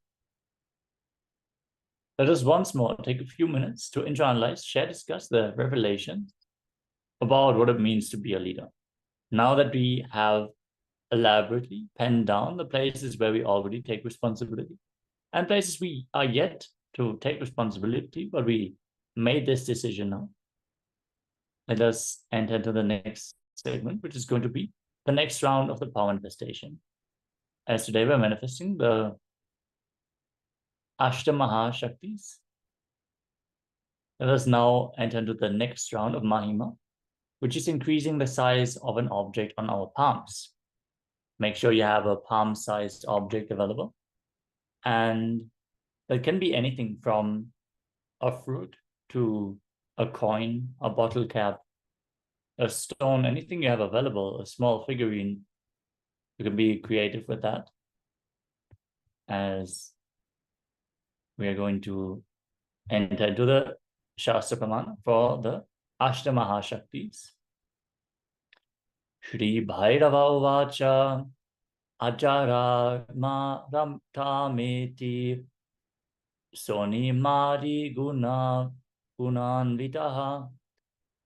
Let us once more take a few minutes to internalize, share, discuss the revelations about what it means to be a leader. Now that we have elaborately penned down the places where we already take responsibility and places we are yet to take responsibility, but we made this decision now, let us enter into the next segment, which is going to be the next round of the power manifestation. As today we're manifesting the Ashtamaha Shaktis, let us now enter into the next round of Mahima, which is increasing the size of an object on our palms. Make sure you have a palm-sized object available. And that can be anything from a fruit to a coin, a bottle cap, a stone, anything you have available, a small figurine. You can be creative with that, as we are going to enter into the Shastra Pramana for the Ashtamaha Shaktis. Shri Bhairava Vacha Ajara Ma Ramtameti Soni Mari Guna Gunanvitaha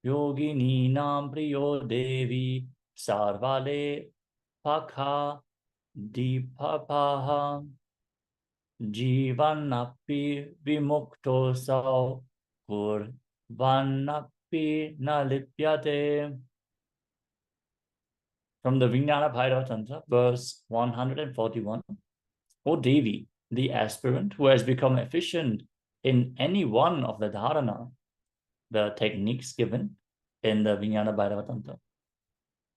Yogini Nam Priyo Devi Sarvale Pakha Dipapaha Jivanapi Vimukto Sao Kurvanapi Nalipyate. From the Vijnana Bhairava Tantra, verse 141. O Devi, the aspirant who has become efficient in any one of the dharana, the techniques given in the Vijnana Bhairava Tantra,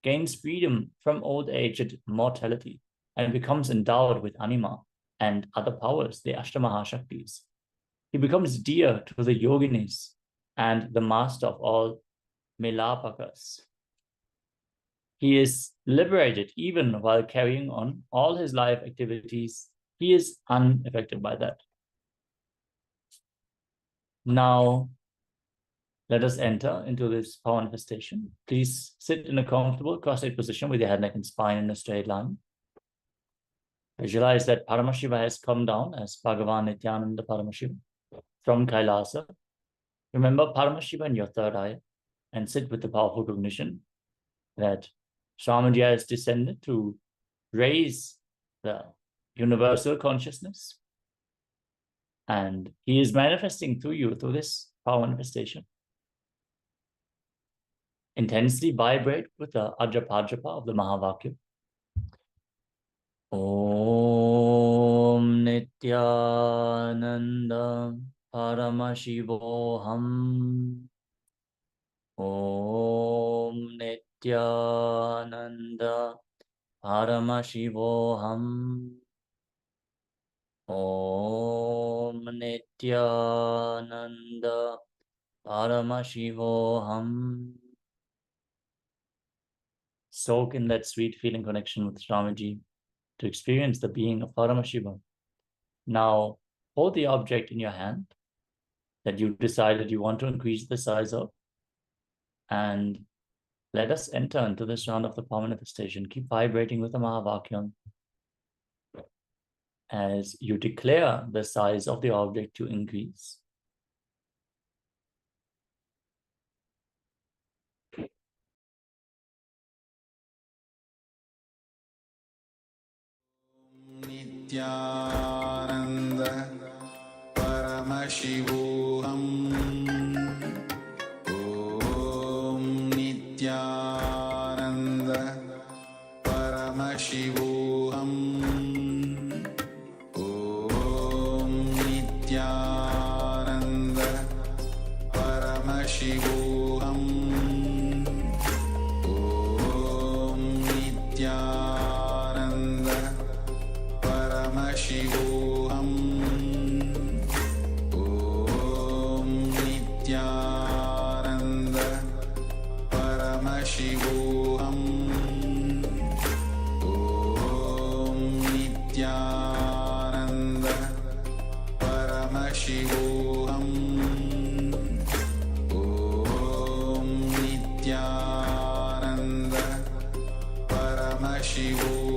gains freedom from old age and mortality and becomes endowed with anima and other powers, the Ashtamaha Shaktis. He becomes dear to the yoginis and the master of all Milapakas. He is liberated even while carrying on all his life activities. He is unaffected by that. Now, let us enter into this power manifestation. Please sit in a comfortable cross-legged position with your head, neck, and spine in a straight line. Visualize that Paramashiva has come down as Bhagavan Nithyananda Paramashiva from Kailasa. Remember Paramashiva in your third eye and sit with the powerful cognition that Swamiji has descended to raise the universal consciousness, and he is manifesting through you through this power manifestation. Intensely vibrate with the Ajapajapa of the Mahavakya. Om Nithyananda Paramashivoham. Om Nithyananda Paramashivoham. Om Nithyananda Paramashivoham. Soak in that sweet feeling connection with Swamiji to experience the being of Paramashiva. Now, hold the object in your hand that you decided you want to increase the size of, and let us enter into this round of the power manifestation. Keep vibrating with the Mahavakyam as you declare the size of the object to increase. Nithyananda Paramashivoham. Om Nithyananda Paramashivoham. Om Nithyananda Paramashivoham. Om Nithyananda Paramashivoham. Om Nithyananda Paramashivoham. Om Nithyananda Paramashivoham. Om Nithyananda Paramashivoham.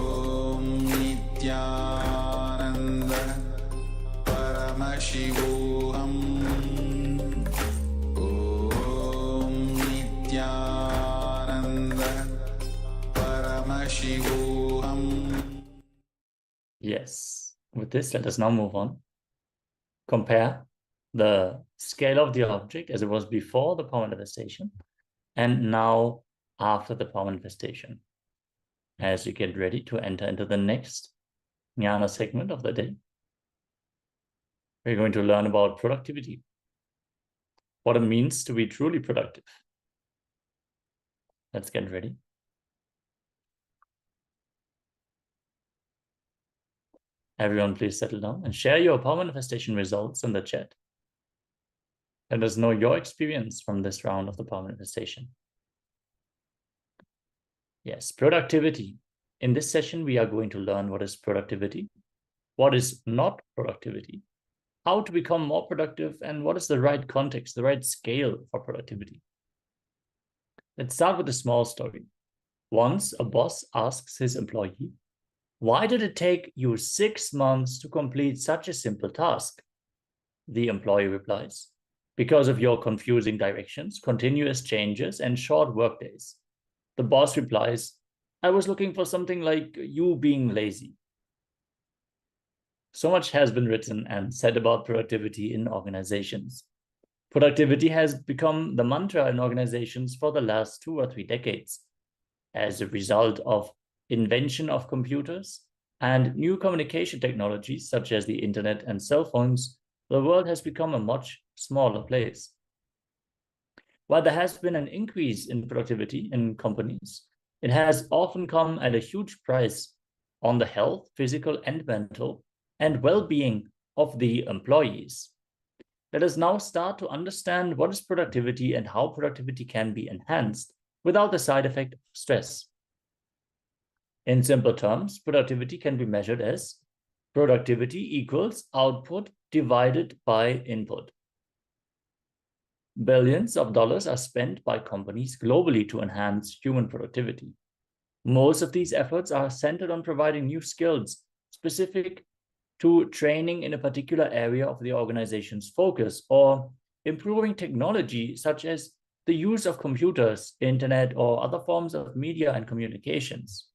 With this, let us now move on. Compare the scale of the object as it was before the power manifestation and now after the power manifestation, as you get ready to enter into the next jnana segment of the day. We're going to learn about productivity, what it means to be truly productive. Let's get ready. Everyone, please settle down and share your power manifestation results in the chat. Let us know your experience from this round of the power manifestation. Yes, productivity. In this session, we are going to learn what is productivity, what is not productivity, how to become more productive, and what is the right context, the right scale for productivity. Let's start with a small story. Once, a boss asks his employee, "Why did it take you 6 months to complete such a simple task?" The employee replies, "Because of your confusing directions, continuous changes, and short workdays." The boss replies, "I was looking for something like you being lazy." So much has been written and said about productivity in organizations. Productivity has become the mantra in organizations for the last 2 or 3 decades. As a result of invention of computers and new communication technologies such as the internet and cell phones, the world has become a much smaller place. While there has been an increase in productivity in companies, it has often come at a huge price on the health, physical and mental, and well-being of the employees. Let us now start to understand what is productivity and how productivity can be enhanced without the side effect of stress. In simple terms, productivity can be measured as productivity equals output divided by input. Billions of dollars are spent by companies globally to enhance human productivity. Most of these efforts are centered on providing new skills specific to training in a particular area of the organization's focus, or improving technology such as the use of computers, internet, or other forms of media and communications.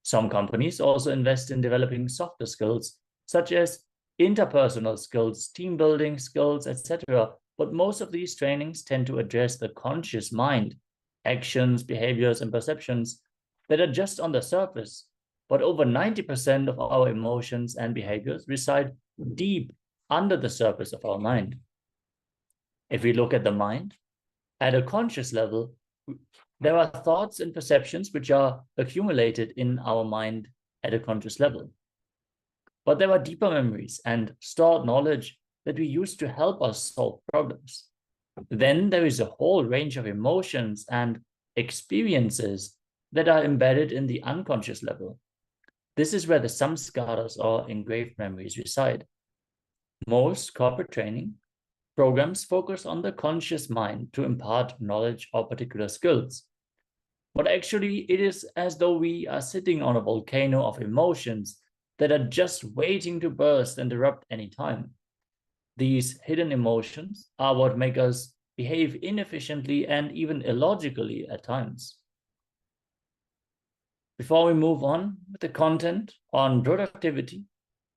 Some companies also invest in developing softer skills such as interpersonal skills, team building skills, etc. But most of these trainings tend to address the conscious mind, actions, behaviors, and perceptions that are just on the surface. But over 90% of our emotions and behaviors reside deep under the surface of our mind. If we look at the mind, at a conscious level, there are thoughts and perceptions which are accumulated in our mind at a conscious level. But there are deeper memories and stored knowledge that we use to help us solve problems. Then there is a whole range of emotions and experiences that are embedded in the unconscious level. This is where the samskaras or engraved memories reside. Most corporate training programs focus on the conscious mind to impart knowledge or particular skills. But actually, it is as though we are sitting on a volcano of emotions that are just waiting to burst and erupt any time. These hidden emotions are what make us behave inefficiently and even illogically at times. Before we move on with the content on productivity,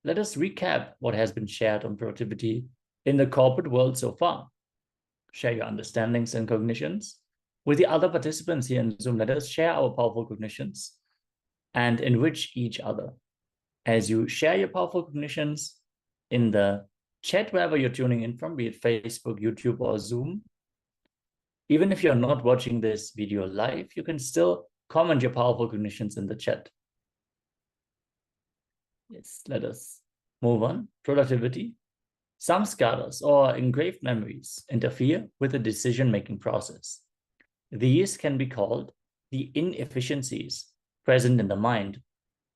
let us recap what has been shared on productivity in the corporate world so far. Share your understandings and cognitions with the other participants here in Zoom. Let us share our powerful cognitions and enrich each other. As you share your powerful cognitions in the chat wherever you're tuning in from, be it Facebook, YouTube, or Zoom, even if you're not watching this video live, you can still comment your powerful cognitions in the chat. Yes, let us move on. Productivity. Samskaras, or engraved memories, interfere with the decision-making process. These can be called the inefficiencies present in the mind.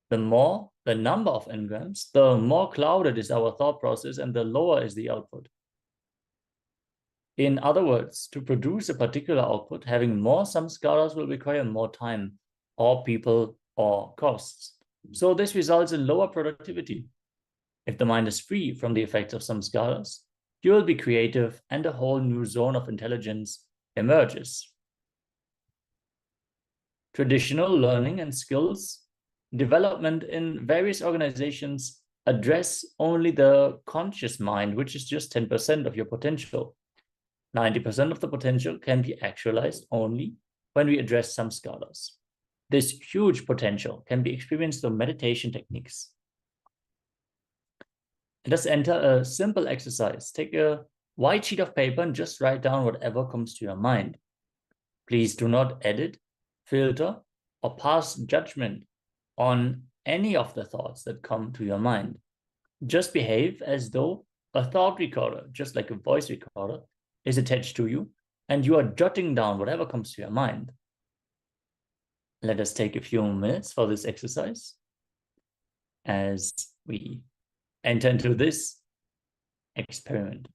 The more the number of engrams, the more clouded is our thought process and the lower is the output. In other words, to produce a particular output, having more samskaras will require more time, or people, or costs. So this results in lower productivity. If the mind is free from the effects of samskaras, you will be creative and a whole new zone of intelligence emerges. Traditional learning and skills development in various organizations address only the conscious mind, which is just 10% of your potential. 90% of the potential can be actualized only when we address some skalas. This huge potential can be experienced through meditation techniques. Let us enter a simple exercise. Take a white sheet of paper and just write down whatever comes to your mind. Please do not edit, filter, or pass judgment on any of the thoughts that come to your mind. Just behave as though a thought recorder, just like a voice recorder, is attached to you, and you are jotting down whatever comes to your mind. Let us take a few minutes for this exercise as we enter into this experiment.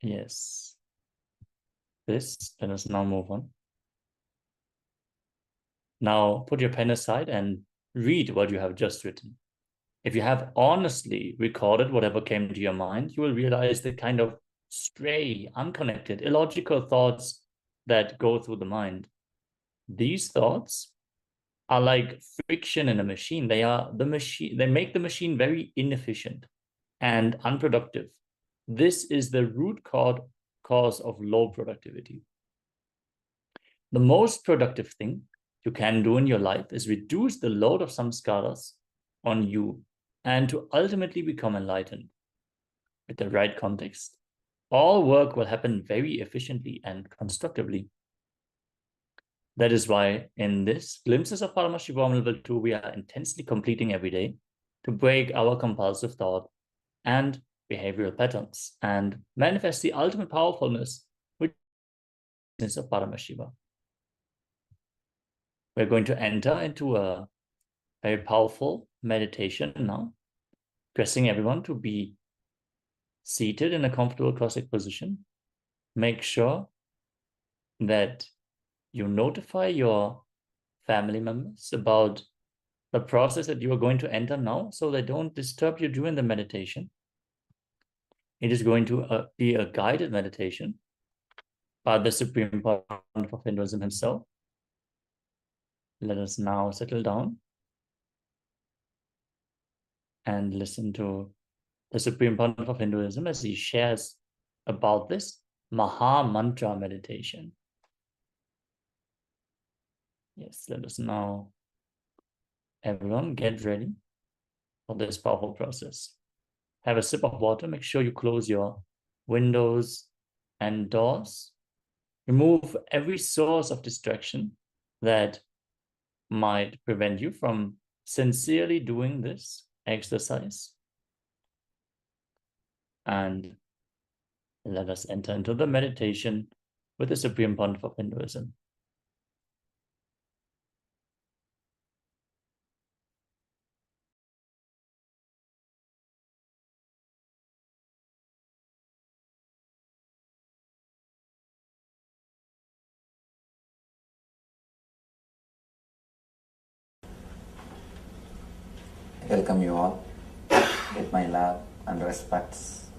Yes. This, let us now move on. Now put your pen aside and read what you have just written. If you have honestly recorded whatever came to your mind, you will realize the kind of stray, unconnected, illogical thoughts that go through the mind. These thoughts are like friction in a machine. They make the machine very inefficient and unproductive. This is the root cause of low productivity. The most productive thing you can do in your life is reduce the load of samskaras on you and to ultimately become enlightened. With the right context, all work will happen very efficiently and constructively. That is why in this Glimpses of Paramashivoham Level 2, we are intensely completing every day to break our compulsive thought and behavioral patterns and manifest the ultimate powerfulness which is of Paramashiva. We're going to enter into a very powerful meditation now, requesting everyone to be seated in a comfortable cross-legged position. Make sure that you notify your family members about the process that you are going to enter now so they don't disturb you during the meditation. It is going to be a guided meditation by the Supreme Pontiff of Hinduism himself. Let us now settle down and listen to the Supreme Pontiff of Hinduism as he shares about this Maha Mantra meditation. Yes, let us now, everyone, get ready for this powerful process. Have a sip of water. Make sure you close your windows and doors. Remove every source of distraction that might prevent you from sincerely doing this exercise. And let us enter into the meditation with the Supreme Pontiff of Hinduism. Welcome you all with my love and respects.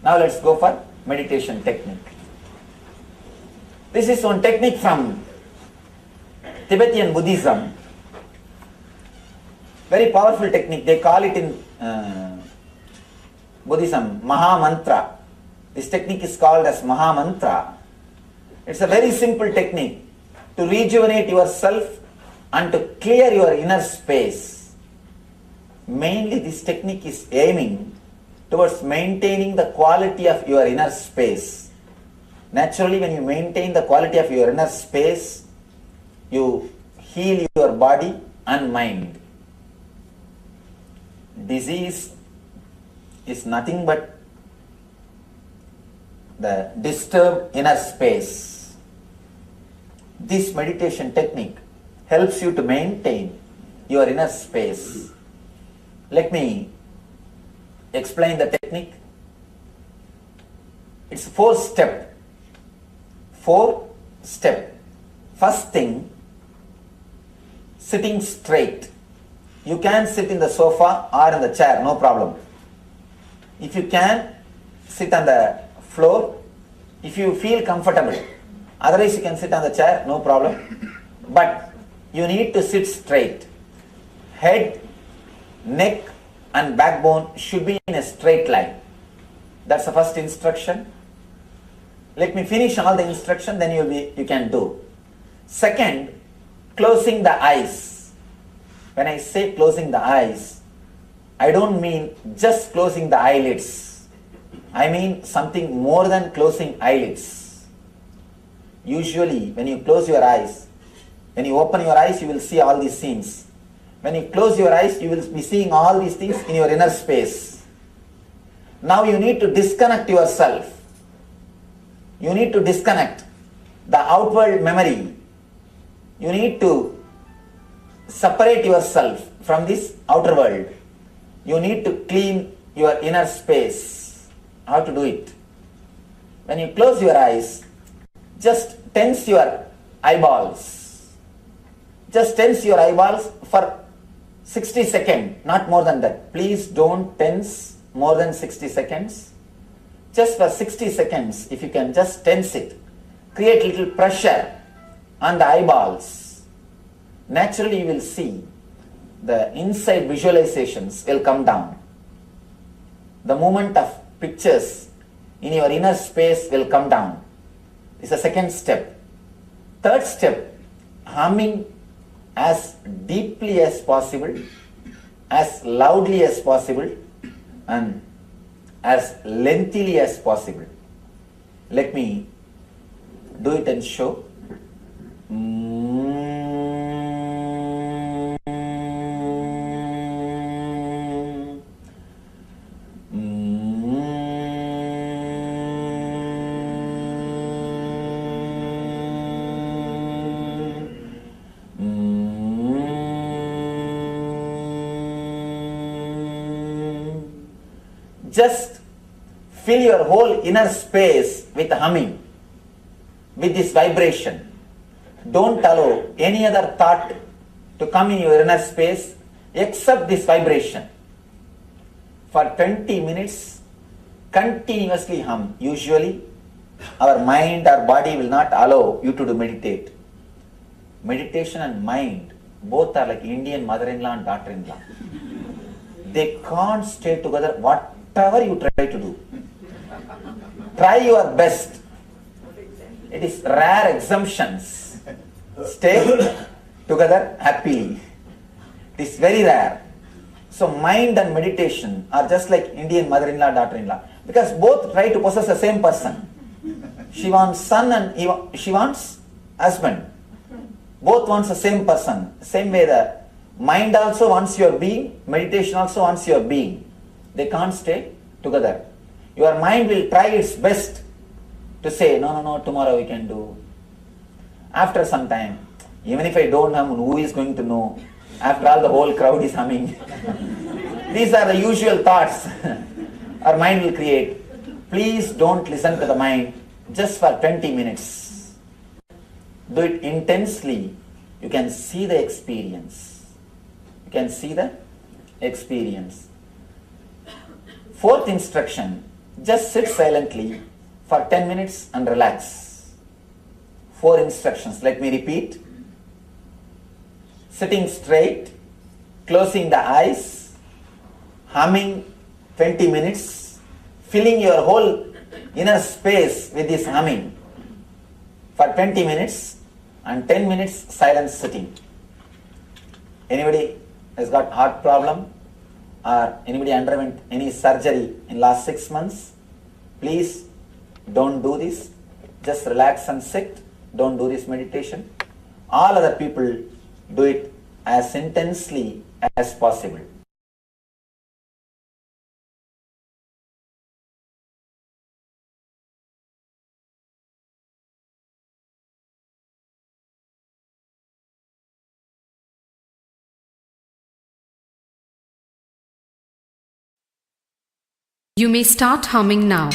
Now let's go for meditation technique. This is one technique from Tibetan Buddhism. Very powerful technique. They call it in Buddhism Maha Mantra. This technique is called as Maha Mantra. It's a very simple technique to rejuvenate yourself and to clear your inner space. Mainly this technique is aiming towards maintaining the quality of your inner space. Naturally, when you maintain the quality of your inner space, you heal your body and mind. Disease is nothing but the disturbed inner space. This meditation technique helps you to maintain your inner space. Let me explain the technique. It's 4-step. 4-step. First thing, sitting straight. You can sit in the sofa or in the chair, no problem. If you can, sit on the floor if you feel comfortable. Otherwise you can sit on the chair, no problem. But you need to sit straight. Head, neck and backbone should be in a straight line. That's the first instruction. Let me finish all the instruction, then you can do. Second, closing the eyes. When I say closing the eyes, I don't mean just closing the eyelids. I mean something more than closing eyelids. Usually when you close your eyes, when you open your eyes, you will see all these scenes. When you close your eyes, you will be seeing all these things in your inner space. Now you need to disconnect yourself. You need to disconnect the outward memory. You need to separate yourself from this outer world. You need to clean your inner space. How to do it? When you close your eyes, just tense your eyeballs. Just tense your eyeballs for 60 seconds, not more than that. Please don't tense more than 60 seconds. Just for 60 seconds, if you can just tense it, create little pressure on the eyeballs. Naturally, you will see the inside visualizations will come down. The movement of pictures in your inner space will come down. It's the second step. Third step, humming as deeply as possible, as loudly as possible, and as lengthily as possible. Let me do it and show. Just fill your whole inner space with humming, with this vibration. Don't allow any other thought to come in your inner space except this vibration. For 20 minutes, continuously hum. Usually, our mind or body will not allow you to do meditate. Meditation and mind, both are like Indian mother-in-law and daughter-in-law. They can't stay together whatever you try to do. Try your best. It is rare exemptions. Stay together happily. It is very rare. So mind and meditation are just like Indian mother-in-law, daughter-in-law. Because both try to possess the same person. She wants son and she wants husband. Both wants the same person. Same way the mind also wants your being, meditation also wants your being. They can't stay together. Your mind will try its best to say, no, tomorrow we can do. After some time, even if I don't hum, who is going to know? After all, the whole crowd is humming. These are the usual thoughts our mind will create. Please don't listen to the mind just for 20 minutes. Do it intensely. You can see the experience. You can see the experience. Fourth instruction, just sit silently for 10 minutes and relax. 4 instructions, let me repeat. Sitting straight, closing the eyes, humming 20 minutes, filling your whole inner space with this humming for 20 minutes and 10 minutes silent sitting. Anybody has got heart problem or anybody underwent any surgery in last 6 months? Please don't do this. Just relax and sit. Don't do this meditation. All other people do it as intensely as possible. You may start humming now.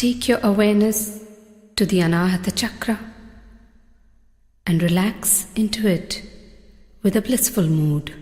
Take your awareness to the Anahata Chakra and relax into it with a blissful mood.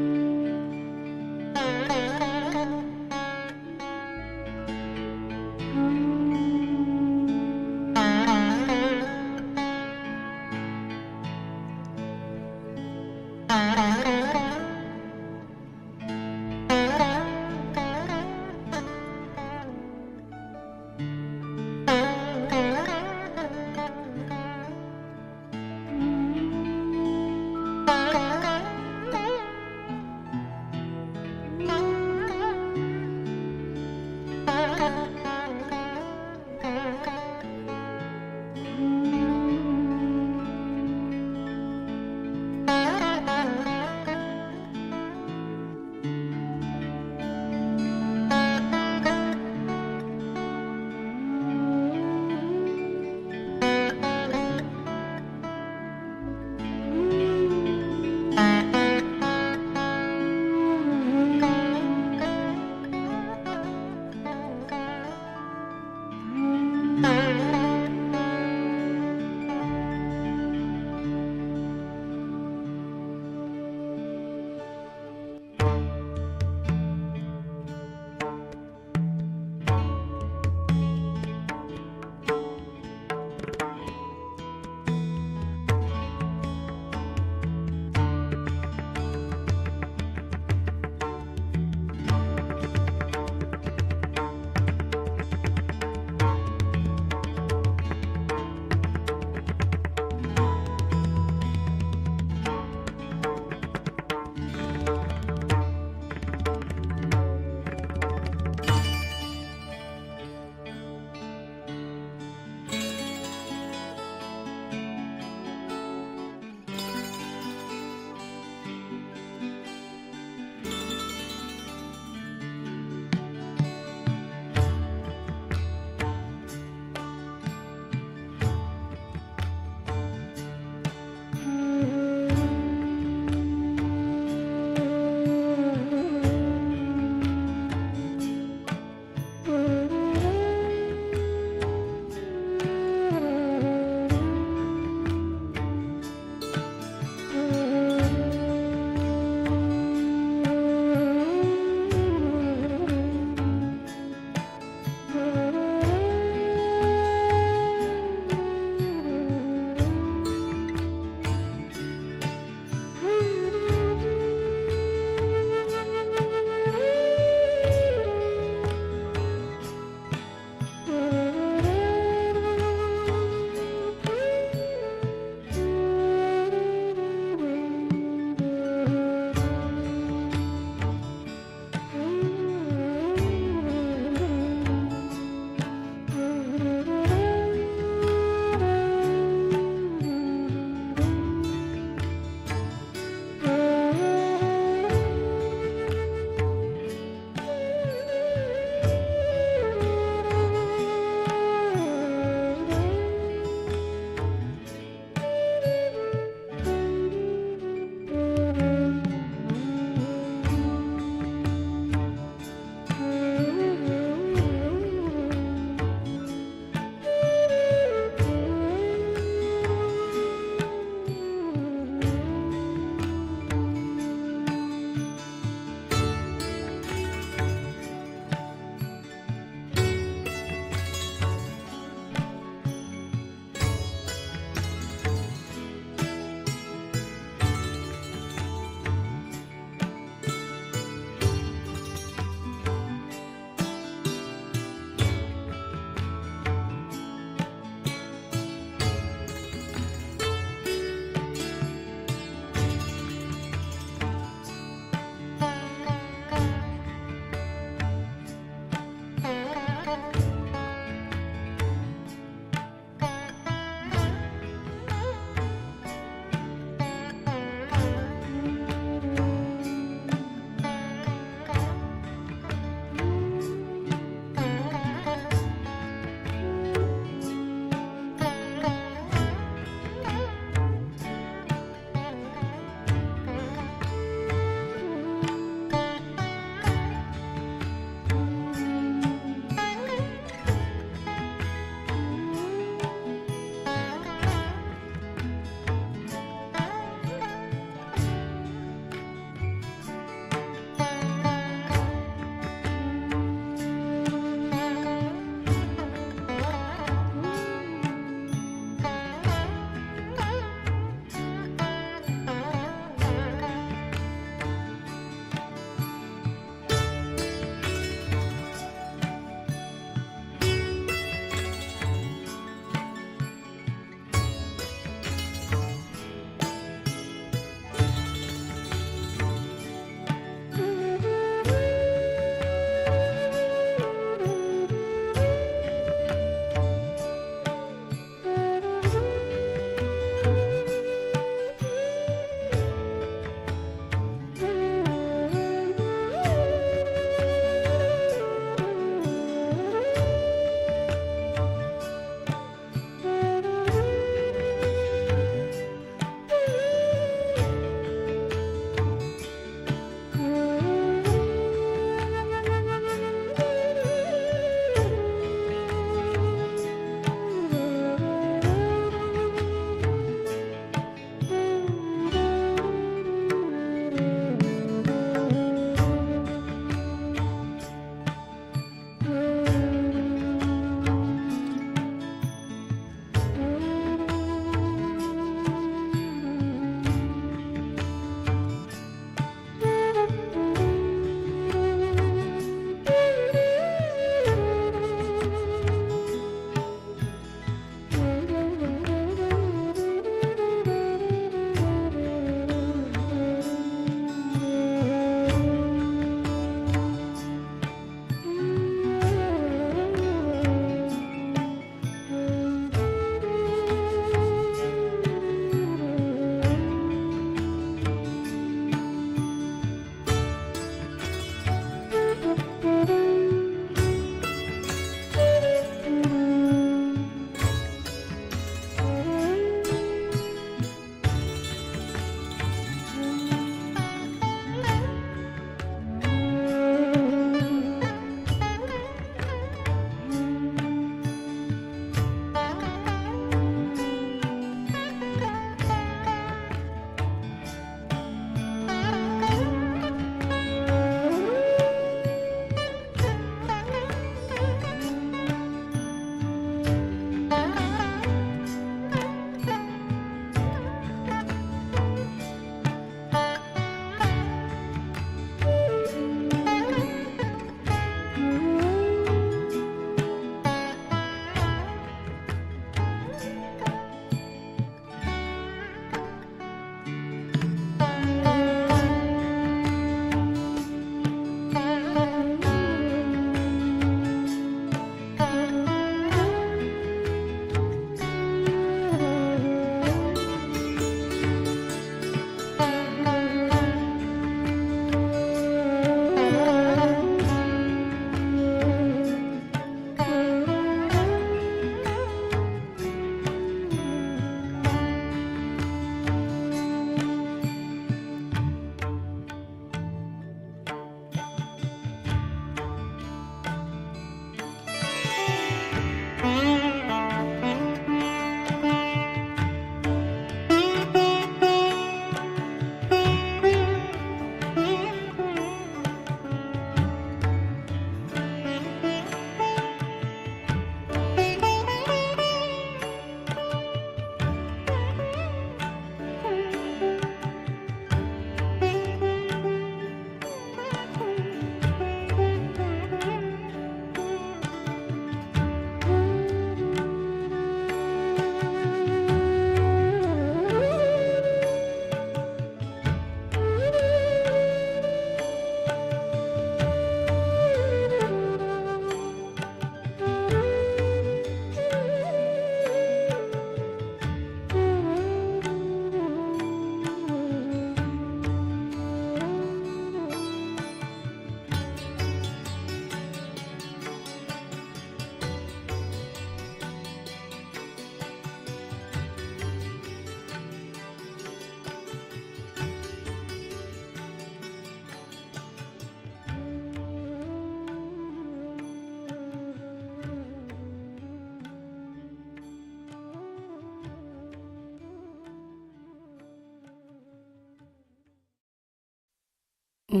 Om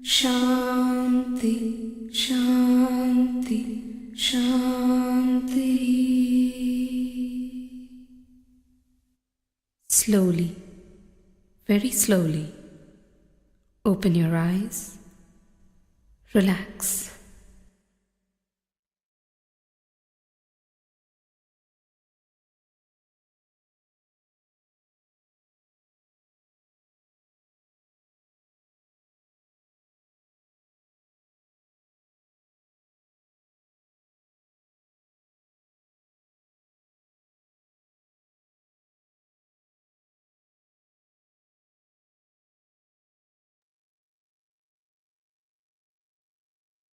Shanti Shanti Shanti. Slowly, very slowly, open your eyes, relax.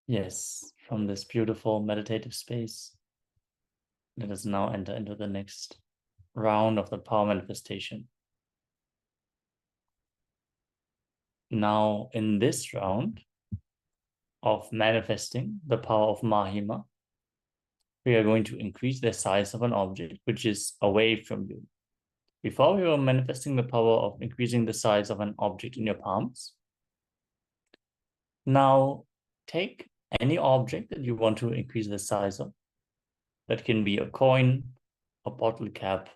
Yes, from this beautiful meditative space, let us now enter into the next round of the power manifestation. Now, in this round of manifesting the power of Mahima, we are going to increase the size of an object which is away from you. Before we were manifesting the power of increasing the size of an object in your palms. Now, take any object that you want to increase the size of. That can be a coin, a bottle cap,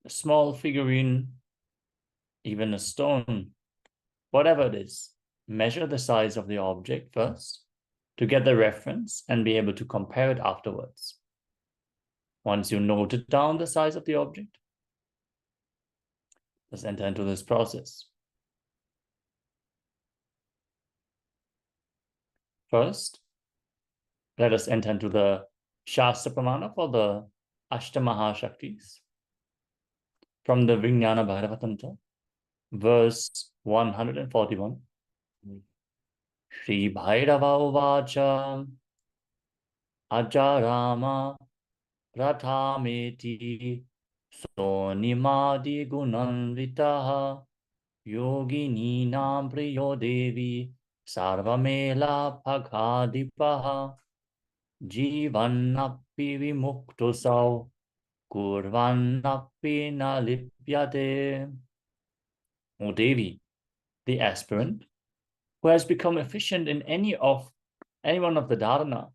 a small figurine, even a stone, whatever it is. Measure the size of the object first to get the reference and be able to compare it afterwards. Once you noted down the size of the object, let's enter into this process. First, let us enter into the Shastra Pramana for the Ashtamaha Shaktis from the Vijnana Bhairavatantra, verse 141. Shri Bhairava Uvacha Ajarama Rathameti Sonimadi Gunanvitaha Yogini Nam Priyo Devi Sarvamela Paghadipaha Jivannapi Vimuktusau Kurvannapi Nalipyate. O Devi, the aspirant, who has become efficient in any one of the dharana,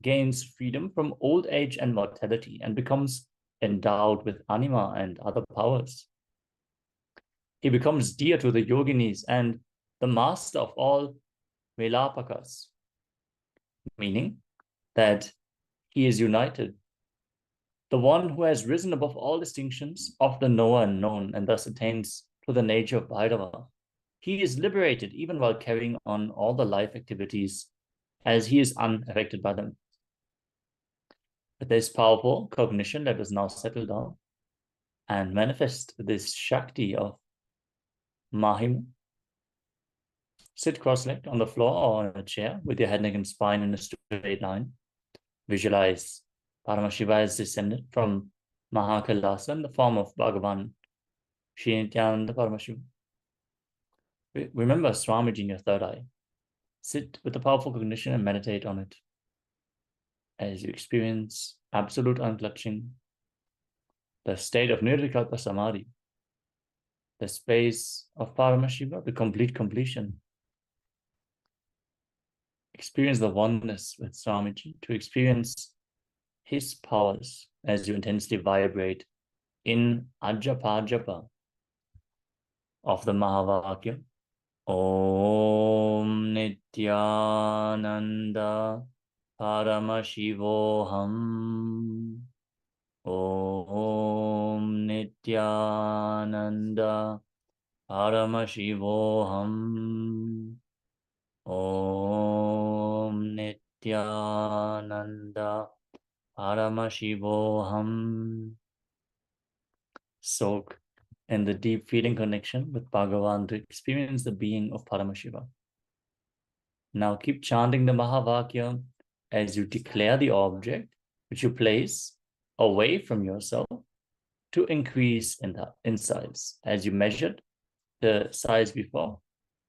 gains freedom from old age and mortality and becomes endowed with anima and other powers. He becomes dear to the yoginis and the master of all velapakas, meaning that he is united. The one who has risen above all distinctions of the knower and known and thus attains to the nature of Bhairava. He is liberated even while carrying on all the life activities as he is unaffected by them. With this powerful cognition, let us now settle down and manifest this Shakti of Mahima. Sit cross-legged on the floor or on a chair with your head, neck, and spine in a straight line. Visualize Paramashiva has descended from KAILASA in the form of Bhagavan Shri Nithyananda Paramashiva. Remember Swamiji in your third eye. Sit with the powerful cognition and meditate on it as you experience absolute unclutching, the state of Nirvikalpa Samadhi, the space of Paramashiva, the complete completion. Experience the oneness with Swamiji, to experience his powers as you intensely vibrate in Ajapa Japa of the Mahavakya. Om Nithyananda Paramashivoham. Om Nithyananda Paramashivoham. Om Nithyananda Paramashivoham. Soak in the deep feeling connection with Bhagavan to experience the being of Paramashiva. Now keep chanting the Mahavakya as you declare the object which you place away from yourself to increase in size. As you measured the size before,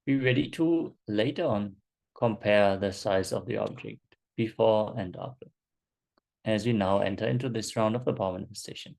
be ready to later on compare the size of the object before and after. As we now enter into this round of the power manifestation.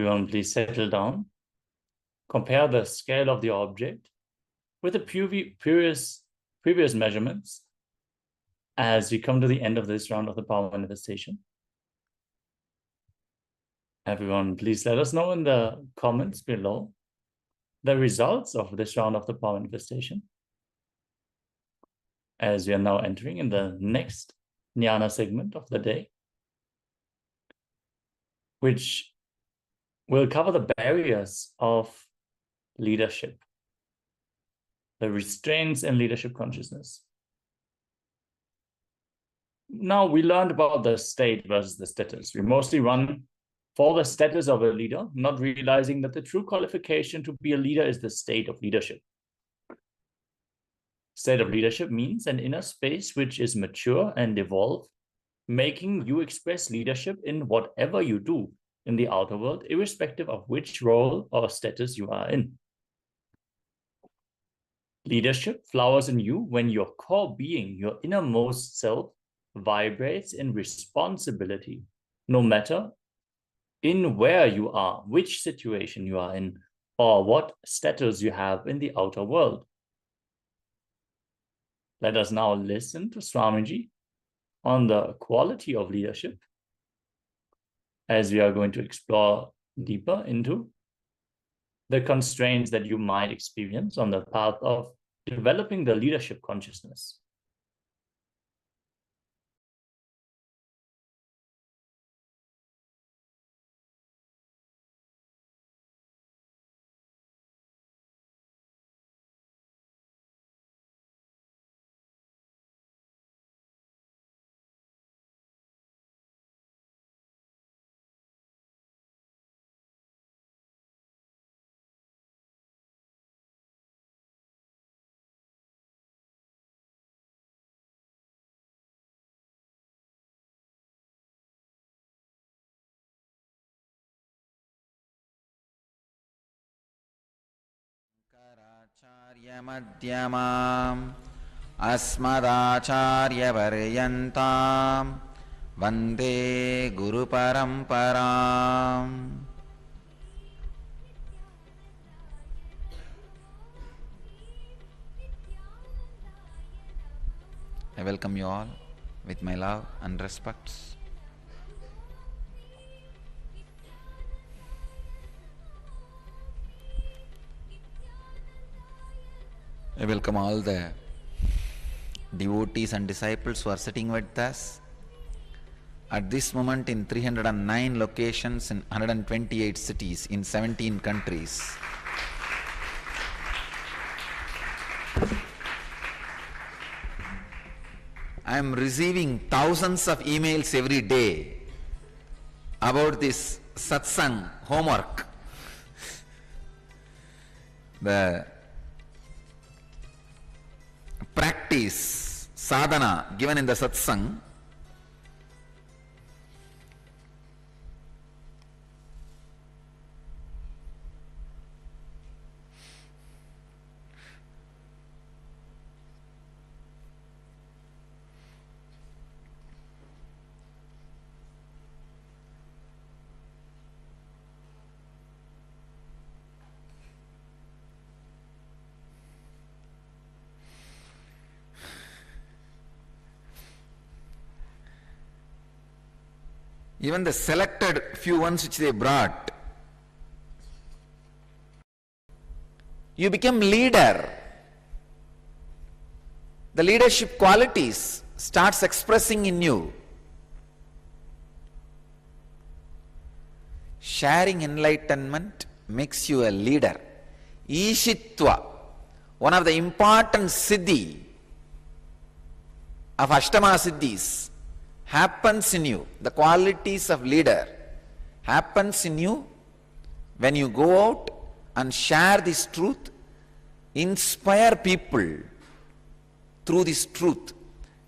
Everyone, please settle down. Compare the scale of the object with the previous measurements as we come to the end of this round of the power manifestation. Everyone, please let us know in the comments below the results of this round of the power manifestation, as we are now entering in the next jnana segment of the day, which will cover the barriers of leadership, the restraints in leadership consciousness. Now, we learned about the state versus the status. We mostly run for the status of a leader, not realizing that the true qualification to be a leader is the state of leadership. State of leadership means an inner space which is mature and evolved, making you express leadership in whatever you do in the outer world, irrespective of which role or status you are in. Leadership flowers in you when your core being, your innermost self, vibrates in responsibility, no matter in where you are, which situation you are in, or what status you have in the outer world. Let us now listen to Swamiji on the quality of leadership, as we are going to explore deeper into the constraints that you might experience on the path of developing the leadership consciousness. Madhyamam Asmadacharyavaryantam Vande Guru Paramparam. I welcome you all with my love and respects. I welcome all the devotees and disciples who are sitting with us at this moment in 309 locations in 128 cities in 17 countries. I am receiving thousands of emails every day about this satsang homework. The practice, sadhana given in the satsang, even the selected few ones which they brought, you become leader. The leadership qualities starts expressing in you. Sharing enlightenment makes you a leader. Ishitva, one of the important siddhi of Ashtama Siddhis, happens in you. The qualities of leader happens in you when you go out and share this truth, inspire people through this truth,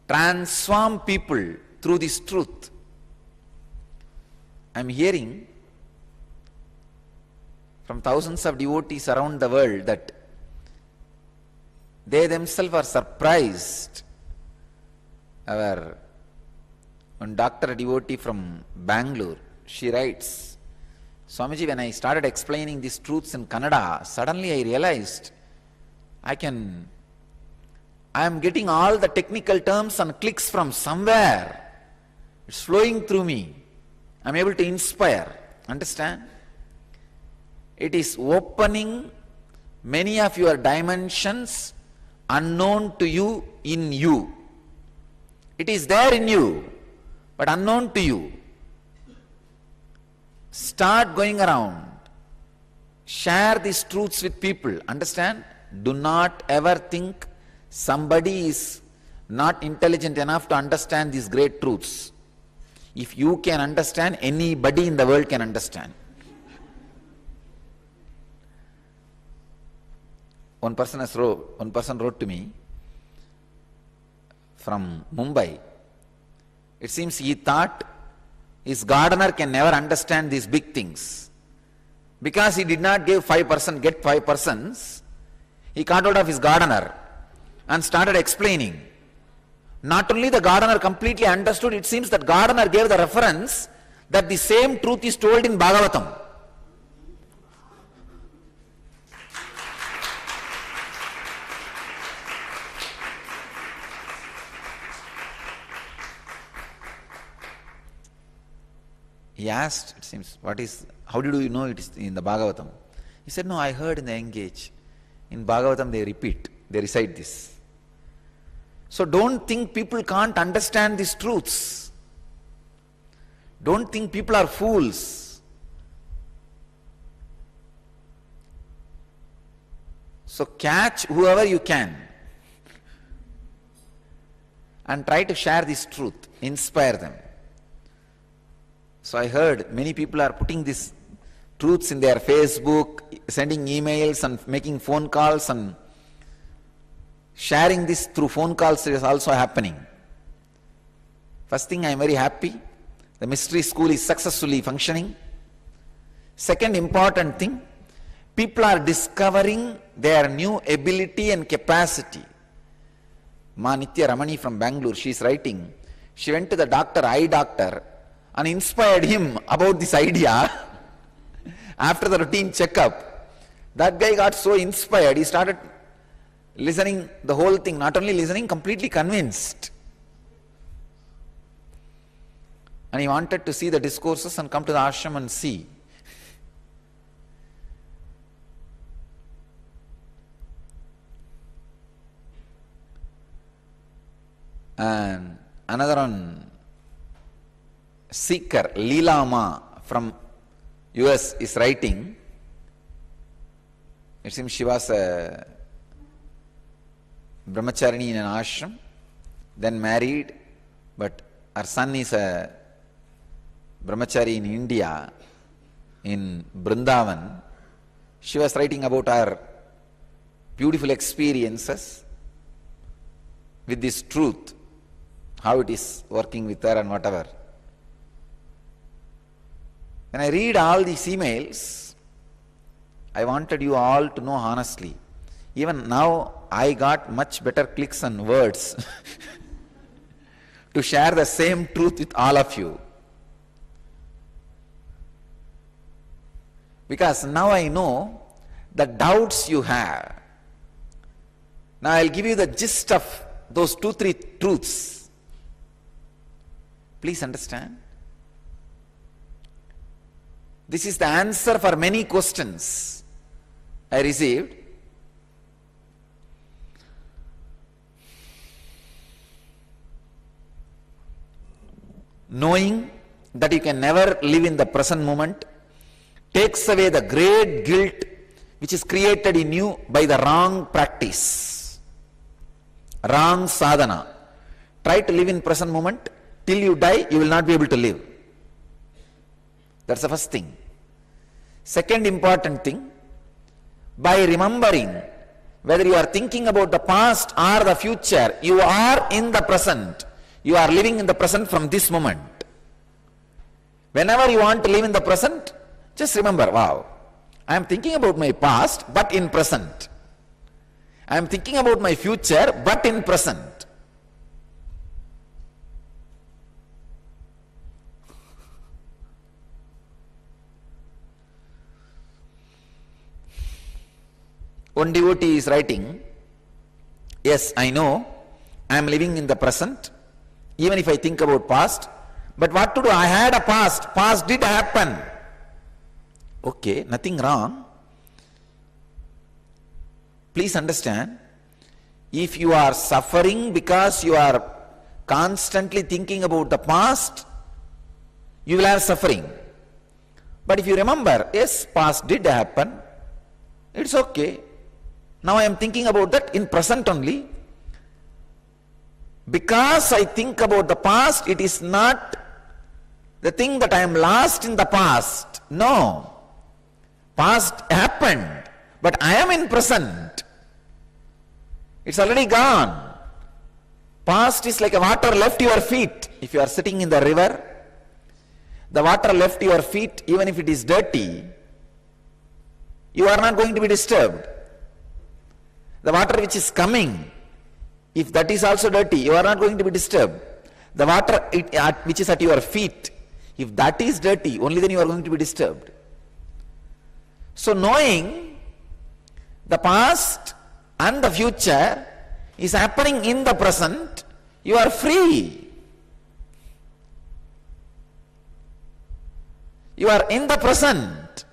transform people through this truth. I am hearing from thousands of devotees around the world that they themselves are surprised. One doctor devotee from Bangalore, she writes, Swamiji, when I started explaining these truths in Kannada, suddenly I realized I am getting all the technical terms and clicks from somewhere. It's flowing through me. I'm able to inspire. Understand? It is opening many of your dimensions unknown to you in you. It is there in you, but unknown to you. Start going around. Share these truths with people. Understand? Do not ever think somebody is not intelligent enough to understand these great truths. If you can understand, anybody in the world can understand. One person wrote to me from Mumbai. It seems he thought his gardener can never understand these big things. Because he did not get 5 persons, he caught hold of his gardener and started explaining. Not only the gardener completely understood, it seems that gardener gave the reference that the same truth is told in Bhagavatam. He asked, it seems, how did you know it is in the Bhagavatam? He said, no, I heard in the Engage. In Bhagavatam they recite this. So don't think people can't understand these truths. Don't think people are fools. So catch whoever you can and try to share this truth, inspire them. So I heard many people are putting these truths in their Facebook, sending emails and making phone calls, and sharing this through phone calls is also happening. First thing, I am very happy. The mystery school is successfully functioning. Second important thing, people are discovering their new ability and capacity. Ma Nithya Ramani from Bangalore, she is writing, she went to the eye doctor, and inspired him about this idea. After the routine checkup, that guy got so inspired, he started listening the whole thing, not only listening, completely convinced. And he wanted to see the discourses and come to the ashram and see. And another one, seeker, Leelama from US is writing, it seems she was a brahmacharini in an ashram, then married, but her son is a brahmachari in India, in Brindavan. She was writing about her beautiful experiences with this truth, how it is working with her and whatever. When I read all these emails, I wanted you all to know honestly. Even now, I got much better clicks and words to share the same truth with all of you. Because now I know the doubts you have. Now I'll give you the gist of those 2-3 truths. Please understand. This is the answer for many questions I received. Knowing that you can never live in the present moment takes away the great guilt which is created in you by the wrong practice, wrong sadhana. Try to live in present moment. Till you die, you will not be able to live. That's the first thing. Second important thing, by remembering whether you are thinking about the past or the future, you are in the present. You are living in the present from this moment. Whenever you want to live in the present, just remember, wow, I am thinking about my past, but in present. I am thinking about my future, but in present. one devotee is writing, yes, I know, I am living in the present, even if I think about past, but what to do? I had a past did happen. Okay, nothing wrong. Please understand, if you are suffering because you are constantly thinking about the past, you will have suffering. But if you remember, yes, past did happen, it's okay. Now I am thinking about that in present only. Because I think about the past, it is not the thing that I am lost in the past. No. Past happened, but I am in present. It's already gone. Past is like a water left your feet. If you are sitting in the river, the water left your feet, even if it is dirty, you are not going to be disturbed. The water which is coming, if that is also dirty, you are not going to be disturbed. The water which is at your feet, if that is dirty, only then you are going to be disturbed. So knowing the past and the future is happening in the present, you are free. You are in the present.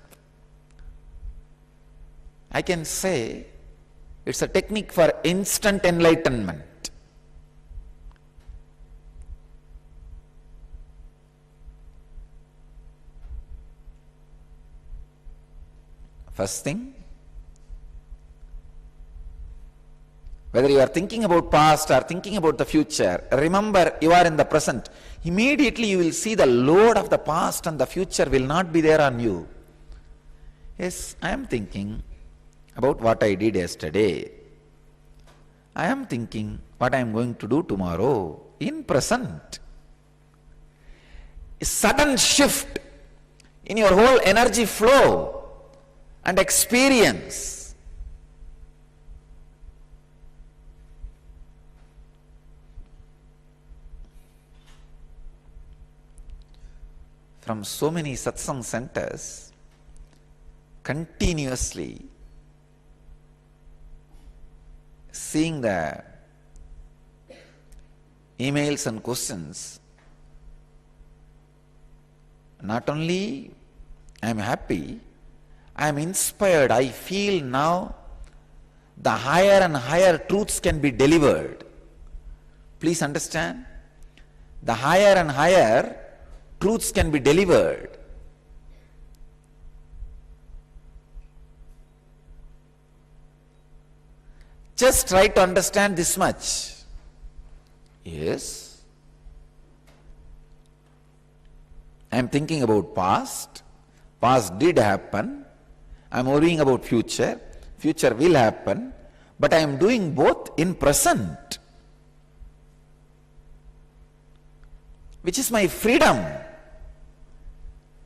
I can say it's a technique for instant enlightenment. First thing, whether you are thinking about past or thinking about the future, remember you are in the present. Immediately you will see the load of the past and the future will not be there on you. Yes, I am thinking about what I did yesterday. I am thinking what I am going to do tomorrow in present. A sudden shift in your whole energy flow and experience. From so many satsang centers, continuously seeing the emails and questions, not only I am happy, I am inspired. I feel now the higher and higher truths can be delivered. Please understand, the higher and higher truths can be delivered. Just try to understand this much. Yes, I am thinking about past. Past did happen. I am worrying about future. Future will happen. But I am doing both in present, which is my freedom,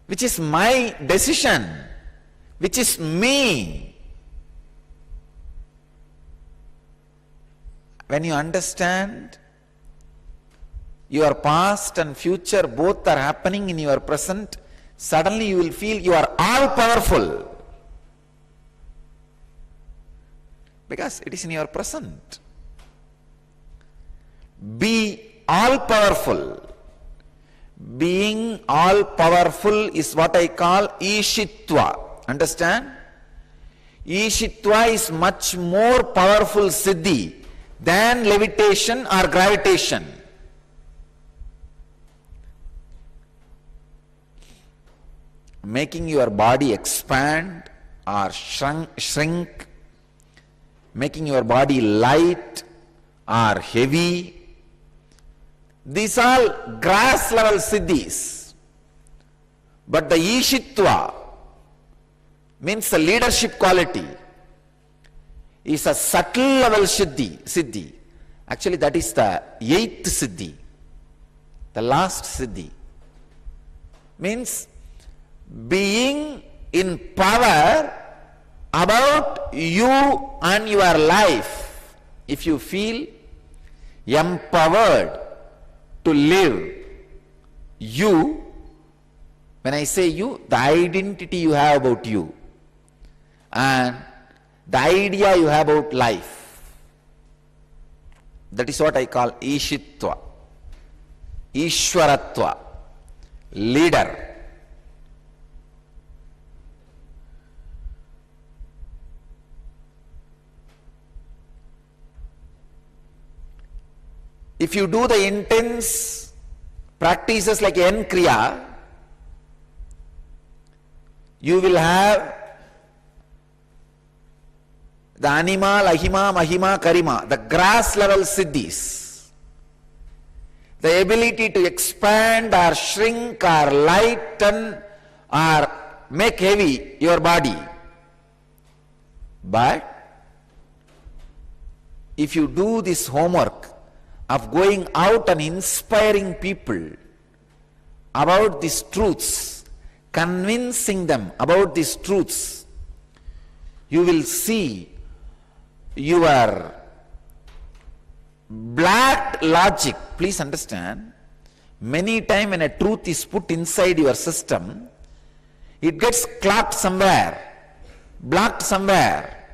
which is my decision, which is me. When you understand your past and future both are happening in your present, suddenly you will feel you are all powerful. Because it is in your present. Be all powerful. Being all powerful is what I call Ishitva. Understand? Ishitva is much more powerful siddhi than levitation or gravitation. Making your body expand or shrink, making your body light or heavy, these all grass level siddhis. But the Ishitva means the leadership quality is a subtle level siddhi. Actually that is the 8th siddhi, the last siddhi. Means being in power about you and your life. If you feel empowered to live you, when I say you, the identity you have about you and the idea you have about life. That is what I call Ishitva, Ishwaratva, leader. If you do the intense practices like N Kriya, you will have the Anima, Lahima, Mahima, Karima, the grass level siddhis, the ability to expand or shrink or lighten or make heavy your body. But if you do this homework of going out and inspiring people about these truths, convincing them about these truths, you will see your black logic. Please understand, many times when a truth is put inside your system, it gets clogged somewhere, blocked somewhere.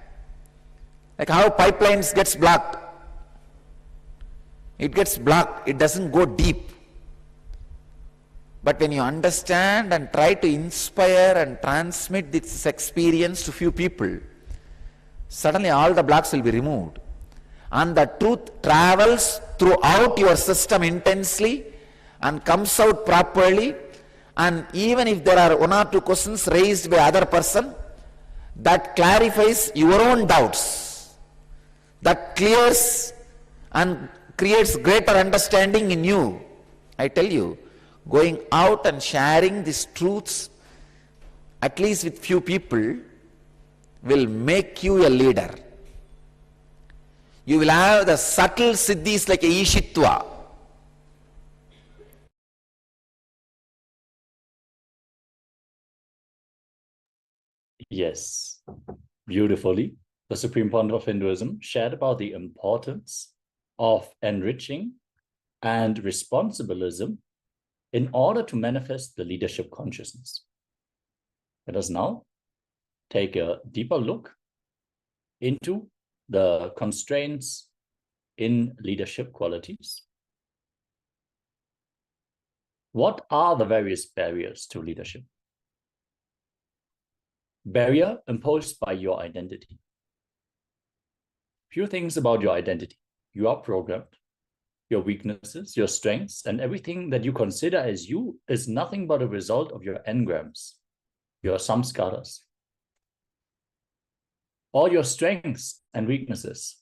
Like how pipelines gets blocked. It gets blocked, it doesn't go deep. But when you understand and try to inspire and transmit this experience to few people, suddenly all the blocks will be removed. And the truth travels throughout your system intensely and comes out properly. And even if there are one or two questions raised by other person, that clarifies your own doubts. That clears and creates greater understanding in you. I tell you, going out and sharing these truths, at least with few people, will make you a leader. You will have the subtle siddhis like a Ishitva. Yes, beautifully. The Supreme Pontiff of Hinduism shared about the importance of enriching and responsibilism in order to manifest the leadership consciousness. Let us now take a deeper look into the constraints in leadership qualities. What are the various barriers to leadership? Barrier imposed by your identity. Few things about your identity. You are programmed. Your weaknesses, your strengths, and everything that you consider as you is nothing but a result of your engrams, your samskaras. All your strengths and weaknesses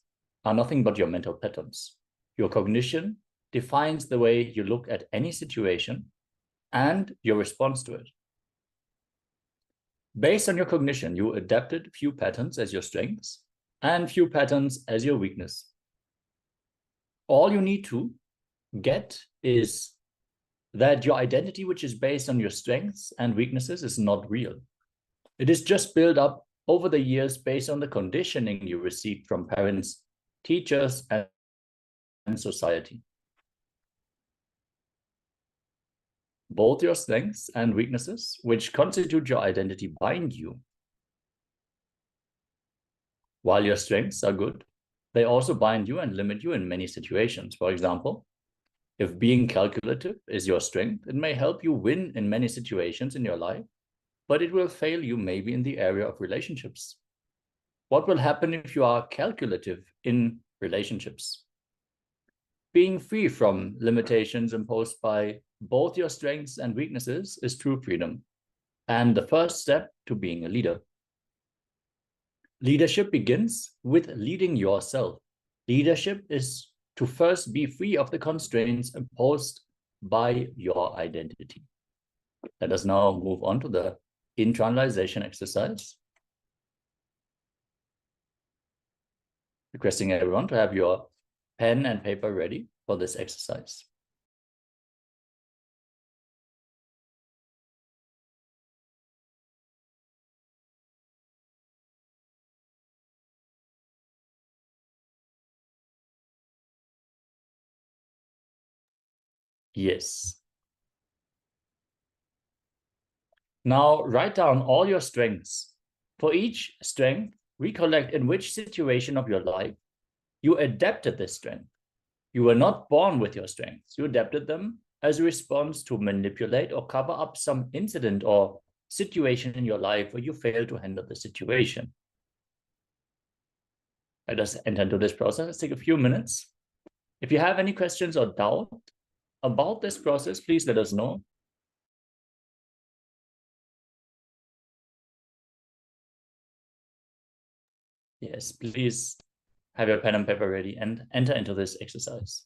are nothing but your mental patterns. Your cognition defines the way you look at any situation and your response to it. Based on your cognition, you adapted few patterns as your strengths and few patterns as your weakness. All you need to get is that your identity, which is based on your strengths and weaknesses, is not real. It is just built up over the years based on the conditioning you received from parents, teachers, and society. Both your strengths and weaknesses, which constitute your identity, bind you. While your strengths are good, they also bind you and limit you in many situations. For example, if being calculative is your strength, it may help you win in many situations in your life, but it will fail you maybe in the area of relationships. What will happen if you are calculative in relationships? Being free from limitations imposed by both your strengths and weaknesses is true freedom, and the first step to being a leader. Leadership begins with leading yourself. Leadership is to first be free of the constraints imposed by your identity. Let us now move on to the internalization exercise. Requesting everyone to have your pen and paper ready for this exercise. Yes. Now write down all your strengths. For each strength, recollect in which situation of your life you adapted this strength. You were not born with your strengths. You adapted them as a response to manipulate or cover up some incident or situation in your life where you failed to handle the situation. Let us enter into this process. Let's take a few minutes. If you have any questions or doubt about this process, please let us know. Yes, please have your pen and paper ready and enter into this exercise.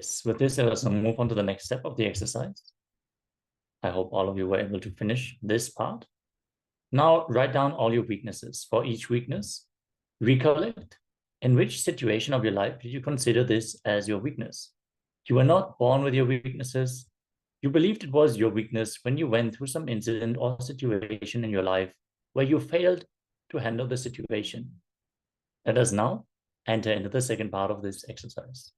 Yes, with this, let us now move on to the next step of the exercise. I hope all of you were able to finish this part. Now, write down all your weaknesses. For each weakness, recollect in which situation of your life did you consider this as your weakness. You were not born with your weaknesses. You believed it was your weakness when you went through some incident or situation in your life where you failed to handle the situation. Let us now enter into the second part of this exercise.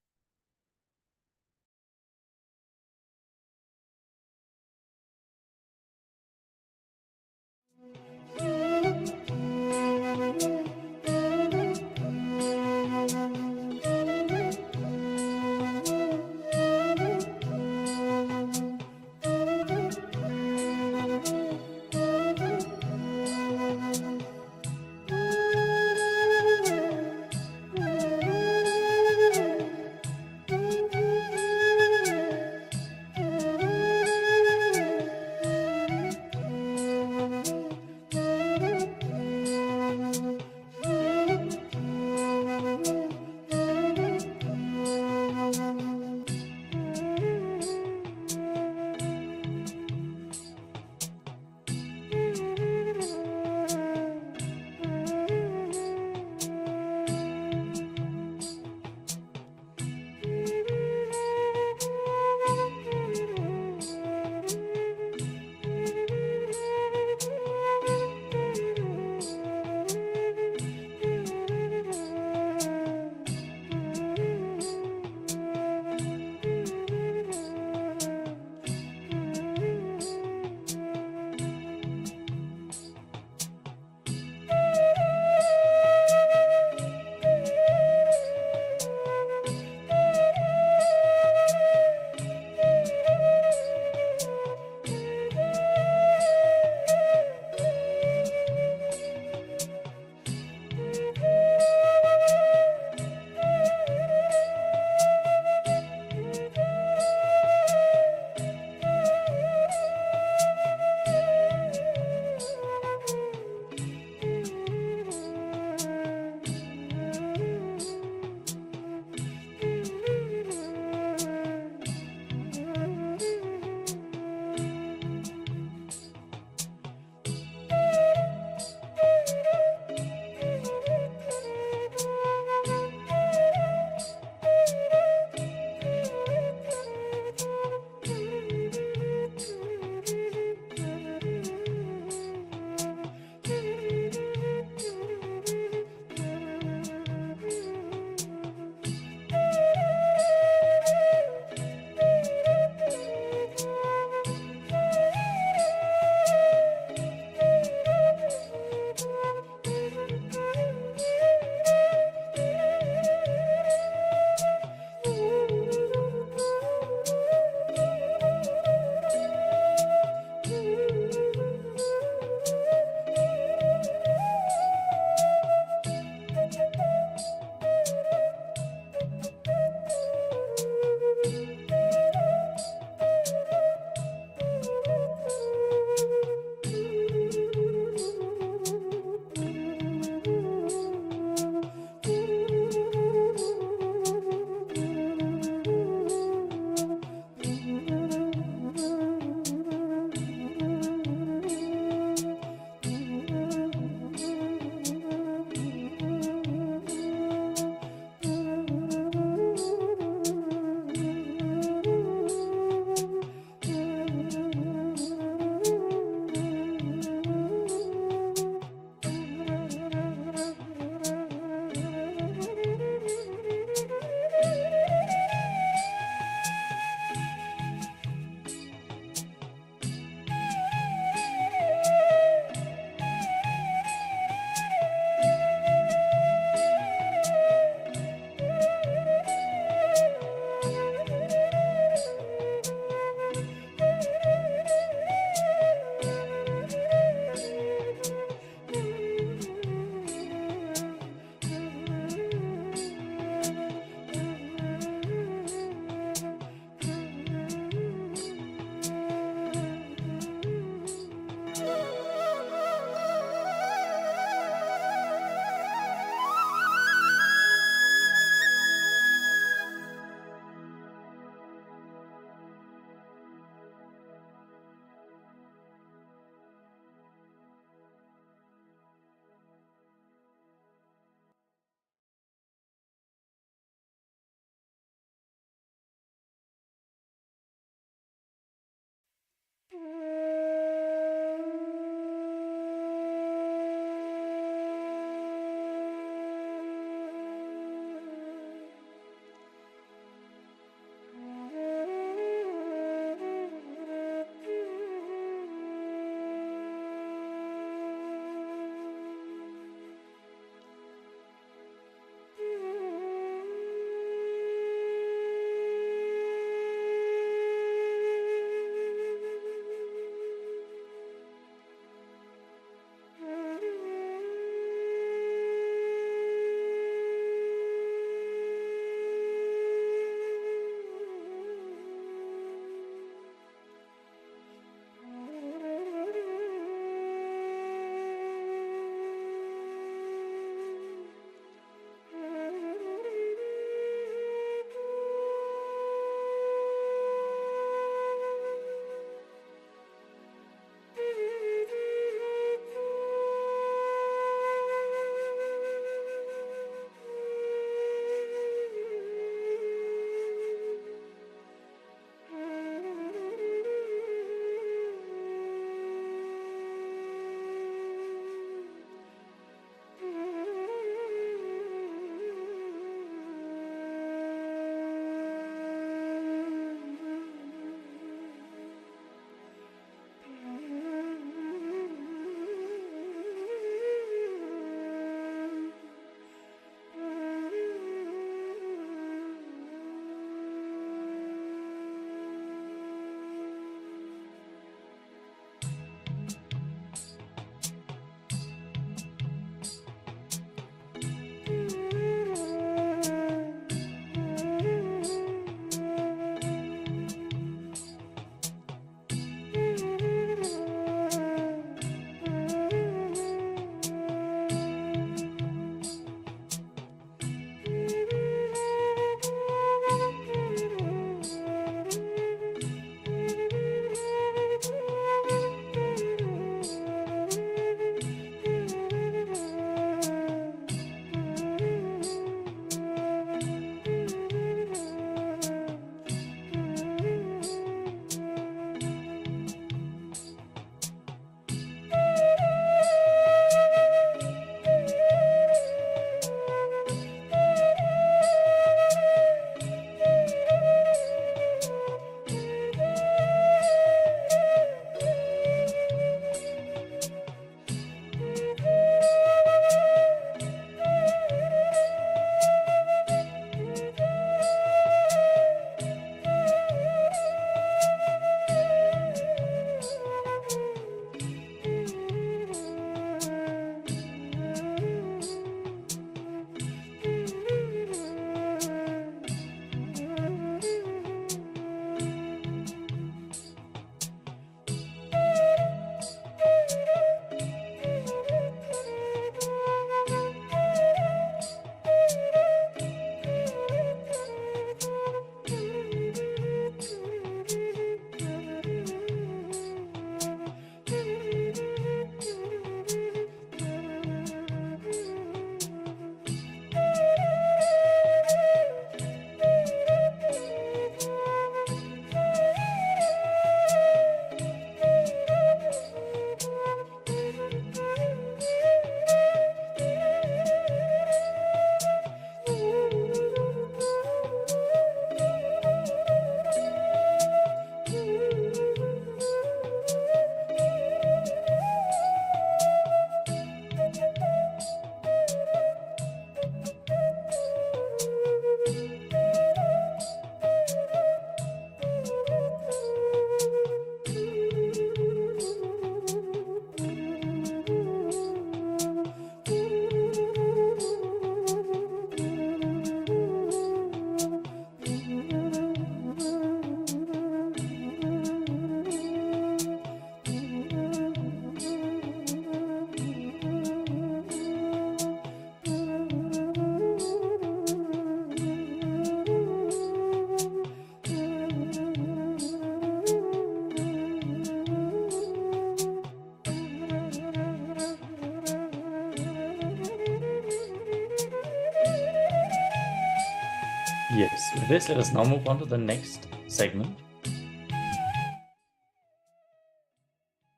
Yes, with this, let us now move on to the next segment.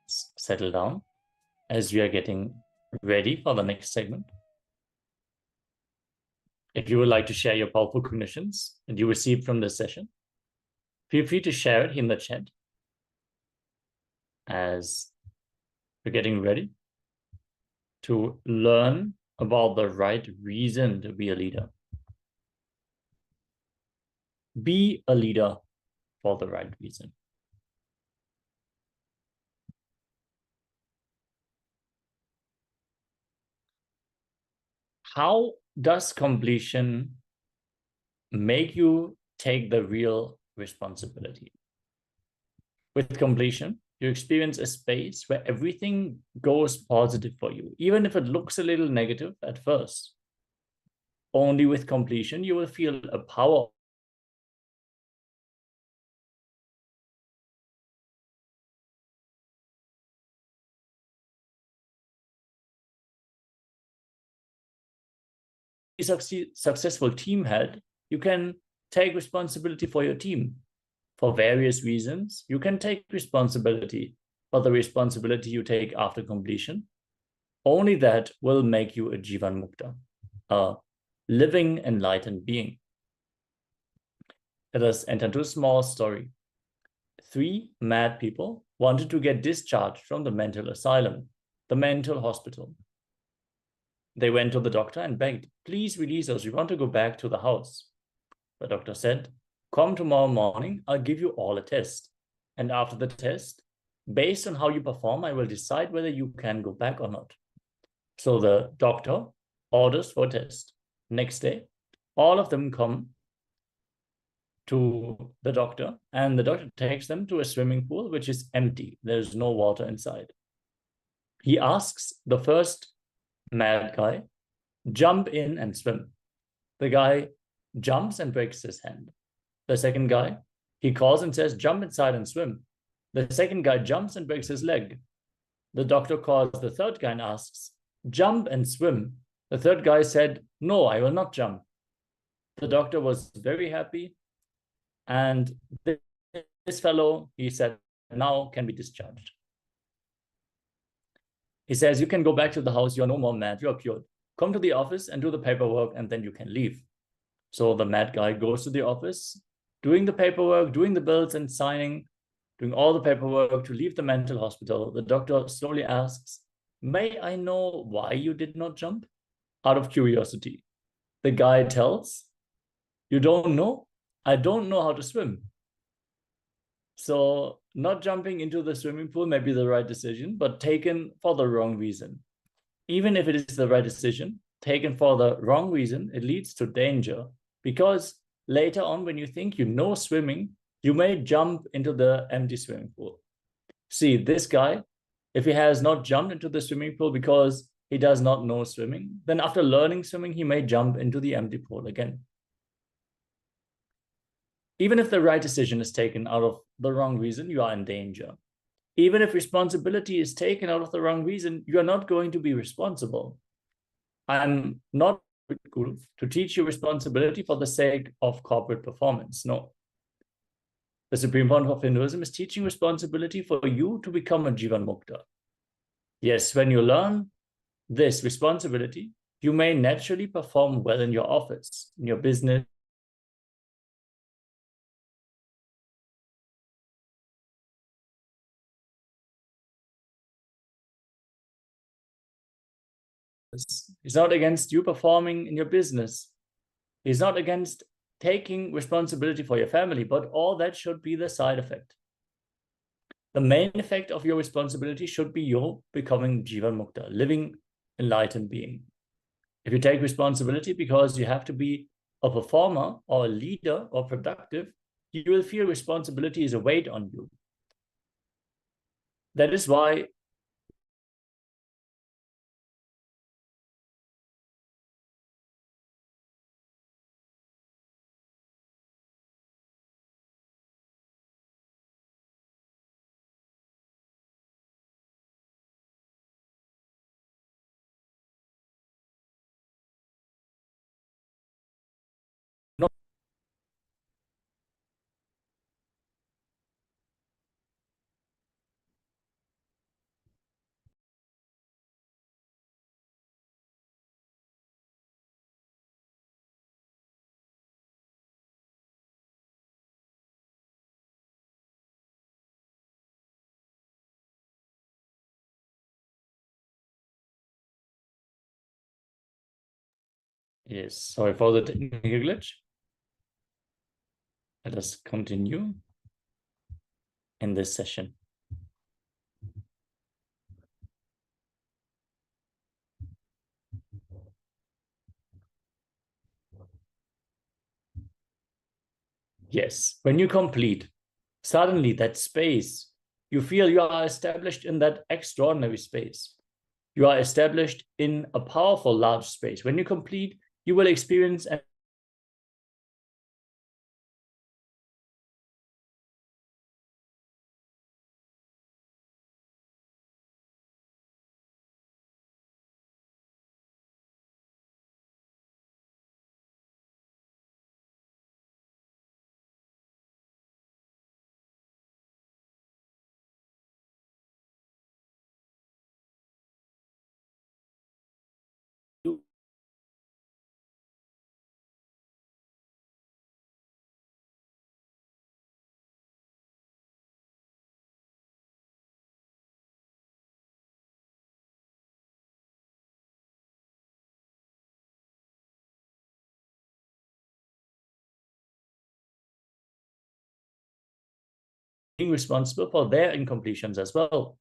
Settle down as we are getting ready for the next segment. If you would like to share your powerful cognitions that you received from this session, feel free to share it in the chat as we're getting ready to learn about the right reason to be a leader. Be a leader for the right reason. How does completion make you take the real responsibility? With completion, you experience a space where everything goes positive for you, even if it looks a little negative at first. Only with completion, you will feel a power successful team head, you can take responsibility for your team. For various reasons, you can take responsibility, but the responsibility you take after completion, only that will make you a Jivan Mukta, a living enlightened being. Let us enter into a small story. 3 mad people wanted to get discharged from the mental asylum, the mental hospital. They went to the doctor and begged, please release us, we want to go back to the house. The doctor said, come tomorrow morning, I'll give you all a test. And after the test, based on how you perform, I will decide whether you can go back or not. So the doctor orders for a test. Next day, all of them come to the doctor, and the doctor takes them to a swimming pool, which is empty. There's no water inside. He asks the first mad guy, jump in and swim. The guy jumps and breaks his hand. The second guy, he calls and says, jump inside and swim. The second guy jumps and breaks his leg. The doctor calls the third guy and asks, jump and swim. The third guy said, no, I will not jump. The doctor was very happy. And this fellow, he said, now can be discharged. He says, you can go back to the house. You're no more mad. You're cured. Come to the office and do the paperwork, and then you can leave. So the mad guy goes to the office, doing the paperwork, doing the bills and signing, doing all the paperwork to leave the mental hospital. The doctor slowly asks, may I know why you did not jump? Out of curiosity. The guy tells, you don't know? I don't know how to swim. So not jumping into the swimming pool may be the right decision, but taken for the wrong reason. Even if it is the right decision, taken for the wrong reason, it leads to danger, because later on, when you think you know swimming, you may jump into the empty swimming pool. See, this guy, if he has not jumped into the swimming pool because he does not know swimming, then after learning swimming, he may jump into the empty pool again. Even if the right decision is taken out of the wrong reason, you are in danger. Even if responsibility is taken out of the wrong reason, you are not going to be responsible. I'm not a guru to teach you responsibility for the sake of corporate performance. No. The Supreme Pontiff of Hinduism is teaching responsibility for you to become a Jivan Mukta. Yes, when you learn this responsibility, you may naturally perform well in your office, in your business, He's not against you performing in your business. He's not against taking responsibility for your family, but all that should be the side effect. The main effect of your responsibility should be your becoming Jivan Mukta, living enlightened being. If you take responsibility because you have to be a performer or a leader or productive, you will feel responsibility is a weight on you. That is why Yes, sorry for the technical glitch. Let us continue in this session. Yes, when you complete, suddenly that space, you feel you are established in that extraordinary space. You are established in a powerful, large space. When you complete, you will experience a being responsible for their incompletions as well.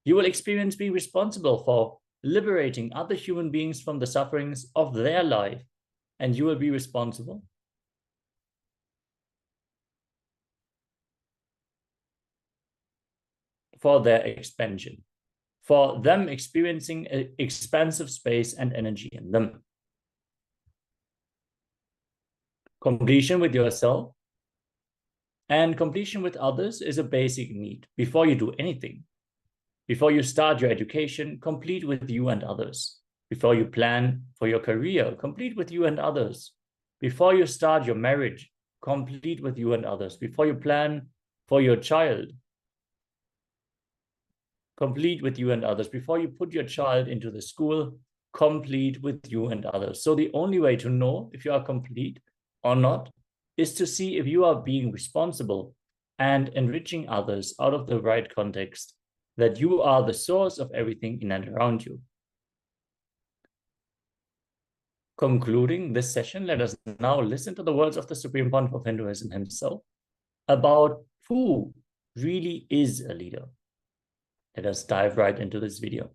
You will experience being responsible for liberating other human beings from the sufferings of their life, and you will be responsible for their expansion, for them experiencing an expansive space and energy in them. Completion with yourself and completion with others is a basic need before you do anything. Before you start your education, complete with you and others. Before you plan for your career, complete with you and others. Before you start your marriage, complete with you and others. Before you plan for your child, complete with you and others. Before you put your child into the school, complete with you and others. So the only way to know if you are complete or not is to see if you are being responsible and enriching others out of the right context, that you are the source of everything in and around you. Concluding this session, let us now listen to the words of the Supreme Pontiff of Hinduism himself about who really is a leader. Let us dive right into this video.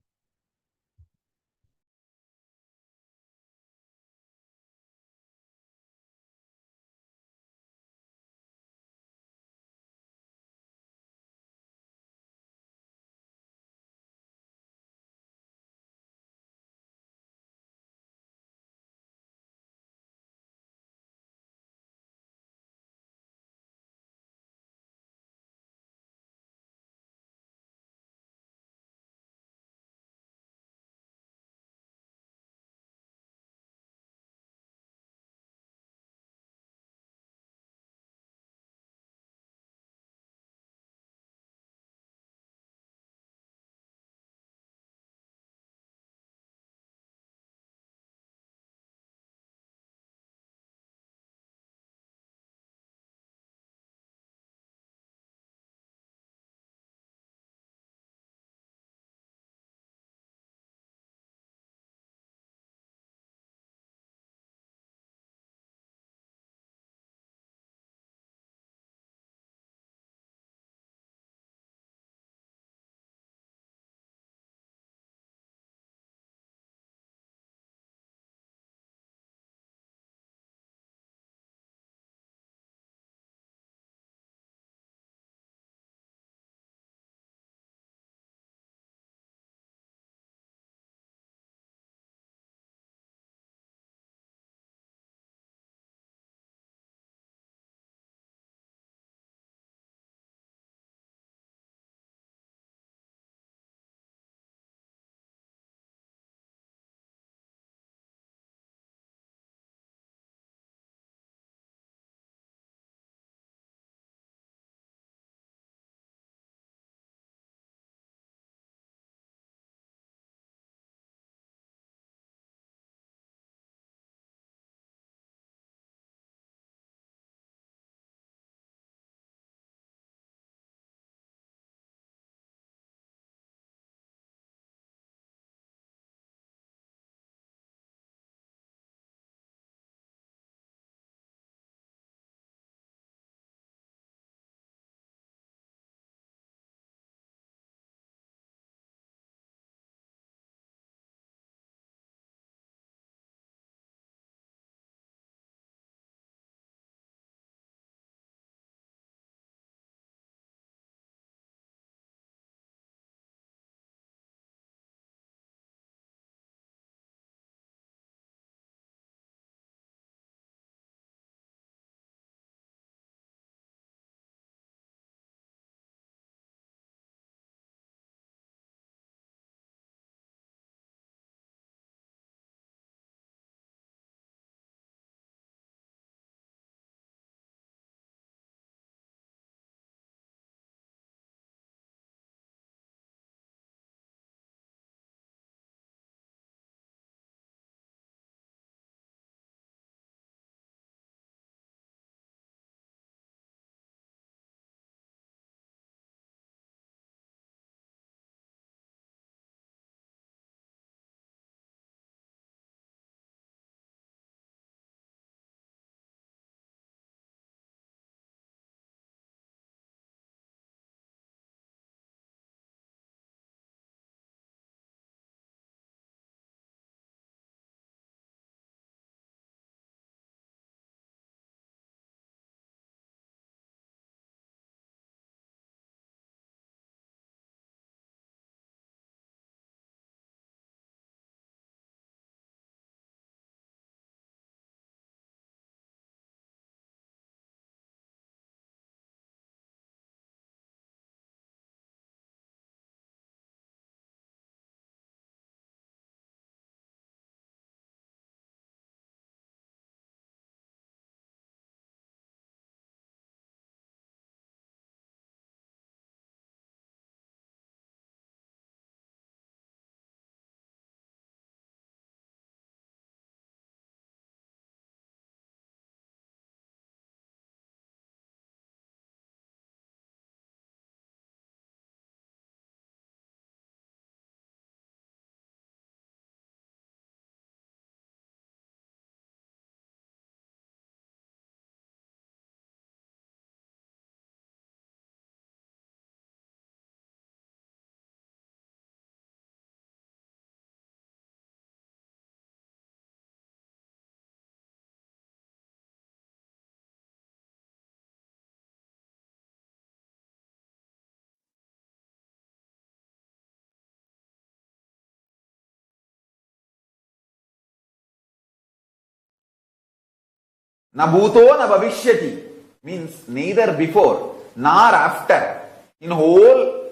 Na bhuto na bhavishyati means neither before nor after. In whole,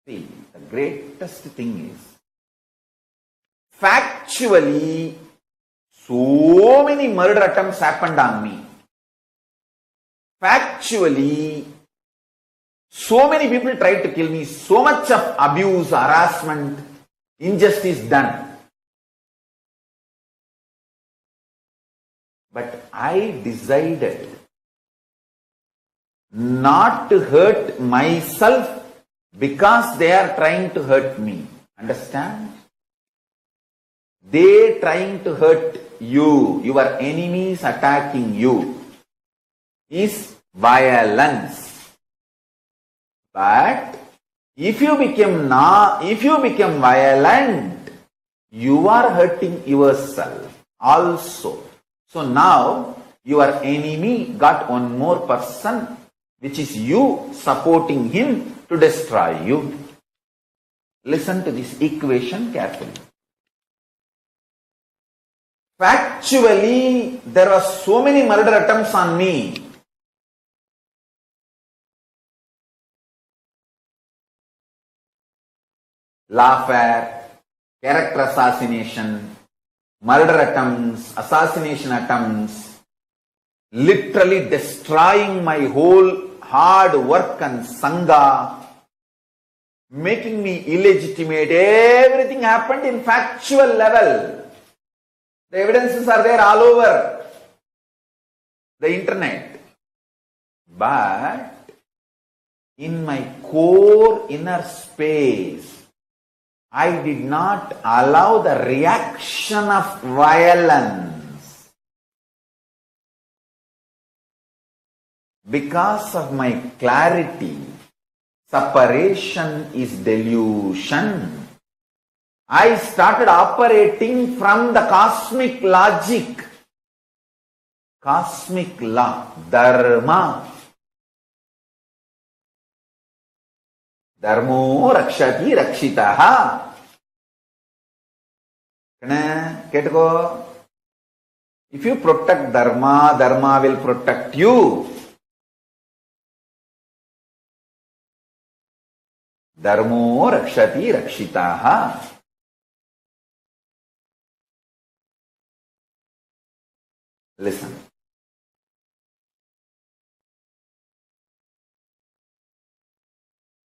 see, the greatest thing is, factually, so many murder attempts happened on me. Factually, so many people tried to kill me, so much of abuse, harassment, injustice done. But I decided not to hurt myself because they are trying to hurt me. Understand? They trying to hurt you, your enemies attacking you, is violence. But if you become violent, you are hurting yourself also. So now your enemy got one more person, which is you supporting him to destroy you. Listen to this equation carefully. Factually, there were so many murder attempts on me. Lawfare, character assassination, murder attempts, assassination attempts, literally destroying my whole hard work and sangha, making me illegitimate. Everything happened in factual level. The evidences are there all over the internet. But in my core inner space, I did not allow the reaction of violence. Because of my clarity, separation is delusion. I started operating from the cosmic logic, cosmic law, dharma. Dharmo rakshati rakshitaha. If you protect dharma, dharma will protect you. Dharmo rakshati rakshitaha. Listen.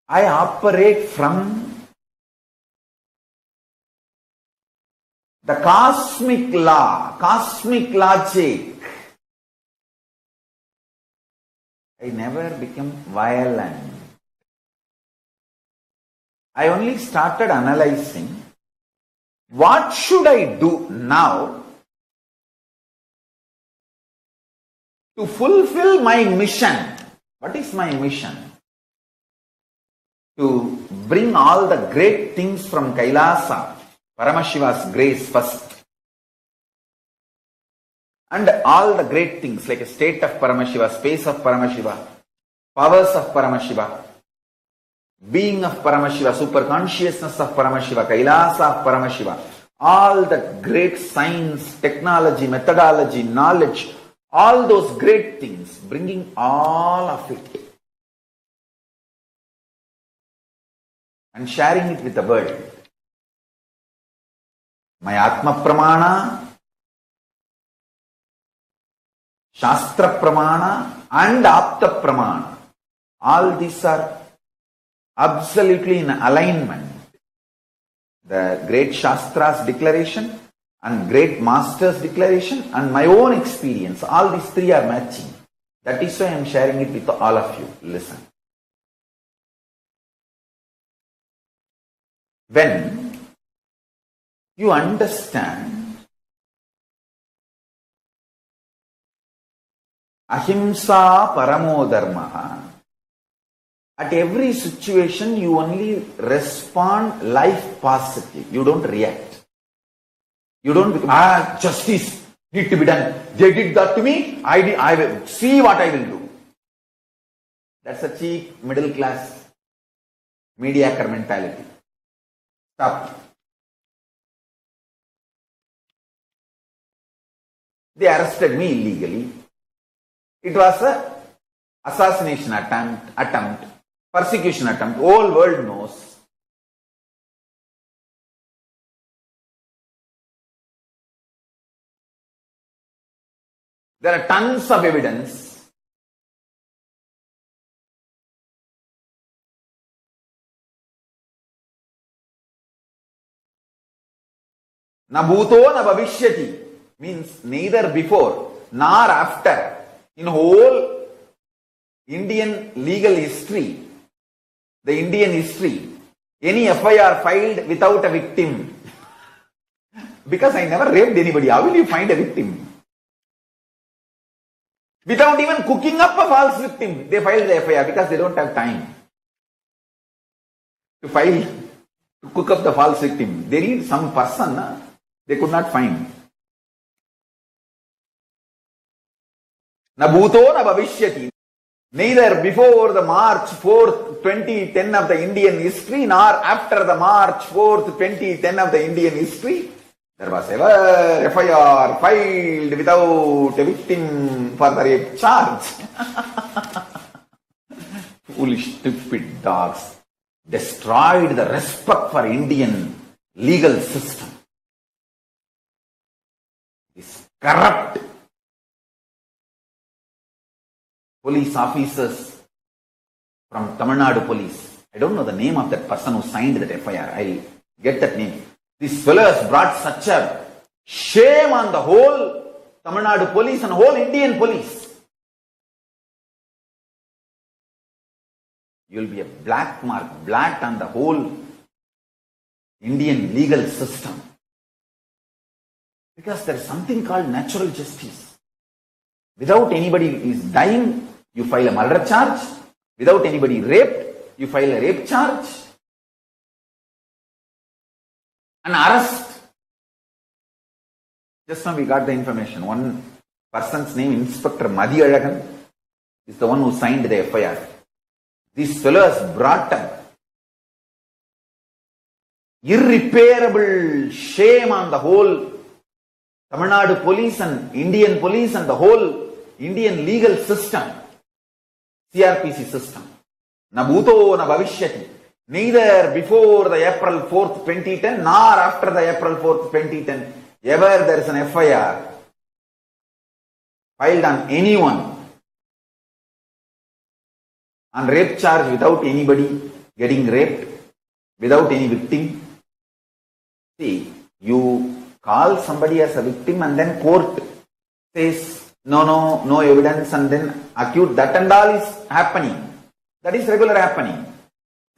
I operate from the cosmic law, cosmic logic. I never became violent. I only started analyzing what should I do now to fulfill my mission. What is my mission? To bring all the great things from KAILASA, Paramashiva's grace first, and all the great things like a state of Paramashiva, space of Paramashiva, powers of Paramashiva, being of Paramashiva, super consciousness of Paramashiva, KAILASA of Paramashiva, all the great science, technology, methodology, knowledge, all those great things, bringing all of it and sharing it with the world. My Atma Pramana, Shastra Pramana and Apta Pramana, all these are absolutely in alignment. The great Shastra's declaration and great Master's declaration and my own experience, all these three are matching. That is why I am sharing it with all of you. Listen. When you understand ahimsa paramo dharma, at every situation you only respond life positive. You don't react. You don't become, justice need to be done. They did that to me, I will see what I will do. That's a cheap middle class mediocre mentality. Stop. They arrested me illegally. It was a assassination attempt, persecution attempt. Whole world knows. There are tons of evidence. Na bhuto na bhavishyati means neither before nor after. In whole Indian legal history, the Indian history, any FIR filed without a victim. Because I never raped anybody, how will you find a victim? Without even cooking up a false victim, they filed the FIR because they don't have time to cook up the false victim. They need some person. They could not find. Na bhuto na bhavishyati. Neither before the March 4th, 2010 of the Indian history, nor after the March 4th, 2010 of the Indian history, there was ever FIR filed without a victim for the rape charge. Foolish, stupid dogs destroyed the respect for Indian legal system. This corrupt police officers from Tamil Nadu police. I don't know the name of that person who signed that FIR. I'll get that name. This fellow has brought such a shame on the whole Tamil Nadu police and whole Indian police. You'll be a black mark, black on the whole Indian legal system. Because there is something called natural justice. Without anybody is dying, you file a murder charge. Without anybody raped, you file a rape charge. An arrest. Just now we got the information. One person's name, Inspector Madhiyalagan, is the one who signed the FIR. This fellow has brought up irreparable shame on the whole Tamil Nadu police and Indian police and the whole Indian legal system, CRPC system. Na bhuto na bhavishyati. Neither before the April 4th, 2010 nor after the April 4th, 2010 ever there is an FIR filed on anyone on rape charge without anybody getting raped, without any victim. See, you call somebody as a victim and then court says no evidence and then accused. That and all is happening. That is regular happening.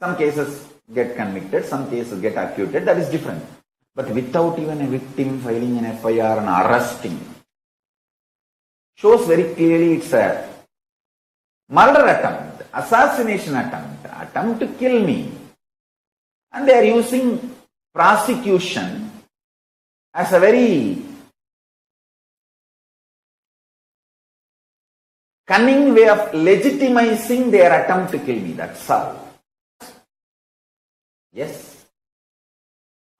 Some cases get convicted, some cases get acquitted. That is different. But without even a victim filing an FIR and arresting, shows very clearly it's a murder attempt, assassination attempt to kill me. And they are using prosecution as a very cunning way of legitimizing their attempt to kill me. That's all. Yes.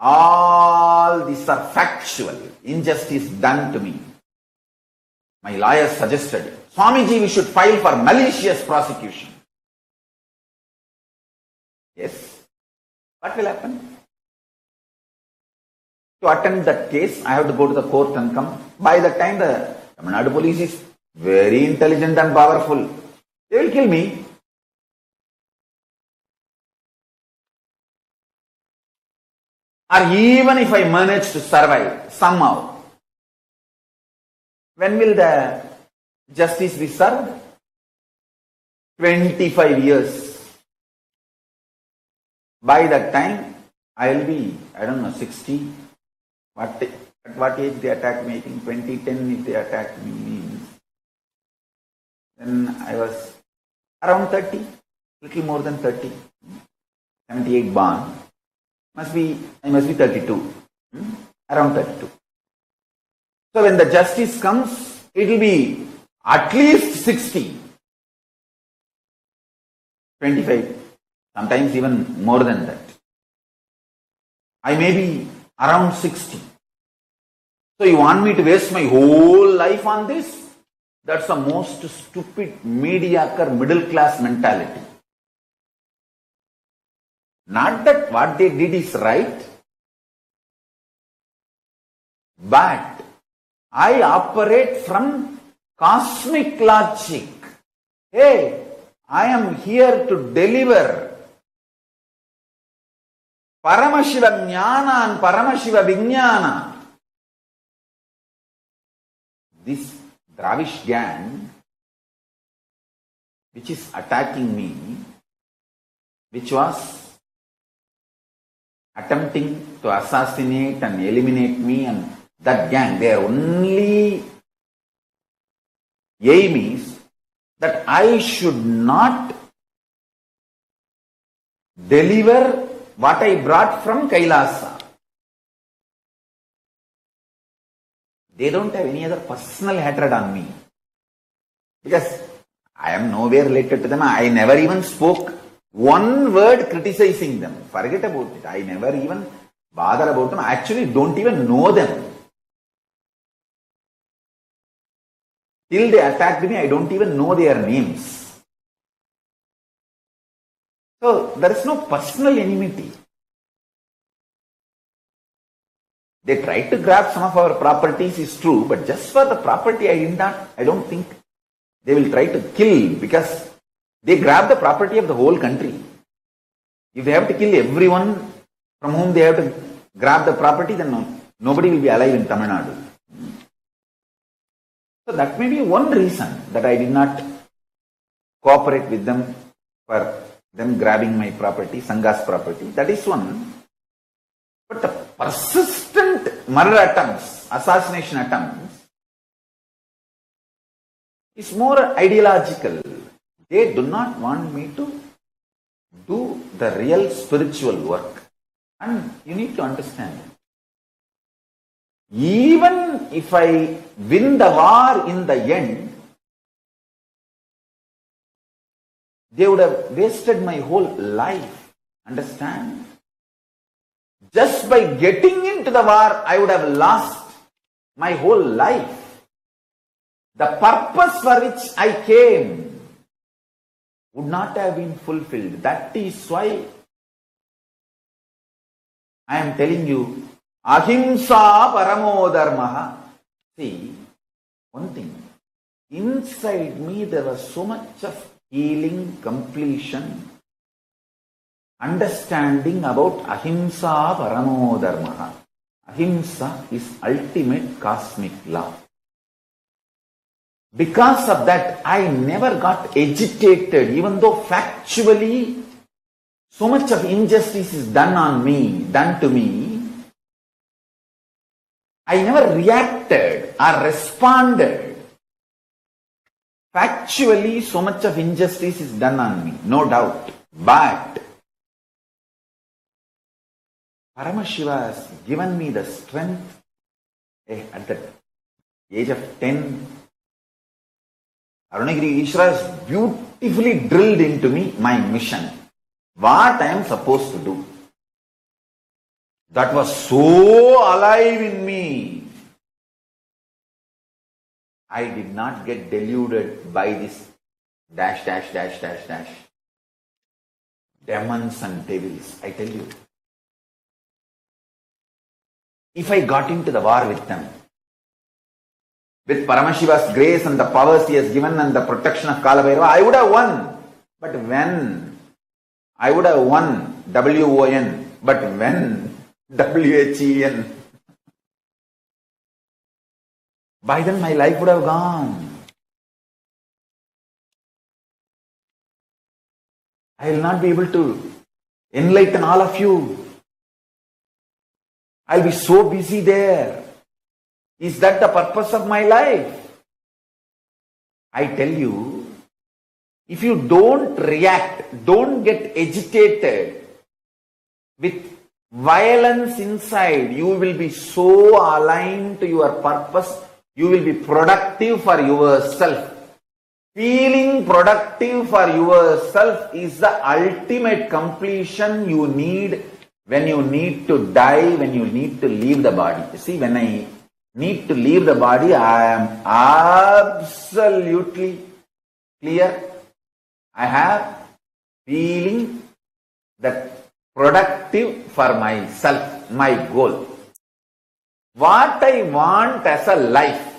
All these are factual. Injustice done to me. My lawyer suggested, Swamiji, we should file for malicious prosecution. Yes. What will happen? To attend that case, I have to go to the court and come. By the time the Tamil Nadu police is very intelligent and powerful, they will kill me. Or even if I manage to survive somehow, when will the justice be served? 25 years. By that time, I will be, 60. At what age they attacked me? I think 2010 if they attacked me means. Then I was around 30, little more than 30. 78 born. I must be 32. Around 32. So when the justice comes, it will be at least 60. 25. Sometimes even more than that. I may be around 60. So you want me to waste my whole life on this? That's the most stupid, mediocre, middle class mentality. Not that what they did is right, but I operate from cosmic logic. Hey, I am here to deliver Paramashiva Jnana and Paramashiva Vijnana. This Dravish gang, which is attacking me, which was attempting to assassinate and eliminate me, and that gang, their only aim is that I should not deliver what I brought from KAILASA. They don't have any other personal hatred on me, because I am nowhere related to them. I never even spoke one word criticizing them. Forget about it. I never even bother about them. I actually don't even know them. Till they attacked me, I don't even know their names. So there is no personal enmity. They tried to grab some of our properties, is true, but just for the property, I don't think they will try to kill, because they grab the property of the whole country. If they have to kill everyone from whom they have to grab the property, then nobody will be alive in Tamil Nadu. So that may be one reason that I did not cooperate with them for them grabbing my property, Sangha's property. That is one. But the persistent murder attempts, assassination attempts, is more ideological. They do not want me to do the real spiritual work. And you need to understand, even if I win the war in the end, they would have wasted my whole life. Understand? Just by getting into the war, I would have lost my whole life. The purpose for which I came would not have been fulfilled. That is why I am telling you, ahimsa paramo dharmaha. See, one thing, inside me there was so much of healing, completion, understanding about ahimsa paramo dharmaha. Ahimsa is ultimate cosmic law. Because of that, I never got agitated, even though factually so much of injustice is done to me. I never reacted or responded. Factually, so much of injustice is done on me, no doubt. But Paramashiva has given me the strength. At the age of 10, Arunagiri Ishra has beautifully drilled into me my mission. What I am supposed to do. That was so alive in me. I did not get deluded by this dash. Demons and devils, I tell you. If I got into the war with them, with Paramashiva's grace and the powers he has given and the protection of Kalabhairava, I would have won. But when? I would have won, W-O-N, but when? W-H-E-N. By then my life would have gone. I will not be able to enlighten all of you. I will be so busy there. Is that the purpose of my life? I tell you, if you don't react, don't get agitated with violence inside, you will be so aligned to your purpose, you will be productive for yourself. Feeling productive for yourself is the ultimate completion you need when you need to die, when you need to leave the body. You see, when I need to leave the body, I am absolutely clear. I have feeling that productive for myself, my goal. What I want as a life,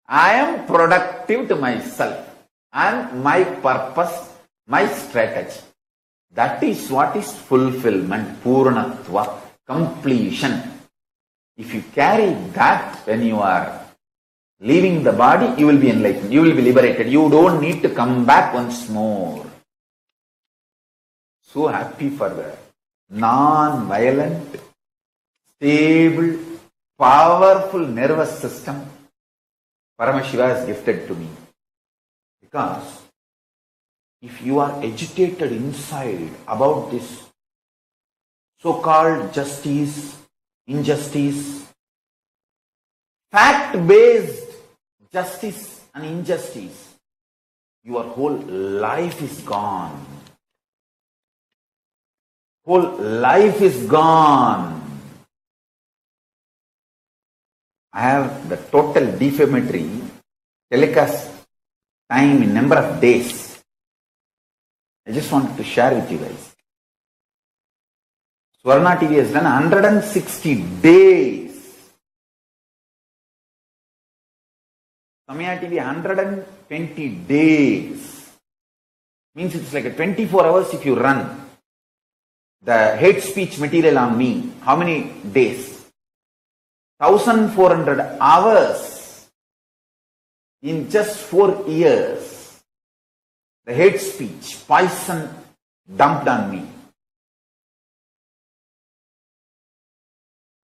I am productive to myself and my purpose, my strategy. That is what is fulfillment, purnatva, completion. If you carry that when you are leaving the body, you will be enlightened, you will be liberated. You don't need to come back once more. So happy for the non-violent, stable, powerful nervous system Paramashiva has gifted to me. Because if you are agitated inside about this so-called justice, injustice, fact-based justice and injustice, your whole life is gone. Whole life is gone. I have the total defamatory telecast time in number of days. I just wanted to share with you guys. Swarna TV has done 160 days. Samaya TV 120 days. Means it's like a 24 hours if you run the hate speech material on me. How many days? 1,400 hours in just 4 years. The hate speech, poison dumped on me.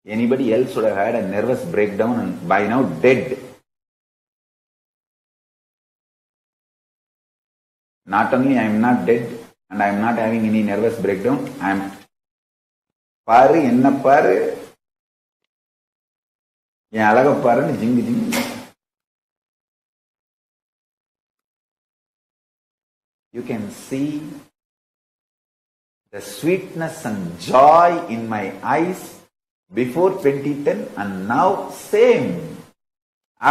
Anybody else would have had a nervous breakdown and by now dead. Not only I am not dead and I am not having any nervous breakdown, I am paru enna paru என் அழக பாருன்னு ஜிங்கு ஜிங்கு. You can see the sweetness and joy in my eyes before 2010 and now same.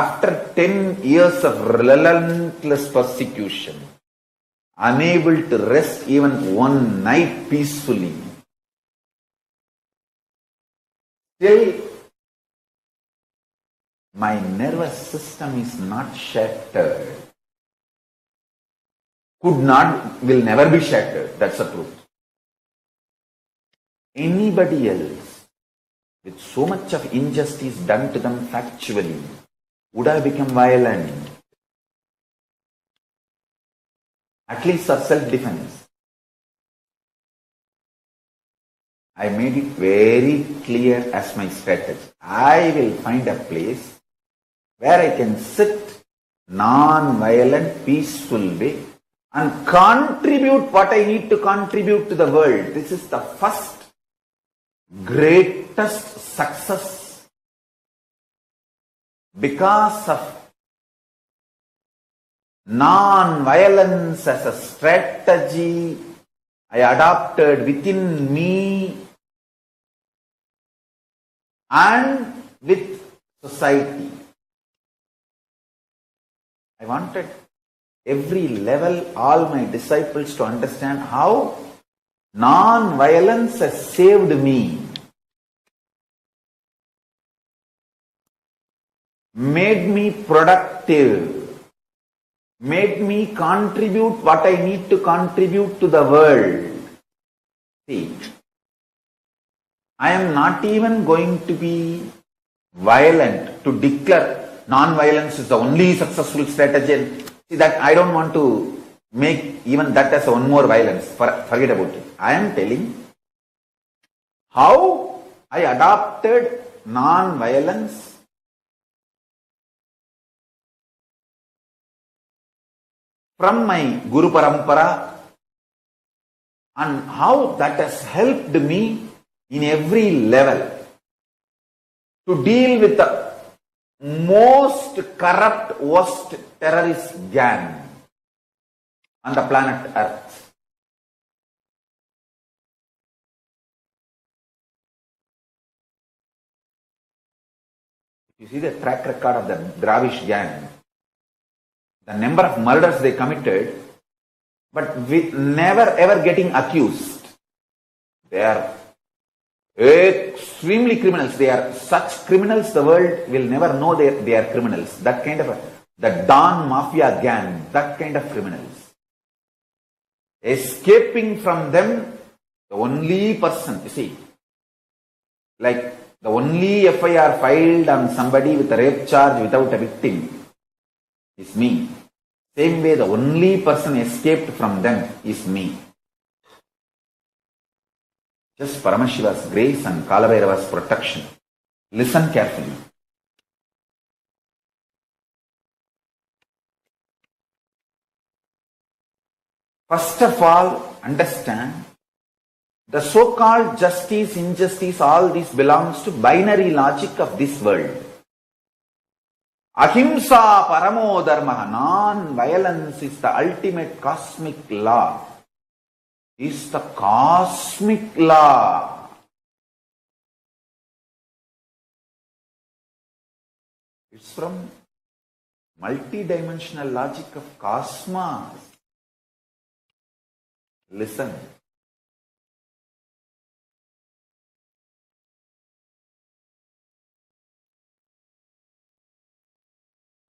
After 10 years of relentless persecution, unable to rest even one night peacefully, still my nervous system is not shattered. Will never be shattered. That's the truth. Anybody else with so much of injustice done to them factually would have become violent. At least for self-defense. I made it very clear as my strategy. I will find a place where I can sit non-violent, peaceful way and contribute what I need to contribute to the world. This is the first greatest success. Because of non-violence as a strategy I adopted within me and with society. I wanted every level, all my disciples to understand how non-violence has saved me, made me productive, made me contribute what I need to contribute to the world. See, I am not even going to be violent to declare non-violence is the only successful strategy. See that I don't want to make even that as one more violence. Forget about it. I am telling how I adopted non-violence from my Guru Parampara and how that has helped me in every level to deal with the most corrupt, worst terrorist gang on the planet Earth. You see the track record of the Dravish gang, the number of murders they committed, but with never ever getting accused. They are extremely criminals. They are such criminals the world will never know they are criminals. That kind of the Don Mafia gang, that kind of criminals. Escaping from them, the only person, you see, like the only FIR filed on somebody with a rape charge without a victim is me. Same way, the only person escaped from them is me. Just Paramashiva's grace and Kalabhairava's protection. Listen carefully. First of all, understand the so-called justice, injustice, all this belongs to binary logic of this world. Ahimsa paramo dharma, non-violence is the ultimate cosmic law. Is the cosmic law. It's from multidimensional logic of cosmos. Listen.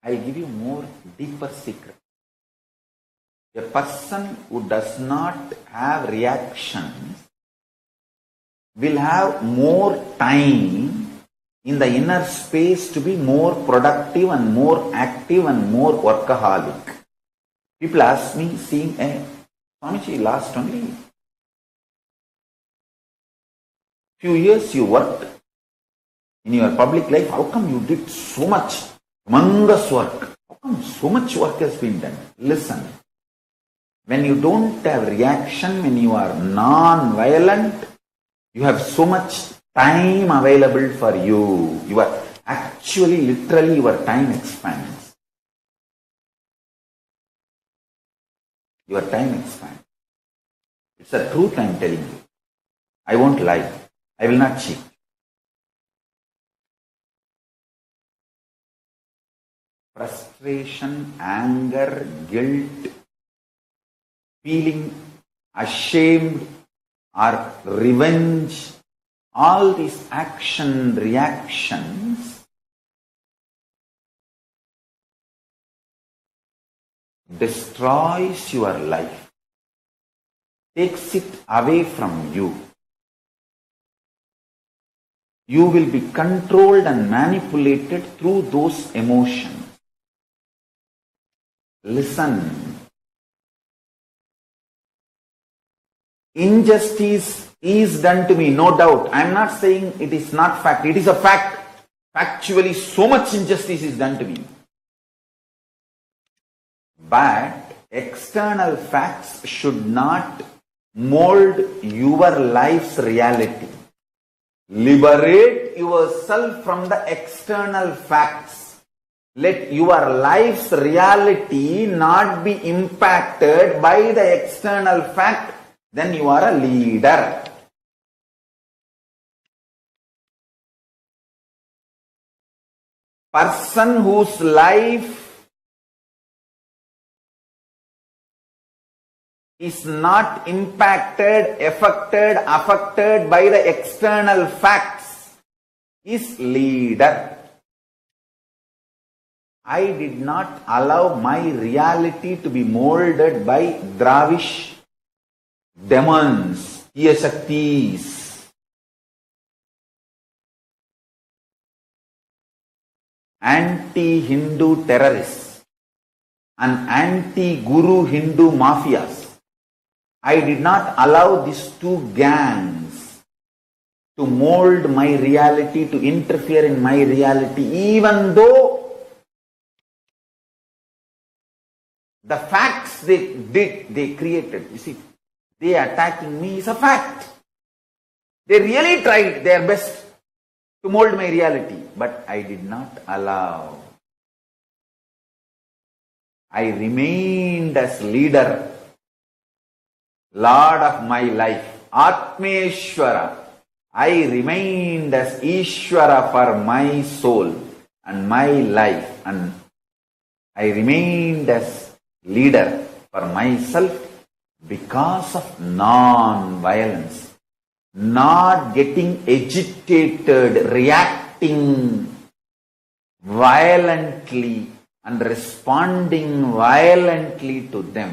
I'll give you more deeper secret. A person who does not have reactions will have more time in the inner space to be more productive and more active and more workaholic. People ask me, seeing Swamiji, last only few years you worked in your public life, how come you did so much humongous work? How come so much work has been done? Listen. When you don't have reaction, when you are non-violent, you have so much time available for you. You are actually, literally, your time expands. Your time expands. It's the truth I am telling you. I won't lie. I will not cheat. Frustration, anger, guilt, feeling ashamed or revenge, all these action reactions destroys your life, takes it away from you. You will be controlled and manipulated through those emotions. Listen. Injustice is done to me, no doubt. I am not saying it is not fact. It is a fact. Factually, so much injustice is done to me. But external facts should not mold your life's reality. Liberate yourself from the external facts. Let your life's reality not be impacted by the external fact. Then you are a leader. Person whose life is not impacted, affected by the external facts is leader. I did not allow my reality to be molded by Dravish demons, Yashaktis, anti-Hindu terrorists and anti-Guru Hindu mafias. I did not allow these two gangs to mold my reality, to interfere in my reality, even though the facts they created. You see, they attacking me is a fact. They really tried their best to mold my reality, but I did not allow. I remained as leader, Lord of my life, Atmeshwara. I remained as Ishvara for my soul. and my life, and I remained as leader for myself because of non-violence, not getting agitated, reacting violently and responding violently to them.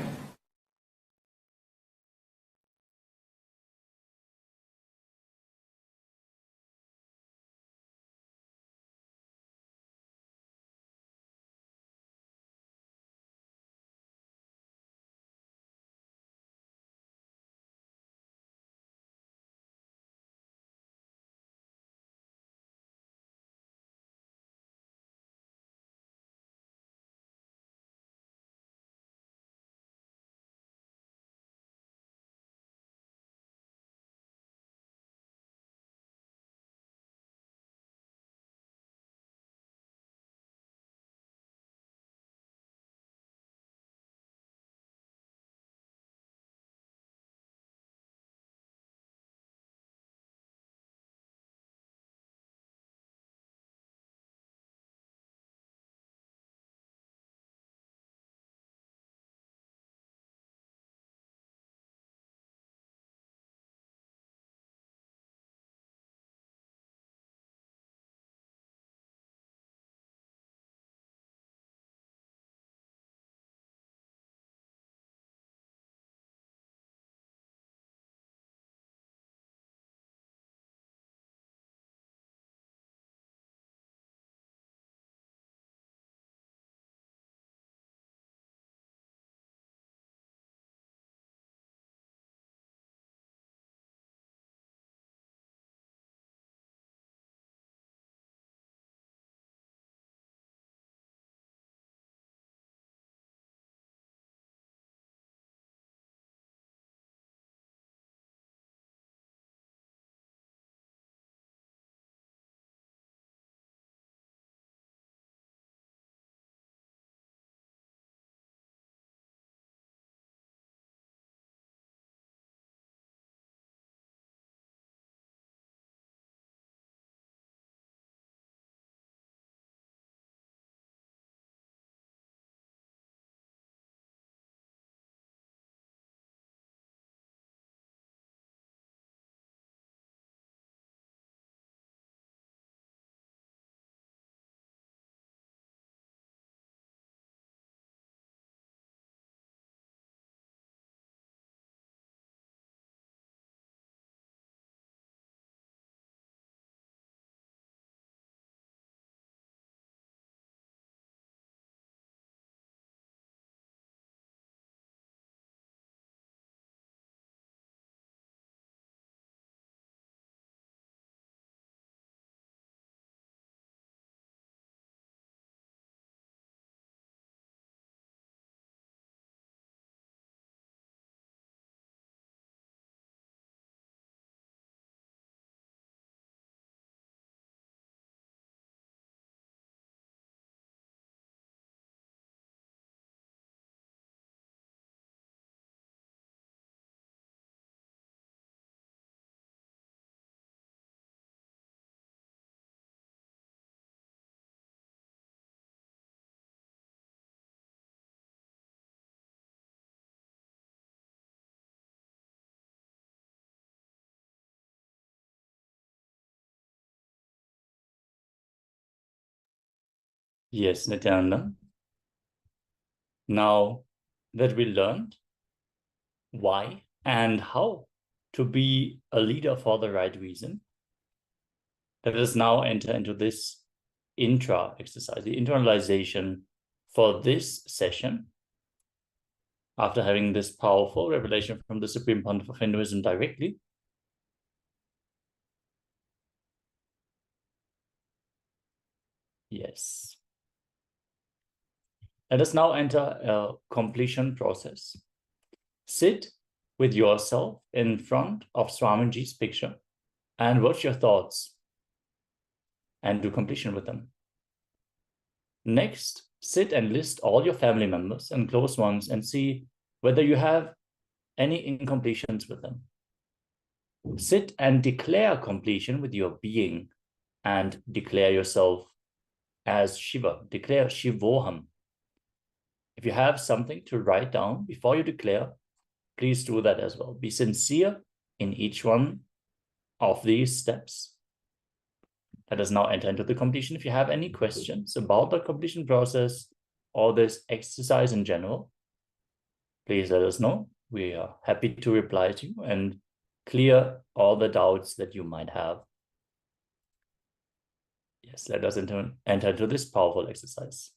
Yes, Nithyananda. Now that we learned why and how to be a leader for the right reason, let us now enter into this intra exercise, the internalization for this session. After having this powerful revelation from the Supreme Pontiff of Hinduism directly, yes. Let us now enter a completion process. Sit with yourself in front of Swamiji's picture and watch your thoughts and do completion with them. Next, sit and list all your family members and close ones and see whether you have any incompletions with them. Sit and declare completion with your being and declare yourself as Shiva. Declare Shivoham. If you have something to write down before you declare, please do that as well. Be sincere in each one of these steps. Let us now enter into the completion. If you have any questions about the completion process or this exercise in general, please let us know. We are happy to reply to you and clear all the doubts that you might have. Yes, let us enter into this powerful exercise.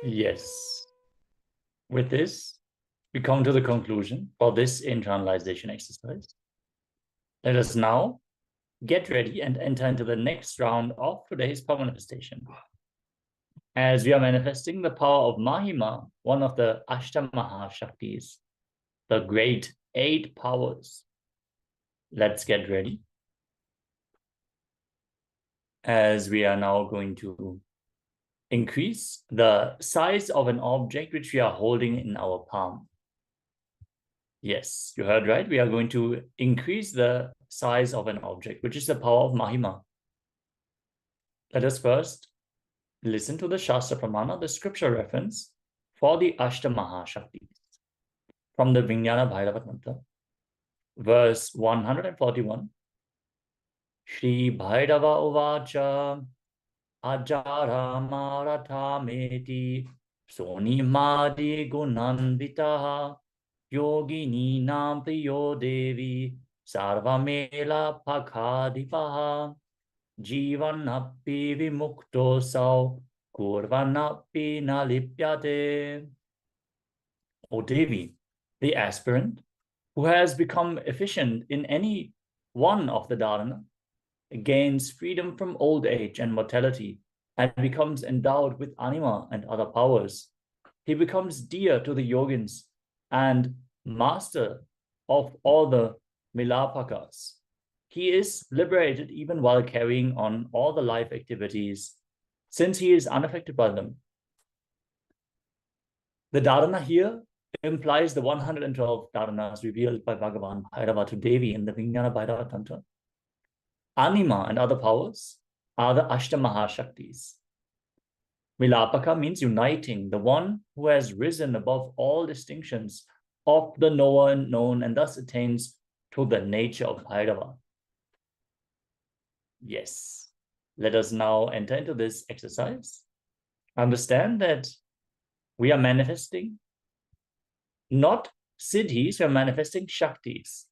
Yes. With this, we come to the conclusion for this internalization exercise. Let us now get ready and enter into the next round of today's power manifestation. As we are manifesting the power of Mahima, one of the Ashtamaha Shaktis, the great 8 powers. Let's get ready. As we are now going to increase the size of an object which we are holding in our palm. Yes, you heard right. We are going to increase the size of an object, which is the power of Mahima. Let us first listen to the Shastra Pramana, the scripture reference for the Ashtamaha Shaktis from the Vijnana Bhairava Mantra, verse 141. Shri Bhairava Uvacha Ajara Maratha Meti Soni Madi Gunanvitaha Yogini Nam Priyo Devi Sarvamela Pakhadipaha Jivanapi Vimukto Sau Kurvanapi Nalipyate. O Devi, the aspirant who has become efficient in any one of the dharana, gains freedom from old age and mortality and becomes endowed with anima and other powers. He becomes dear to the yogins and master of all the milapakas. He is liberated even while carrying on all the life activities, since he is unaffected by them. The dharana here implies the 112 dharanas revealed by Bhagavan Bhairava to Devi in the Vijnana Bhairava Tantra. Anima and other powers are the Ashtamaha Shaktis. Milapaka means uniting, the one who has risen above all distinctions of the knower and known, and thus attains to the nature of Bhairava. Yes, let us now enter into this exercise. Understand that we are manifesting not siddhis, we are manifesting shaktis,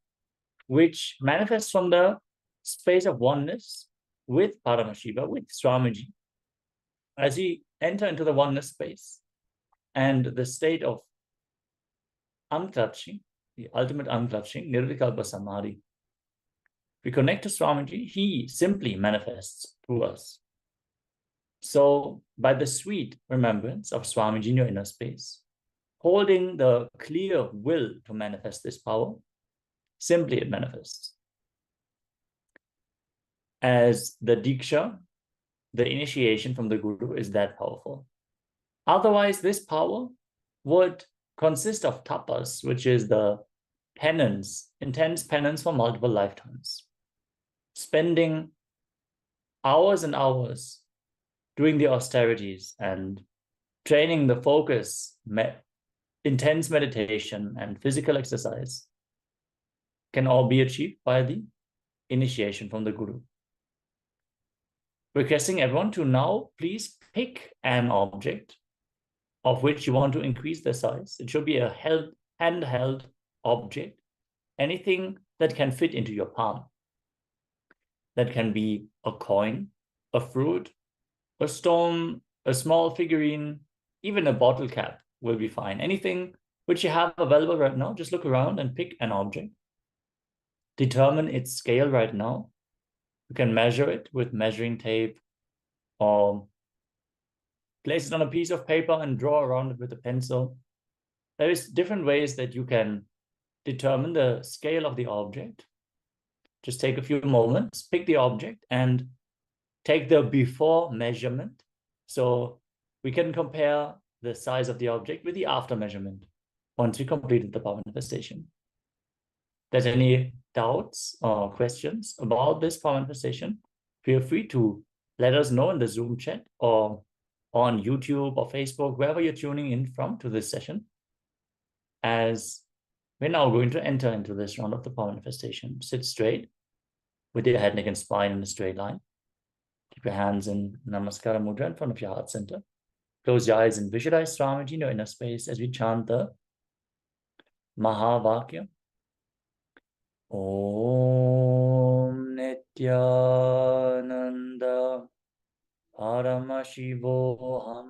which manifest from the space of oneness with Paramashiva, with Swamiji. As we enter into the oneness space and the state of unclutching, the ultimate unclutching, Nirvikalpa Samadhi, we connect to Swamiji, he simply manifests through us. So, by the sweet remembrance of Swamiji in your inner space, holding the clear will to manifest this power, simply it manifests. As the Diksha, the initiation from the Guru, is that powerful. Otherwise, this power would consist of tapas, which is the penance, intense penance for multiple lifetimes. Spending hours and hours doing the austerities and training the focus, intense meditation and physical exercise can all be achieved by the initiation from the Guru. Requesting everyone to now please pick an object of which you want to increase the size. It should be a handheld object, anything that can fit into your palm. That can be a coin, a fruit, a stone, a small figurine, even a bottle cap will be fine. Anything which you have available right now, just look around and pick an object. Determine its scale right now. You can measure it with measuring tape or place it on a piece of paper and draw around it with a pencil. There is different ways that you can determine the scale of the object. Just take a few moments, pick the object and take the before measurement. So we can compare the size of the object with the after measurement once we completed the power manifestation. If there's any doubts or questions about this power manifestation, feel free to let us know in the Zoom chat or on YouTube or Facebook, wherever you're tuning in from to this session, as we're now going to enter into this round of the power manifestation. Sit straight with your head, neck, and spine in a straight line. Keep your hands in Namaskara Mudra in front of your heart center. Close your eyes and visualize Swamiji in your inner space as we chant the Mahavakya. Om Nithyananda Paramashivoham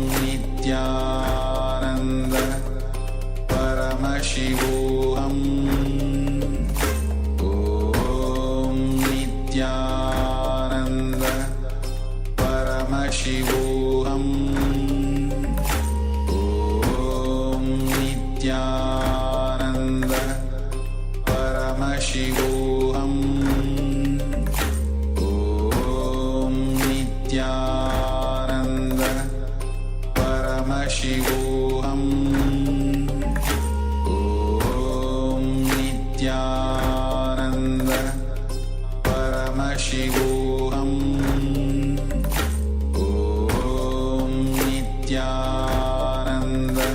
Paramashivoham. Om Nithyananda. Paramashivoham. Om Nithyananda. Paramashivoham. Om Nithyananda. Paramashivoham. Om Nithyananda.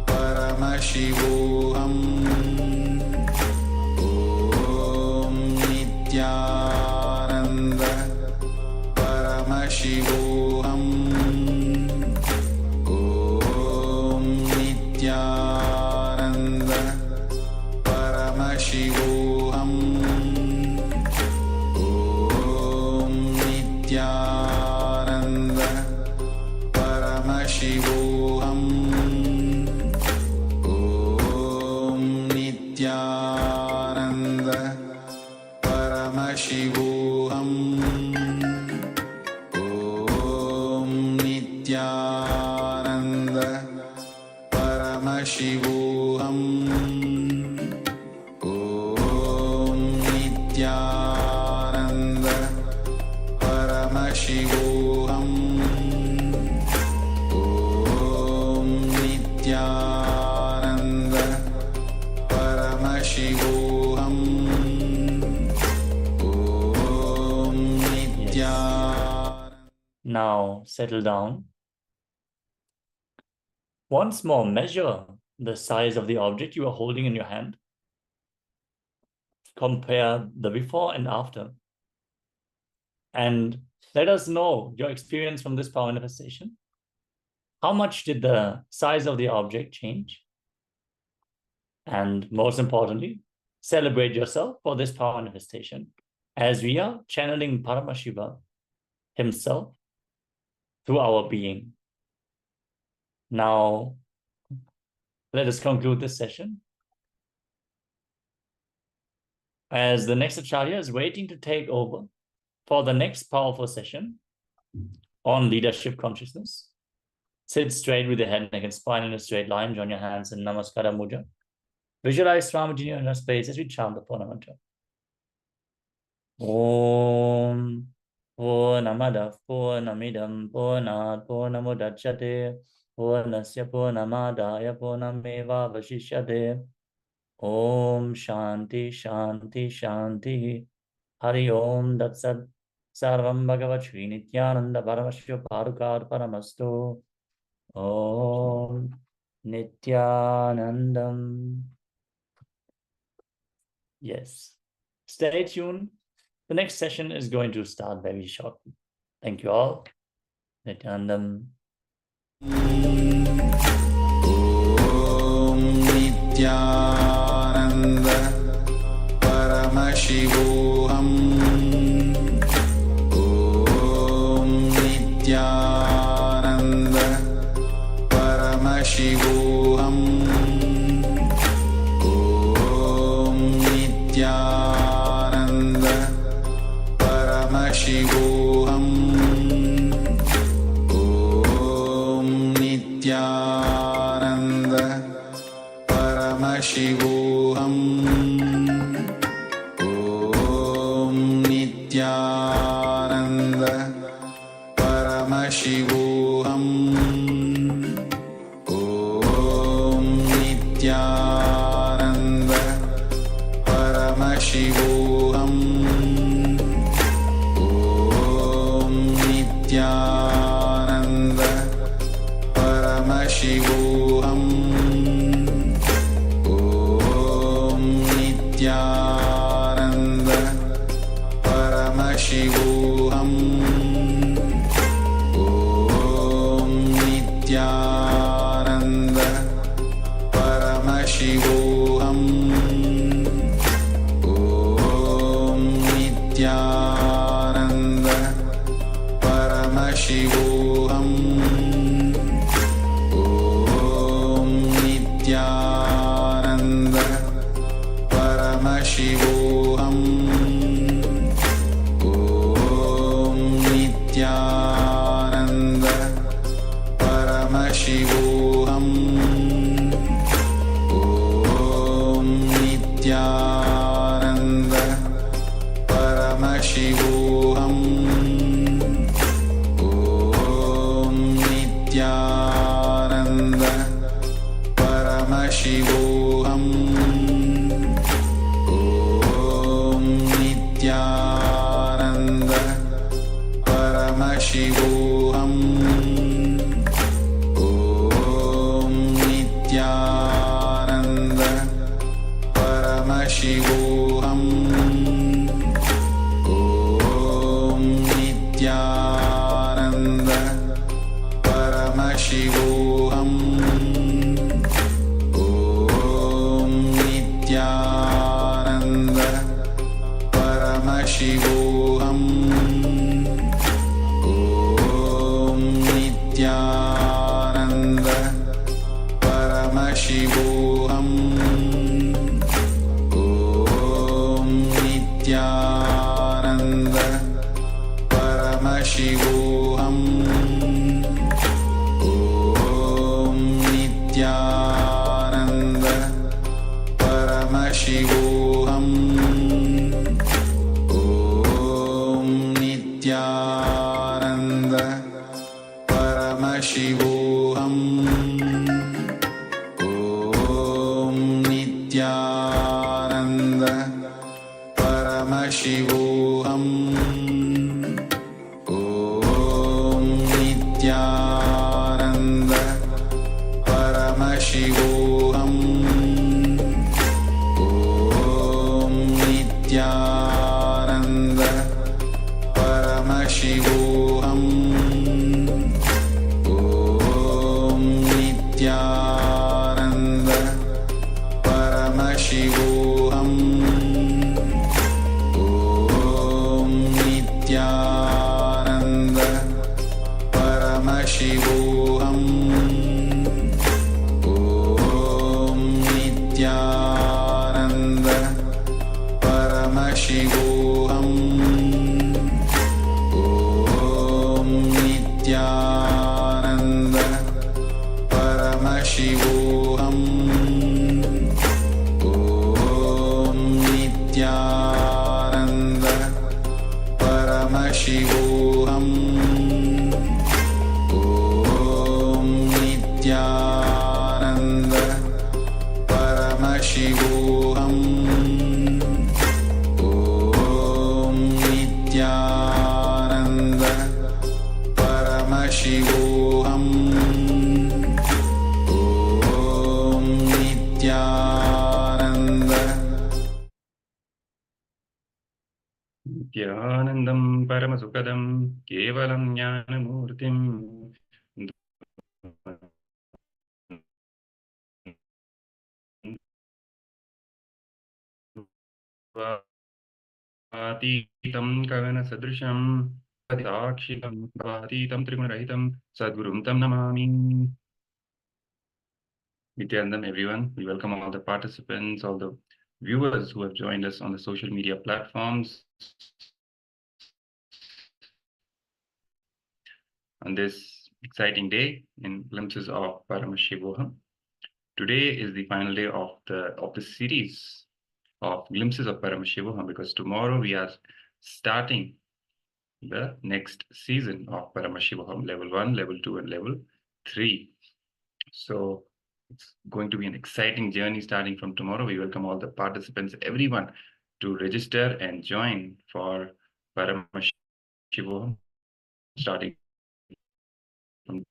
Paramashivoham. Om Nithyananda. Paramashivoham. Om Nithyananda. Paramashivoham. Om Nithyananda. Paramashivoham. Om Nithyananda. Paramashivoham. Om Nithyananda. Paramashivoham. Om Nithyananda. Paramashivoham. Om Nithyananda. Paramashivoham. Om Nithyananda. Now settle down. Once more, measure the size of the object you are holding in your hand. Compare the before and after. And let us know your experience from this power manifestation. How much did the size of the object change? And most importantly, celebrate yourself for this power manifestation as we are channeling Paramashiva himself through our being. Now, let us conclude this session. As the next Acharya is waiting to take over for the next powerful session on leadership consciousness, sit straight with your head, neck, and spine in a straight line. Join your hands in Namaskara Mudra. Visualize Swamiji in your space as we chant the Purna mantra. Om Purnamada Purnamidam Purnat Purnamudachyate Purnasya Purnamadaya Purnameva Vashishyate. Om Shanti Shanti Shanti. Hari Om Datsat. Sarvam Bhagavat Shri Nithyananda Paramashiva Parukar Paramastu. Om Nithyanandam. Yes. Stay tuned. The next session is going to start very shortly. Thank you all. Nithyanandam. Om Nithyananda. Paramashivoham. Om Nithyananda. Paramashivoham. Om Nithyananda. Paramashivoham. Om Nithyananda. Paramashivoham. Om Nithyananda. Paramashivoham. Om Nithyananda. Paramashivoham. Om Nithyananda. Paramashivoham. Om Nithyananda. Paramashivoham. Om Nithyananda. Paramashivoham. Om Nithyananda. Paramashivoham. Om Nithyananda. Paramashivoham. Om Nithyananda. Nityanand परमशिवोऽहम् ॐ नित्यानन्द परमशिवोऽहम् ॐ नित्यानन्द परमशिवोऽहम् ॐ नित्यानन्द परमशिवोऽहम् ॐ नित्यानन्द परमशिवोऽहम् ॐ नित्यानन्द परमशिवोऽहम् ॐ नित्यानन्द परमशिवोऽहम् ॐ नित्यानन्द परमशिवोऽहम् ॐ नित्यानन्द परमशिवोऽहम् ॐ नित्यानन्द परमशिवोऽहम् ॐ नित्यानन्द परमशिवोऽहम् ॐ नित्यानन्द परमशिवोऽहम् ॐ नित्यानन्द परमशिवोऽहम् ॐ नित्यानन्द परमशिवोऽहम् ॐ नित्यानन्द परमशिवोऽहम् ॐ नित्यानन्द परमशिवोऽहम् ॐ नित्यानन्द परमशिवोऽहम् ॐ नित्यानन्द परमशिवोऽहम् ॐ नित्यानन्द परमशिवोऽहम् ॐ नित्यानन्द नित्यानन्दं परमसुखदं केवलं ज्ञानमूर्तिम् अतीतं गगनसदृशं साक्षितं भातीतं त्रिगुणरहितं सद्गुरुं तं Namami. Nithyanandam, everyone. We welcome all the participants, all the viewers who have joined us on the social media platforms on this exciting day in Glimpses of Paramashivoham. Today is the final day of the series of Glimpses of Paramashivoham, because tomorrow we are starting the next season of Paramashivoham, level 1, level 2, and level 3. So it's going to be an exciting journey starting from tomorrow. We welcome all the participants, everyone, to register and join for Paramashivoham starting from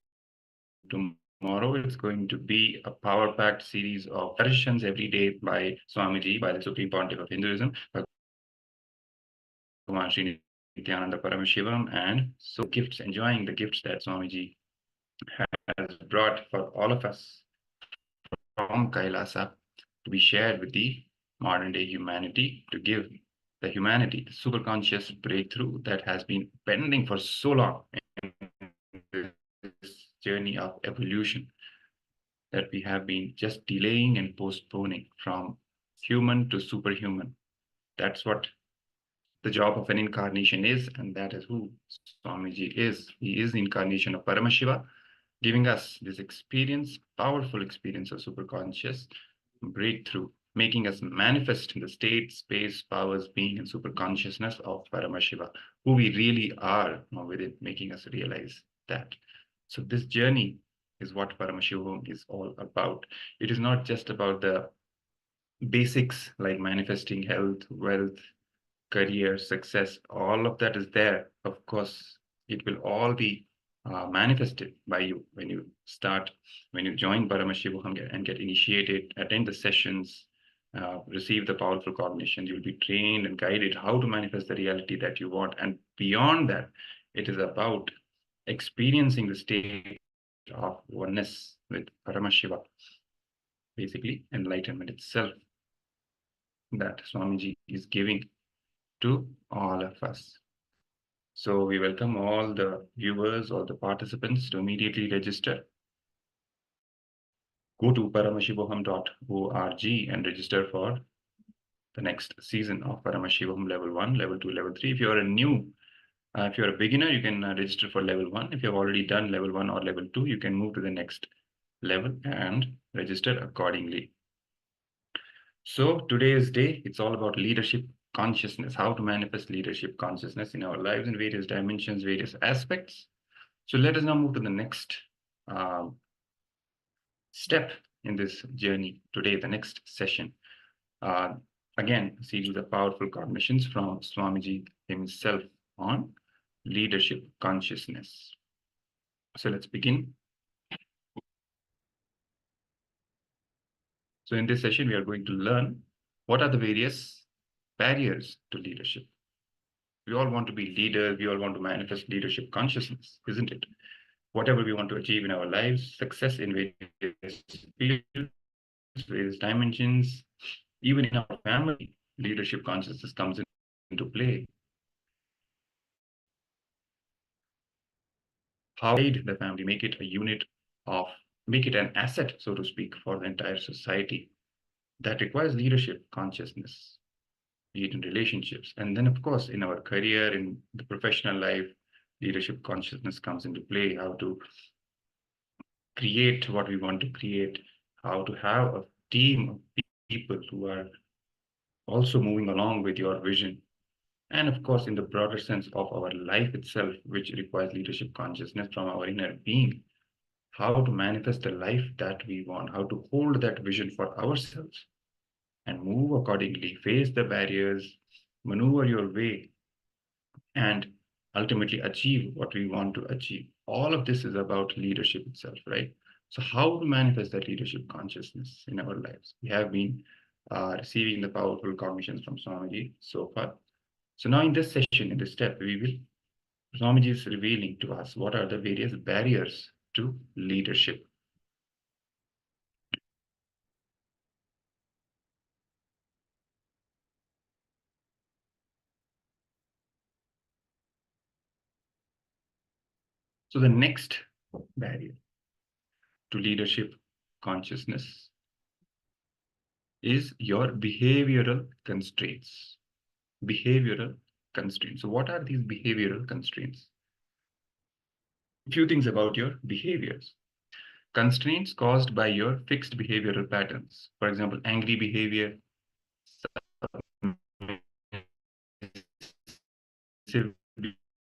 tomorrow. It's going to be a power-packed series of sessions every day by Swamiji, by the Supreme Pontiff of Hinduism, Bhagavan Sri Nithyananda Paramashivoham, and so gifts, enjoying the gifts that Swamiji has brought for all of us from KAILASA to be shared with the modern day humanity, to give the humanity the superconscious breakthrough that has been pending for so long in this journey of evolution, that we have been just delaying and postponing from human to superhuman. That's what the job of an incarnation is, and that is who Swamiji is. He is the incarnation of Paramashiva, giving us this experience, powerful experience of superconscious breakthrough, making us manifest in the state, space, powers, being, and superconsciousness of Paramashiva, who we really are within, making us realize that. So this journey is what Paramashivoham is all about. It is not just about the basics like manifesting health, wealth, career, success. All of that is there. Of course, it will all be manifested by you when you join Paramashivoham and get initiated, attend the sessions, receive the powerful cognition. You'll be trained and guided how to manifest the reality that you want. And beyond that, it is about experiencing the state of oneness with Paramashiva, basically enlightenment itself that Swamiji is giving to all of us. So we welcome all the viewers or the participants to immediately register. Go to paramashivoham.org and register for the next season of Paramashivoham Level 1, Level 2, Level 3. If you're a beginner, you can register for Level 1. If you've already done Level 1 or Level 2, you can move to the next level and register accordingly. So today's day, it's all about leadership consciousness, how to manifest leadership consciousness in our lives in various dimensions, various aspects. So let us now move to the next step in this journey today, the next session. Again, seeing the powerful cognitions from Swamiji himself on leadership consciousness. So let's begin. So in this session, we are going to learn what are the various barriers to leadership. We all want to be leaders. We all want to manifest leadership consciousness, isn't it? Whatever we want to achieve in our lives, success in various fields, various dimensions, even in our family, leadership consciousness comes into play. How lead the family, make it a unit of, make it an asset, so to speak, for the entire society. That requires leadership consciousness, be it in relationships. And then, of course, in our career, in the professional life, leadership consciousness comes into play, how to create what we want to create, how to have a team of people who are also moving along with your vision. And of course, in the broader sense of our life itself, which requires leadership consciousness from our inner being, how to manifest the life that we want, how to hold that vision for ourselves and move accordingly, face the barriers, maneuver your way, and ultimately achieve what we want to achieve. All of this is about leadership itself, right? So how to manifest that leadership consciousness in our lives? We have been receiving the powerful cognitions from Swamiji so far. So now in this session, in this step, Swamiji is revealing to us what are the various barriers to leadership. So the next barrier to leadership consciousness is your behavioral constraints. Behavioral constraints. So what are these behavioral constraints? A few things about your behaviors. Constraints caused by your fixed behavioral patterns. For example, angry behavior,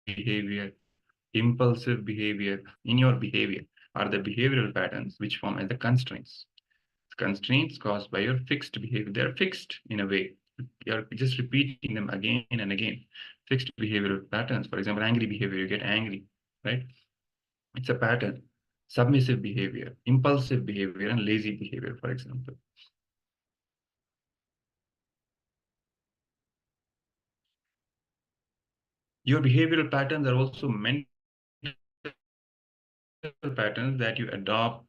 behavior, impulsive behavior. In your behavior are the behavioral patterns which form as the constraints. Constraints caused by your fixed behavior. They're fixed in a way. You're just repeating them again and again. Fixed behavioral patterns. For example, angry behavior, you get angry, right? It's a pattern. Submissive behavior, impulsive behavior, and lazy behavior, for example. Your behavioral patterns are also mental patterns that you adopted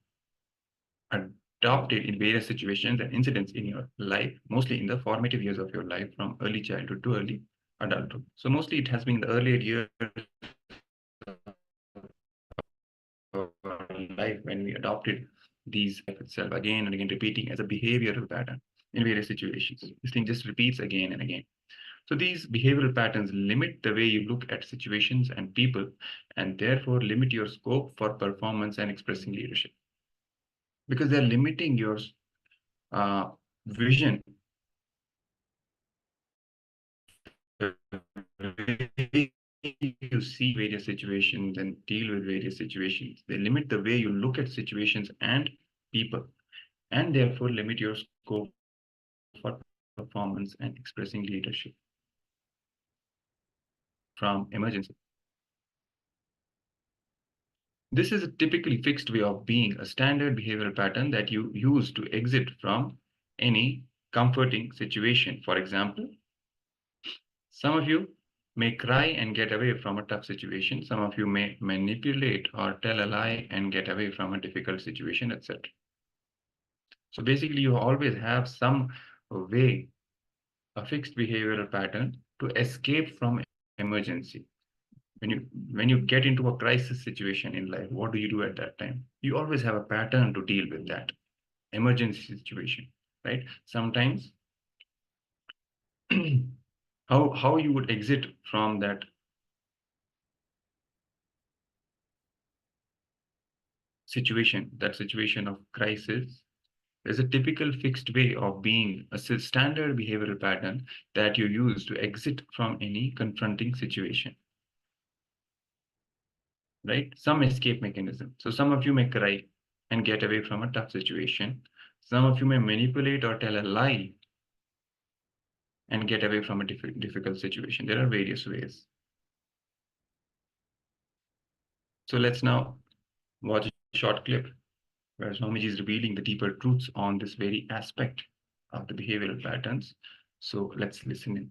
in various situations and incidents in your life, mostly in the formative years of your life, from early childhood to early adulthood. So mostly it has been in the earlier years of our life when we adopted these itself again and again, repeating as a behavioral pattern in various situations. This thing just repeats again and again. So these behavioral patterns limit the way you look at situations and people, and therefore limit your scope for performance and expressing leadership. Because they're limiting your vision, you see various situations and deal with various situations. They limit the way you look at situations and people, and therefore limit your scope for performance and expressing leadership from emergency. This is a typically fixed way of being, a standard behavioral pattern that you use to exit from any comforting situation. For example, some of you may cry and get away from a tough situation. Some of you may manipulate or tell a lie and get away from a difficult situation, etc. So basically, you always have some way, a fixed behavioral pattern to escape from emergency. When you get into a crisis situation in life, what do you do at that time? You always have a pattern to deal with that emergency situation, right? Sometimes how you would exit from that situation of crisis. There's a typical fixed way of being, a standard behavioral pattern that you use to exit from any confronting situation, right? Some escape mechanism. So some of you may cry and get away from a tough situation. Some of you may manipulate or tell a lie and get away from a difficult situation. There are various ways. So let's now watch a short clip where Swamiji is revealing the deeper truths on this very aspect of the behavioral patterns. So let's listen in.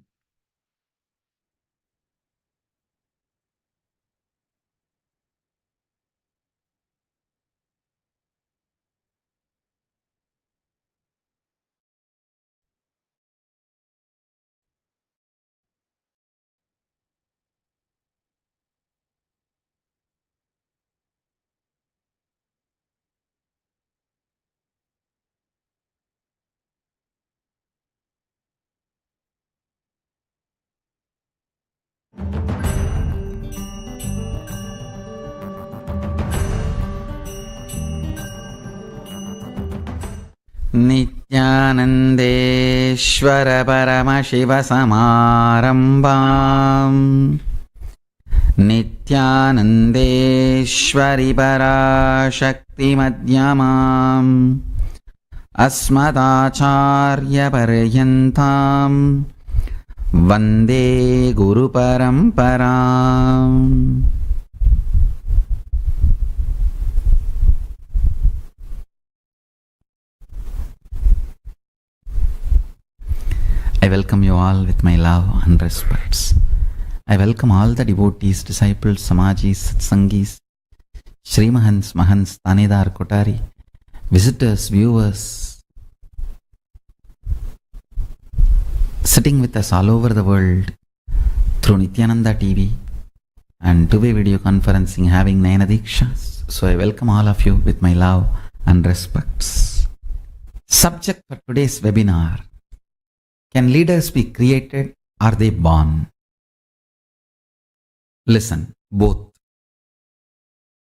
नित्यानन्देश्वर परमशिवसमारम्भाम् नित्यानन्देश्वरि पराशक्तिमध्यमाम् अस्मदाचार्यपर्यन्ताम् वन्दे गुरुपरम्पराम्. I welcome you all with my love and respects. I welcome all the devotees, disciples, samajis, satsangis, Srimahans, Mahants, Tanedar, Kotari, visitors, viewers, sitting with us all over the world through Nithyananda TV and two-way video conferencing, having Nayana Dikshas. So I welcome all of you with my love and respects. Subject for today's webinar: can leaders be created or are they born? Listen, both.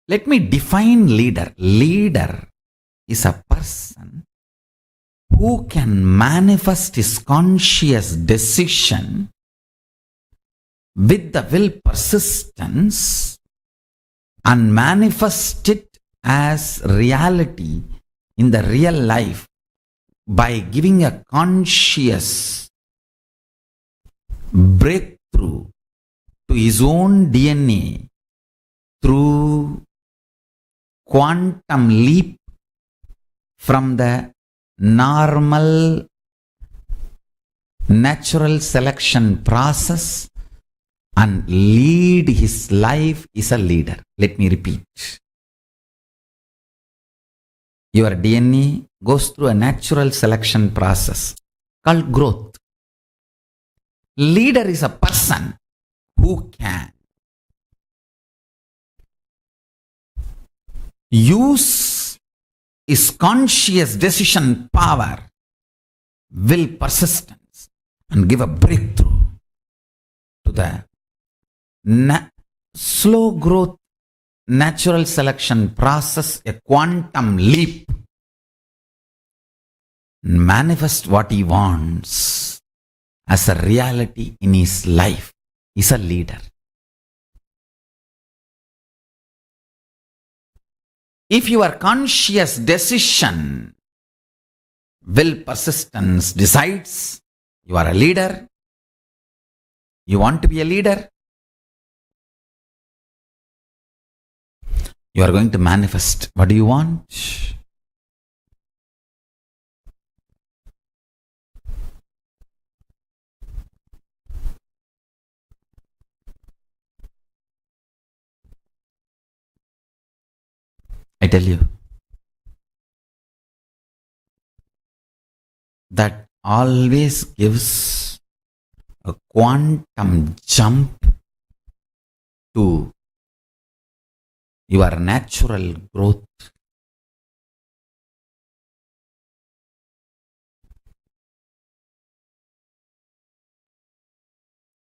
Let me define leader. Leader is a person who can manifest his conscious decision with the will persistence and manifest it as reality in the real life by giving a conscious breakthrough to his own DNA through quantum leap from the normal natural selection process and lead his life is a leader. Let me repeat. Your DNA goes through a natural selection process called growth. Leader is a person who can use his conscious decision power, will persistence, and give a breakthrough to the slow growth natural selection process, a quantum leap, manifest what he wants as a reality in his life. Is a leader. If your conscious decision, will, persistence decides you are a leader, you want to be a leader, you are going to manifest. What do you want? I tell you, that always gives a quantum jump to your natural growth.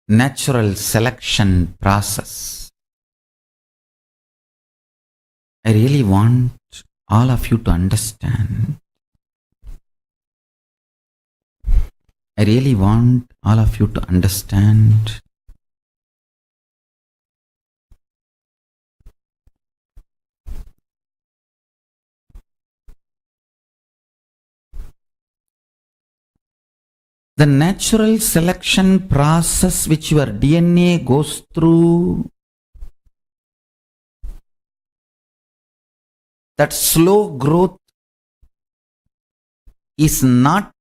Natural selection process. I really want all of you to understand. I really want all of you to understand the natural selection process which your DNA goes through, that slow growth is not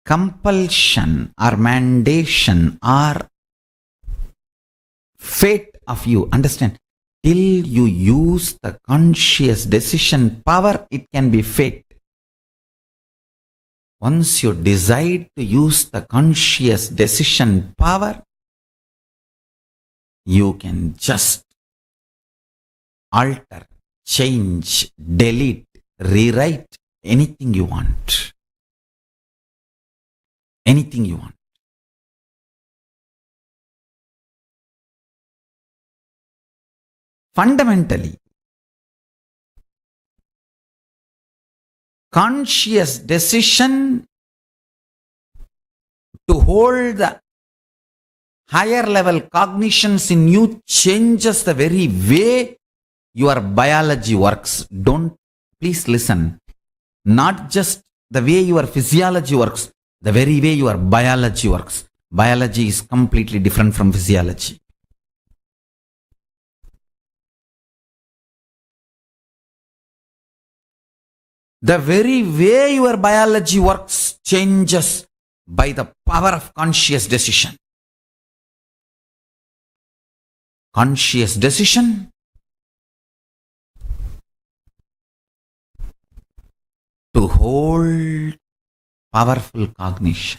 compulsion or mandation or fate of you. Understand? Till you use the conscious decision power, it can be fate. Once you decide to use the conscious decision power, you can just alter, change, delete, rewrite anything you want. Anything you want. Fundamentally, conscious decision to hold the higher level cognitions in you changes the very way your biology works. Please listen. Not just the way your physiology works, the very way your biology works. Biology is completely different from physiology. The very way your biology works changes by the power of conscious decision. Conscious decision to hold powerful cognition.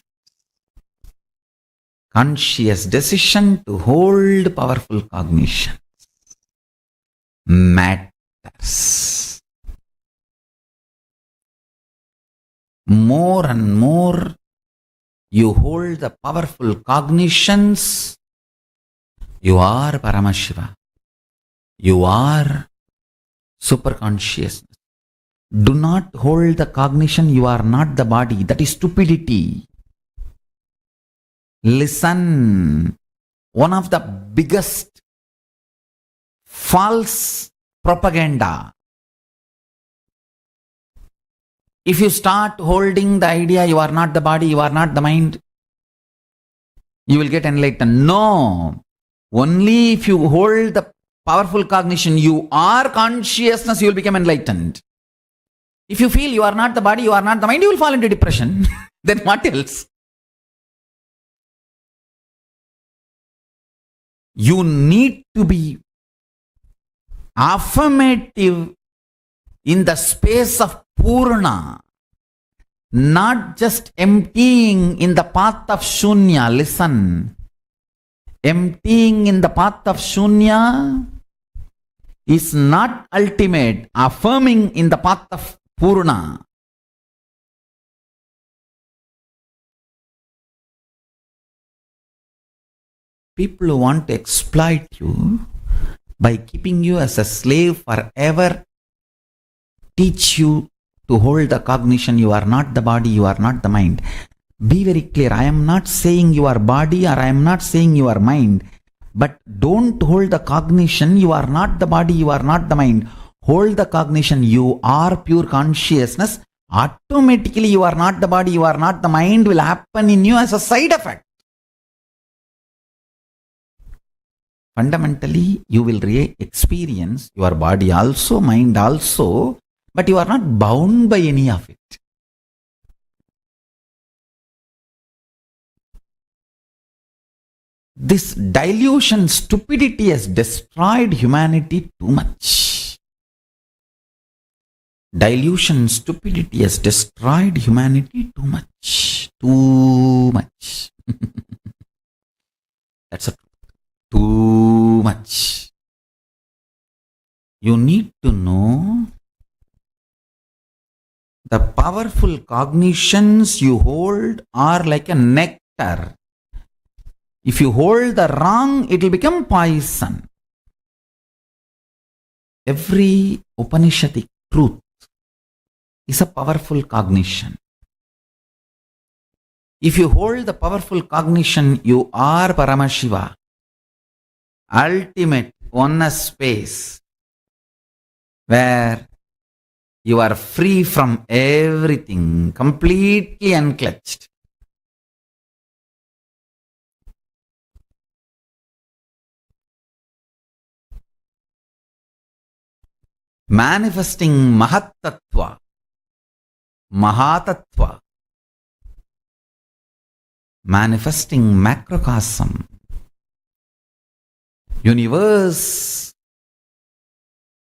Conscious decision to hold powerful cognition matters. More and more you hold the powerful cognitions, you are Paramashiva. You are superconsciousness. Do not hold the cognition, you are not the body. That is stupidity. Listen, one of the biggest false propaganda. If you start holding the idea you are not the body, you are not the mind, you will get enlightened. No. Only if you hold the powerful cognition, you are consciousness, you will become enlightened. If you feel you are not the body, you are not the mind, you will fall into depression. Then what else? You need to be affirmative in the space of Purna, not just emptying in the path of Shunya. Listen, emptying in the path of Shunya is not ultimate. Affirming in the path of Purna. People who want to exploit you by keeping you as a slave forever teach you to hold the cognition you are not the body, you are not the mind. Be very clear. I am not saying you are body or I am not saying you are mind. But don't hold the cognition, you are not the body, you are not the mind. Hold the cognition, you are pure consciousness. Automatically you are not the body, you are not the mind will happen in you as a side effect. Fundamentally, you will experience your body also, mind also, but you are not bound by any of it. This dilution, stupidity has destroyed humanity too much. Dilution, stupidity has destroyed humanity too much. Too much. That's a too much. You need to know the powerful cognitions you hold are like a nectar. If you hold the wrong, it will become poison. Every Upanishadic truth is a powerful cognition. If you hold the powerful cognition, you are Paramashiva, ultimate oneness space, where you are free from everything, completely unclutched. Manifesting Mahatattva, Mahatattva, manifesting macrocosm. Universe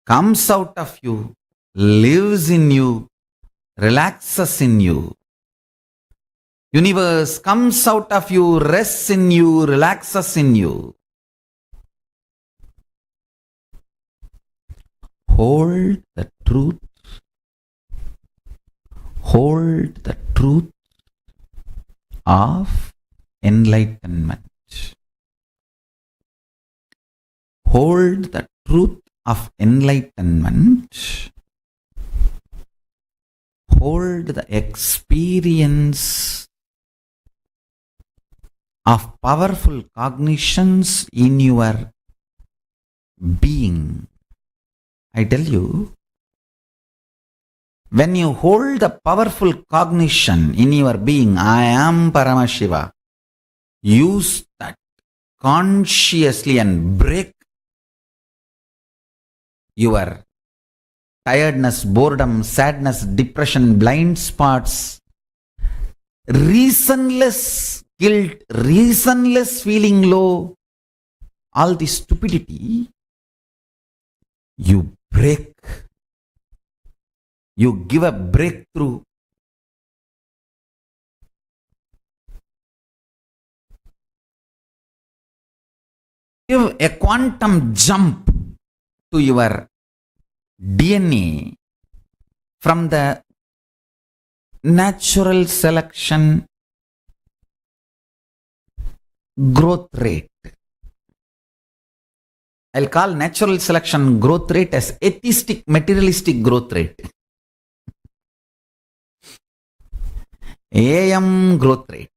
comes out of you, lives in you, relaxes in you. Universe comes out of you, rests in you, relaxes in you. Hold the truth. Hold the truth of enlightenment. Hold the truth of enlightenment. Hold the experience of powerful cognitions in your being. I tell you, when you hold the powerful cognition in your being, I am Paramashiva, use that consciously and break your tiredness, boredom, sadness, depression, blind spots, reasonless guilt, reasonless feeling low, all this stupidity, you break. You give a breakthrough. Give a quantum jump to your DNA from the natural selection growth rate. I'll call natural selection growth rate as atheistic, materialistic growth rate. AM growth rate.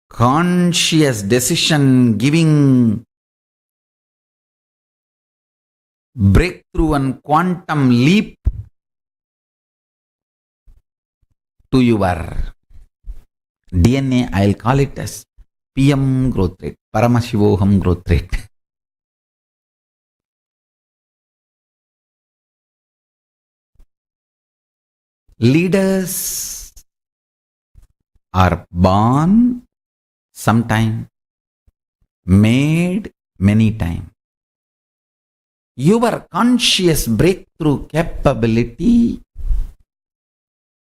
Conscious decision giving breakthrough and quantum leap to your DNA. I'll call it as PM growth rate, Paramashivoham growth rate. Leaders are born sometime, made many times. Your conscious breakthrough capability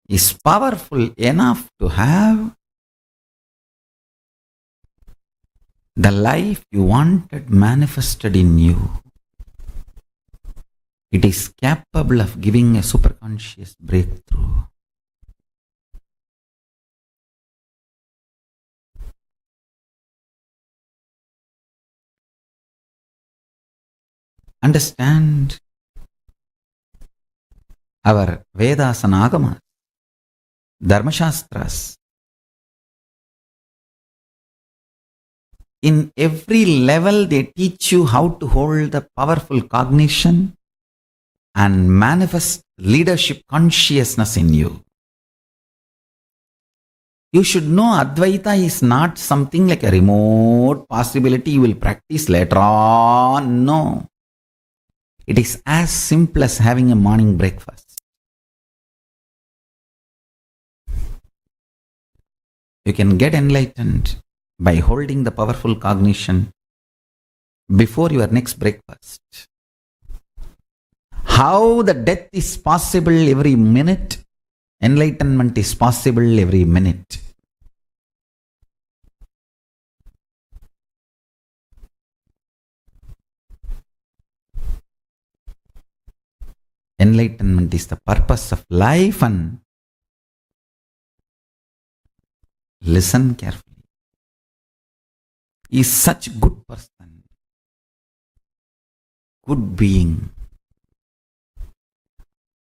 is powerful enough to have the life you wanted manifested in you. It is capable of giving a superconscious breakthrough. Understand our Vedas and Agamas, Dharmashastras. In every level, they teach you how to hold the powerful cognition and manifest leadership consciousness in you. You should know Advaita is not something like a remote possibility you will practice later on. No. It is as simple as having a morning breakfast. You can get enlightened by holding the powerful cognition before your next breakfast. How the death is possible every minute, enlightenment is possible every minute. Enlightenment is the purpose of life, and listen carefully. He is such a good person, good being.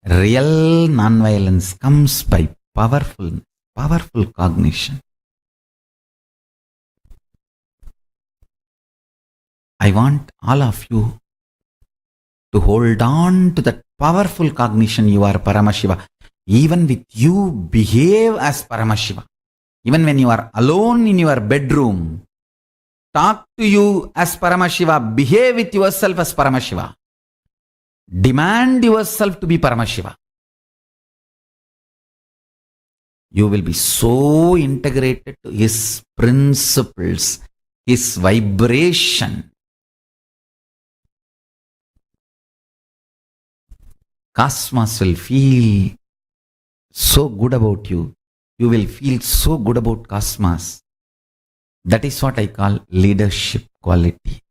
Real non-violence comes by powerful cognition. I want all of you to hold on to that powerful cognition. You are Paramashiva. Even with you, behave as Paramashiva. Even when you are alone in your bedroom, talk to you as Paramashiva. Behave with yourself as Paramashiva. Demand yourself to be Paramashiva. You will be so integrated to His principles, His vibration. Cosmos will feel so good about you. You will feel so good about cosmos. That is what I call leadership quality.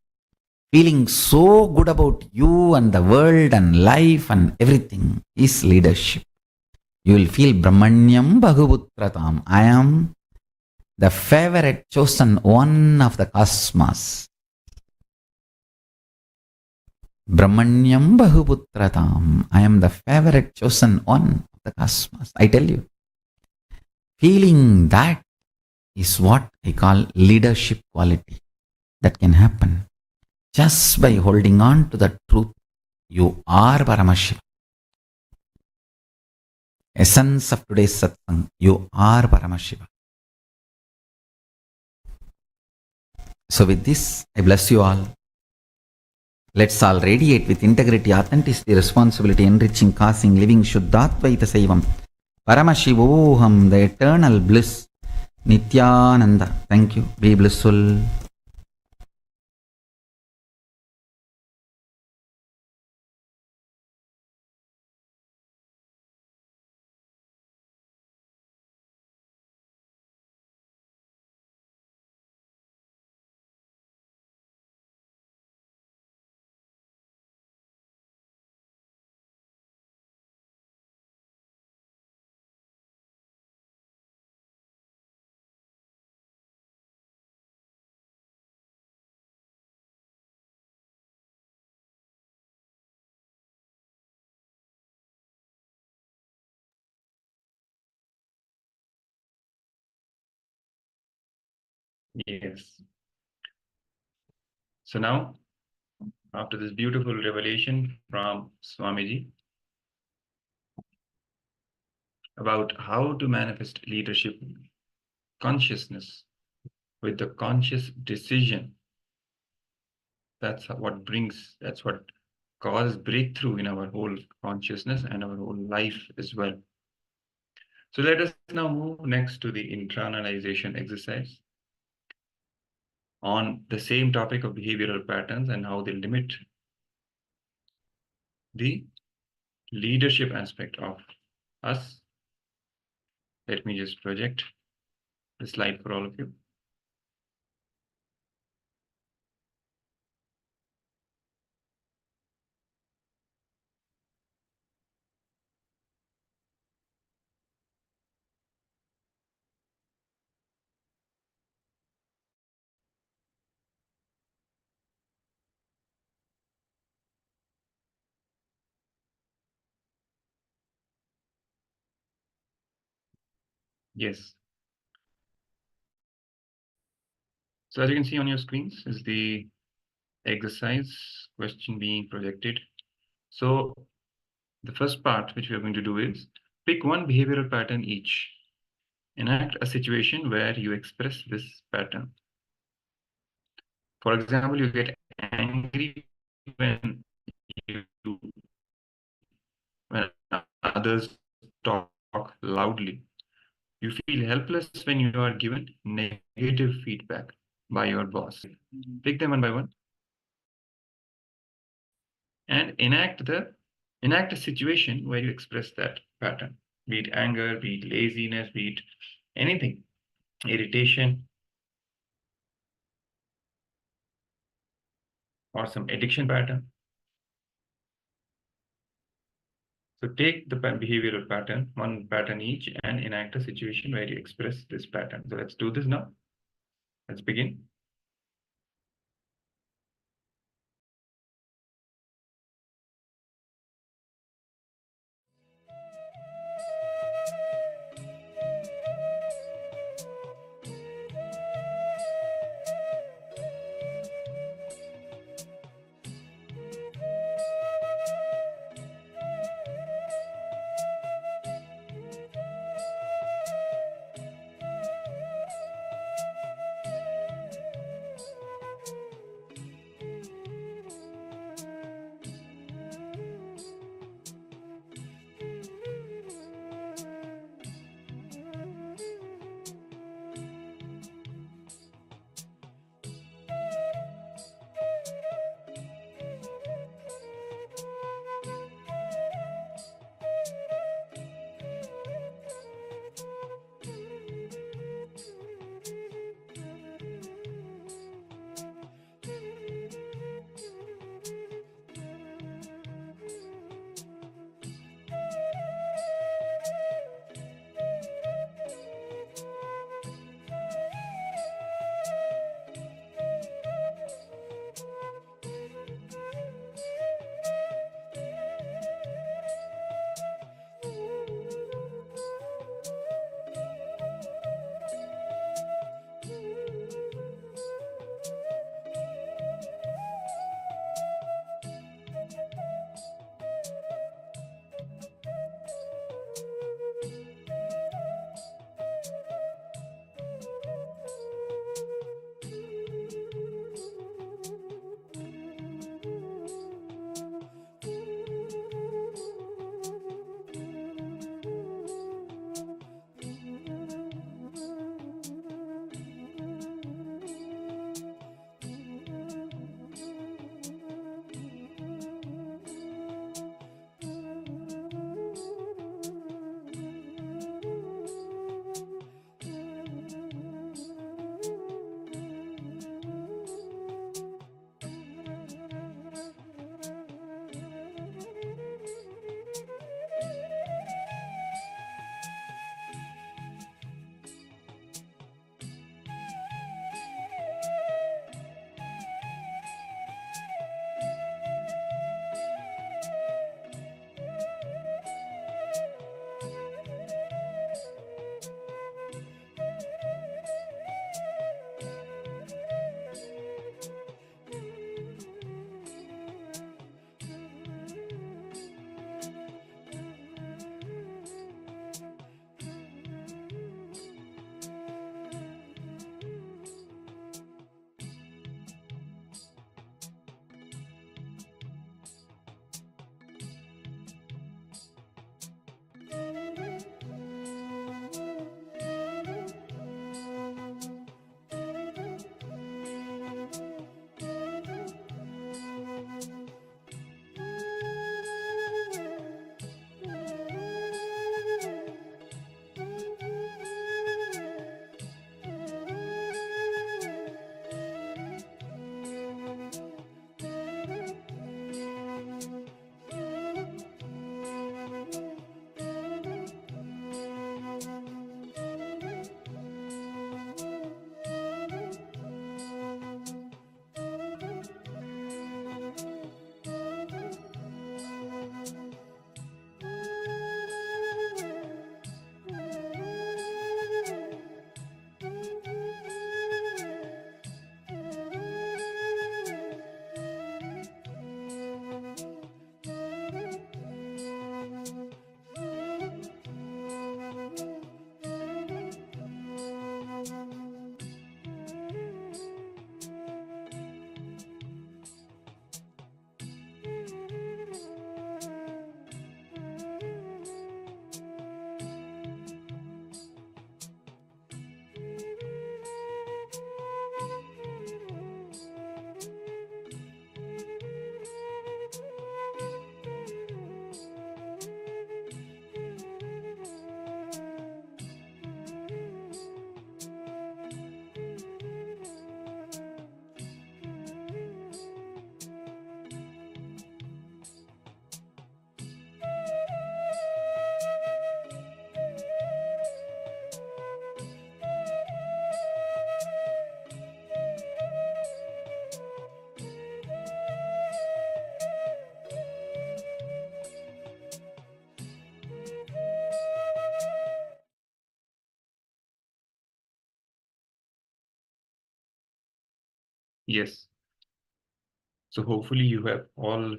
Feeling so good about you and the world and life and everything is leadership. You will feel Brahmanyam Bhaguputratam. I am the favorite chosen one of the cosmos. Brahmanyam Bahuputratam. I am the favorite chosen one of the cosmos. I tell you. Feeling that is what I call leadership quality. That can happen just by holding on to the truth. You are Paramashiva. Essence of today's satsang. You are Paramashiva. So with this, I bless you all. Let's all radiate with integrity, authenticity, responsibility, enriching, causing, living Shuddhatvaita Saivam. Paramashivoham, the eternal bliss. Nithyananda. Thank you. Be blissful. Yes. So now, after this beautiful revelation from Swamiji about how to manifest leadership consciousness with the conscious decision, that's what causes breakthrough in our whole consciousness and our whole life as well. So let us now move next to the internalization exercise on the same topic of behavioral patterns and how they limit the leadership aspect of us. Let me just project the slide for all of you. Yes. So as you can see on your screens is the exercise question being projected. So the first part which we are going to do is pick one behavioral pattern each. Enact a situation where you express this pattern. For example, you get angry when others talk loudly. You feel helpless when you are given negative feedback by your boss. Pick them one by one and enact a situation where you express that pattern. Be it anger, be it laziness, be it anything, irritation, or some addiction pattern. So take the behavioral pattern, one pattern each, and enact a situation where you express this pattern. So let's do this now. Let's begin. Yes. So hopefully you have all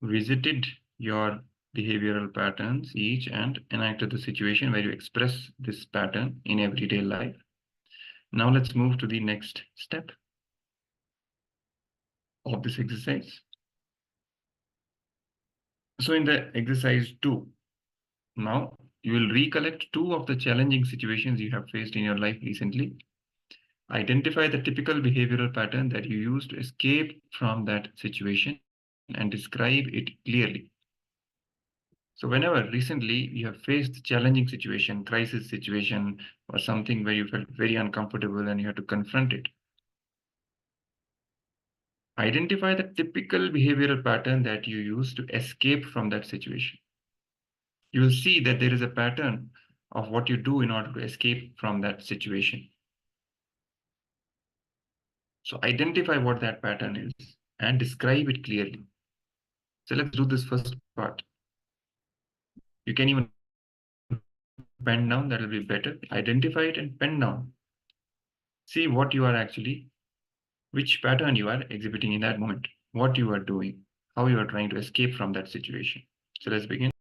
visited your behavioral patterns each and enacted the situation where you express this pattern in everyday life. Now let's move to the next step of this exercise. So in the exercise 2, now you will recollect 2 of the challenging situations you have faced in your life recently. Identify the typical behavioral pattern that you use to escape from that situation and describe it clearly. So whenever recently you have faced challenging situation, crisis situation, or something where you felt very uncomfortable and you had to confront it, identify the typical behavioral pattern that you use to escape from that situation. You will see that there is a pattern of what you do in order to escape from that situation. So identify what that pattern is and describe it clearly. So let's do this first part. You can even pen down, that will be better. Identify it and pen down. See what you are actually, which pattern you are exhibiting in that moment, what you are doing, how you are trying to escape from that situation. So let's begin.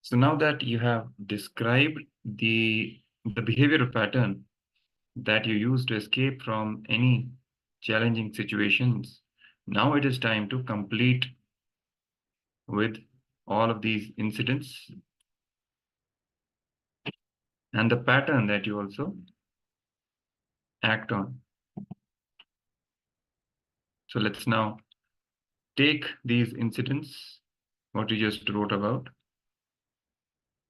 So now that you have described the behavioral pattern that you use to escape from any challenging situations, now it is time to complete with all of these incidents and the pattern that you also act on. So let's now take these incidents, what you just wrote about,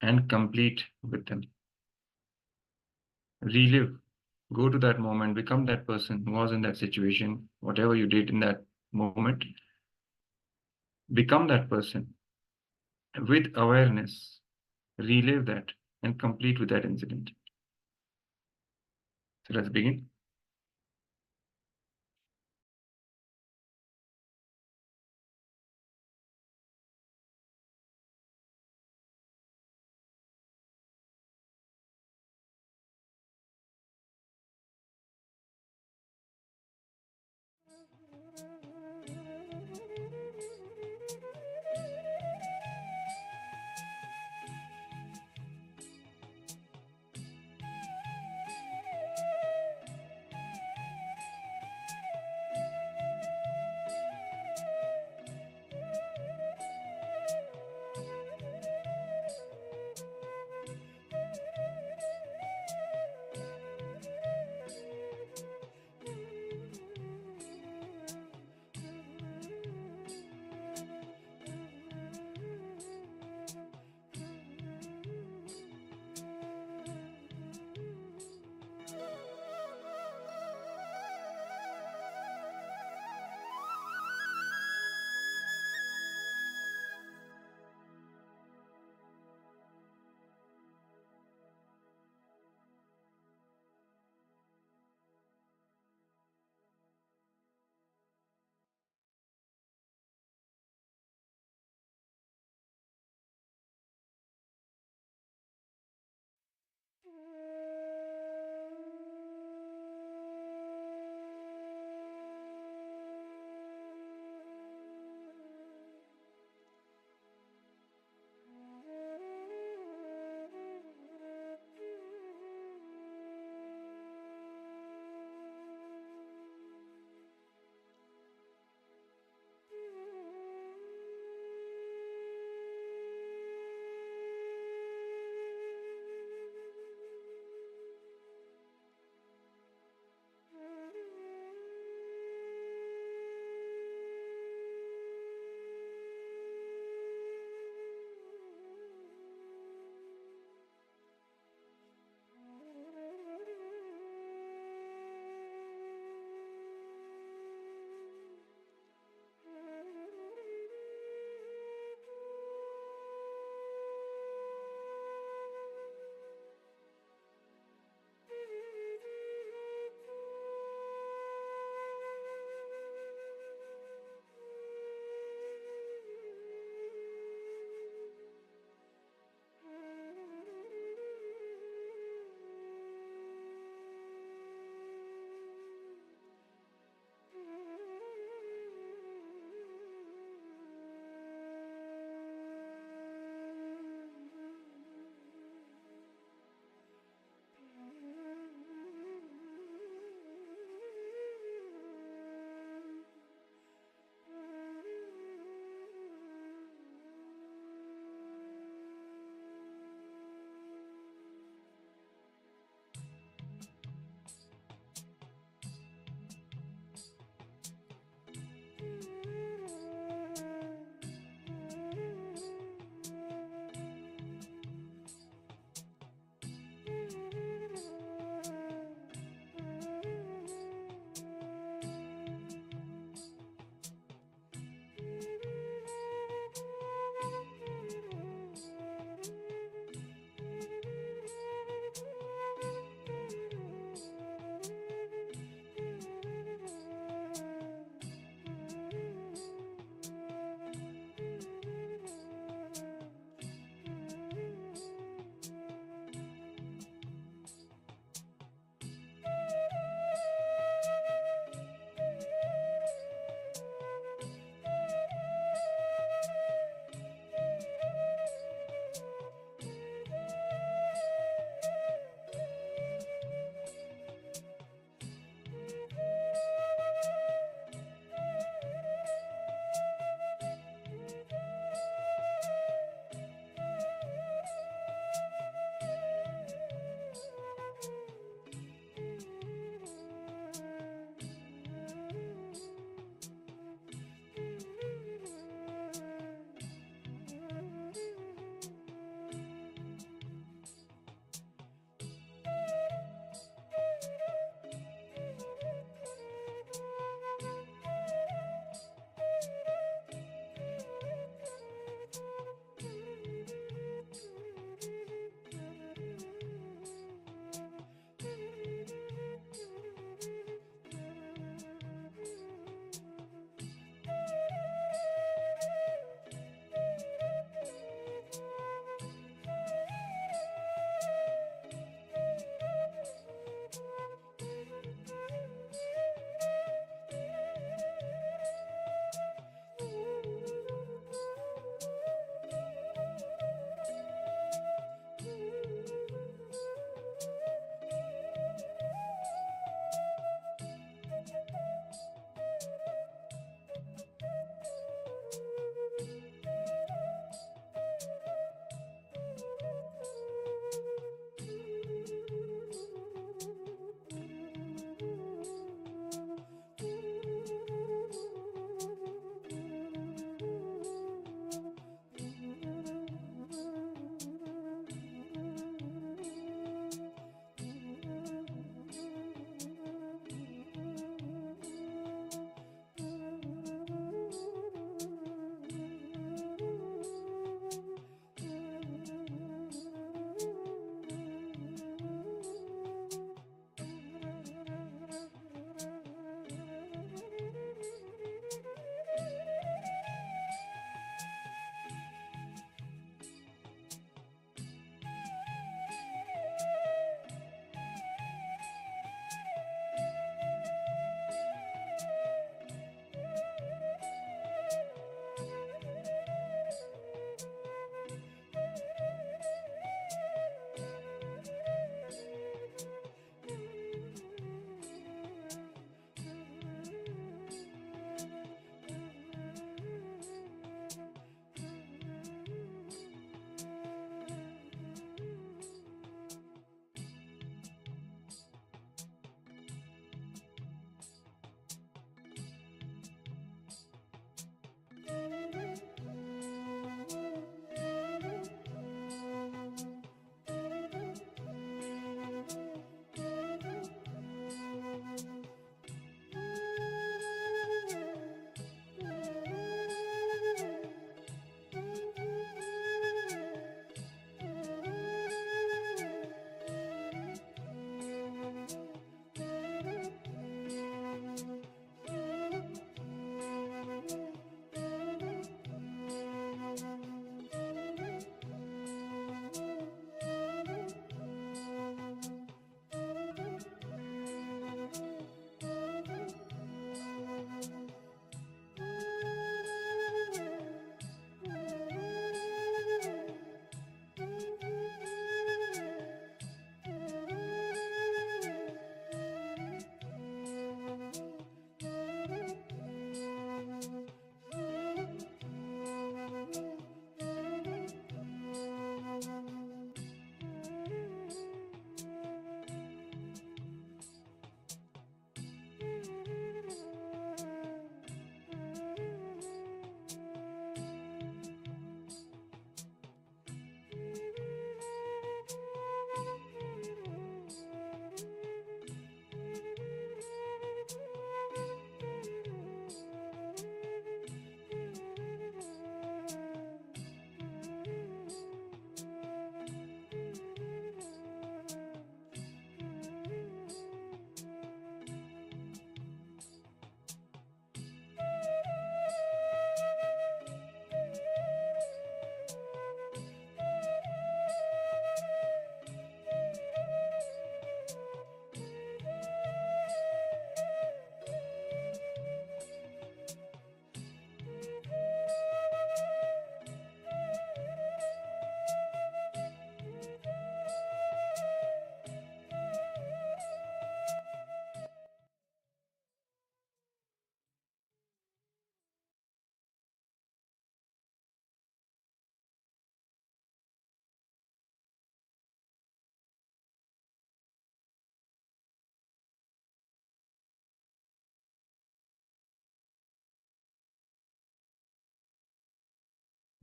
and complete with them. Relive, go to that moment, become that person who was in that situation, whatever you did in that moment, become that person with awareness, relive that and complete with that incident. So let's begin.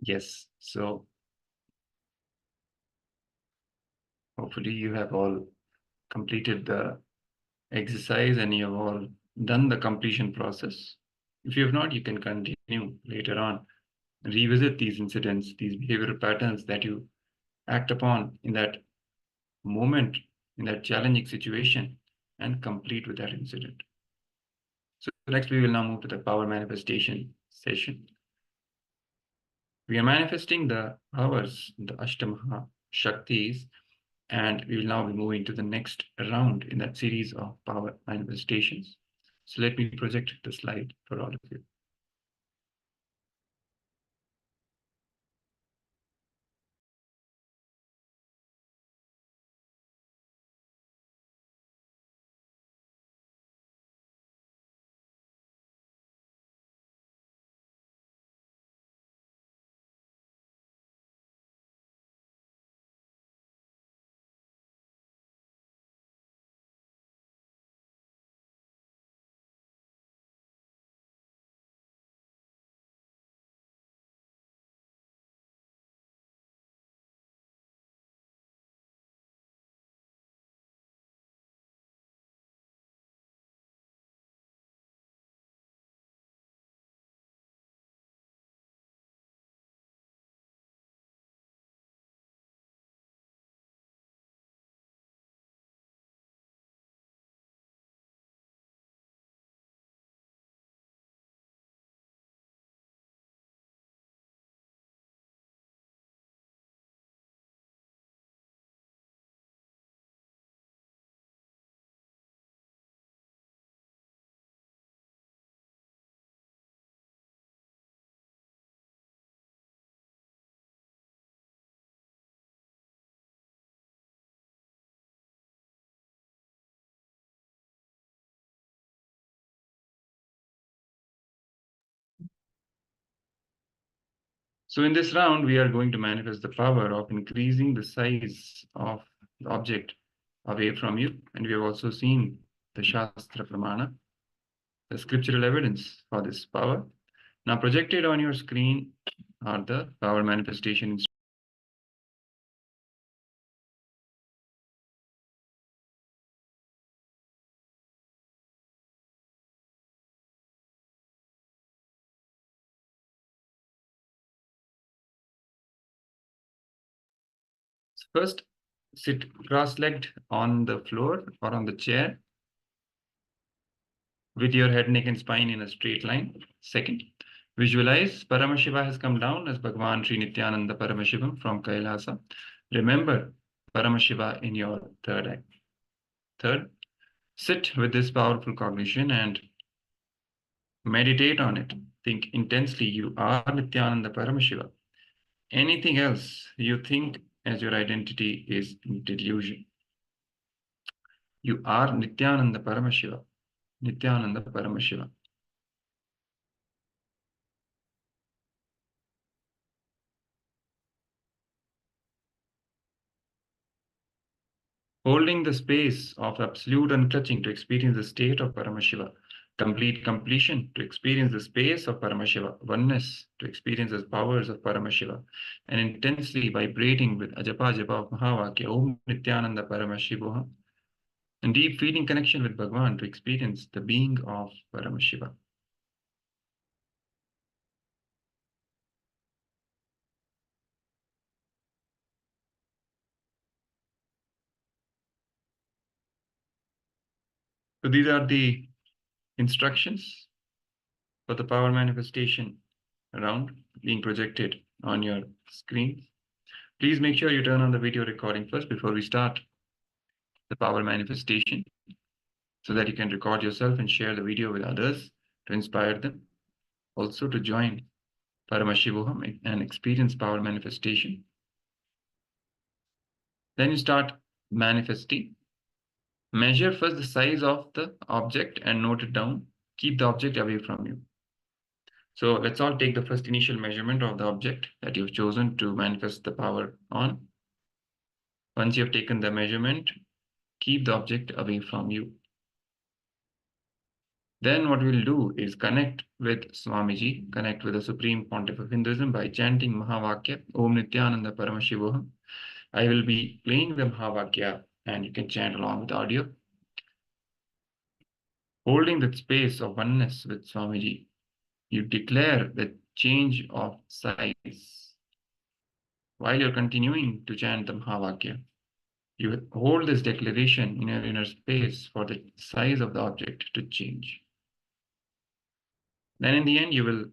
Yes, so hopefully you have all completed the exercise and you have all done the completion process. If you have not, you can continue later on. Revisit these incidents, these behavioral patterns that you act upon in that moment, in that challenging situation, and complete with that incident. So next we will now move to the power manifestation session. We are manifesting the powers, the Ashtamaha Shaktis, and we will now be moving to the next round in that series of power manifestations. So let me project the slide for all of you. So in this round, we are going to manifest the power of increasing the size of the object away from you. And we have also seen the Shastra Pramana, the scriptural evidence for this power. Now projected on your screen are the power manifestation instructions. First, sit cross-legged on the floor or on the chair with your head, neck, and spine in a straight line. Second, visualize Paramashiva has come down as Bhagavan Sri Nithyananda Paramashivam from Kailasa. Remember Paramashiva in your third eye. Third, sit with this powerful cognition and meditate on it. Think intensely, you are Nithyananda Paramashiva. Anything else you think as your identity is delusion. You are Nithyananda Paramashiva. Nithyananda Paramashiva. Holding the space of absolute unclutching to experience the state of Paramashiva. Complete completion to experience the space of Paramashiva. Oneness to experience the powers of Paramashiva. And intensely vibrating with Ajapa Japa of Mahavakya. Om Nithyananda Paramashivoham. And deep feeling connection with Bhagavan to experience the being of Paramashiva. So these are the instructions for the power manifestation round being projected on your screen. Please make sure you turn on the video recording first before we start the power manifestation so that you can record yourself and share the video with others to inspire them. Also to join Paramashivoham and experience power manifestation. Then you start manifesting. Measure first the size of the object and note it down. Keep the object away from you. So let's all take the first initial measurement of the object that you've chosen to manifest the power on. Once you have taken the measurement, keep the object away from you. Then what we'll do is connect with Swamiji, connect with the Supreme Pontiff of Hinduism by chanting Mahavakya, Om Nithyananda Paramashivoham. I will be playing the Mahavakya and you can chant along with audio. Holding that space of oneness with Swamiji, you declare the change of size. While you're continuing to chant the Mahavakya, you hold this declaration in your inner space for the size of the object to change. Then in the end, you will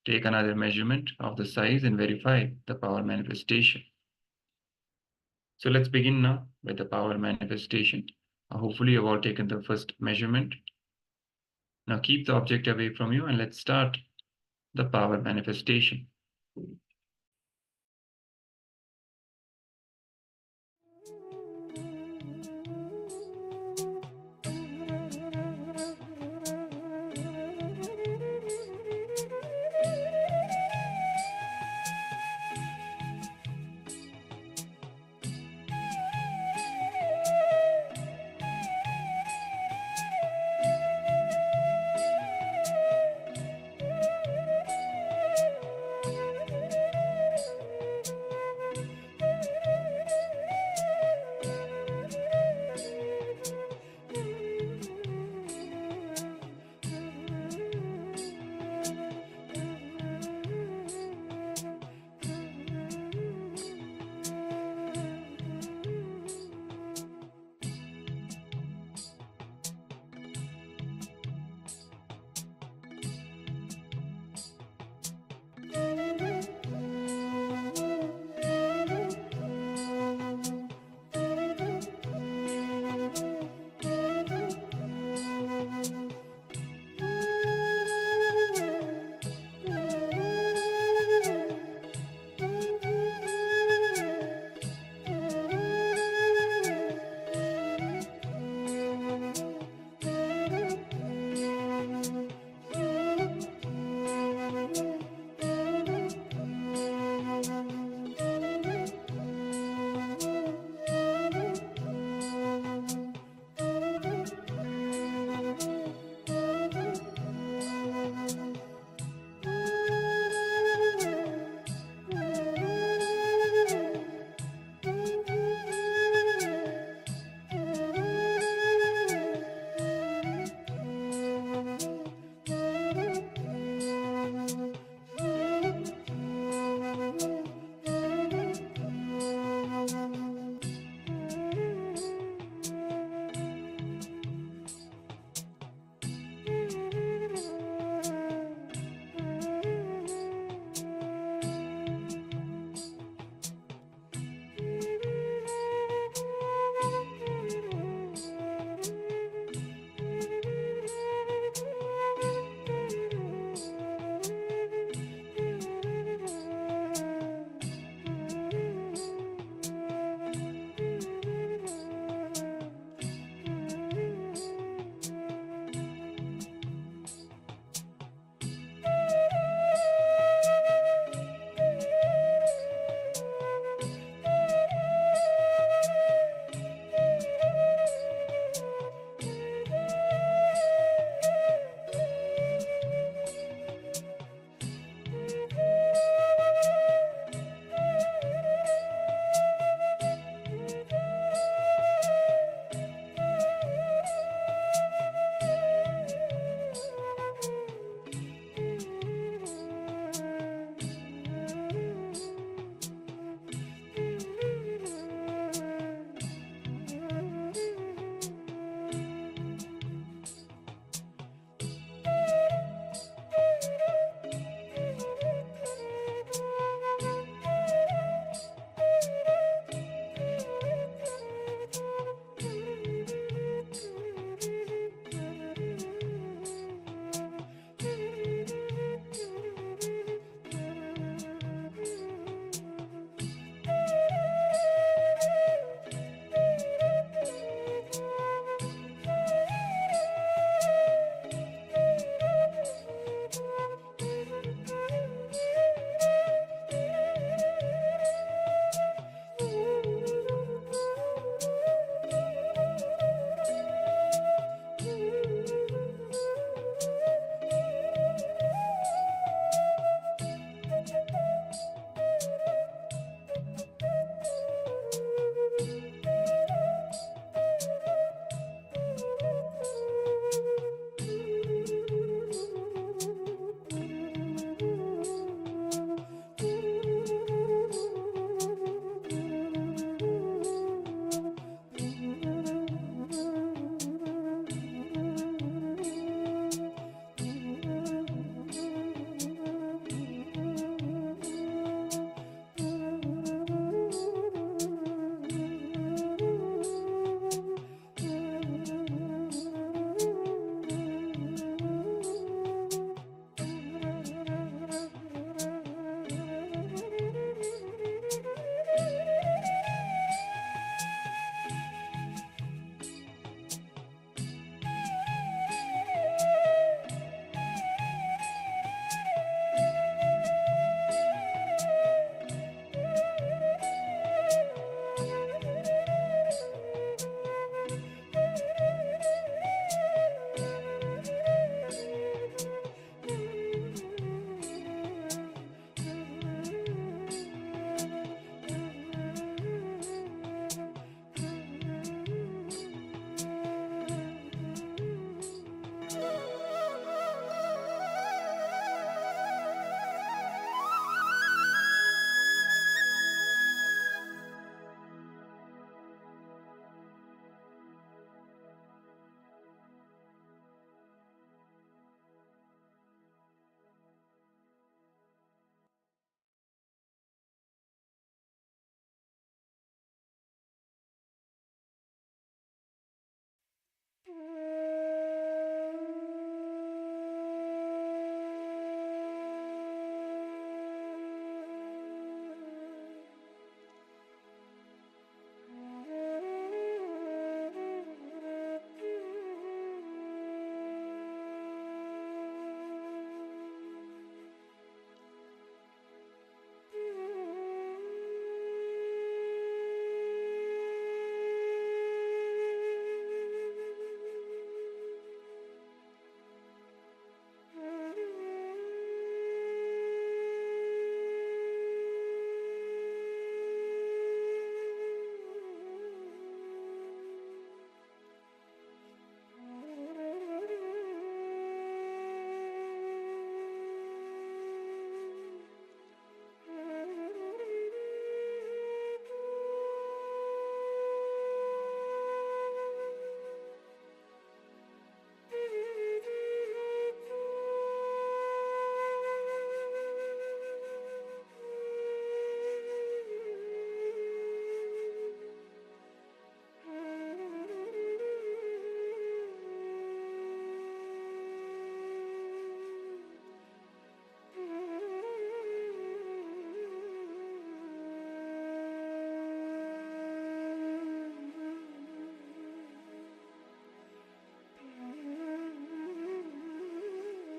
take another measurement of the size and verify the power manifestation. So let's begin now with the power manifestation. Hopefully you've all taken the first measurement. Now keep the object away from you and let's start the power manifestation.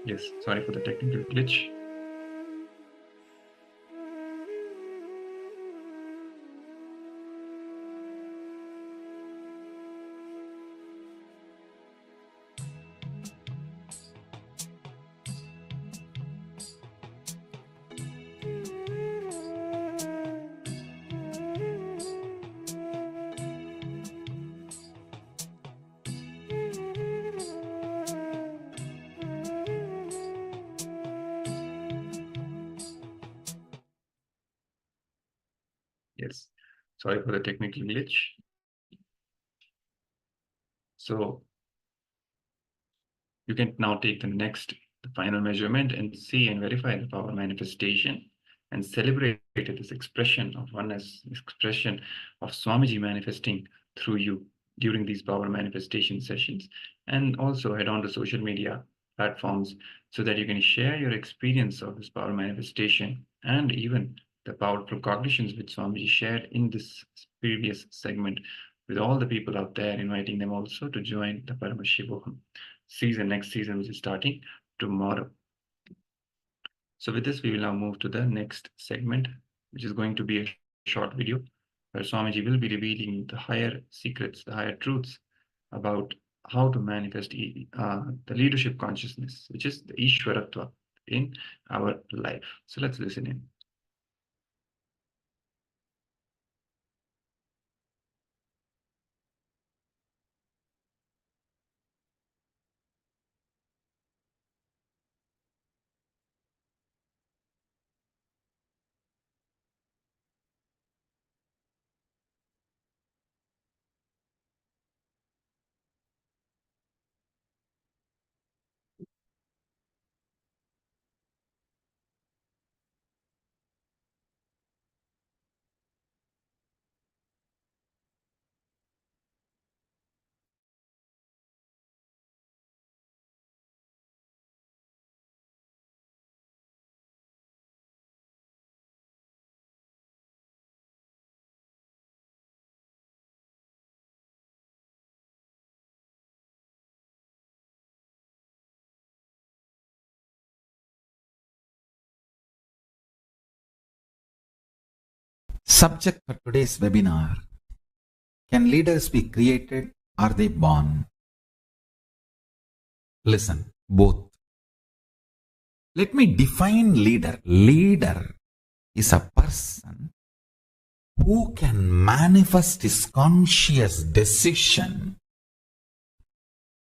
Yes, sorry for the technical glitch. Yes, sorry for the technical glitch. So you can now take the final measurement and see and verify the power manifestation and celebrate it as expression of oneness, expression of Swamiji manifesting through you during these power manifestation sessions. And also head on to social media platforms so that you can share your experience of this power manifestation and even the powerful cognitions which Swamiji shared in this previous segment with all the people out there, inviting them also to join the Paramashivoham next season, which is starting tomorrow. So with this, we will now move to the next segment, which is going to be a short video where Swamiji will be revealing the higher secrets, the higher truths about how to manifest the leadership consciousness, which is the Ishwaratva in our life. So let's listen in. Subject for today's webinar: can leaders be created or they born? Listen, both. Let me define leader. Leader is a person who can manifest his conscious decision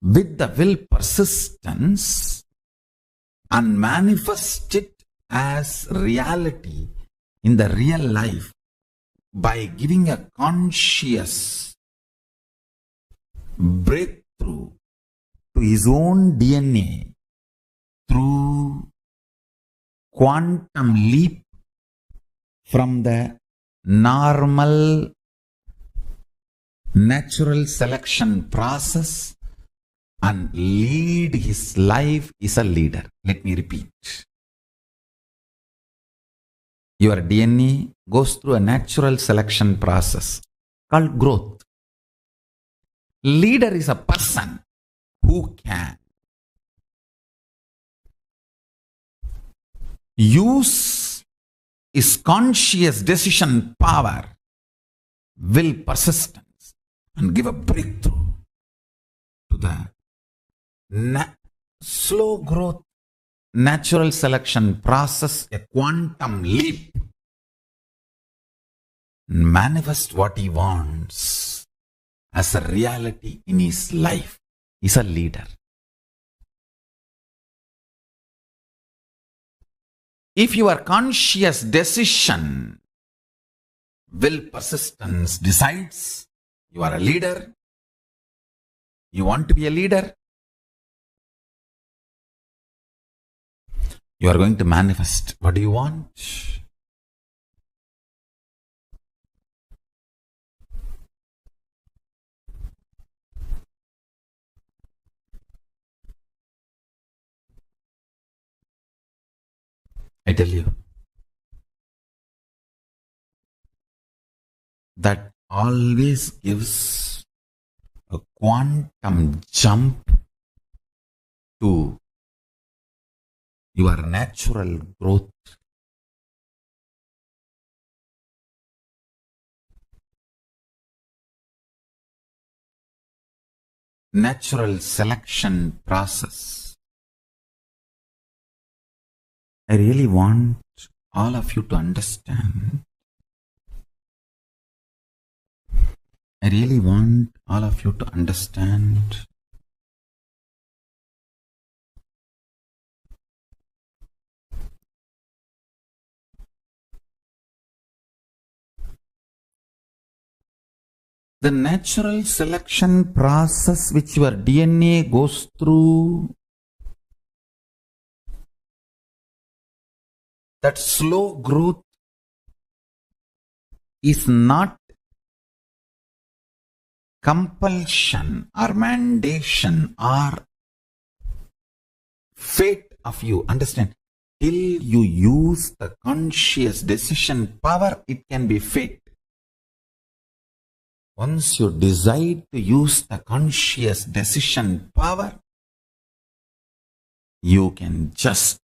with the will persistence and manifest it as reality in the real life by giving a conscious breakthrough to his own DNA through quantum leap from the normal natural selection process and lead his life is a leader. Let me repeat. Your DNA goes through a natural selection process called growth. Leader is a person who can use his conscious decision power, will, persistence, and give a breakthrough to the slow growth, natural selection process, a quantum leap, manifest what he wants as a reality in his life. He's a leader. If your conscious decision, will, persistence decides you are a leader, you want to be a leader, you are going to manifest what do you want. I tell you, that always gives a quantum jump to your natural growth. Natural selection process. I really want all of you to understand. I really want all of you to understand the natural selection process which your DNA goes through. That slow growth is not compulsion or mandation or fate of you. Understand? Till you use the conscious decision power, it can be fate. Once you decide to use the conscious decision power, you can just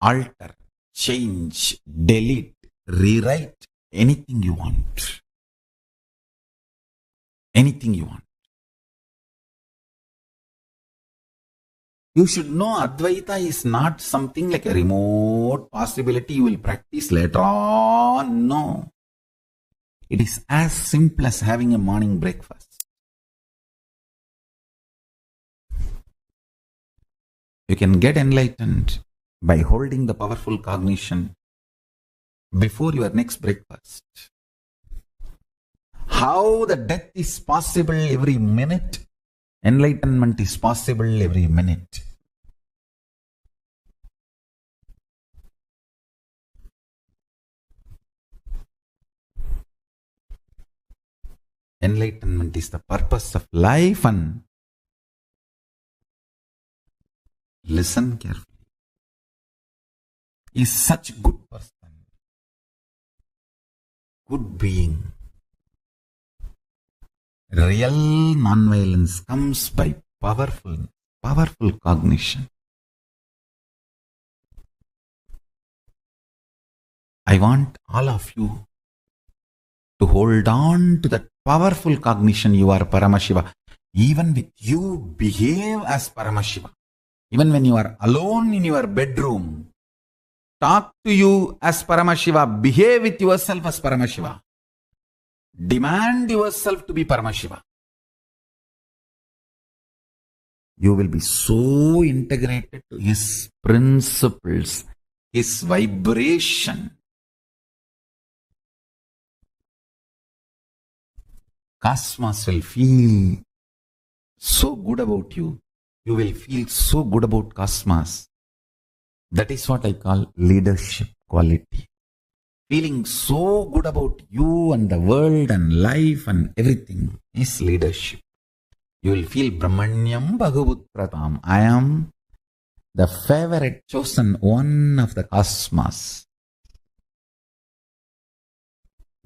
alter, change, delete, rewrite anything you want. Anything you want. You should know Advaita is not something like a remote possibility you will practice later on. No. It is as simple as having a morning breakfast. You can get enlightened by holding the powerful cognition before your next breakfast. How the death is possible every minute, enlightenment is possible every minute. Enlightenment is the purpose of life, and listen carefully. Is such a good person, good being. Real non-violence comes by powerful cognition. I want all of you to hold on to that powerful cognition. You are Paramashiva. Even with you, behave as Paramashiva. Even when you are alone in your bedroom, talk to you as Paramashiva. Behave with yourself as Paramashiva. Demand yourself to be Paramashiva. You will be so integrated to his principles, his vibration. Cosmos will feel so good about you. You will feel so good about Cosmos. That is what I call leadership quality. Feeling so good about you and the world and life and everything is leadership. You will feel Brahmanyam Bhagavutratam. I am the favorite chosen one of the cosmos.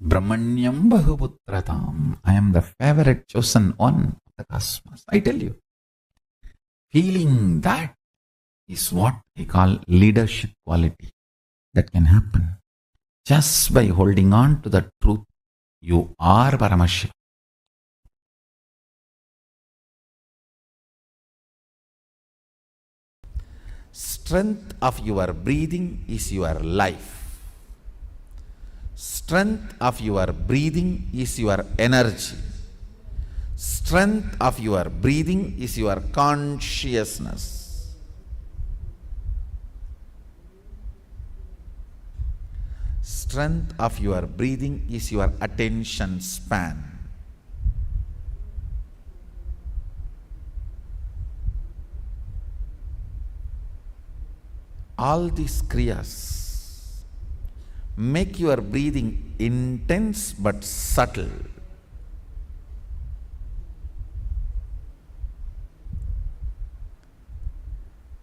Brahmanyam Bhagavutratam. I am the favorite chosen one of the cosmos. I tell you. Feeling that is what I call leadership quality that can happen just by holding on to the truth. You are Paramashiva. Strength of your breathing is your life. Strength of your breathing is your energy. Strength of your breathing is your consciousness. Strength of your breathing is your attention span. All these kriyas make your breathing intense but subtle.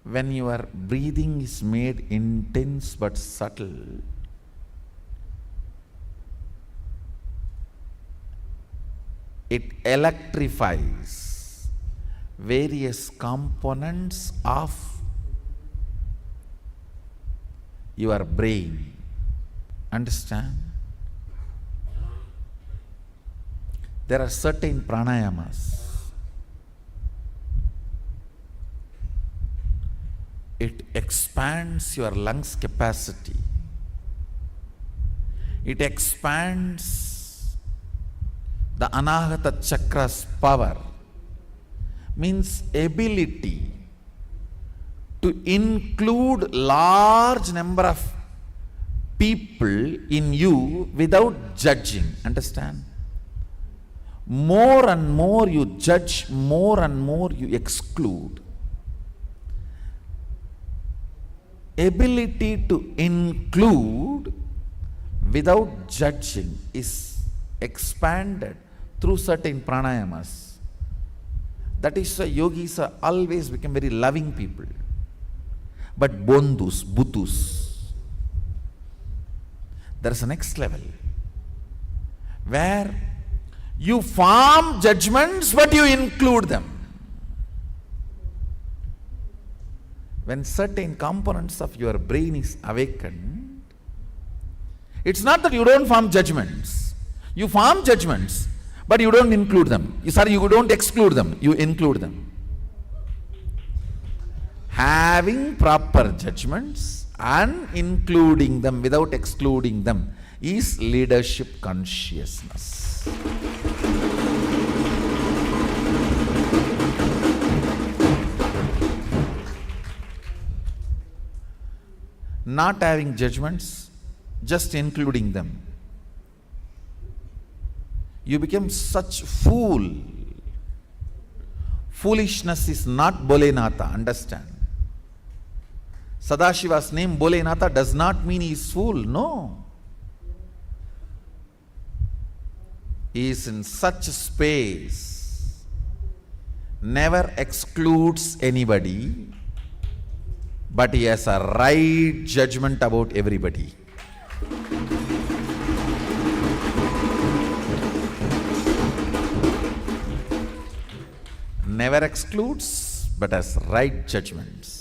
When your breathing is made intense but subtle, it electrifies various components of your brain. Understand? There are certain pranayamas. It expands your lungs capacity. It expands the Anahata chakra's power. Means ability to include large number of people in you without judging. Understand? More and more you judge, more and more you exclude. Ability to include without judging is expanded through certain pranayamas. That is why yogis are always become very loving people. But bondhus, buddhus, there is a next level where you form judgments but you include them. When certain components of your brain is awakened, it's not that you don't form judgments. You form judgments, but you don't include them. You don't exclude them, you include them. Having proper judgments and including them without excluding them is leadership consciousness. Not having judgments, just including them. You become such fool. Foolishness is not Bolenatha, understand? Sadashiva's name Bolenatha does not mean he is fool, no. He is in such space, never excludes anybody, but he has a right judgment about everybody. Never excludes, but has right judgments.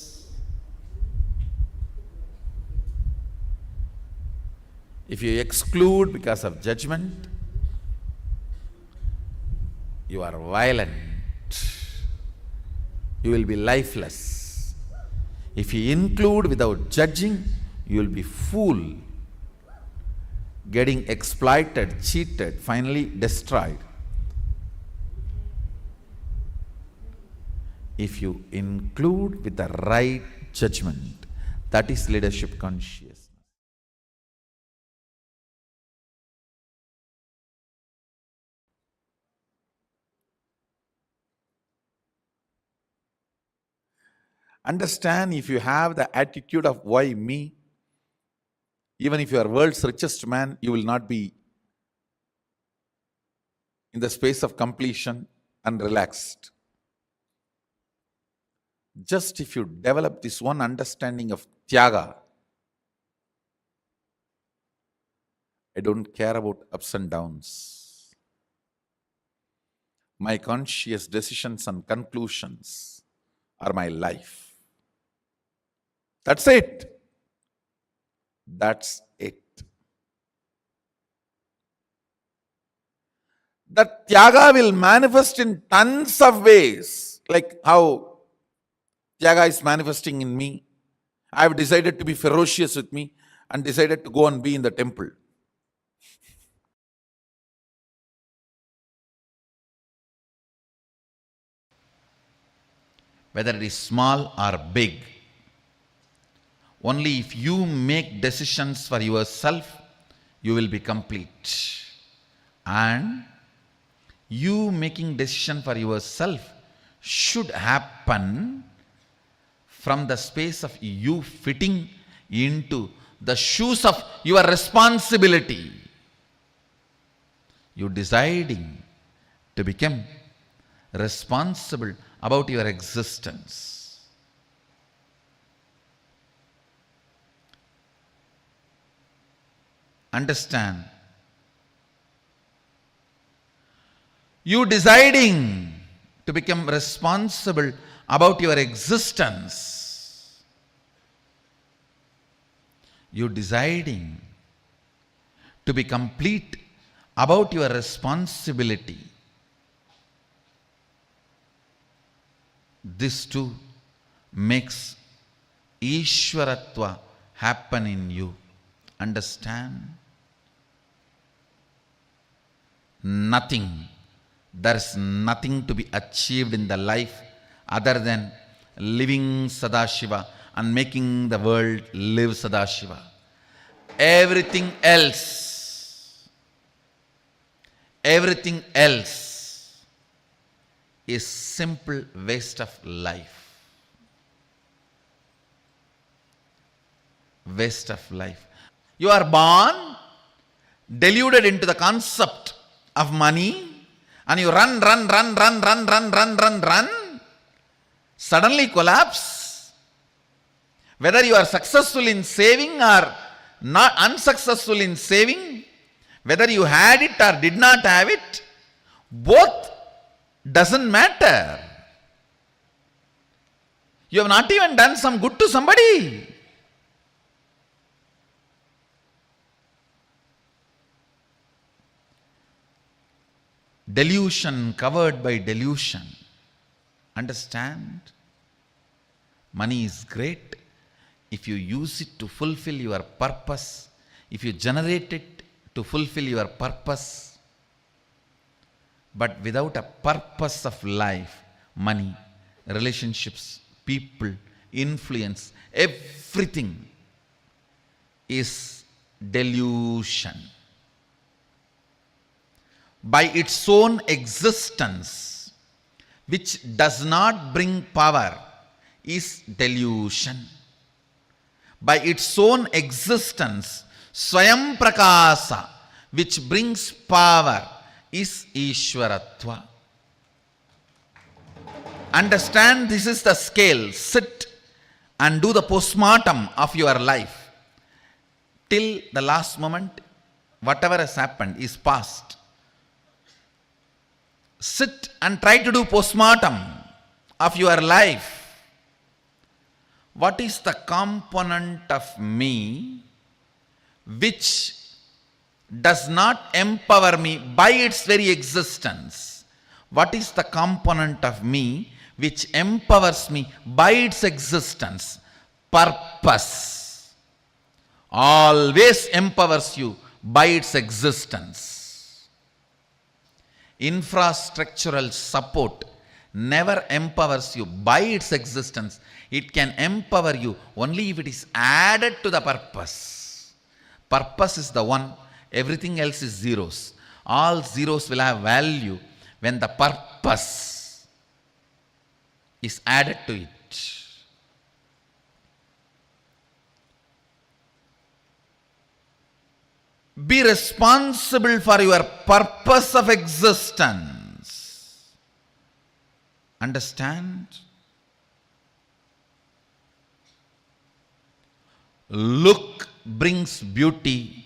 If you exclude because of judgment, you are violent. You will be lifeless. If you include without judging, you will be fool, getting exploited, cheated, finally destroyed. If you include with the right judgment, that is leadership consciousness. Understand, if you have the attitude of why me, even if you are world's richest man, you will not be in the space of completion and relaxed. Just if you develop this one understanding of Tyaga, I don't care about ups and downs. My conscious decisions and conclusions are my life. That's it. That's it. That Tyaga will manifest in tons of ways, like how Tyaga is manifesting in me. I have decided to be ferocious with me and decided to go and be in the temple. Whether it is small or big, only if you make decisions for yourself, you will be complete. And you making decision for yourself should happen from the space of you fitting into the shoes of your responsibility. You deciding to become responsible about your existence. Understand? You deciding to become responsible about your existence. You deciding to be complete about your responsibility. This too makes Ishwaratva happen in you. Understand? Nothing. There is nothing to be achieved in the life other than living Sadashiva and making the world live Sadashiva. Everything else is simple waste of life. Waste of life. You are born deluded into the concept of money and you run, suddenly collapse. Whether you are successful in saving or not unsuccessful in saving, whether you had it or did not have it, both doesn't matter. You have not even done some good to somebody. Delusion covered by delusion. Understand? Money is great if you use it to fulfill your purpose, if you generate it to fulfill your purpose. But without a purpose of life, money, relationships, people, influence, everything is delusion. By its own existence, which does not bring power, is delusion. By its own existence, Swayam Prakasa, which brings power, is Ishwaratva. Understand, this is the scale. Sit and do the postmortem of your life. Till the last moment, whatever has happened is past. Sit and try to do postmortem of your life. What is the component of me which does not empower me by its very existence? What is the component of me which empowers me by its existence? Purpose always empowers you by its existence. Infrastructural support never empowers you by its existence. It can empower you only if it is added to the purpose. Purpose is the one. Everything else is zeros. All zeros will have value when the purpose is added to it. Be responsible for your purpose of existence. Understand? Look brings beauty,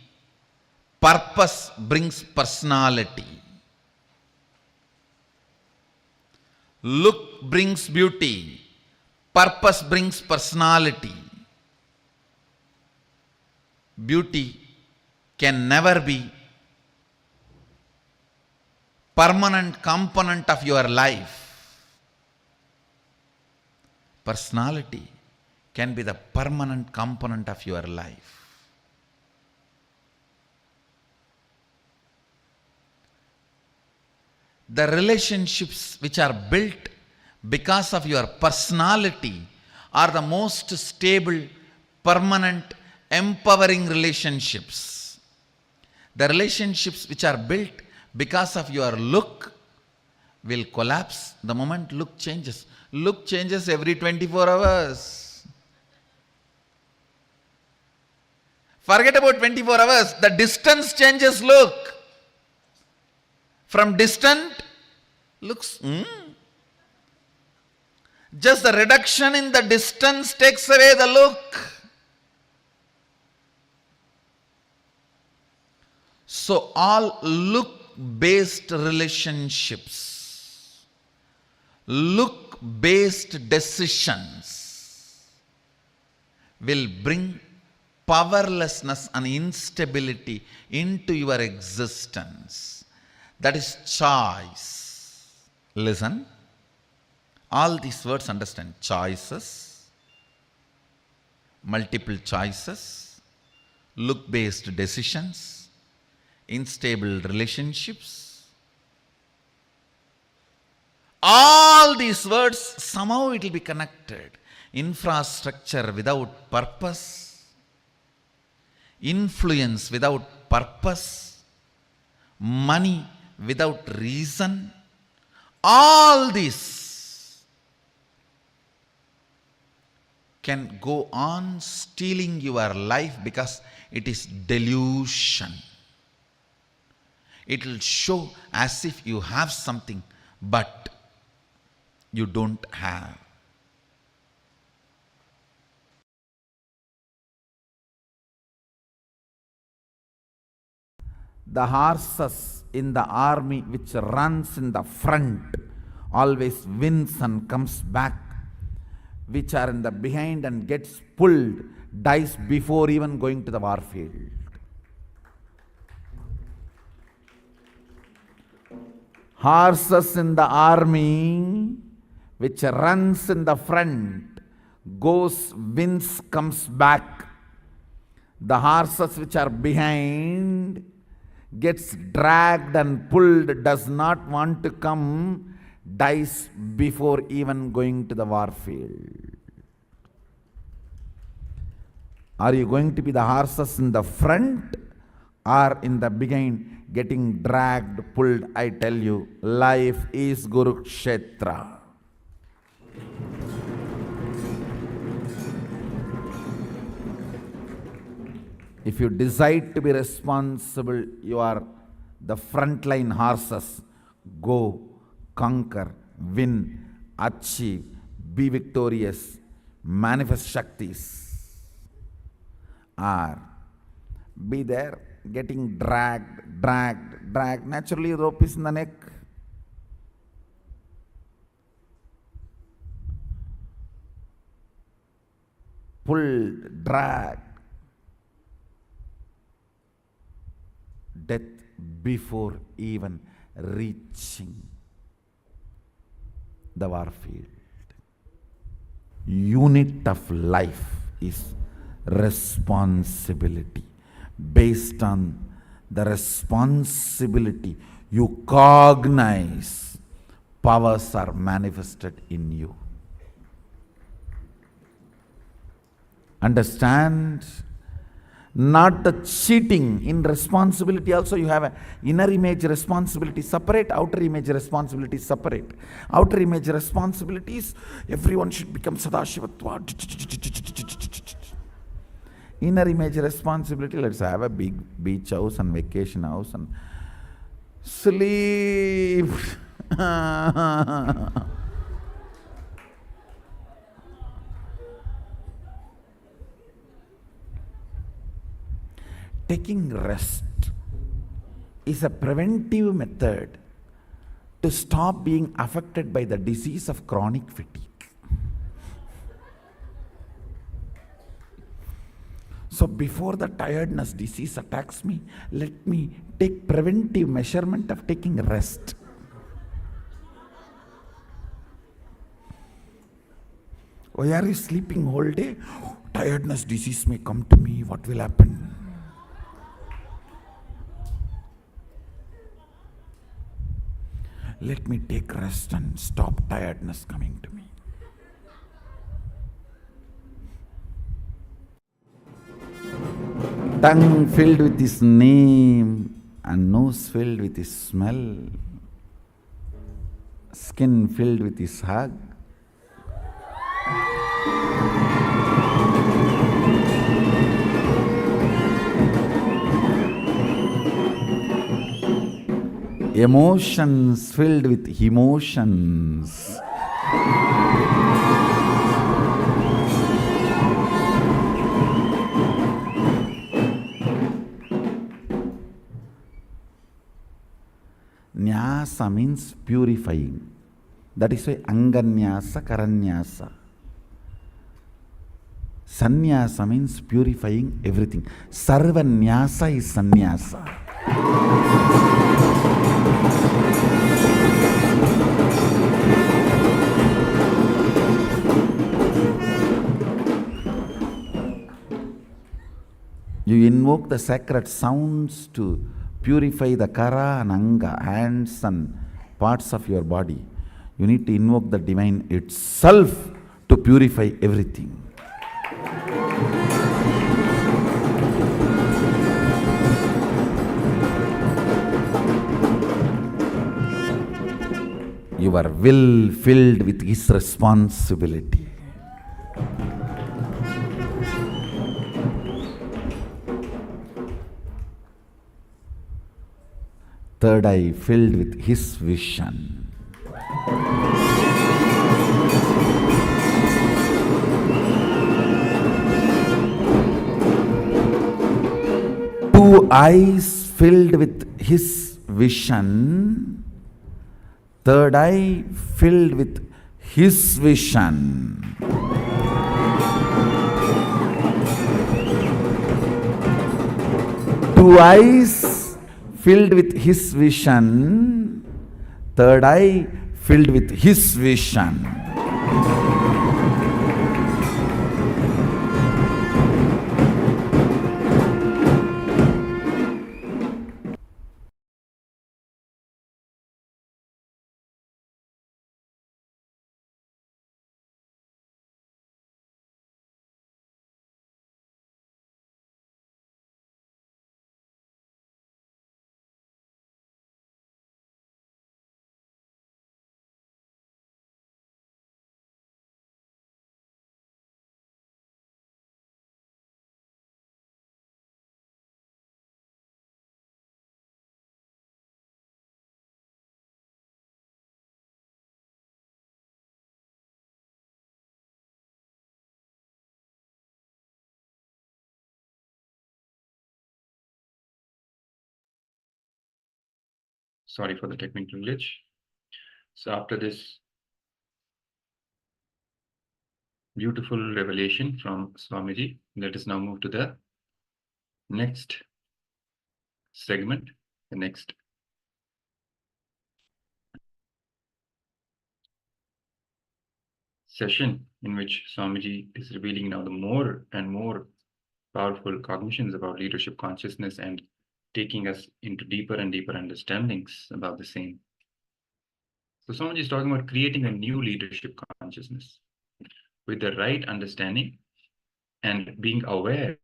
purpose brings personality. Look brings beauty, purpose brings personality. Beauty can never be permanent component of your life. Personality can be the permanent component of your life. The relationships which are built because of your personality are the most stable, permanent, empowering relationships. The relationships which are built because of your look will collapse the moment look changes. Look changes every 24 hours. Forget about 24 hours. The distance changes look. From distant looks, just the reduction in the distance takes away the look. So all look-based relationships, look-based decisions will bring powerlessness and instability into your existence. That is choice. Listen, all these words understand. Choices, multiple choices, look-based decisions, unstable relationships. All these words, somehow it will be connected. Infrastructure without purpose, influence without purpose, money without reason, all this can go on stealing your life because it is delusion. It will show as if you have something, but you don't have. The horses in the army which runs in the front always wins and comes back. Which are in the behind and gets pulled, dies before even going to the war field. Horses in the army which runs in the front goes, wins, comes back. The horses which are behind gets dragged and pulled, does not want to come, dies before even going to the war field. Are you going to be the horses in the front or in the behind getting dragged, pulled? I tell you, life is Kurukshetra. If you decide to be responsible, you are the frontline horses. Go, conquer, win, achieve, be victorious, manifest Shaktis. Or be there getting dragged. Naturally, rope is in the neck. Pulled, dragged. Death before even reaching the war field. Unit of life is responsibility. Based on the responsibility you cognize, powers are manifested in you. Understand? Not the cheating. In responsibility also you have an inner image responsibility separate, outer image responsibility separate. Outer image responsibilities, everyone should become Sadashivatva. Inner image responsibility, let's have a big beach house and vacation house and sleep. taking rest is a preventive method to stop being affected by the disease of chronic fatigue. So before the tiredness disease attacks me, let me take preventive measurement of taking rest. Why are you sleeping whole day? Tiredness disease may come to me. What will happen? Let me take rest and stop tiredness coming to me. Tongue filled with his name and nose filled with his smell, skin filled with his hug. Emotions filled with emotions. Nyasa means purifying. That is why Anganyasa, Karanyasa. Sannyasa means purifying everything. Sarvanyasa is sannyasa. You invoke the sacred sounds to purify the kara and anga, hands and parts of your body. You need to invoke the divine itself to purify everything. Your will filled with his responsibility. Third eye filled with his vision. Two eyes filled with his vision. Third eye filled with his vision. Two eyes filled with his vision. Third eye filled with his vision. Sorry for the technical glitch. So after this beautiful revelation from Swamiji, let us now move to the next segment, the next session, in which Swamiji is revealing now the more and more powerful cognitions about leadership consciousness and taking us into deeper and deeper understandings about the same. So Swamiji is talking about creating a new leadership consciousness with the right understanding and being aware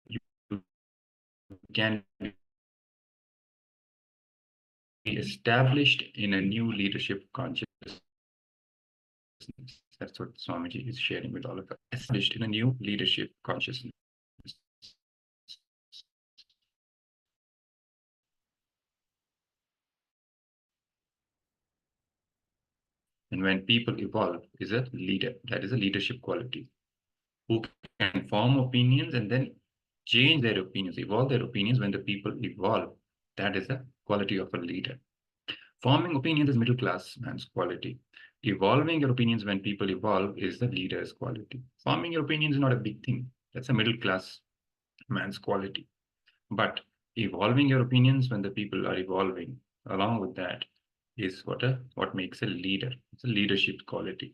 you can be established in a new leadership consciousness. That's what Swamiji is sharing with all of us. Established in a new leadership consciousness. And when people evolve, is a leader. That is a leadership quality, who can form opinions and then change their opinions, evolve their opinions when the people evolve. That is the quality of a leader. Forming opinions is middle class man's quality. Evolving your opinions when people evolve is the leader's quality. Forming your opinions is not a big thing. That's a middle class man's quality. But evolving your opinions when the people are evolving along with that is what makes a leader. It's a leadership quality.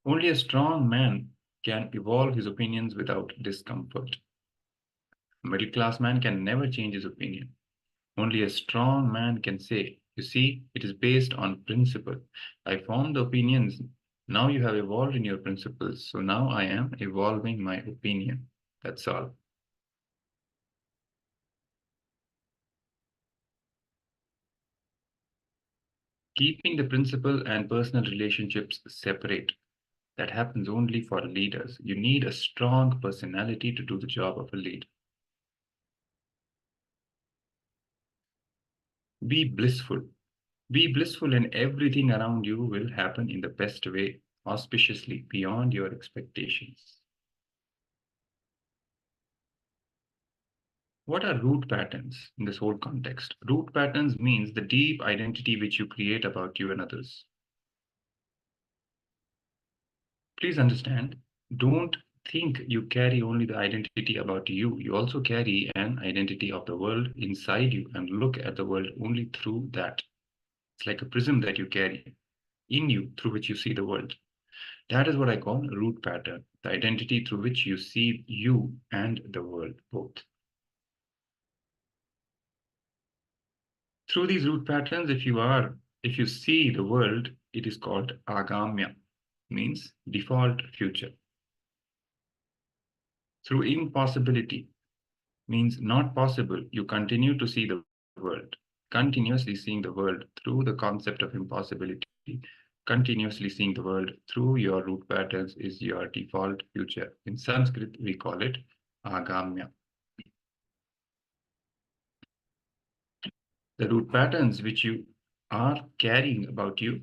Only a strong man can evolve his opinions without discomfort. A middle class man can never change his opinion. Only a strong man can say, you see, it is based on principle. I formed the opinions. Now you have evolved in your principles. So now I am evolving my opinion. That's all. Keeping the principle and personal relationships separate. That happens only for leaders. You need a strong personality to do the job of a leader. Be blissful. Be blissful, and everything around you will happen in the best way, auspiciously, beyond your expectations. What are root patterns in this whole context? Root patterns means the deep identity which you create about you and others. Please understand, don't think you carry only the identity about you. You also carry an identity of the world inside you and look at the world only through that. It's like a prism that you carry in you through which you see the world. That is what I call a root pattern, the identity through which you see you and the world both. Through these root patterns, if you see the world, it is called agamya, means default future. Through impossibility, means not possible, you continue to see the world, continuously seeing the world through the concept of impossibility. Continuously seeing the world through your root patterns is your default future. In Sanskrit, we call it agamya. The root patterns which you are carrying about you,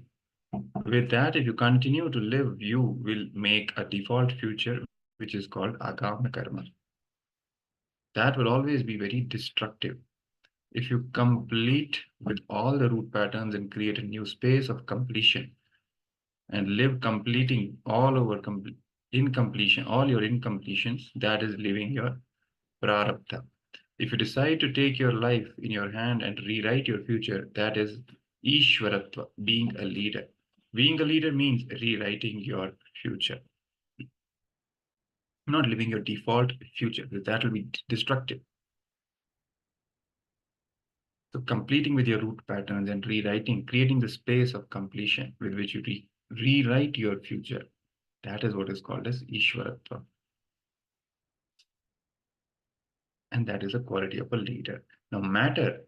with that, if you continue to live, you will make a default future which is called agama karma. That will always be very destructive. If you complete with all the root patterns and create a new space of completion and live completing all over incompletion, all your incompletions, that is living your prarabdha. If you decide to take your life in your hand and rewrite your future, that is Ishwaratva, being a leader. Being a leader means rewriting your future. Not living your default future, because that will be destructive. So completing with your root patterns and rewriting, creating the space of completion with which you rewrite your future, that is what is called as Ishwaratva. And that is a quality of a leader. Now, matter.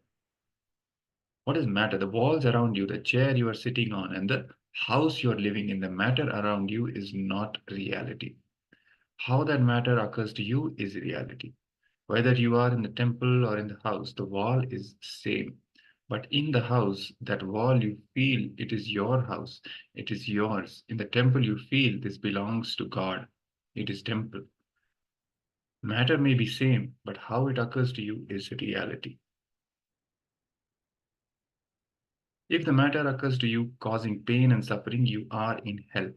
What is matter? The walls around you, the chair you are sitting on, and the house you are living in, the matter around you is not reality. How that matter occurs to you is reality. Whether you are in the temple or in the house, the wall is same. But in the house, that wall you feel it is your house, it is yours. In the temple you feel this belongs to God, it is temple. Matter may be same, but how it occurs to you is reality. If the matter occurs to you causing pain and suffering, you are in hell.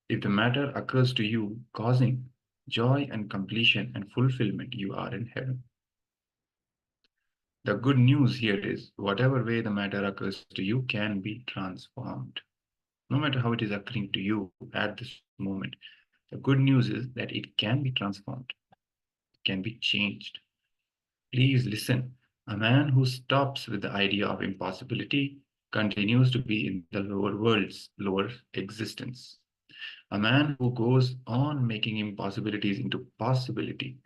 If the matter occurs to you causing joy and completion and fulfillment, you are in heaven. The good news here is whatever way the matter occurs to you can be transformed. No matter how it is occurring to you at this moment, the good news is that it can be transformed, it can be changed. Please listen. A man who stops with the idea of impossibility continues to be in the lower worlds, lower existence. A man who goes on making impossibilities into possibility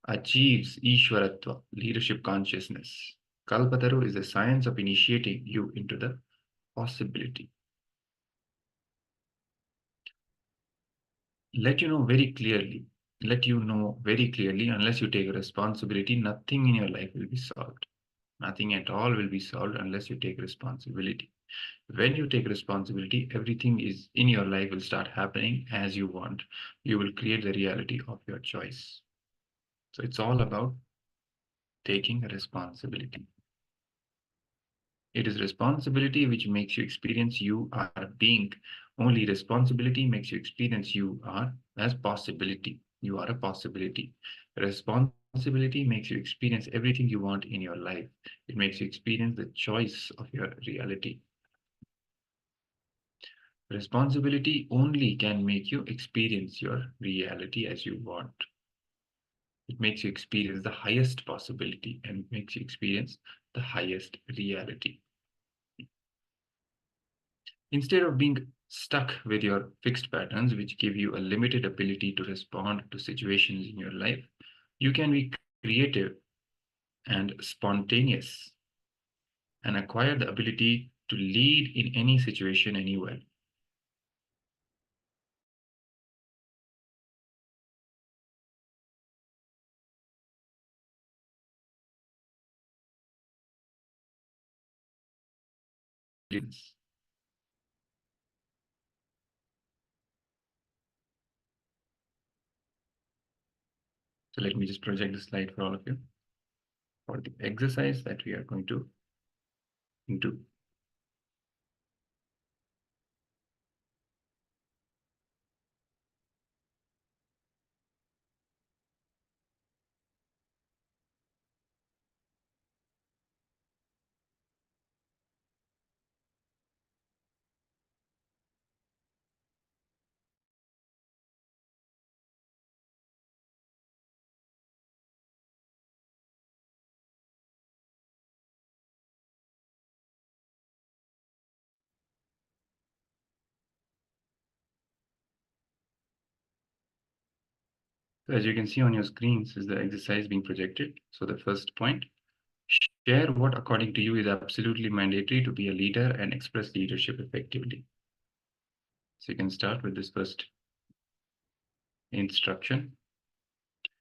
achieves Ishwaratva, leadership consciousness. Kalpataru is the science of initiating you into the possibility. Let you know very clearly, unless you take responsibility, nothing in your life will be solved. Nothing at all will be solved unless you take responsibility. When you take responsibility, everything is in your life will start happening as you want. You will create the reality of your choice. So it's all about taking responsibility. It is responsibility which makes you experience you are being. Only responsibility makes you experience you are as possibility. You are a possibility. Responsibility makes you experience everything you want in your life. It makes you experience the choice of your reality. Responsibility only can make you experience your reality as you want. It makes you experience the highest possibility and makes you experience the highest reality. Instead of being stuck with your fixed patterns, which give you a limited ability to respond to situations in your life, you can be creative and spontaneous and acquire the ability to lead in any situation anywhere. So let me just project the slide for all of you for the exercise that we are going to do. So as you can see on your screens is the exercise being projected. So the first point, share what according to you is absolutely mandatory to be a leader and express leadership effectively. So you can start with this first instruction.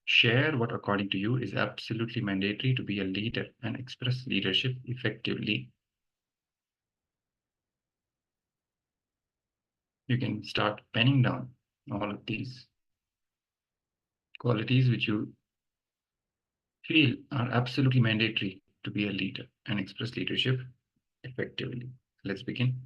Share what according to you is absolutely mandatory to be a leader and express leadership effectively. You can start penning down all of these qualities which you feel are absolutely mandatory to be a leader and express leadership effectively. Let's begin.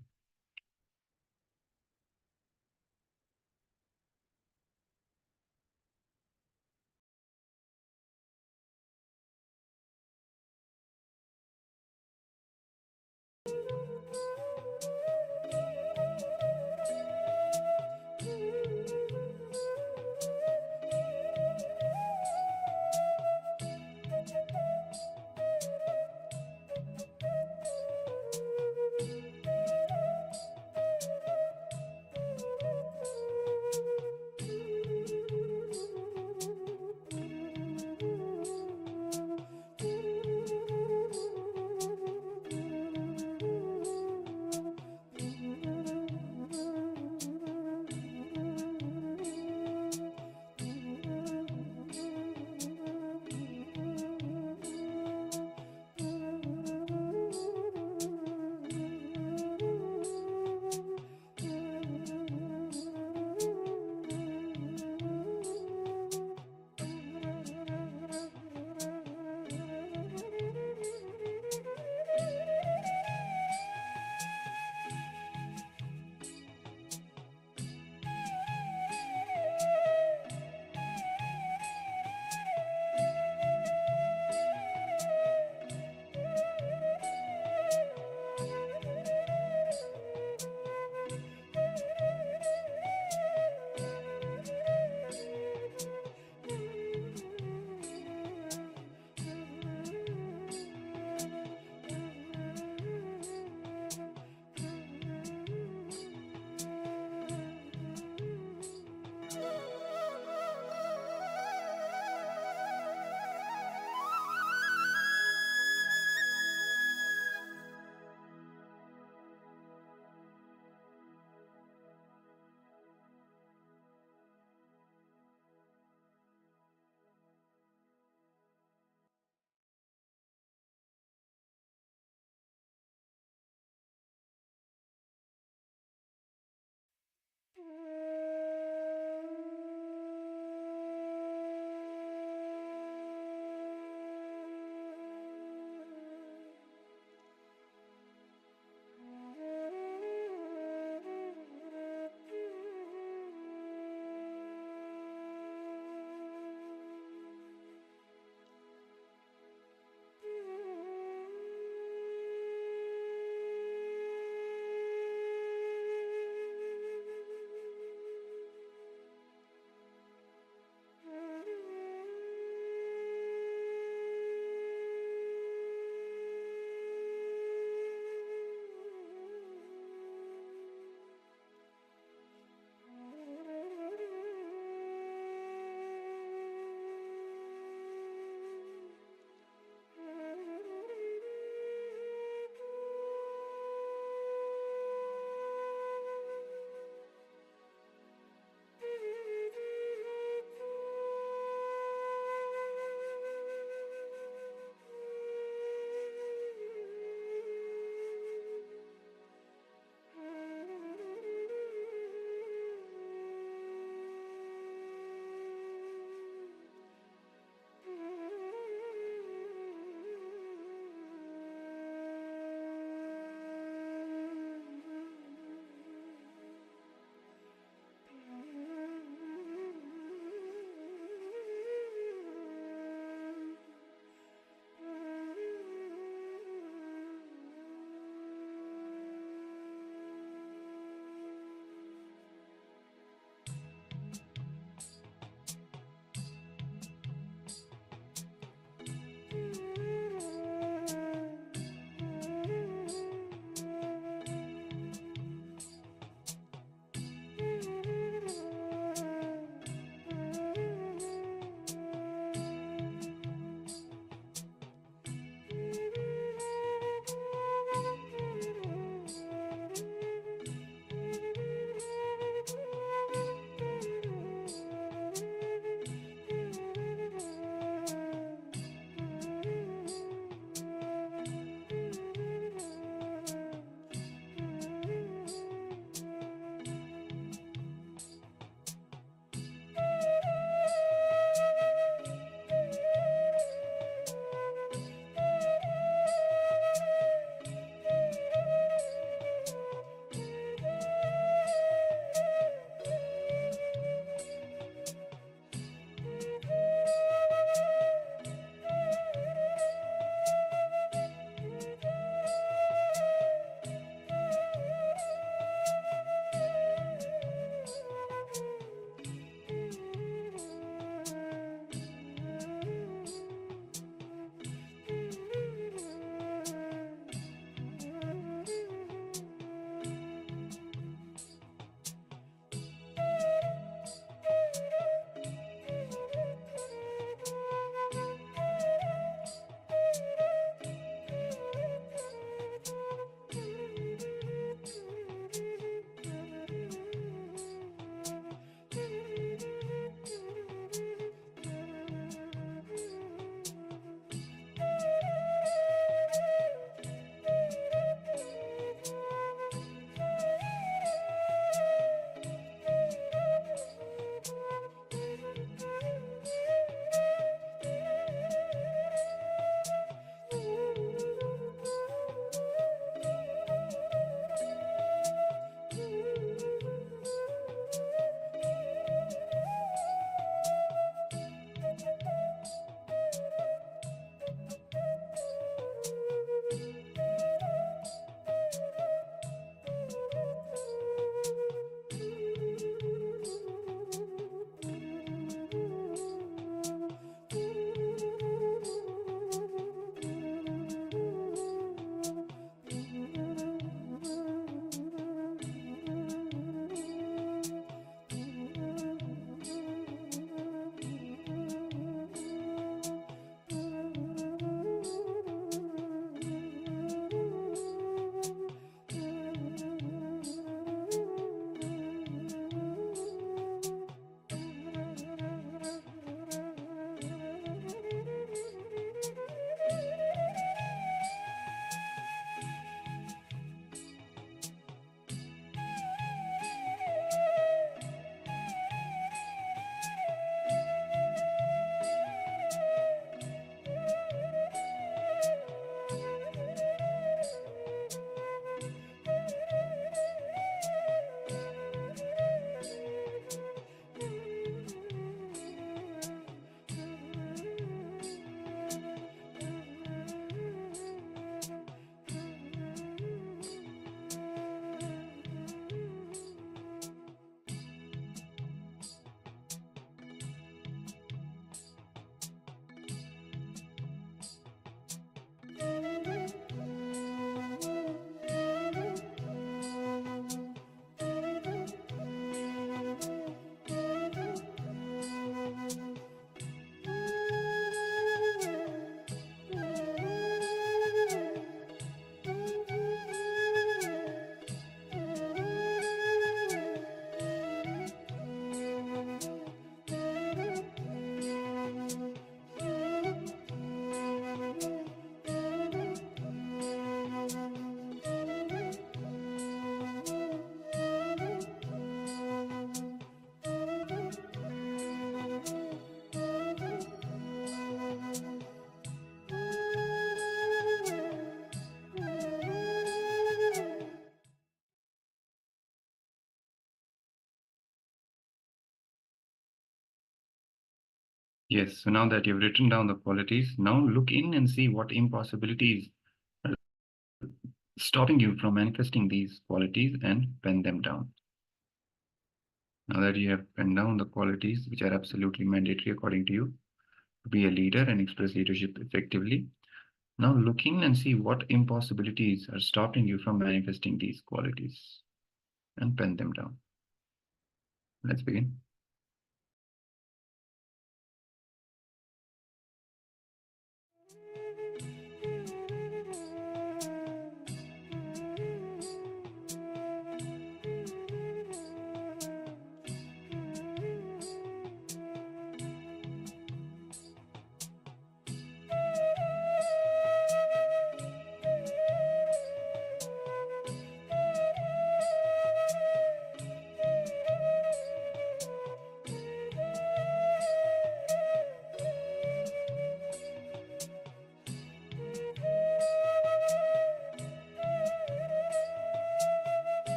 Yes, so now that you've written down the qualities, now look in and see what impossibilities are stopping you from manifesting these qualities and pen them down. Now that you have penned down the qualities which are absolutely mandatory according to you to be a leader and express leadership effectively, now look in and see what impossibilities are stopping you from manifesting these qualities and pen them down. Let's begin.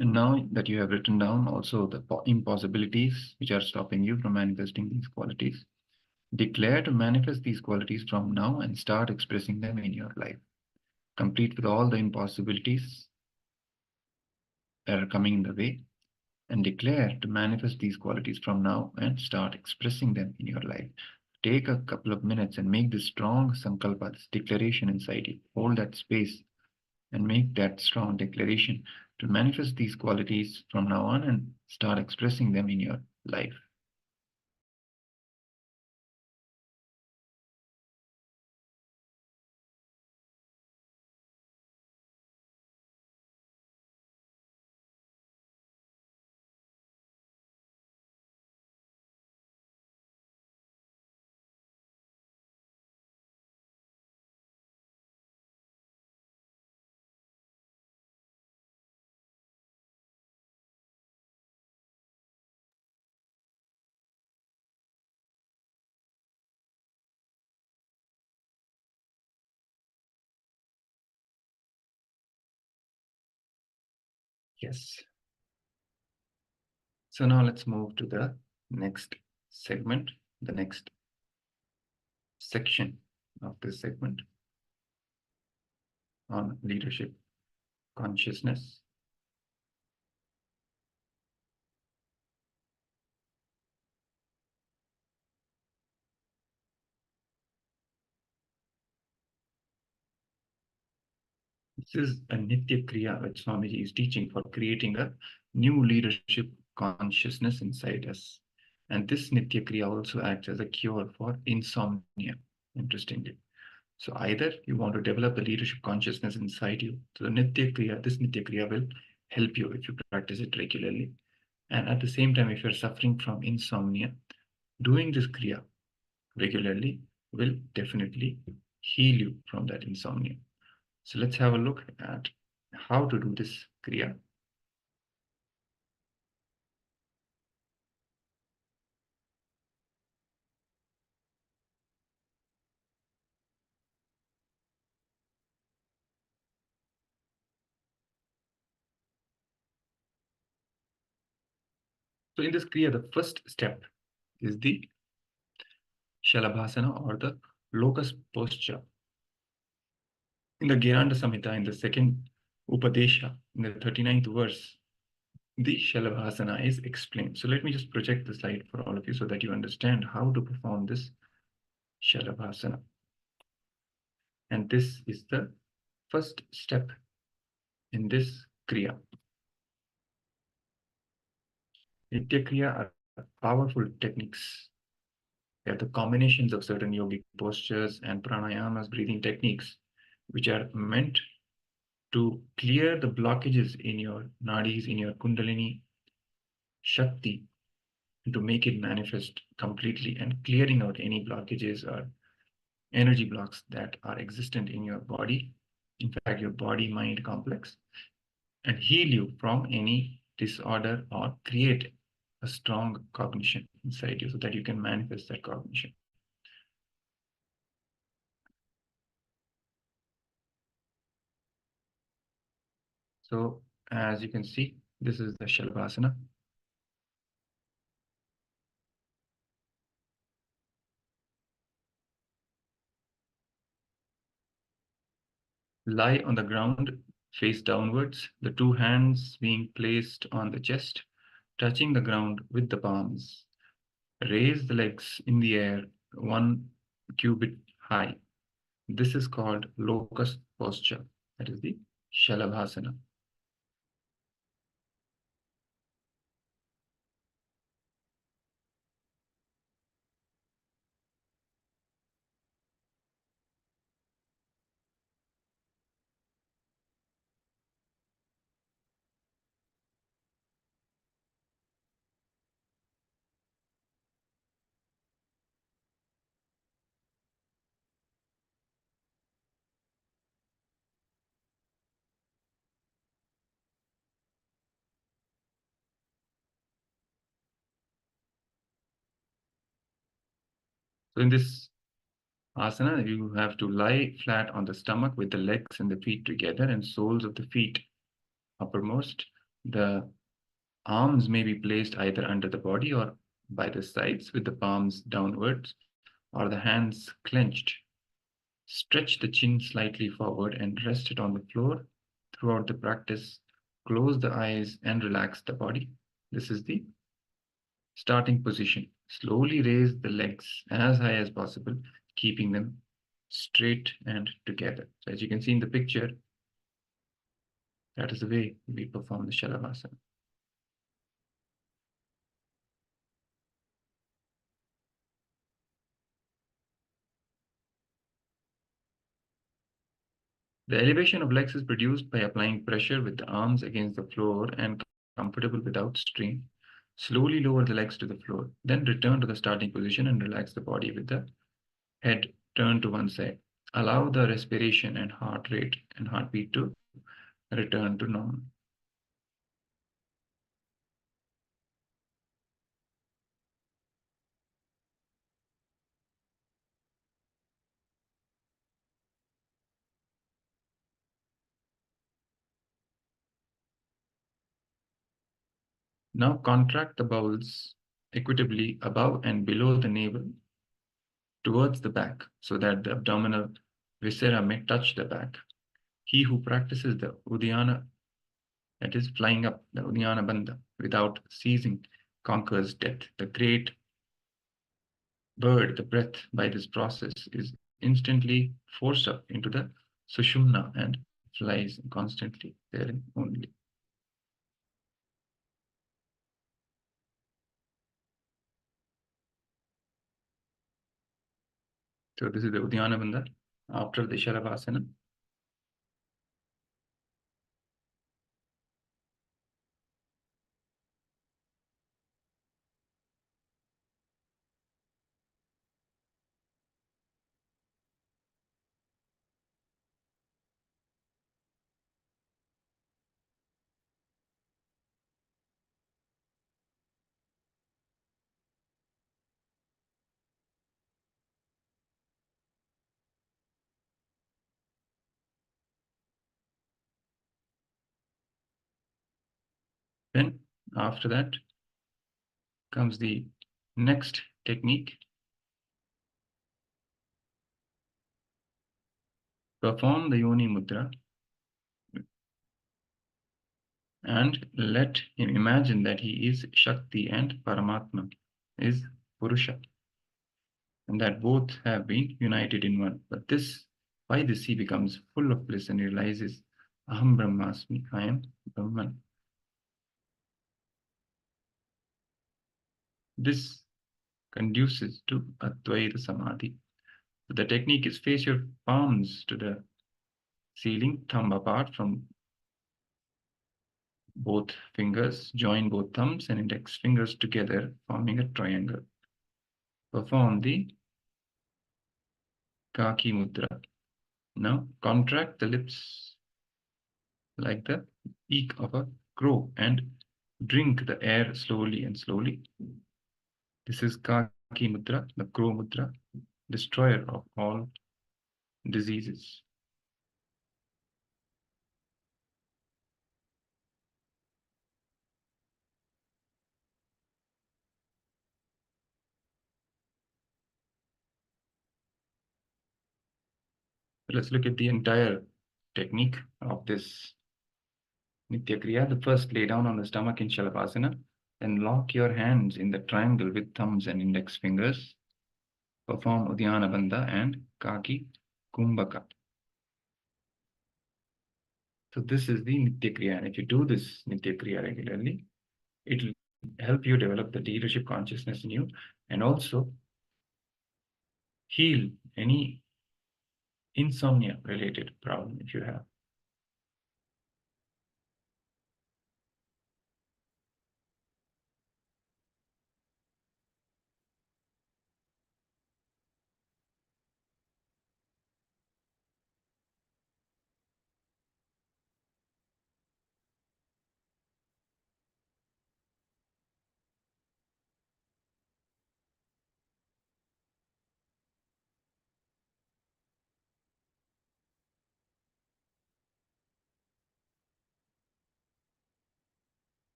And now that you have written down also the impossibilities which are stopping you from manifesting these qualities, declare to manifest these qualities from now and start expressing them in your life. Complete with all the impossibilities that are coming in the way and declare to manifest these qualities from now and start expressing them in your life. Take a couple of minutes and make this strong sankalpa, this declaration inside you. Hold that space and make that strong declaration to manifest these qualities from now on and start expressing them in your life. Yes. So now let's move to the next segment, the next section of this segment on leadership consciousness. This is a Nitya Kriya which Swamiji is teaching for creating a new leadership consciousness inside us. And this Nitya Kriya also acts as a cure for insomnia, interestingly. So either you want to develop the leadership consciousness inside you. So the Nitya Kriya, this Nitya Kriya will help you if you practice it regularly. And at the same time, if you're suffering from insomnia, doing this Kriya regularly will definitely heal you from that insomnia. So let's have a look at how to do this Kriya. So in this Kriya, the first step is the Shalabhasana or the locust posture. In the Giranda Samhita, in the second Upadesha, in the 39th verse, the Shalabhasana is explained. So let me just project the slide for all of you so that you understand how to perform this Shalabhasana. And this is the first step in this Kriya. Nitya Kriya are powerful techniques. They are the combinations of certain yogic postures and pranayamas, breathing techniques, which are meant to clear the blockages in your nadis, in your kundalini shakti, and to make it manifest completely, and clearing out any blockages or energy blocks that are existent in your body, in fact, your body-mind complex, and heal you from any disorder or create a strong cognition inside you so that you can manifest that cognition. So as you can see, this is the Shalabhasana. Lie on the ground, face downwards, the two hands being placed on the chest, touching the ground with the palms. Raise the legs in the air 1 cubit high. This is called locust posture. That is the Shalabhasana. So in this asana, you have to lie flat on the stomach with the legs and the feet together and soles of the feet uppermost. The arms may be placed either under the body or by the sides with the palms downwards or the hands clenched. Stretch the chin slightly forward and rest it on the floor throughout the practice. Close the eyes and relax the body. This is the starting position. Slowly raise the legs as high as possible, keeping them straight and together. So as you can see in the picture, that is the way we perform the Shalabhasana. The elevation of legs is produced by applying pressure with the arms against the floor and comfortable without strain. Slowly lower the legs to the floor, then return to the starting position and relax the body with the head turned to one side. Allow the respiration and heart rate and heartbeat to return to normal. Now contract the bowels equitably above and below the navel towards the back so that the abdominal viscera may touch the back. He who practices the Uddiyana, that is flying up the Uddiyana Bandha without ceasing, conquers death. The great bird, the breath, by this process is instantly forced up into the Sushumna and flies constantly therein only. So this is the Uddiyana Bandha after the Shalavasana. Then after that comes the next technique. Perform the Yoni Mudra and let him imagine that he is Shakti and Paramatma is Purusha, and that both have been united in one. But by this he becomes full of bliss and realizes Aham Brahmasmi, I am Brahman. This conduces to Advaita Samadhi. The technique is face your palms to the ceiling, thumb apart from both fingers, join both thumbs and index fingers together, forming a triangle. Perform the Kaki Mudra. Now contract the lips like the beak of a crow and drink the air slowly and slowly. This is Kaki Mudra, the crow mudra, destroyer of all diseases. Let's look at the entire technique of this Nitya Kriya. The first, lay down on the stomach in Shalavasana, then lock your hands in the triangle with thumbs and index fingers. Perform Uddiyana Bandha and Kaki Kumbhaka. So this is the Nitya Kriya. And if you do this Nitya Kriya regularly, it will help you develop the leadership consciousness in you and also heal any insomnia related problem if you have.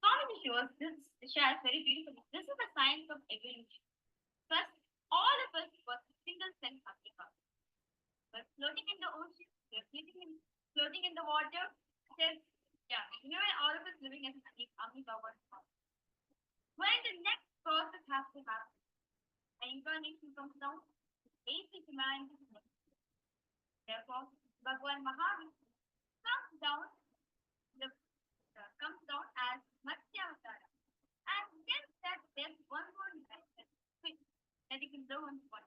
Astronomy shows this shares very beautifully. This is the science of evolution. First, all of us were single cell Africa. But floating in the ocean, we are floating in the water, said, yeah, imagine all of us living as an amoeba. When the next process has to happen, an incarnation comes down, basic humanity. Therefore, Bhagwan Mahavishnu comes down, comes down as Matsyavatara. And then that there's one more event that you can learn what.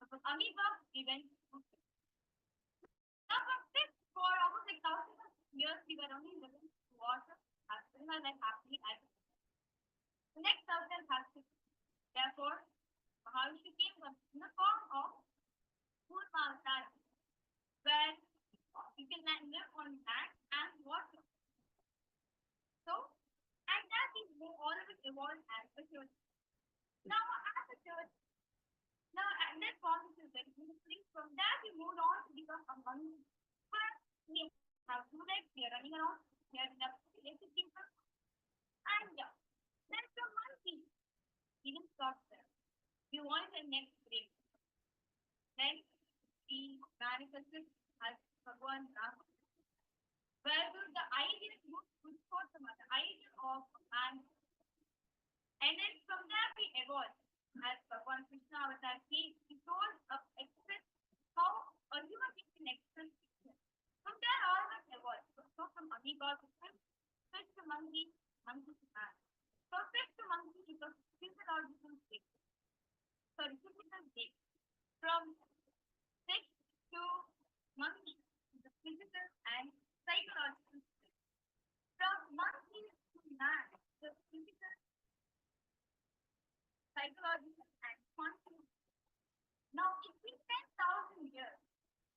So amoeba event. Now, for almost like thousands of years, we were only living in water, as well as happily as the next thousand has to. Therefore, Mahavishnu came in the form of Purvavatara, where you can live on land and water. So, and that is where all of it evolved as a church. Now, as a church, now, and that form is very beautifully. From that, we moved on to become a monk. But we have two legs, we are running around, we are in the basic kingdom. And then from monkey, we didn't stop there. We wanted the next break. Then we manifested as Bhagwan Rama. Where the idea was for the mother, idea of man. And then from there we evolved. As Bhagwan Krishna Avatar came, he told express how a human being can express himself. From there all of us evolved. So from amoeba to fish to monkey, monkey to man. So fish to monkey is a physiological state. Sorry, physical state. From fish to monkey is a physical and psychological state. From monkey to man, the physical, psychological, and conscious. Now, it's been 10,000 years,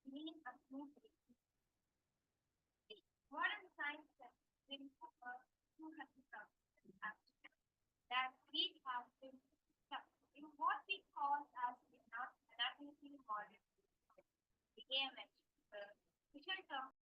meaning a smooth modern science has been over 200,000 that we have been stuck in what we call as the anatomically modern, the AMH, the visual term.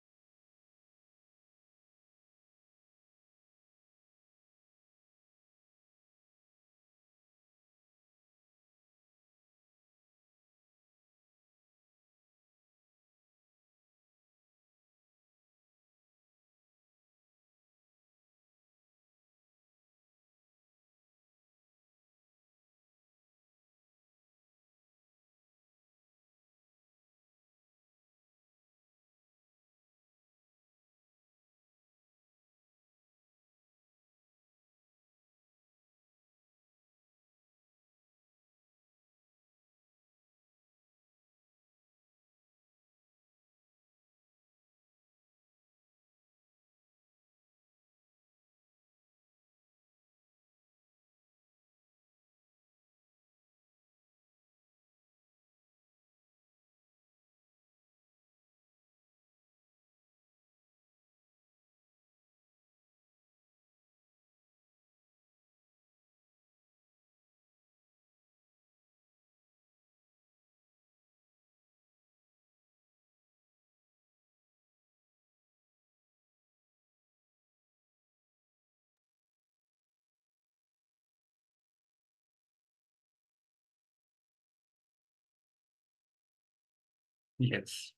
Yes.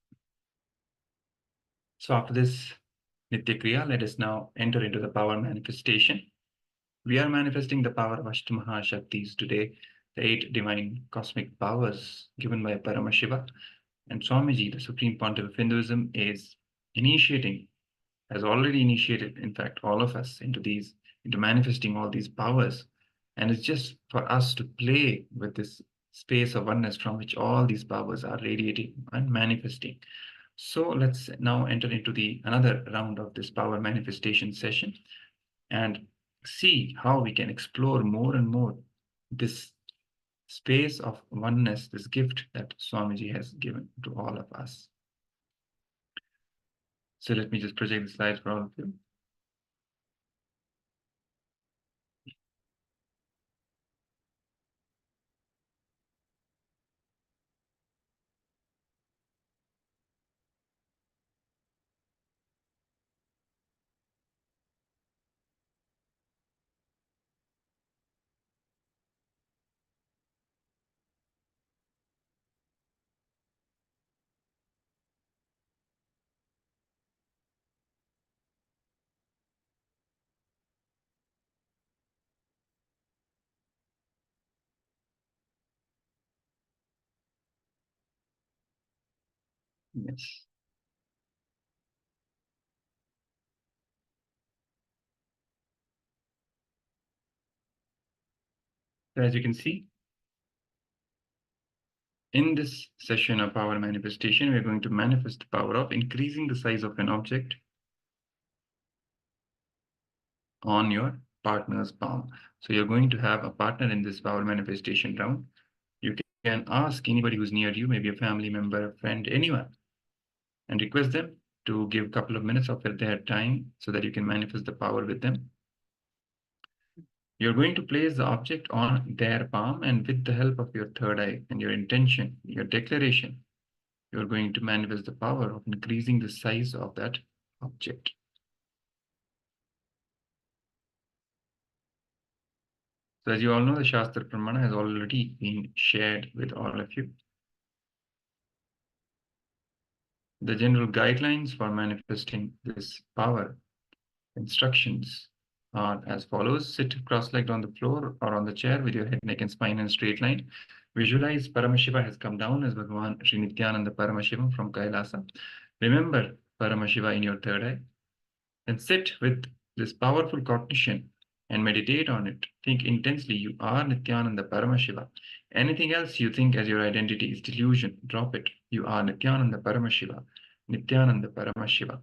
So after this Nitya Kriya, let us now enter into the power manifestation. We are manifesting the power of Ashtamaha Shaktis today, the 8 divine cosmic powers given by Paramashiva. And Swamiji, the Supreme Pontiff of Hinduism, is initiating, has already initiated, in fact, all of us into manifesting all these powers. And it's just for us to play with this space of oneness from which all these powers are radiating and manifesting. So let's now enter into another round of this power manifestation session and see how we can explore more and more this space of oneness, this gift that Swamiji has given to all of us. So let me just project the slides for all of you. Yes. So as you can see, in this session of power manifestation, we're going to manifest the power of increasing the size of an object on your partner's palm. So you're going to have a partner in this power manifestation round. You can ask anybody who's near you, maybe a family member, a friend, anyone, and request them to give a couple of minutes of their time so that you can manifest the power with them. You're going to place the object on their palm, and with the help of your third eye and your intention, your declaration, you're going to manifest the power of increasing the size of that object. So as you all know, the Shastra Pramana has already been shared with all of you. The general guidelines for manifesting this power, instructions, are as follows. Sit cross-legged on the floor or on the chair with your head, neck, and spine in a straight line. Visualize Paramashiva has come down as Bhagavan Sri Nithyananda Paramashivam from Kailasa. Remember Paramashiva in your third eye. Then sit with this powerful cognition and meditate on it. Think intensely, you are Nithyananda Paramashiva. Anything else you think as your identity is delusion. Drop it. You are Nithyananda Paramashiva. Nithyananda Paramashiva.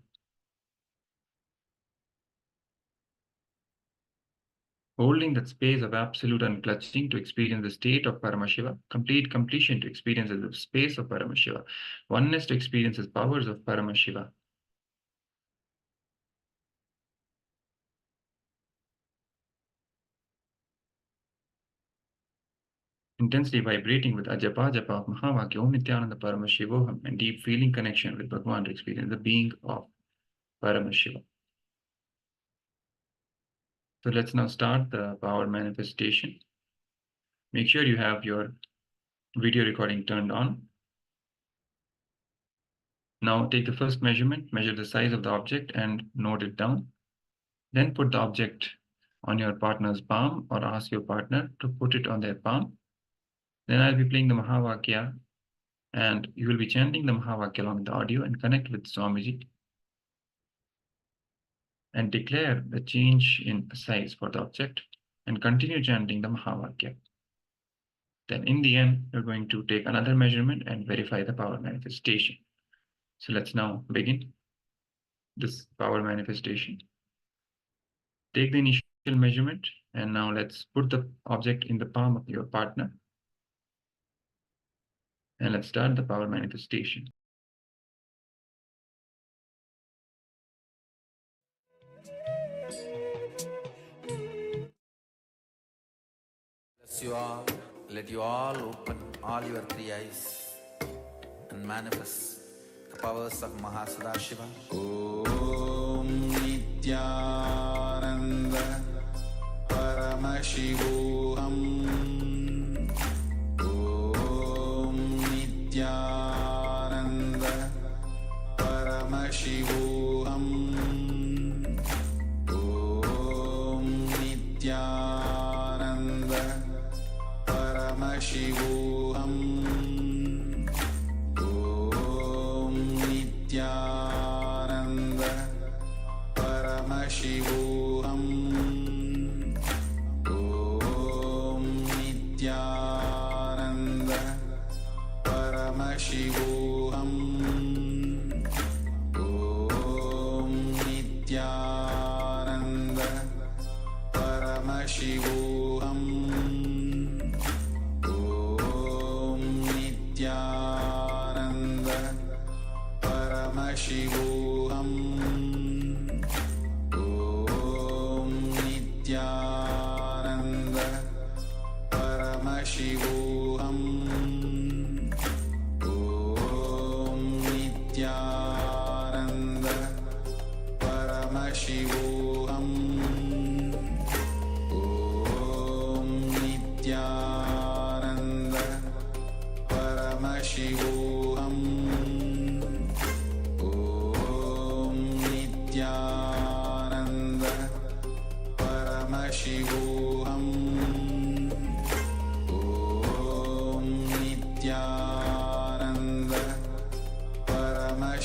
Holding that space of absolute unclutching to experience the state of Paramashiva, complete completion to experience the space of Paramashiva, oneness to experience the powers of Paramashiva. Intensely vibrating with Ajapa Japa of Mahavakya, Om Nithyananda Paramashivoham, and deep feeling connection with Bhagavan to experience the being of Paramashiva. So let's now start the power manifestation. Make sure you have your video recording turned on. Now take the first measurement, measure the size of the object and note it down. Then put the object on your partner's palm or ask your partner to put it on their palm. Then I'll be playing the Mahavakya and you will be chanting the Mahavakya along with the audio and connect with Swamiji and declare the change in size for the object and continue chanting the Mahavakya. Then in the end, you're going to take another measurement and verify the power manifestation. So let's now begin this power manifestation. Take the initial measurement and now let's put the object in the palm of your partner. And let's start the power manifestation. Let you all open all your three eyes and manifest the powers of Mahasadashiva. Om Nithyananda Paramashivoham. Om Nithyananda Paramashivoham. Om Nithyananda Paramashivoham. Om Nithyananda Paramashivoham. Om Nithyananda Paramashivoham. Om Nithyananda Paramashivoham. Om Nithyananda Paramashivoham. Om Nithyananda Paramashivoham. Om Nithyananda Paramashivoham. Om Nithyananda Paramashivoham. Om Nithyananda Paramashivoham. Om Nithyananda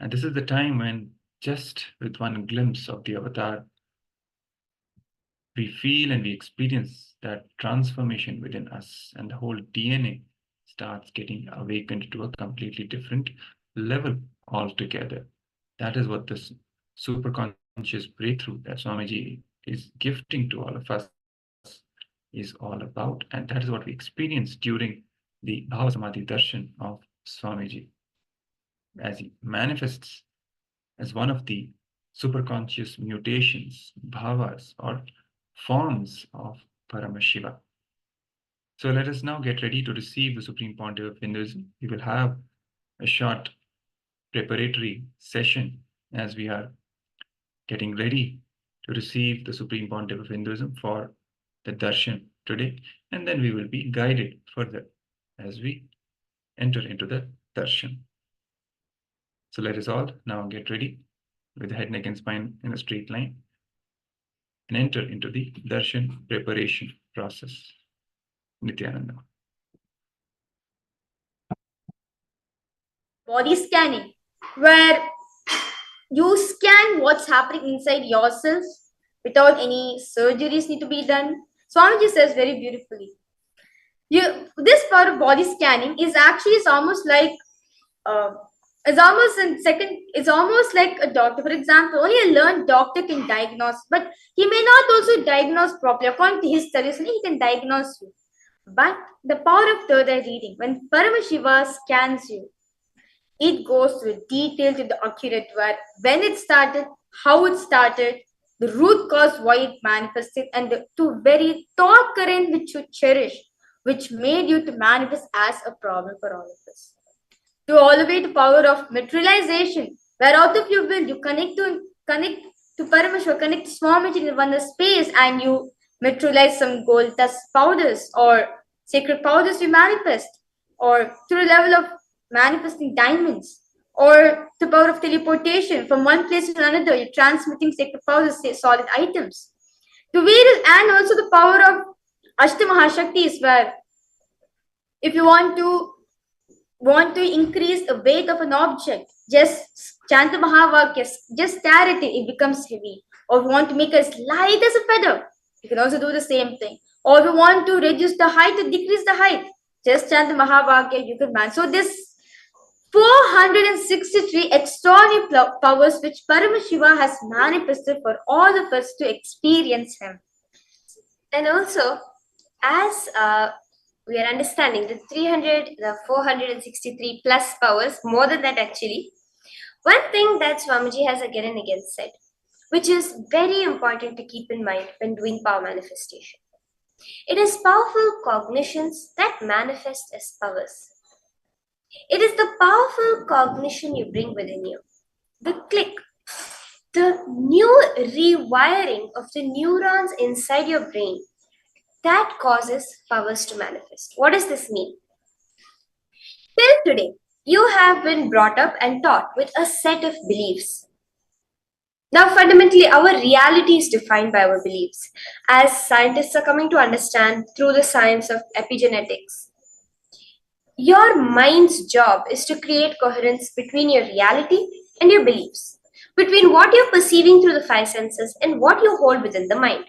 And this is the time when, just with one glimpse of the avatar, we feel and we experience that transformation within us, and the whole DNA starts getting awakened to a completely different level altogether. That is what this superconscious breakthrough that Swamiji is gifting to all of us is all about. And that is what we experience during the Bhava Samadhi Darshan of Swamiji, as he manifests as one of the superconscious mutations, bhavas, or forms of Paramashiva. So let us now get ready to receive the Supreme Pontiff of Hinduism. We will have a short preparatory session as we are getting ready to receive the Supreme Pontiff of Hinduism for the darshan today, and then we will be guided further as we enter into the darshan. So let us all now get ready with the head, neck, and spine in a straight line and enter into the darshan preparation process. Nithyananda. Body scanning, where you scan what's happening inside yourself without any surgeries need to be done. Swamiji says very beautifully. This part of body scanning is actually it's almost like a doctor. For example, only a learned doctor can diagnose, but he may not also diagnose properly. According to his studies, he can diagnose you. But the power of third eye reading, when Paramashiva scans you, it goes to a detail to the accurate word, when it started, how it started, the root cause why it manifested, and the two very thought current which you cherish, which made you to manifest as a problem for all of us. To all the way to power of materialization, where out of your will you connect to Paramashiva, connect to Swamiji in one space, and you materialize some gold dust powders or sacred powders you manifest, or to the level of manifesting diamonds, or the power of teleportation from one place to another, you're transmitting sacred powders, solid items. And also the power of Ashtamahashaktis, where if you want to increase the weight of an object, just chant the Mahavakyas, just stare at it, it becomes heavy. Or if you want to make it as light as a feather, you can also do the same thing. Or if you want to reduce the height or decrease the height, just chant the Mahavakya, you can manage. So this 463 extraordinary powers which Paramashiva has manifested for all of us to experience him. And also, as we are understanding the 463 plus powers, more than that actually, one thing that Swamiji has again and again said, which is very important to keep in mind when doing power manifestation. It is powerful cognitions that manifest as powers. It is the powerful cognition you bring within you, the click, the new rewiring of the neurons inside your brain that causes powers to manifest. What does this mean? Till today, you have been brought up and taught with a set of beliefs. Now, fundamentally, our reality is defined by our beliefs, as scientists are coming to understand through the science of epigenetics. Your mind's job is to create coherence between your reality and your beliefs, between what you're perceiving through the five senses and what you hold within the mind.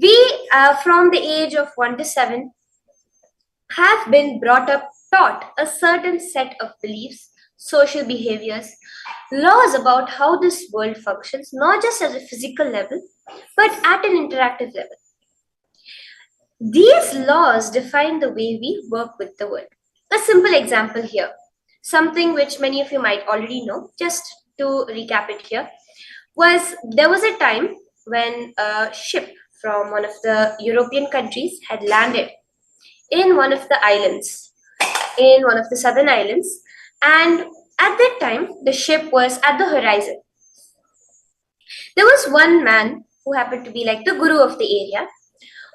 We, from the age of 1 to 7, have been brought up, taught a certain set of beliefs, social behaviors, laws about how this world functions, not just at a physical level, but at an interactive level. These laws define the way we work with the world. A simple example here, something which many of you might already know, just to recap it here, there was a time when a ship from one of the European countries had landed in one of the islands, in one of the southern islands, and at that time, the ship was at the horizon. There was one man who happened to be like the guru of the area,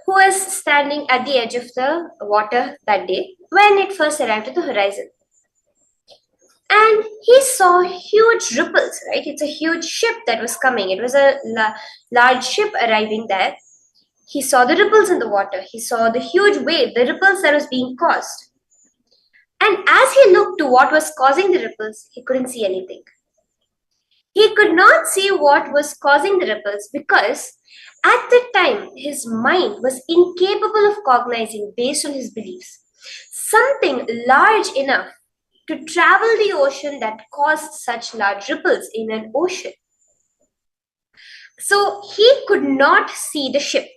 who was standing at the edge of the water that day when it first arrived at the horizon. And he saw huge ripples, right? It's a huge ship that was coming. It was a large ship arriving there. He saw the ripples in the water. He saw the huge wave, the ripples that was being caused. And as he looked to what was causing the ripples, he couldn't see anything. He could not see what was causing the ripples because at the time his mind was incapable of cognizing, based on his beliefs, something large enough to travel the ocean that caused such large ripples in an ocean. So he could not see the ship.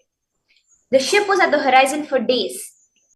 The ship was at the horizon for days.